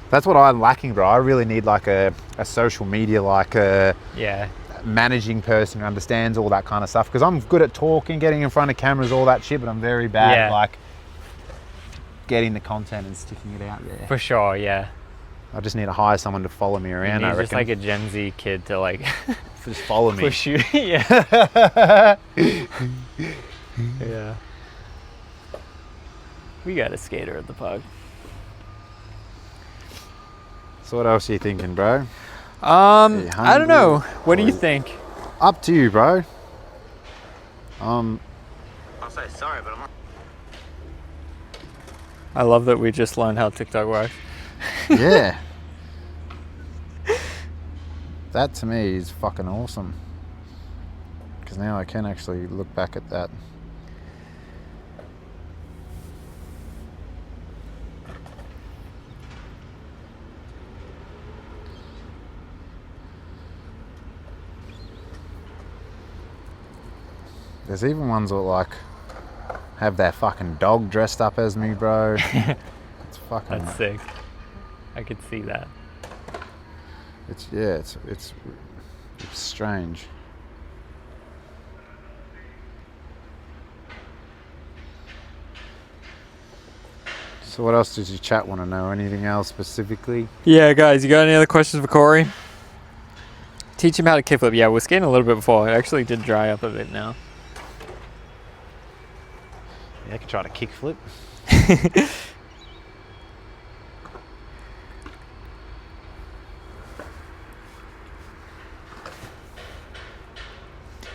G: That's what I'm lacking, bro. I really need like a social media, like a managing person who understands all that kind of stuff. Because I'm good at talking, getting in front of cameras, all that shit, but I'm very bad at like getting the content and sticking it out there.
A: For sure, yeah.
G: I just need to hire someone to follow me around. I reckon.
A: Just like a Gen Z kid to like
G: just follow me.
A: Push you. Yeah. Yeah. We got a skater at the park.
G: So what else are you thinking, bro?
A: I don't know. What do you think?
G: Up to you, bro.
I: I'll say sorry, but I'm not.
A: I love that we just learned how TikTok works.
G: Yeah. That to me is fucking awesome. Because now I can actually look back at that. There's even ones that like have their fucking dog dressed up as me, bro. It's fucking.
A: That's sick. I could see that.
G: It's strange. So what else does your chat want to know? Anything else specifically?
A: Yeah, guys, you got any other questions for Cory? Teach him how to kickflip. Yeah, we're skating a little bit before. It actually did dry up a bit now.
G: Yeah, I could try to kickflip.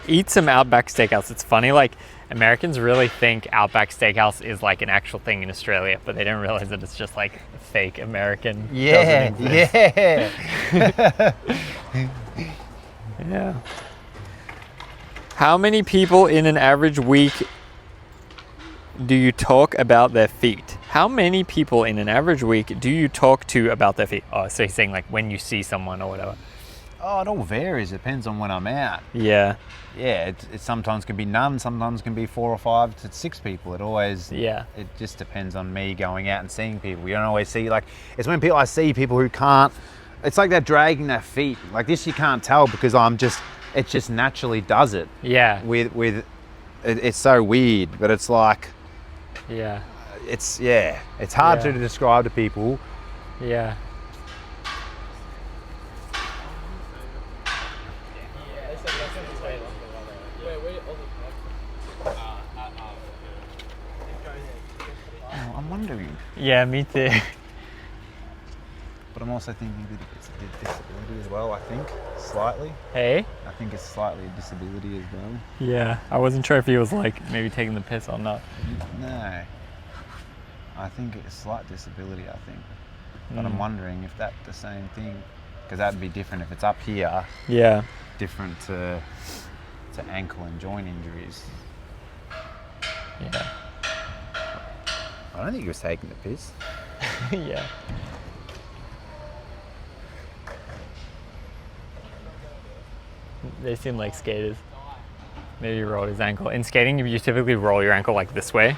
A: Eat some Outback Steakhouse. It's funny, like Americans really think Outback Steakhouse is like an actual thing in Australia, but they don't realize that it's just like fake American.
G: Yeah.
A: Yeah. How many people in an average week do you talk about their feet? How many people in an average week do you talk to about their feet? Oh, so he's saying like when you see someone or whatever.
G: Oh, it all varies. It depends on when I'm out.
A: Yeah.
G: Yeah, it sometimes can be none, sometimes can be 4 or 5 to 6 people. It always, it just depends on me going out and seeing people. You don't always see, like, it's when I see people who can't, it's like they're dragging their feet. Like this you can't tell because it just naturally does it.
A: Yeah.
G: It's so weird, but it's like, it's hard to describe to people.
A: Yeah.
G: Oh, I'm wondering.
A: Yeah, me too.
G: But I'm also thinking that it's a disability as well, I think, slightly.
A: Hey?
G: I think it's slightly a disability as well.
A: Yeah, I wasn't sure if he was like maybe taking the piss or not.
G: No. I think it's a slight disability, I think. But I'm wondering if that's the same thing. Because that'd be different if it's up here.
A: Yeah.
G: Different to ankle and joint injuries.
A: Yeah.
G: I don't think he was taking the piss.
A: Yeah. They seem like skaters. Maybe he rolled his ankle. In skating, you typically roll your ankle like this way.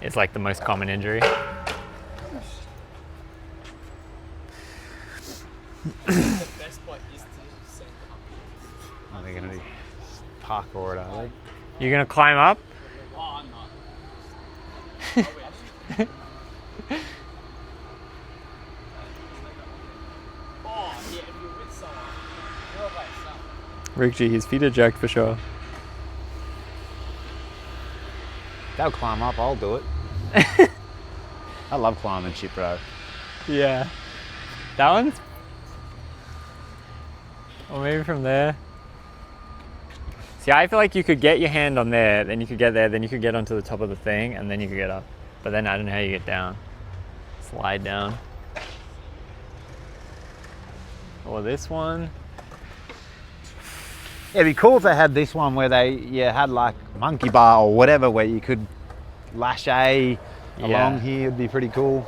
A: It's like the most common injury.
G: Are they going to parkour it, are they?
A: You're going to climb up?
I: Oh, I'm not. Oh, yeah, if you're with someone, you're by yourself.
A: Rick G, his feet are jacked for sure.
G: They'll climb up, I'll do it. I love climbing shit, bro.
A: Yeah. That one's... Or maybe from there. See, I feel like you could get your hand on there, then you could get there, then you could get onto the top of the thing, and then you could get up. But then I don't know how you get down. Slide down. Or this one.
G: Yeah, it'd be cool if they had this one where they had like monkey bar or whatever where you could lash along here. It'd be pretty cool.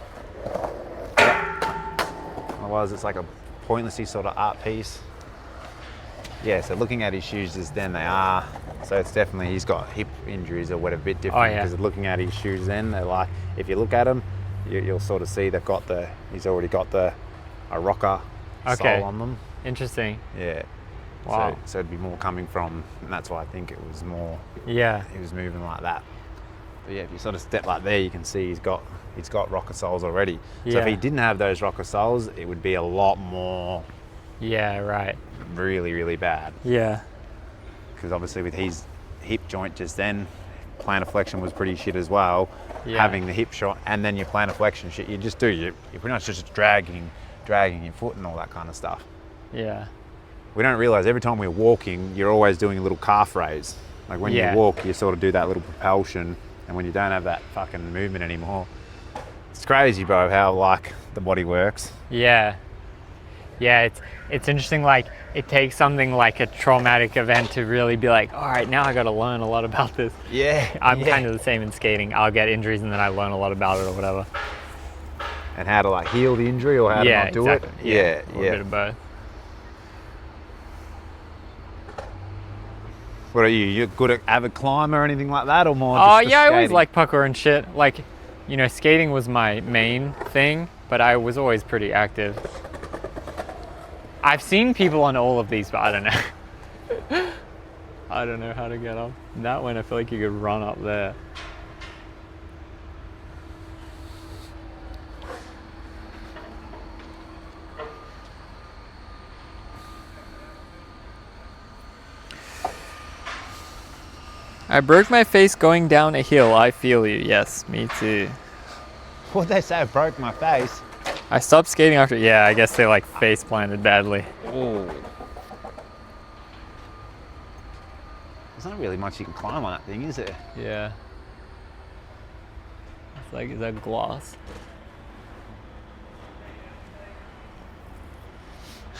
G: Otherwise it's like a pointlessy sort of art piece. Yeah, so looking at his shoes just then they are. So it's definitely, he's got hip injuries or whatever, a bit different. Because looking at his shoes then, they're like, if you look at them, you'll sort of see they've got he's already got a rocker sole on them.
A: Interesting.
G: Yeah.
A: Wow.
G: So it'd be more coming from, and that's why I think it was more.
A: Yeah.
G: He was moving like that. But yeah, if you sort of step like there, you can see he's got rocker soles already. So if he didn't have those rocker soles, it would be a lot more.
A: Yeah, right.
G: Really, really bad.
A: Yeah.
G: Because obviously with his hip joint just then, plantar flexion was pretty shit as well.
A: Yeah.
G: Having the hip shot and then your plantar flexion shit, you're pretty much just dragging your foot and all that kind of stuff.
A: Yeah.
G: We don't realise every time we're walking, you're always doing a little calf raise. Like when you walk, you sort of do that little propulsion, and when you don't have that fucking movement anymore, it's crazy, bro, how like the body works.
A: Yeah. Yeah, it's interesting, like it takes something like a traumatic event to really be like, all right, now I got to learn a lot about this.
G: Yeah.
A: I'm kind of the same in skating. I'll get injuries and then I learn a lot about it or whatever.
G: And how to like heal the injury or how to not do it.
A: Yeah, a bit of both.
G: What are you? You're good at avid climber or anything like that, or more?
A: Oh
G: just
A: yeah, I always
G: skating?
A: liked parkour and shit. Like, you know, skating was my main thing, but I was always pretty active. I've seen people on all of these, but I don't know. I don't know how to get up. That one, I feel like you could run up there. I broke my face going down a hill. I feel you. Yes, me too.
G: What'd they say? I broke my face.
A: I stopped skating after. Yeah, I guess they like face planted badly.
G: Oh. There's not really much you can climb on that thing, is there?
A: Yeah. It's like, is that glass?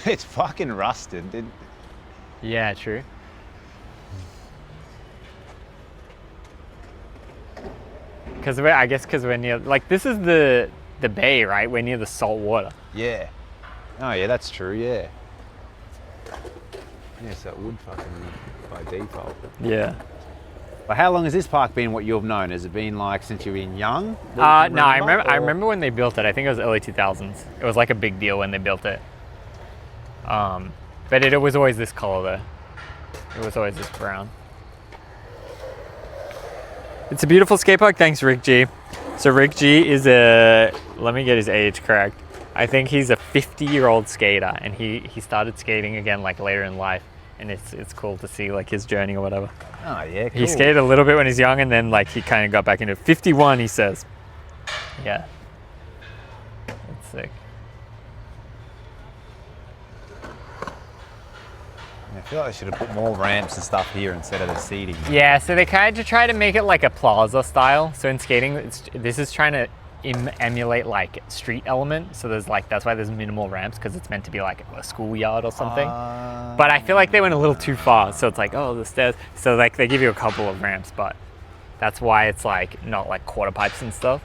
G: It's fucking rusted, dude.
A: Yeah, true. I guess because we're near, like this is the bay, right? We're near the salt water.
G: Yeah. Oh yeah, that's true, yeah. Yeah, so it would fucking by default.
A: Yeah.
G: But how long has this park been what you've known? Has it been like since you've been young?
A: No, I remember when they built it. I think it was early 2000s. It was like a big deal when they built it. But it was always this color though. It was always this brown. It's a beautiful skate park. Thanks, Rick G. So Rick G is let me get his age correct. I think he's a 50-year-old skater, and he started skating again like later in life, and it's cool to see like his journey or whatever.
G: Oh yeah, cool.
A: He skated a little bit when he's young, and then like he kind of got back into 51. He says, Yeah. That's sick.
G: I feel like they should have put more ramps and stuff here instead of the seating.
A: Yeah, so they kind of try to make it like a plaza style. So in skating, this is trying to emulate like street element. So there's like, that's why there's minimal ramps, because it's meant to be like a schoolyard or something. But I feel like they went a little too far. So it's like, oh, the stairs. So like they give you a couple of ramps, but that's why it's like not like quarter pipes and stuff.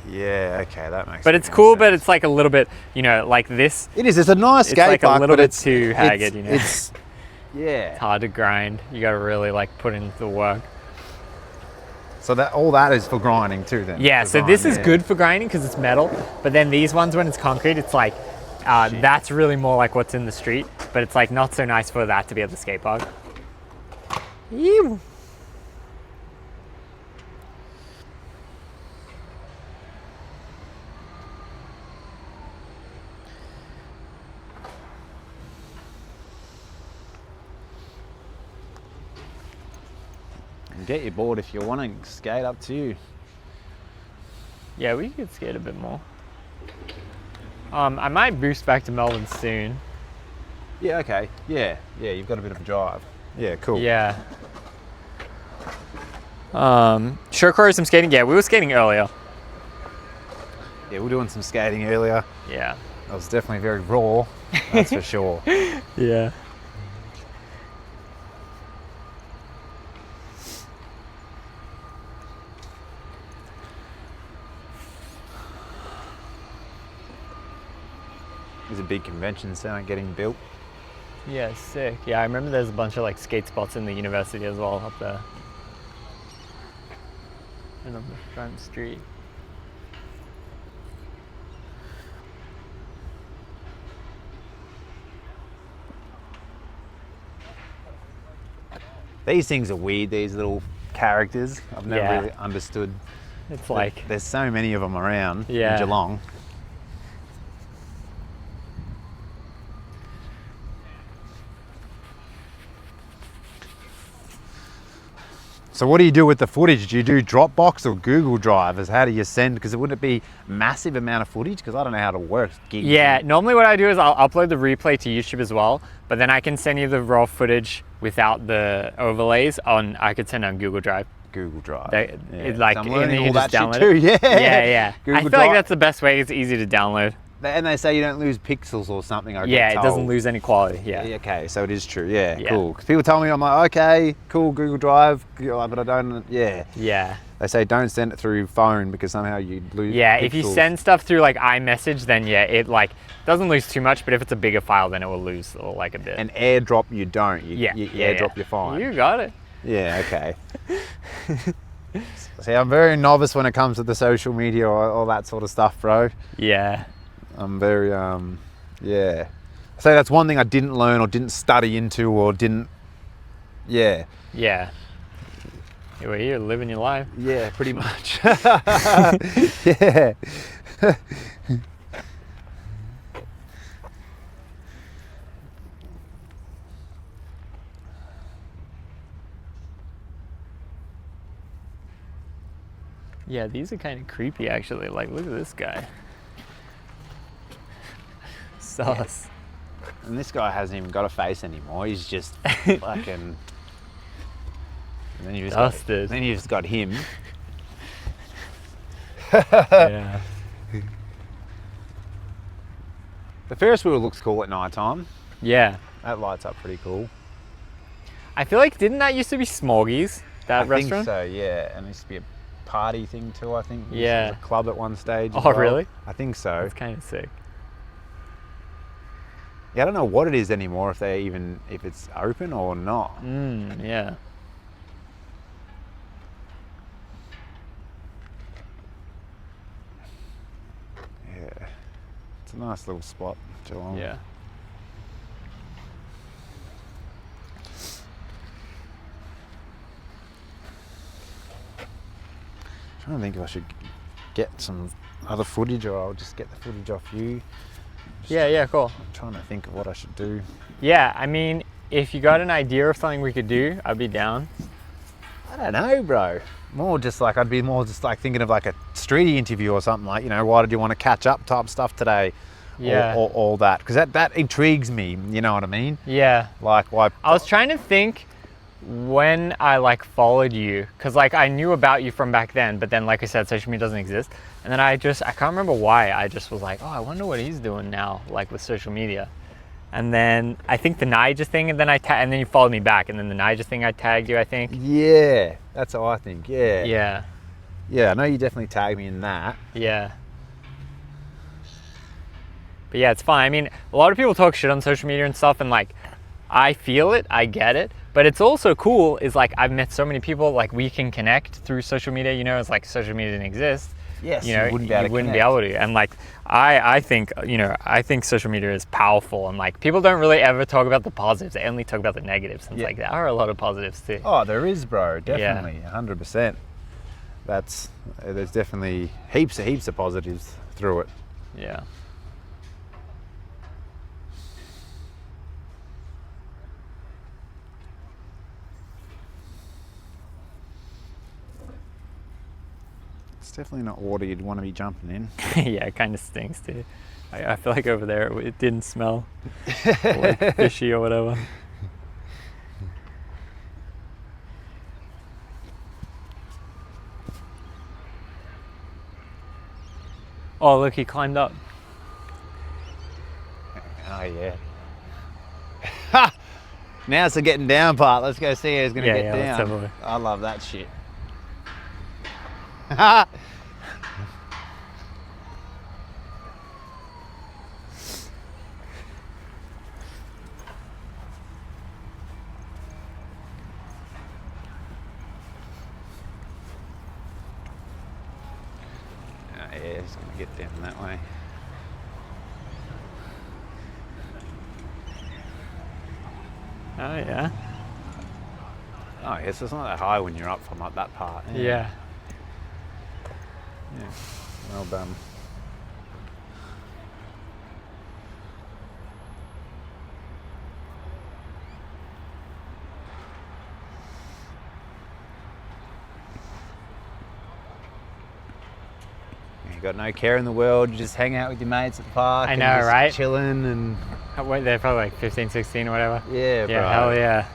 G: Yeah, okay, that makes sense.
A: But it's cool, but it's like a little bit, you know, like this.
G: It is, it's a nice skate
A: like
G: park,
A: a little
G: but
A: bit too haggard, you know.
G: It's, yeah.
A: It's hard to grind. You got to really like put in the work.
G: So that all that is for grinding too then?
A: Yeah, so this is good for grinding because it's metal, but then these ones when it's concrete, it's like, that's really more like what's in the street, but it's like not so nice for that to be at the skate park. Ew.
G: Get your board if you want to skate, up to you.
A: Yeah, we could skate a bit more. I might boost back to Melbourne soon.
G: Yeah, okay. Yeah, you've got a bit of a drive. Yeah, cool.
A: Yeah. Show Cory some skating. Yeah, we were skating earlier.
G: Yeah, we were doing some skating earlier.
A: Yeah.
G: It was definitely very raw, that's for sure.
A: Yeah.
G: There's a big convention center getting built.
A: Yeah, sick. Yeah, I remember there's a bunch of like skate spots in the university as well up there. And on the front street.
G: These things are weird, these little characters. I've never really understood.
A: It's like...
G: There's so many of them around in Geelong. So what do you do with the footage? Do you do Dropbox or Google Drive? How do you send? Because it wouldn't be a massive amount of footage, because I don't know how to work gigs.
A: Yeah, normally what I do is I'll upload the replay to YouTube as well, but then I can send you the raw footage without the overlays I could send on Google Drive.
G: Google Drive.
A: It's like,
G: I'm
A: and
G: learning
A: then you
G: all
A: just
G: that
A: download
G: shit too,
A: it.
G: yeah.
A: I feel like that's the best way. It's easy to download.
G: And they say you don't lose pixels or something.
A: Yeah, it doesn't lose any quality. Yeah.
G: Okay, so it is true. Yeah, cool. Because people tell me, I'm like, okay, cool, Google Drive, but I don't. Yeah.
A: Yeah.
G: They say don't send it through phone because somehow you lose.
A: Yeah,
G: pixels.
A: if you send stuff through like iMessage, then it like doesn't lose too much. But if it's a bigger file, then it will lose like a bit.
G: And AirDrop, you don't. You AirDrop, you're fine.
A: You got it.
G: Yeah. Okay. See, I'm very novice when it comes to the social media or all that sort of stuff, bro.
A: Yeah.
G: I'm very, yeah. So that's one thing I didn't learn or didn't study into or didn't, Yeah.
A: Well, you're living your life.
G: Yeah, pretty much. Yeah.
A: Yeah, these are kind of creepy actually. Like, look at this guy. Sus.
G: And this guy hasn't even got a face anymore. He's just fucking... And then you just got him.
A: Yeah.
G: The Ferris wheel looks cool at night time.
A: Yeah.
G: That lights up pretty cool.
A: I feel like, didn't that used to be Smorgies, that restaurant?
G: I think so, yeah. And it used to be a party thing too, I think.
A: Yeah.
G: It was a club at one stage.
A: Oh, really?
G: I think so.
A: That's kind of sick.
G: Yeah, I don't know what it is anymore, if it's open or not.
A: Yeah.
G: Yeah. It's a nice little spot, Geelong.
A: Yeah.
G: I'm trying to think if I should get some other footage or I'll just get the footage off you.
A: Yeah, cool.
G: I'm trying to think of what I should do.
A: Yeah, I mean, if you got an idea of something we could do, I'd be down.
G: I don't know, bro. More just like, I'd be more just like thinking of like a streety interview or something, like, you know, why did you want to catch up type stuff today?
A: Yeah.
G: Or all that. Because that intrigues me, you know what I mean?
A: Yeah.
G: Like, why?
A: I was trying to think when I like followed you, because like I knew about you from back then, but then like I said, social media doesn't exist. And then I can't remember why, I just was like, oh, I wonder what he's doing now, like with social media. And then I think the Nija thing, and then and then you followed me back, and then the Nija thing I tagged you, I think.
G: Yeah, that's how I think. Yeah.
A: Yeah.
G: Yeah, I know you definitely tagged me in that.
A: Yeah. But yeah, it's fine. I mean, a lot of people talk shit on social media and stuff, and like, I feel it, I get it. But it's also cool, is like, I've met so many people, like we can connect through social media, you know, it's like social media didn't exist.
G: Yes,
A: you know,
G: you wouldn't
A: be able to. And like, I think, you know, I think social media is powerful, and like, people don't really ever talk about the positives, they only talk about the negatives. And it's like, there are a lot of positives too.
G: Oh, there is, bro, definitely, 100%. There's definitely heaps of positives through it.
A: Yeah.
G: It's definitely not water you'd want to be jumping in.
A: Yeah, it kind of stinks too. I feel like over there it didn't smell like fishy or whatever. Oh, look, he climbed up.
G: Oh, yeah. Ha! Now it's the getting down part. Let's go see how he's going to get down.
A: Let's have a look.
G: I love that shit. Yeah, he's going to get down that way.
A: Oh, yeah.
G: Oh, yes, it's not that high when you're up from like that part.
A: Yeah.
G: Yeah, well done. You got no care in the world, you just hang out with your mates at the park.
A: I
G: and
A: know,
G: just
A: right?
G: Chilling and...
A: Wait, they're probably like 15, 16 or whatever.
G: Yeah, bro.
A: Yeah, hell yeah.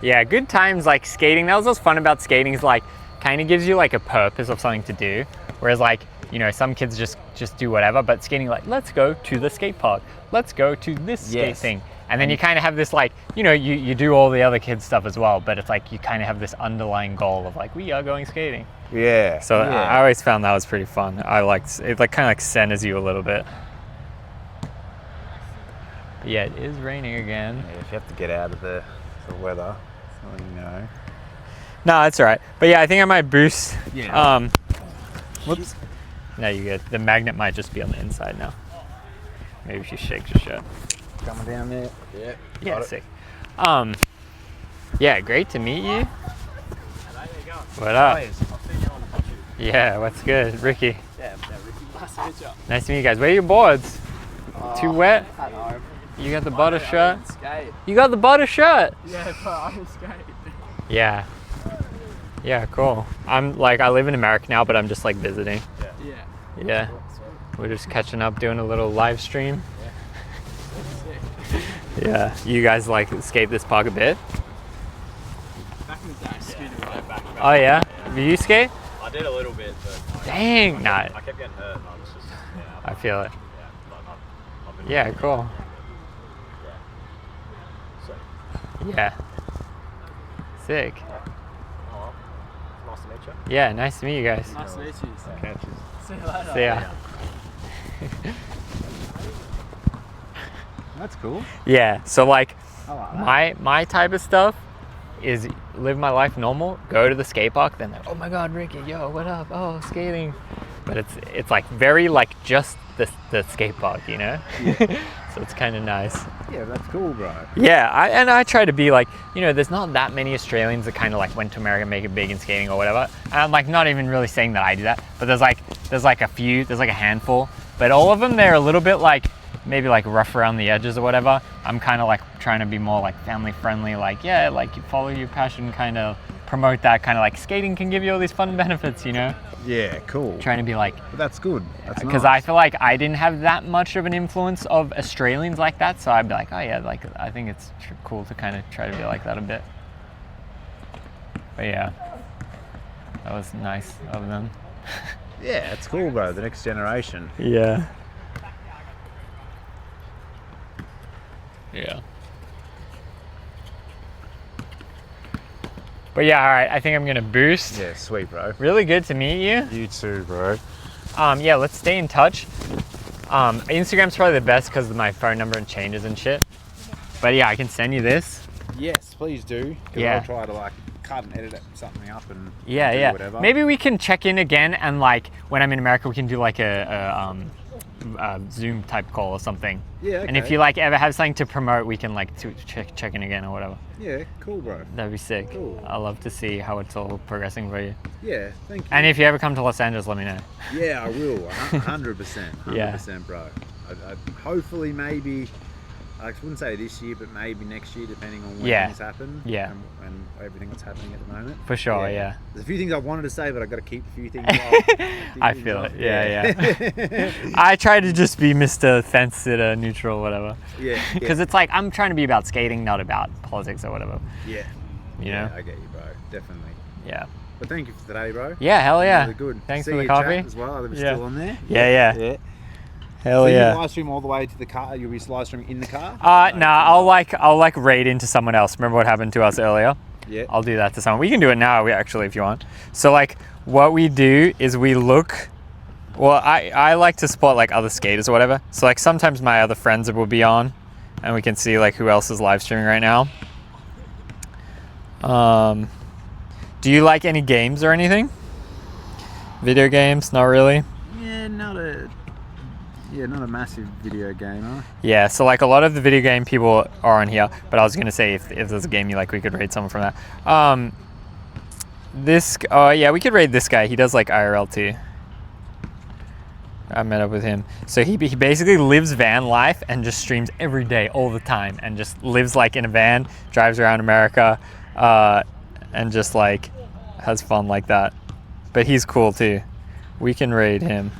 A: Yeah, good times like skating. That was what's fun about skating, is like, kind of gives you like a purpose of something to do. Whereas like, you know, some kids just do whatever, but skating, like, let's go to the skate park. Let's go to this skate thing. And then you kind of have this like, you know, you do all the other kids stuff as well, but it's like you kind of have this underlying goal of like, we are going skating.
G: Yeah.
A: So I always found that was pretty fun. I liked it, like kind of like centers you a little bit. But yeah, it is raining again.
G: Yeah, if you have to get out of the weather, so you know.
A: No, that's all right. But yeah, I think I might boost.
G: Yeah.
A: Whoops. No, you're good. The magnet might just be on the inside now. Maybe she shakes your shirt.
G: Coming down there. Yeah.
A: Yeah, sick. Yeah, great to meet you. What up? Yeah, what's good? Ricky.
J: Yeah, Ricky. Nice to meet you.
A: Nice to meet you guys. Where are your boards? Too wet?
J: At home.
A: You got the butter shirt?
J: Skate.
A: You got the butter shirt?
J: Yeah, but I can skate.
A: Yeah. Yeah, cool. I'm like, I live in America now, but I'm just like visiting.
J: Yeah.
A: Yeah. We're just catching up, doing a little live stream. Yeah. You guys like skate this park a bit?
J: Back in the day, I skated back.
A: Oh yeah? Do you skate?
I: I did a little bit, but
A: Dang, nah.
I: I kept getting hurt and I was just,
A: I feel it.
I: I've been
A: Yeah, cool. Yeah. Sick.
I: Oh, well. Nice to meet you.
A: Yeah, nice to meet you guys.
J: Nice to meet you.
G: Catches.
J: See you later.
A: See ya.
G: That's cool.
A: Yeah, so like,
G: I like that.
A: my type of stuff is live my life normal, go to the skate park, then like, oh my god, Ricky, yo, what up? Oh, skating. But it's like very like just the skate park, you know?
G: Yeah.
A: So it's kind of nice.
G: Yeah, that's cool, bro.
A: Yeah, I try to be like, you know, there's not that many Australians that kind of like went to America, make it big in skating or whatever. And I'm like not even really saying that I do that, but there's like a few, there's like a handful, but all of them, they're a little bit like, maybe like rough around the edges or whatever. I'm kind of like trying to be more like family friendly, like, yeah, like you follow your passion, kind of promote that, kind of like skating can give you all these fun benefits, you know?
G: Yeah, cool.
A: Trying to be like,
G: but that's good. That's
A: because
G: nice.
A: I feel like I didn't have that much of an influence of Australians like that, so I'd be like, oh yeah, like I think it's cool to kind of try to be like that a bit. But yeah, that was nice of them.
G: Yeah, it's cool, bro. The next generation.
A: Yeah. Yeah. But yeah, all right, I think I'm gonna boost.
G: Yeah, sweet, bro.
A: Really good to meet you.
G: You too, bro.
A: Yeah, let's stay in touch. Instagram's probably the best because of my phone number and changes and shit. But yeah, I can send you this.
G: Yes, please do.
A: Yeah.
G: I'll try to like cut and edit something up and do whatever.
A: Maybe we can check in again, and like when I'm in America, we can do like a Zoom type call or something.
G: Yeah, okay.
A: And if you like ever have something to promote, we can like check in again or whatever.
G: Yeah, cool, bro.
A: That'd be sick.
G: Cool.
A: I love to see how it's all progressing for you.
G: Yeah, thank you.
A: And if you ever come to Los Angeles, let me know.
G: Yeah, I will. 100%. 100%,
A: Yeah.
G: bro. I hopefully, maybe, I wouldn't say this year, but maybe next year, depending on when things happen.
A: Yeah.
G: And everything that's happening at the moment.
A: For sure, yeah.
G: There's a few things I wanted to say, but I've got to keep a few things off.
A: I feel it. Yeah. I try to just be Mr. Fence sitter, neutral, whatever.
G: Yeah.
A: Because it's like I'm trying to be about skating, not about politics or whatever.
G: Yeah.
A: You know?
G: I get you, bro. Definitely.
A: Yeah.
G: But thank you for today, bro.
A: Yeah, hell yeah.
G: Really good.
A: Thanks
G: See
A: for the
G: your
A: coffee.
G: chat as well. Are we still on there?
A: Yeah. Hell
G: so
A: yeah.
G: you live stream all the way to the car? You'll be live streaming in the car?
A: I'll like raid into someone else. Remember what happened to us earlier?
G: Yeah.
A: I'll do that to someone. We can do it now, actually, if you want. So like, what we do is we look. Well, I like to support like other skaters or whatever. So like sometimes my other friends will be on, and we can see like who else is live streaming right now. Do you like any games or anything? Video games? Not really.
G: Yeah, not a massive video gamer.
A: Yeah, so like a lot of the video game people are on here, but I was gonna say if there's a game you like, we could raid someone from that. We could raid this guy. He does like IRL too. I met up with him. So he basically lives van life and just streams every day, all the time, and just lives like in a van, drives around America, and just like has fun like that. But he's cool too. We can raid him.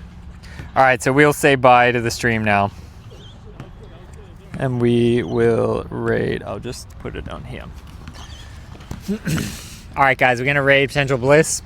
A: All right, so we'll say bye to the stream now. And we will raid. I'll just put it on here. All right, guys, we're going to raid Potential Bliss.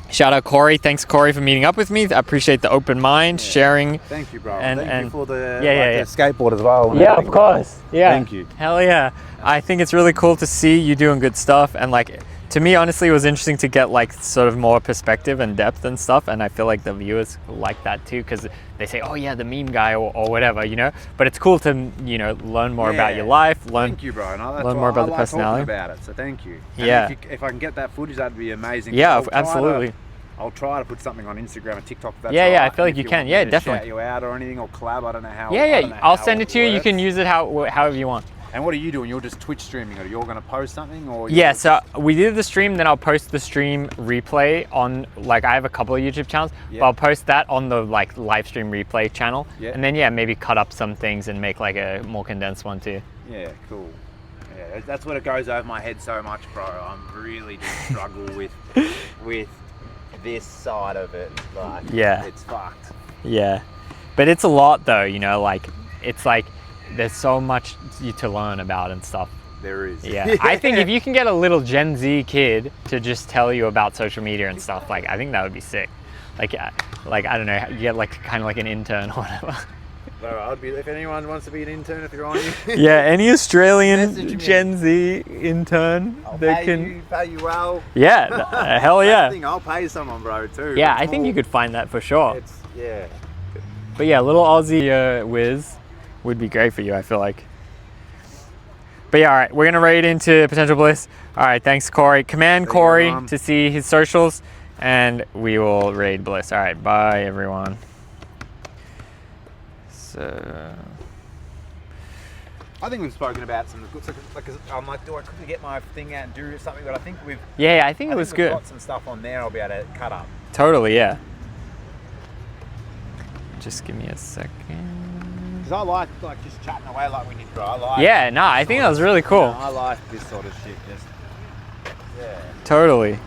A: Shout out Cory. Thanks, Cory, for meeting up with me. I appreciate the open mind, sharing.
G: Thank you, bro.
A: And
G: thank you for the,
A: the
G: skateboard as well.
A: Yeah, of course. Yeah.
G: Thank you.
A: Hell yeah. I think it's really cool to see you doing good stuff. And like, to me, honestly, it was interesting to get like sort of more perspective and depth and stuff. And I feel like the viewers like that too, because they say, oh yeah, the meme guy or whatever, you know. But it's cool to, you know, learn more about your life.
G: Thank you, bro. No,
A: learn more about the personality.
G: About it, so thank you. And
A: yeah.
G: If I can get that footage, that'd be amazing.
A: Yeah, absolutely.
G: I'll try to put something on Instagram and TikTok. If that's
A: I feel like you can. Yeah, definitely.
G: Shout you out or anything or collab. I don't know how.
A: I'll send it to you. You can use it however you want.
G: And what are you doing? You're just Twitch streaming, or you're going to post something, or?
A: Yeah, so we did the stream, then I'll post the stream replay on, like, I have a couple of YouTube channels, but I'll post that on the like live stream replay channel, and then maybe cut up some things and make like a more condensed one too. Yeah,
G: cool. Yeah, that's what it goes over my head so much, bro. I'm really do struggle with this side of it. Like, it's fucked.
A: Yeah, but it's a lot though, you know, like it's like there's so much to learn about and stuff.
G: There is.
A: Yeah, I think if you can get a little Gen Z kid to just tell you about social media and stuff, like I think that would be sick. Like I don't know, you get like kind of like an intern or whatever.
G: Bro, I'd be, if anyone wants to be an intern, if you're on here.
A: Yeah, any Australian Gen Z intern that can
G: pay you well.
A: Yeah, hell yeah.
G: I think I'll pay someone, bro, too.
A: Yeah, I think you could find that for sure.
G: Yeah.
A: But yeah, little Aussie whiz would be great for you, I feel like. But yeah, all right, we're gonna raid into Potential Bliss. All right, thanks, Cory. Command Cory to see his socials, and we will raid Bliss. All right, bye, everyone. So,
G: I think we've spoken about some good stuff. Like, I'm like, do I quickly get my thing out and do something? But I think we've.
A: Yeah, I think it was good.
G: Got some stuff on there. I'll be able to cut up.
A: Totally, yeah. Just give me a second.
C: Because I like just chatting away like we did, bro.
A: I think that was really cool.
C: I like this sort of shit. Just
A: totally.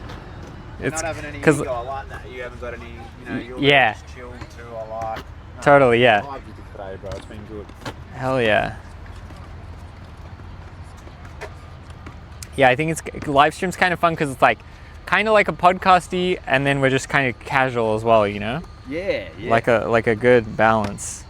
C: It's not having any ego. I like that. You haven't got any. You're just chill too. I like.
A: Totally.
C: I like you today, bro. It's been good.
A: Hell yeah. Yeah, I think it's live stream's kind of fun because it's like kind of like a podcasty, and then we're just kind of casual as well,
C: Yeah.
A: Like a good balance.